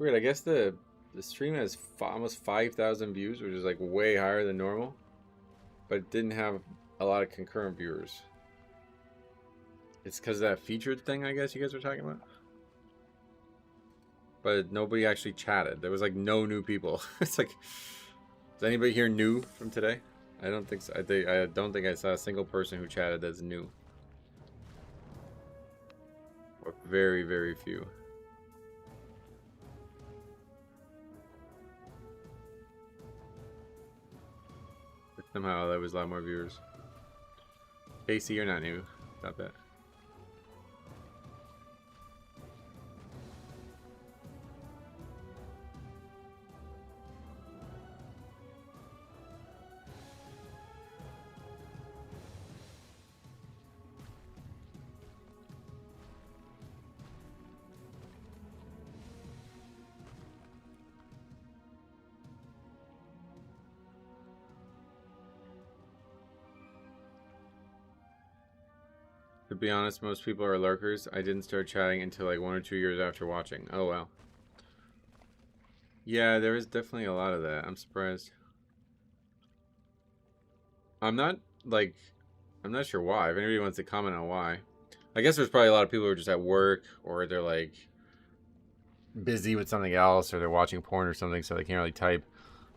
A: Weird, I guess the stream has almost 5,000 views, which is like way higher than normal, but it didn't have a lot of concurrent viewers. It's because of that featured thing, I guess you guys were talking about. But nobody actually chatted. There was like no new people. It's like, is anybody here new from today? I don't think so. I don't think I saw a single person who chatted that's new. Or very, very few. But somehow there was a lot more viewers. Casey, you're not new. Stop that. To be honest, most people are lurkers. I didn't start chatting until like 1 or 2 years after watching. Oh, wow. Yeah, there is definitely a lot of that. I'm surprised. I'm not sure why. If anybody wants to comment on why. I guess there's probably a lot of people who are just at work, or they're like busy with something else, or they're watching porn or something, so they can't really type.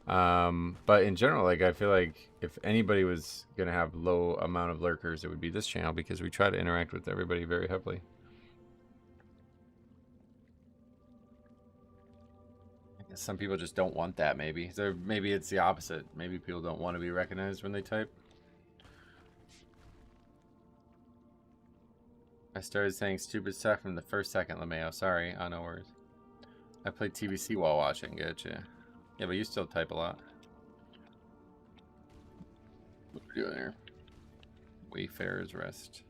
A: But in general, like, I feel like if anybody was gonna have low amount of lurkers, it would be this channel, because we try to interact with everybody very heavily. I guess some people just don't want that. Maybe maybe it's the opposite. Maybe people don't want to be recognized when they type. I started saying stupid stuff from the first second, LeMayo. Sorry, no worries. I played TBC while watching. Getcha. Yeah, but you still type a lot. What are we doing here? Wayfarer's Rest.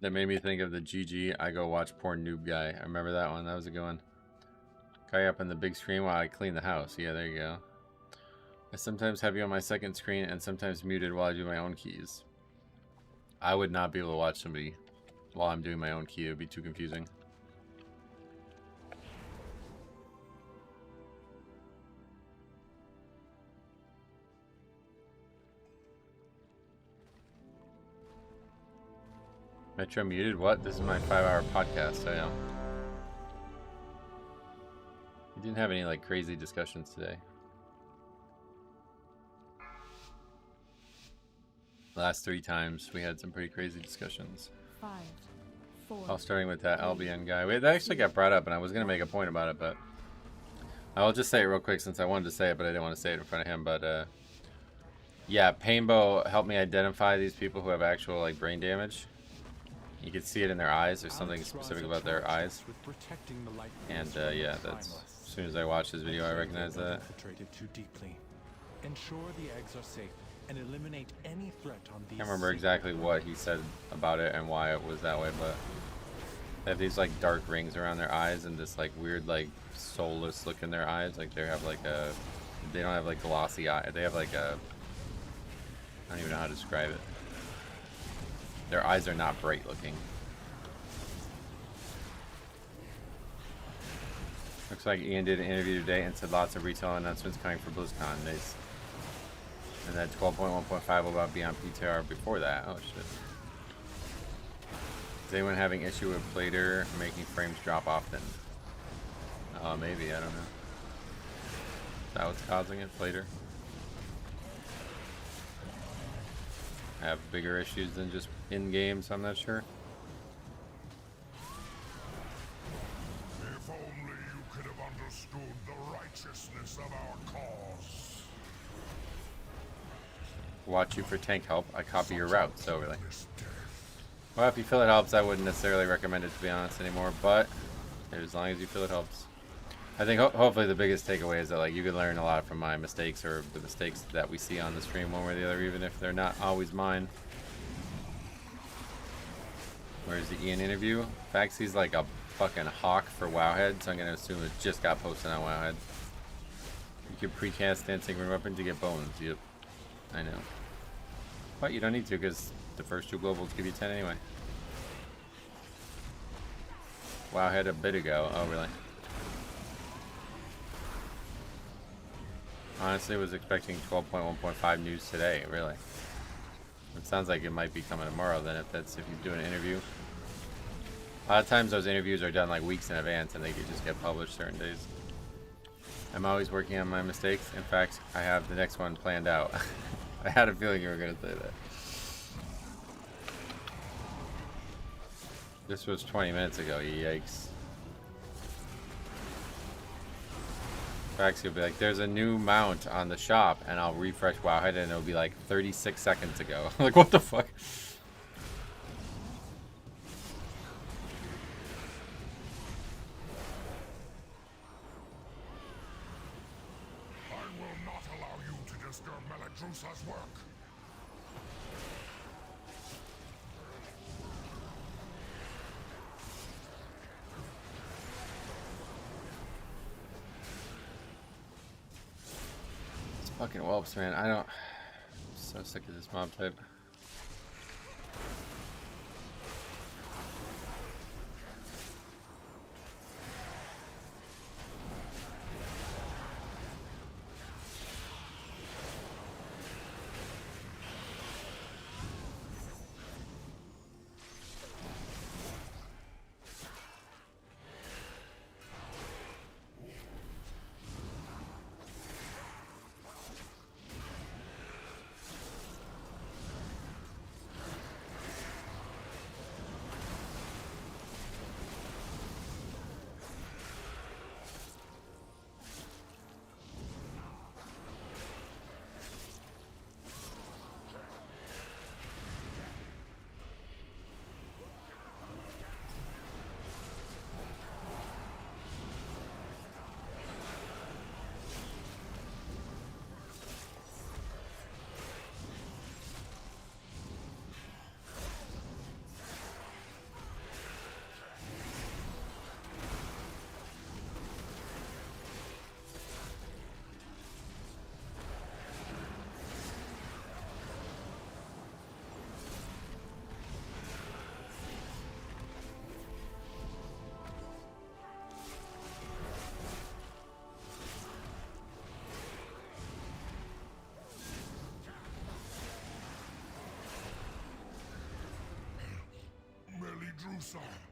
A: That made me think of the GG I go watch porn noob guy. I remember that one. That was a good one. Guy up on the big screen while I clean the house. Yeah, there you go. I sometimes have you on my second screen and sometimes muted while I do my own keys. I would not be able to watch somebody while I'm doing my own key. It would be too confusing. Metro muted? What? This is my 5-hour podcast. I know. We didn't have any like crazy discussions today. Last 3 times we had some pretty crazy discussions.
H: 5, 4.
A: All starting with that LBN guy. Wait, that actually got brought up, and I was gonna make a point about it, but I'll just say it real quick since I wanted to say it, but I didn't want to say it in front of him. But yeah, Painbow helped me identify these people who have actual like brain damage. You can see it in their eyes. There's something specific about their eyes. And yeah, that's as soon as I watched his video, I recognized that.
N: Too deeply. Ensure the eggs are safe and eliminate any threat on these.
A: I can't remember exactly what he said about it and why it was that way, but they have these like dark rings around their eyes and this like weird like soulless look in their eyes. Like they have like a, they don't have like glossy eye. They have like a, I don't even know how to describe it. Their eyes are not bright looking. Looks like Ian did an interview today and said lots of retail announcements coming for BlizzCon. Nice. And then 12.1.5 about Beyond PTR before that. Oh shit. Is anyone having issue with Plater making frames drop often? Maybe, I don't know. Is that what's causing it, Plater? Have bigger issues than just in games, I'm not sure.
E: If only you could have understood the righteousness of our cause.
A: Watch you for tank help. I copy your route, so really. Well, if you feel it helps, I wouldn't necessarily recommend it to be honest anymore, but as long as you feel it helps. I think hopefully the biggest takeaway is that like you can learn a lot from my mistakes or the mistakes that we see on the stream one way or the other, even if they're not always mine. Where's the Ian interview? Faxy's like a fucking hawk for Wowhead, so I'm gonna assume it just got posted on Wowhead. You can precast dancing rune weapon to get bones. Yep, I know. But you don't need to because the first 2 globals give you 10 anyway. Wowhead a bit ago. Oh really? Honestly, was expecting 12.1.5 news today, really. It sounds like it might be coming tomorrow then if you do an interview. A lot of times those interviews are done like weeks in advance and they could just get published certain days. I'm always working on my mistakes. In fact, I have the next one planned out. I had a feeling you were going to say that. This was 20 minutes ago, yikes. Faxi will be like, there's a new mount on the shop, and I'll refresh Wowhead, and it'll be like 36 seconds ago. Like, what the fuck?
E: I will not allow you to disturb Meladrusa's work.
A: Fucking whelps, man. I'm so sick of this mob type.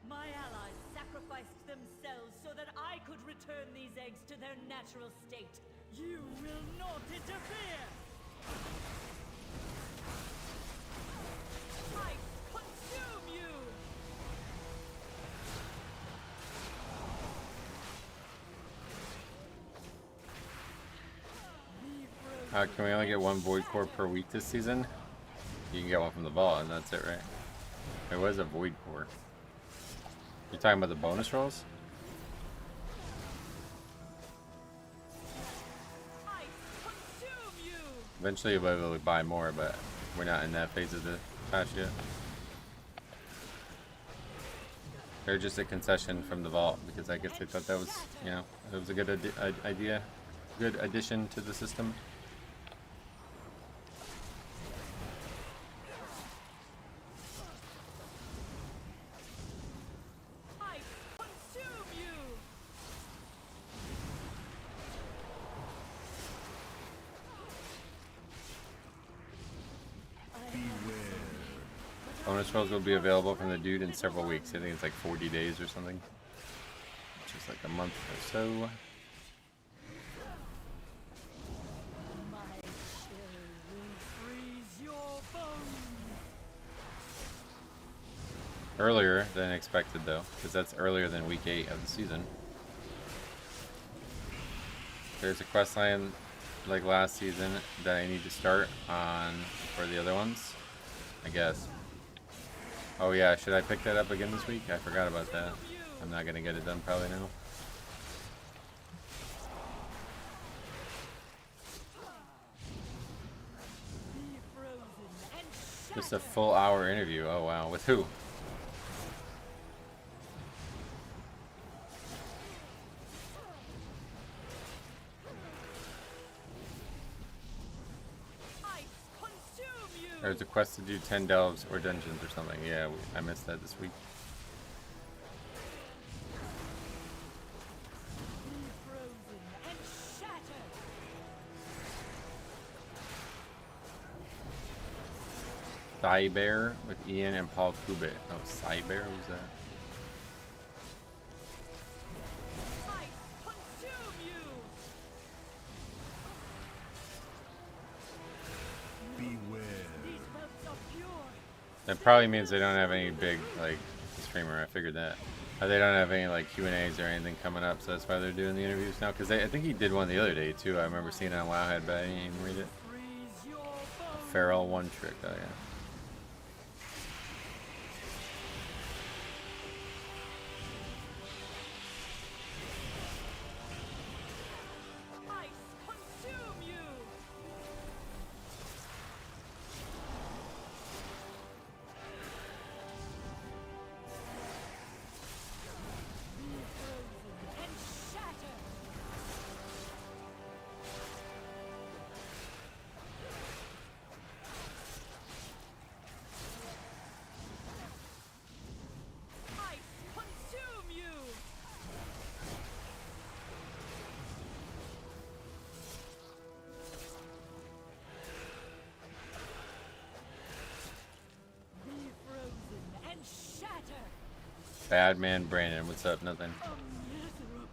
O: My allies sacrificed themselves so that I could return these eggs to their natural state. You will not interfere! I consume you!
A: Can we only get one Void Core per week this season? You can get one from the vault, and that's it, right? There was a Void Core. You're talking about the bonus rolls?
O: I consume you!
A: Eventually you'll be able to buy more, but we're not in that phase of the patch yet. They're just a concession from the vault, because I guess they thought that was, you know, it was a good idea, good addition to the system. Bonus rolls will be available from the dude in several weeks. I think it's like 40 days or something. Which is like a month or so. Earlier than expected though, because that's earlier than week 8 of the season. There's a quest line like last season that I need to start on for the other ones, I guess. Oh yeah, should I pick that up again this week? I forgot about that. I'm not gonna get it done probably now. Just a full hour interview. Oh wow, with who? There's a quest to do 10 delves or dungeons or something. Yeah, I missed that this week. Cybear with Ian and Paul Kubit. Oh, Cybear? Who's that? That probably means they don't have any big, like, streamer. I figured that. They don't have any, like, Q&As or anything coming up, so that's why they're doing the interviews now. Because I think he did one the other day, too. I remember seeing it on Wowhead, but I didn't even read it. Feral One Trick, oh yeah. Bad man Brandon, what's up? Nothing.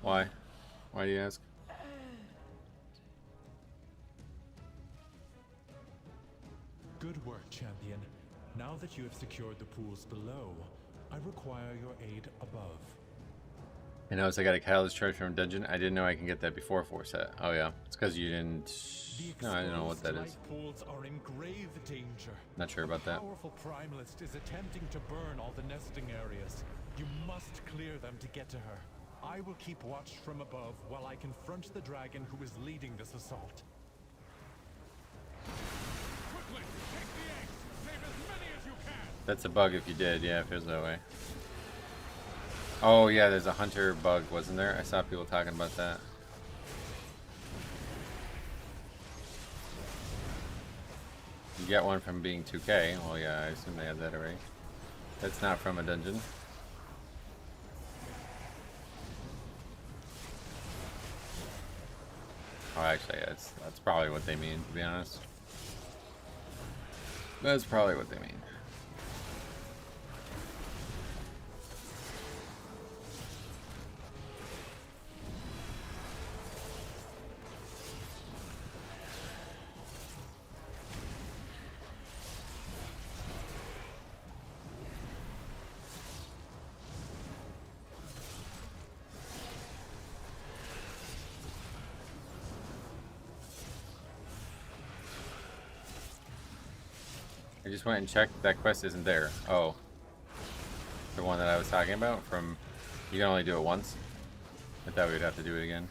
A: Why? Why do you ask?
N: Good work, champion. Now that you have secured the pools below, I require your aid above.
A: I noticed I got a catalyst charge from dungeon. I didn't know I can get that before 4 set. Oh yeah, it's because you didn't. No, I don't know what that is.
N: Pools are in grave danger.
A: Not sure about that.
N: Powerful primalist is attempting to burn all the nesting areas. You must clear them to get to her. I will keep watch from above while I confront the dragon who is leading this assault.
B: Quickly, take the eggs. Save as many as you can.
A: That's a bug if you did. Yeah, it feels that way. Oh yeah, there's a hunter bug, wasn't there? I saw people talking about that. You get one from being 2K. Well, yeah, I assume they have that already. That's not from a dungeon. Oh, actually, yeah, that's probably what they mean, to be honest. That's probably what they mean. I just went and checked. That quest isn't there. Oh. The one that I was talking about from... You can only do it once. I thought we'd have to do it again.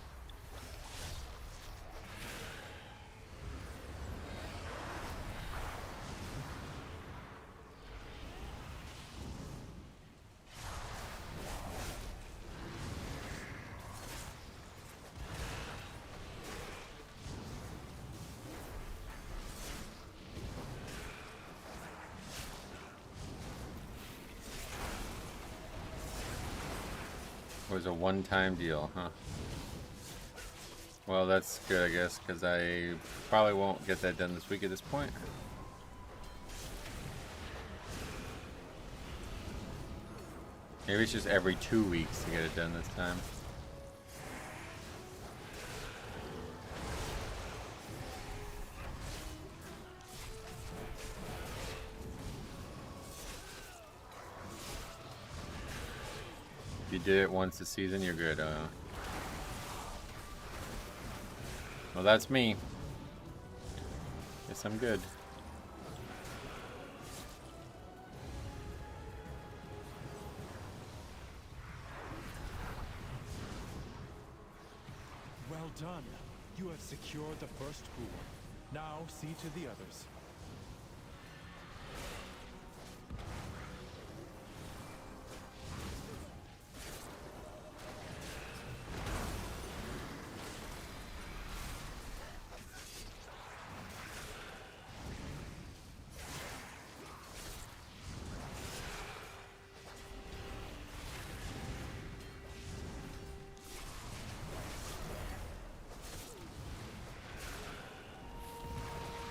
A: It was a one-time deal, huh? Well, that's good, I guess, because I probably won't get that done this week at this point. Maybe it's just every 2 weeks to get it done this time. If you did it once a season, you're good. Well, that's me. Guess I'm good.
N: Well done. You have secured the first pool. Now see to the others.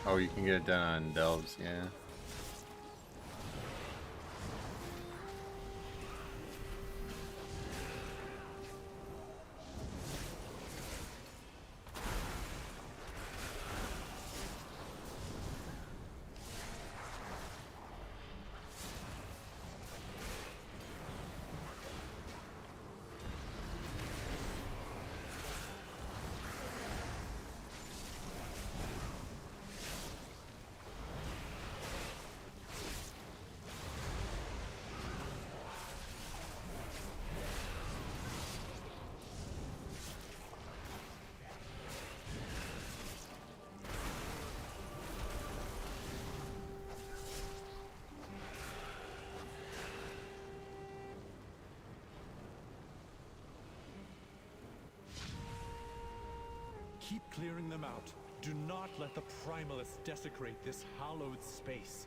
A: Oh, you can get it done on delves, yeah.
N: Keep clearing them out. Do not let the Primalists desecrate this hallowed space.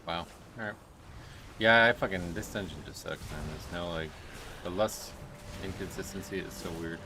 A: Wow. Alright. Yeah, this dungeon just sucks, man. There's no, like, the less inconsistency is so weird.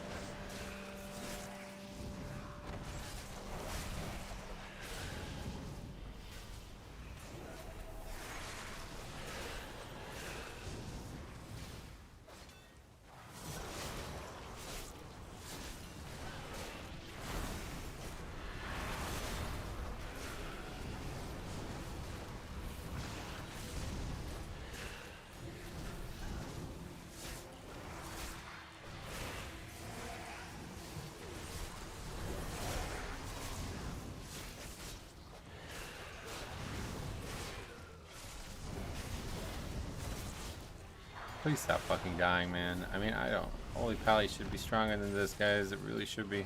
A: Please stop fucking dying, man. I mean, I don't... Holy Pally should be stronger than this, guys. It really should be.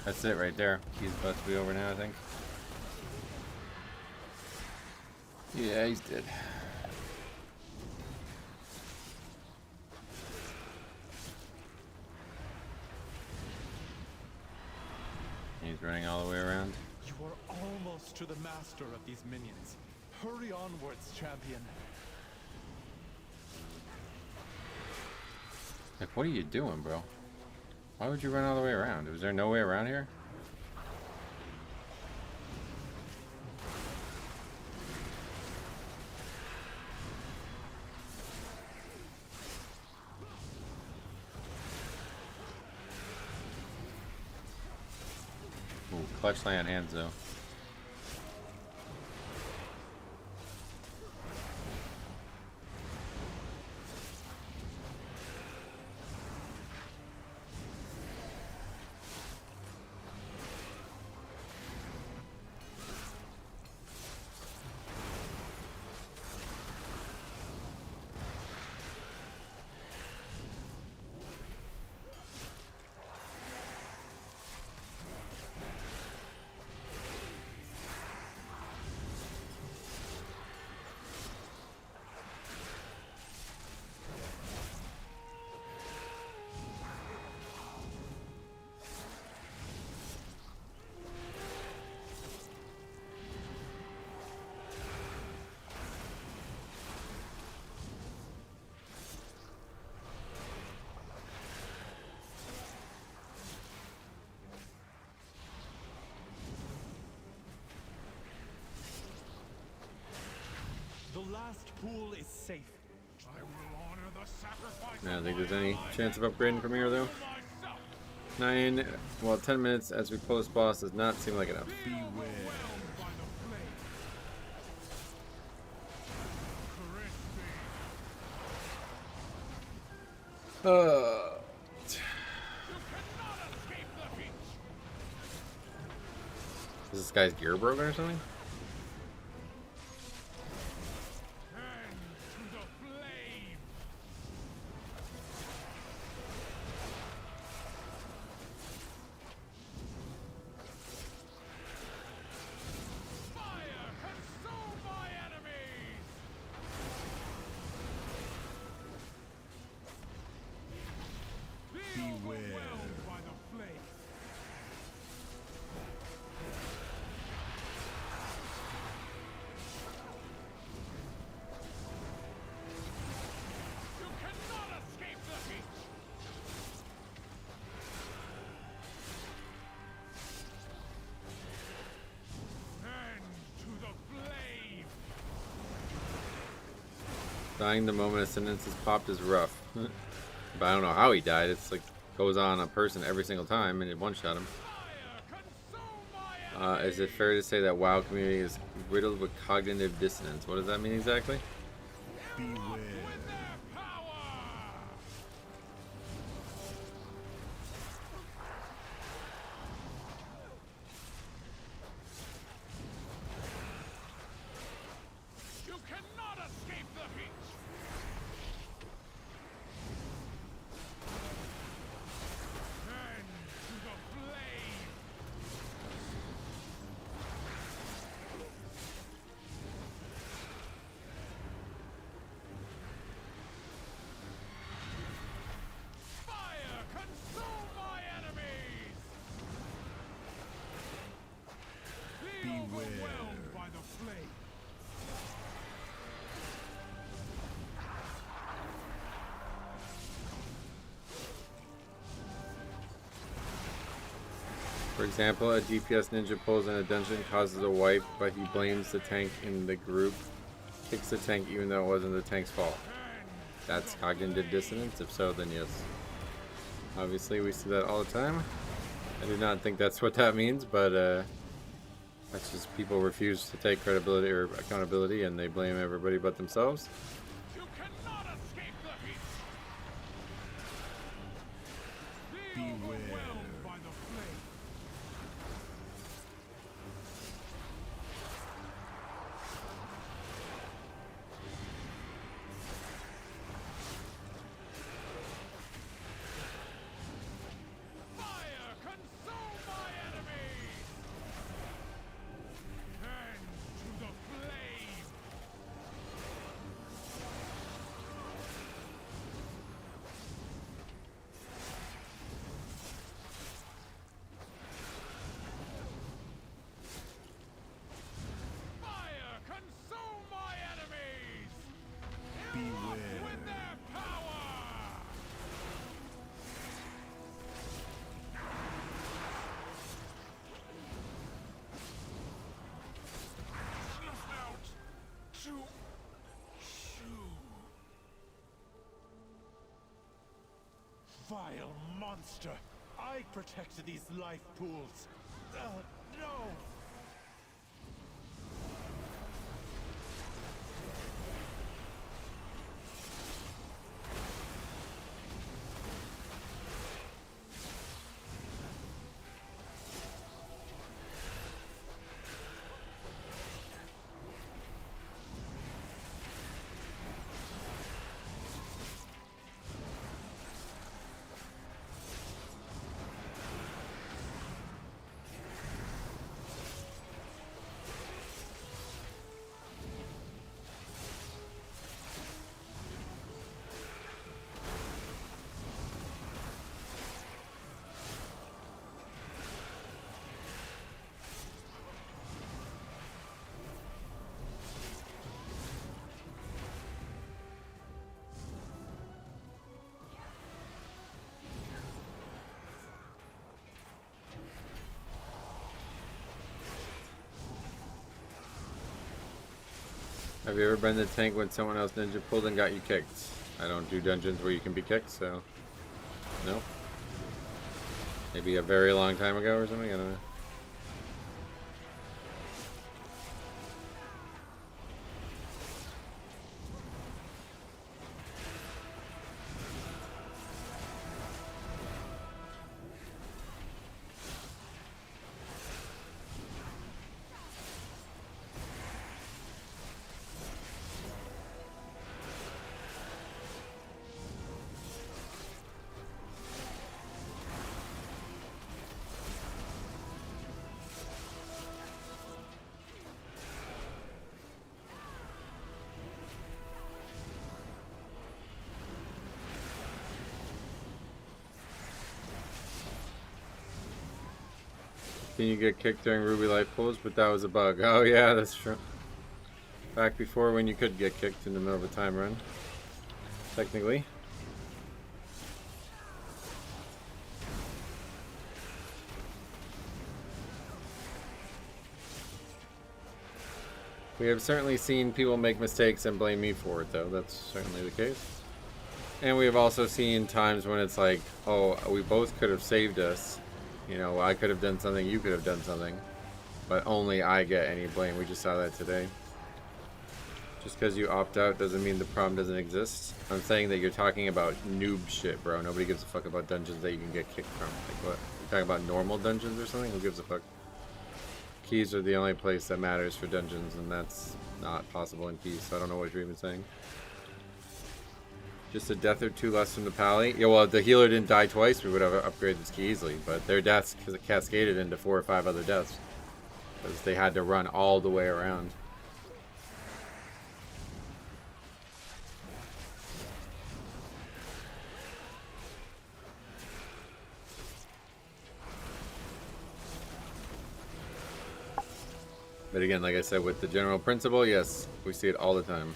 A: That's it right there. He's about to be over now, I think. Yeah, he's dead. He's running all the way around.
N: You are almost to the master of these minions. Hurry onwards, champion.
A: Like, what are you doing, bro? Why would you run all the way around? Was there no way around here? Ooh, clutch land hands, though.
N: last pool is safe. I will honor the sacrifice.
A: I don't think there's any chance of upgrading from here though. 10 minutes as we close boss does not seem like enough. Is this guy's gear broken or something? Dying the moment a sentence is popped is rough. But I don't know how he died. It's like goes on a person every single time and it one-shot him. Is it fair to say that WoW community is riddled with cognitive dissonance? What does that mean exactly?
E: Beware.
A: For example, a DPS ninja pulls in a dungeon, causes a wipe, but he blames the tank in the group, kicks the tank even though it wasn't the tank's fault. That's cognitive dissonance? If so, then yes. Obviously, we see that all the time. I do not think that's what that means, but that's just people refuse to take credibility or accountability and they blame everybody but themselves.
E: Beware.
N: Vile monster! I protected these life pools. No!
A: Have you ever been the tank when someone else ninja pulled and got you kicked? I don't do dungeons where you can be kicked, so no. Maybe a very long time ago or something, I don't know. Can you get kicked during Ruby Life pulls? But that was a bug. Oh yeah, that's true. Back before when you could get kicked in the middle of a time run. Technically. We have certainly seen people make mistakes and blame me for it, though. That's certainly the case. And we have also seen times when it's like, oh, we both could have saved us. You know, I could have done something, you could have done something, but only I get any blame. We just saw that today. Just because you opt out doesn't mean the problem doesn't exist. I'm saying that you're talking about noob shit, bro. Nobody gives a fuck about dungeons that you can get kicked from. Like what? You're talking about normal dungeons or something? Who gives a fuck? Keys are the only place that matters for dungeons, and that's not possible in keys, so I don't know what you're even saying. Just a death or two less from the pally. Yeah, well, if the healer didn't die twice, we would have upgraded this key easily. But their deaths cascaded into 4 or 5 other deaths. Because they had to run all the way around. But again, like I said, with the general principle, yes, we see it all the time.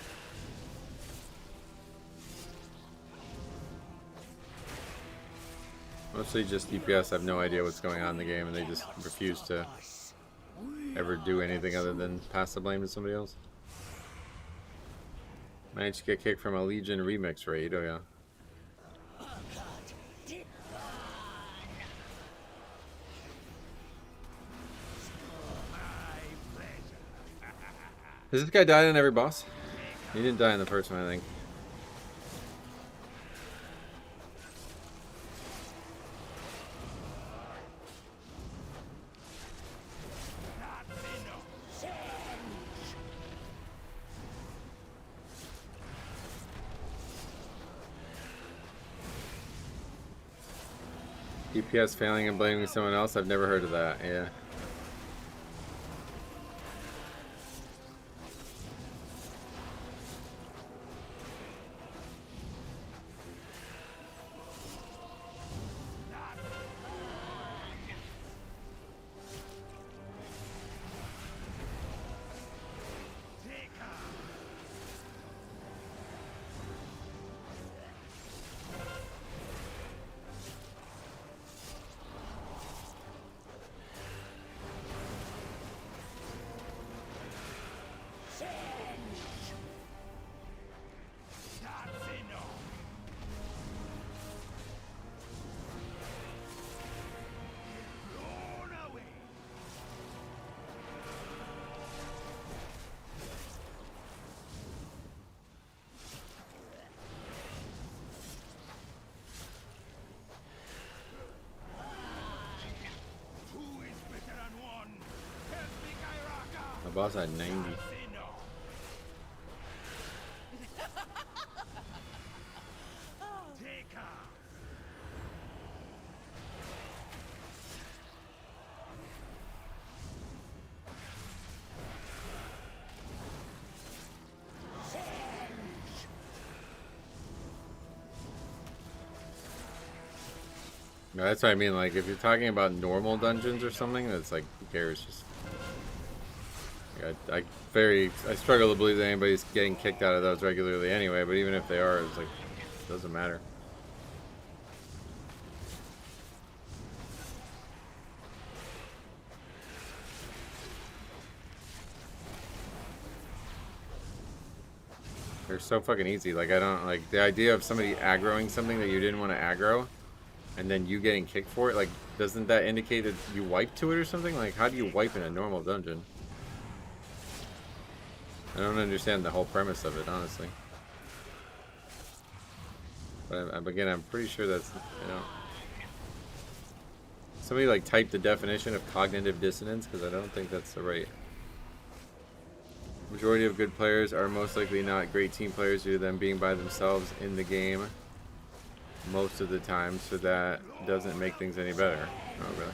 A: Mostly just DPS have no idea what's going on in the game, and they just refuse to ever do anything other than pass the blame to somebody else. Managed to get kicked from a Legion remix raid, oh yeah. Has this guy died in every boss? He didn't die in the first one, I think. DPS failing and blaming someone else? I've never heard of that, yeah. My boss had 90. No, that's what I mean. Like, if you're talking about normal dungeons or something, that's like, who cares? Just, like, I struggle to believe that anybody's getting kicked out of those regularly anyway. But even if they are, it's like, it doesn't matter. They're so fucking easy. Like, I don't like the idea of somebody aggroing something that you didn't want to aggro, and then you getting kicked for it. Like, doesn't that indicate that you wiped to it or something? Like, how do you wipe in a normal dungeon? I don't understand the whole premise of it, honestly. But again, I'm pretty sure that's, you know, somebody like type the definition of cognitive dissonance, because I don't think that's the right. Majority of good players are most likely not great team players due to them being by themselves in the game most of the time, so that doesn't make things any better. Oh, really?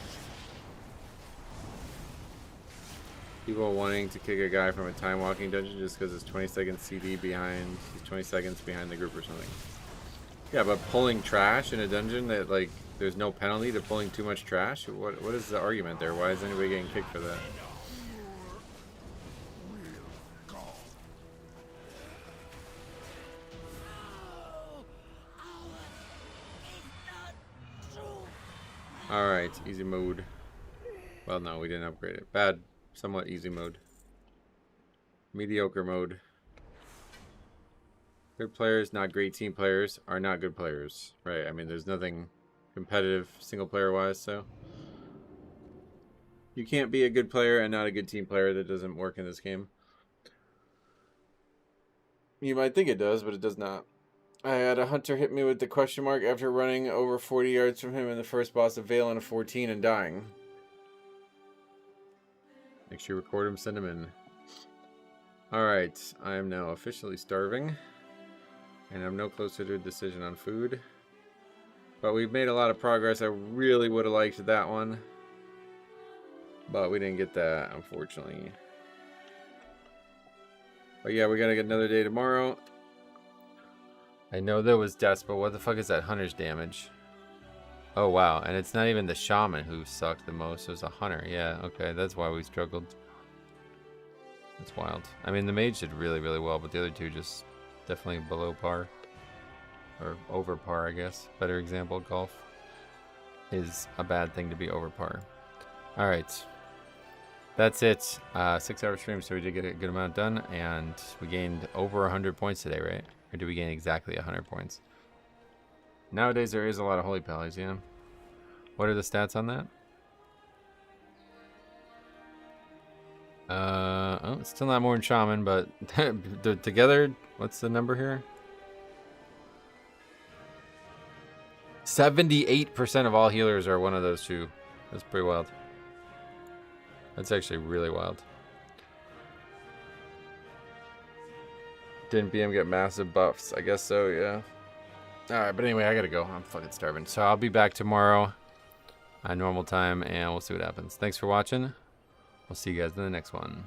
A: People wanting to kick a guy from a time walking dungeon just because it's 20 seconds CD behind, he's 20 seconds behind the group or something. Yeah, but pulling trash in a dungeon that, like, there's no penalty to pulling too much trash? What is the argument there? Why is anybody getting kicked for that? Alright, easy mode. Well, no, we didn't upgrade it. Bad, somewhat easy mode. Mediocre mode. Good players, not great team players, are not good players. Right, I mean, there's nothing competitive single player wise, so. You can't be a good player and not a good team player. That doesn't work in this game. You might think it does, but it does not. I had a hunter hit me with the question mark after running over 40 yards from him in the first boss of Vale on a 14 and dying. Make sure you record him, send him in. Alright, I am now officially starving. And I'm no closer to a decision on food. But we've made a lot of progress. I really would have liked that one. But we didn't get that, unfortunately. But yeah, we gotta get another day tomorrow. I know there was deaths, but what the fuck is that hunter's damage? Oh wow, and it's not even the shaman who sucked the most, it was a hunter. Yeah, okay, that's why we struggled. That's wild. I mean, the mage did really, really well, but the other two just definitely below par. Or over par, I guess. Better example, golf is a bad thing to be over par. Alright. That's it. 6-hour stream, so we did get a good amount done, and we gained over 100 points today, right? Or did we gain exactly 100 points? Nowadays, there is a lot of holy pallies, yeah. What are the stats on that? Oh, it's still not more than shaman, but together, what's the number here? 78% of all healers are one of those two. That's pretty wild. That's actually really wild. Didn't BM get massive buffs? I guess so, yeah. Alright, but anyway, I gotta go. I'm fucking starving. So I'll be back tomorrow at normal time, and we'll see what happens. Thanks for watching. We'll see you guys in the next one.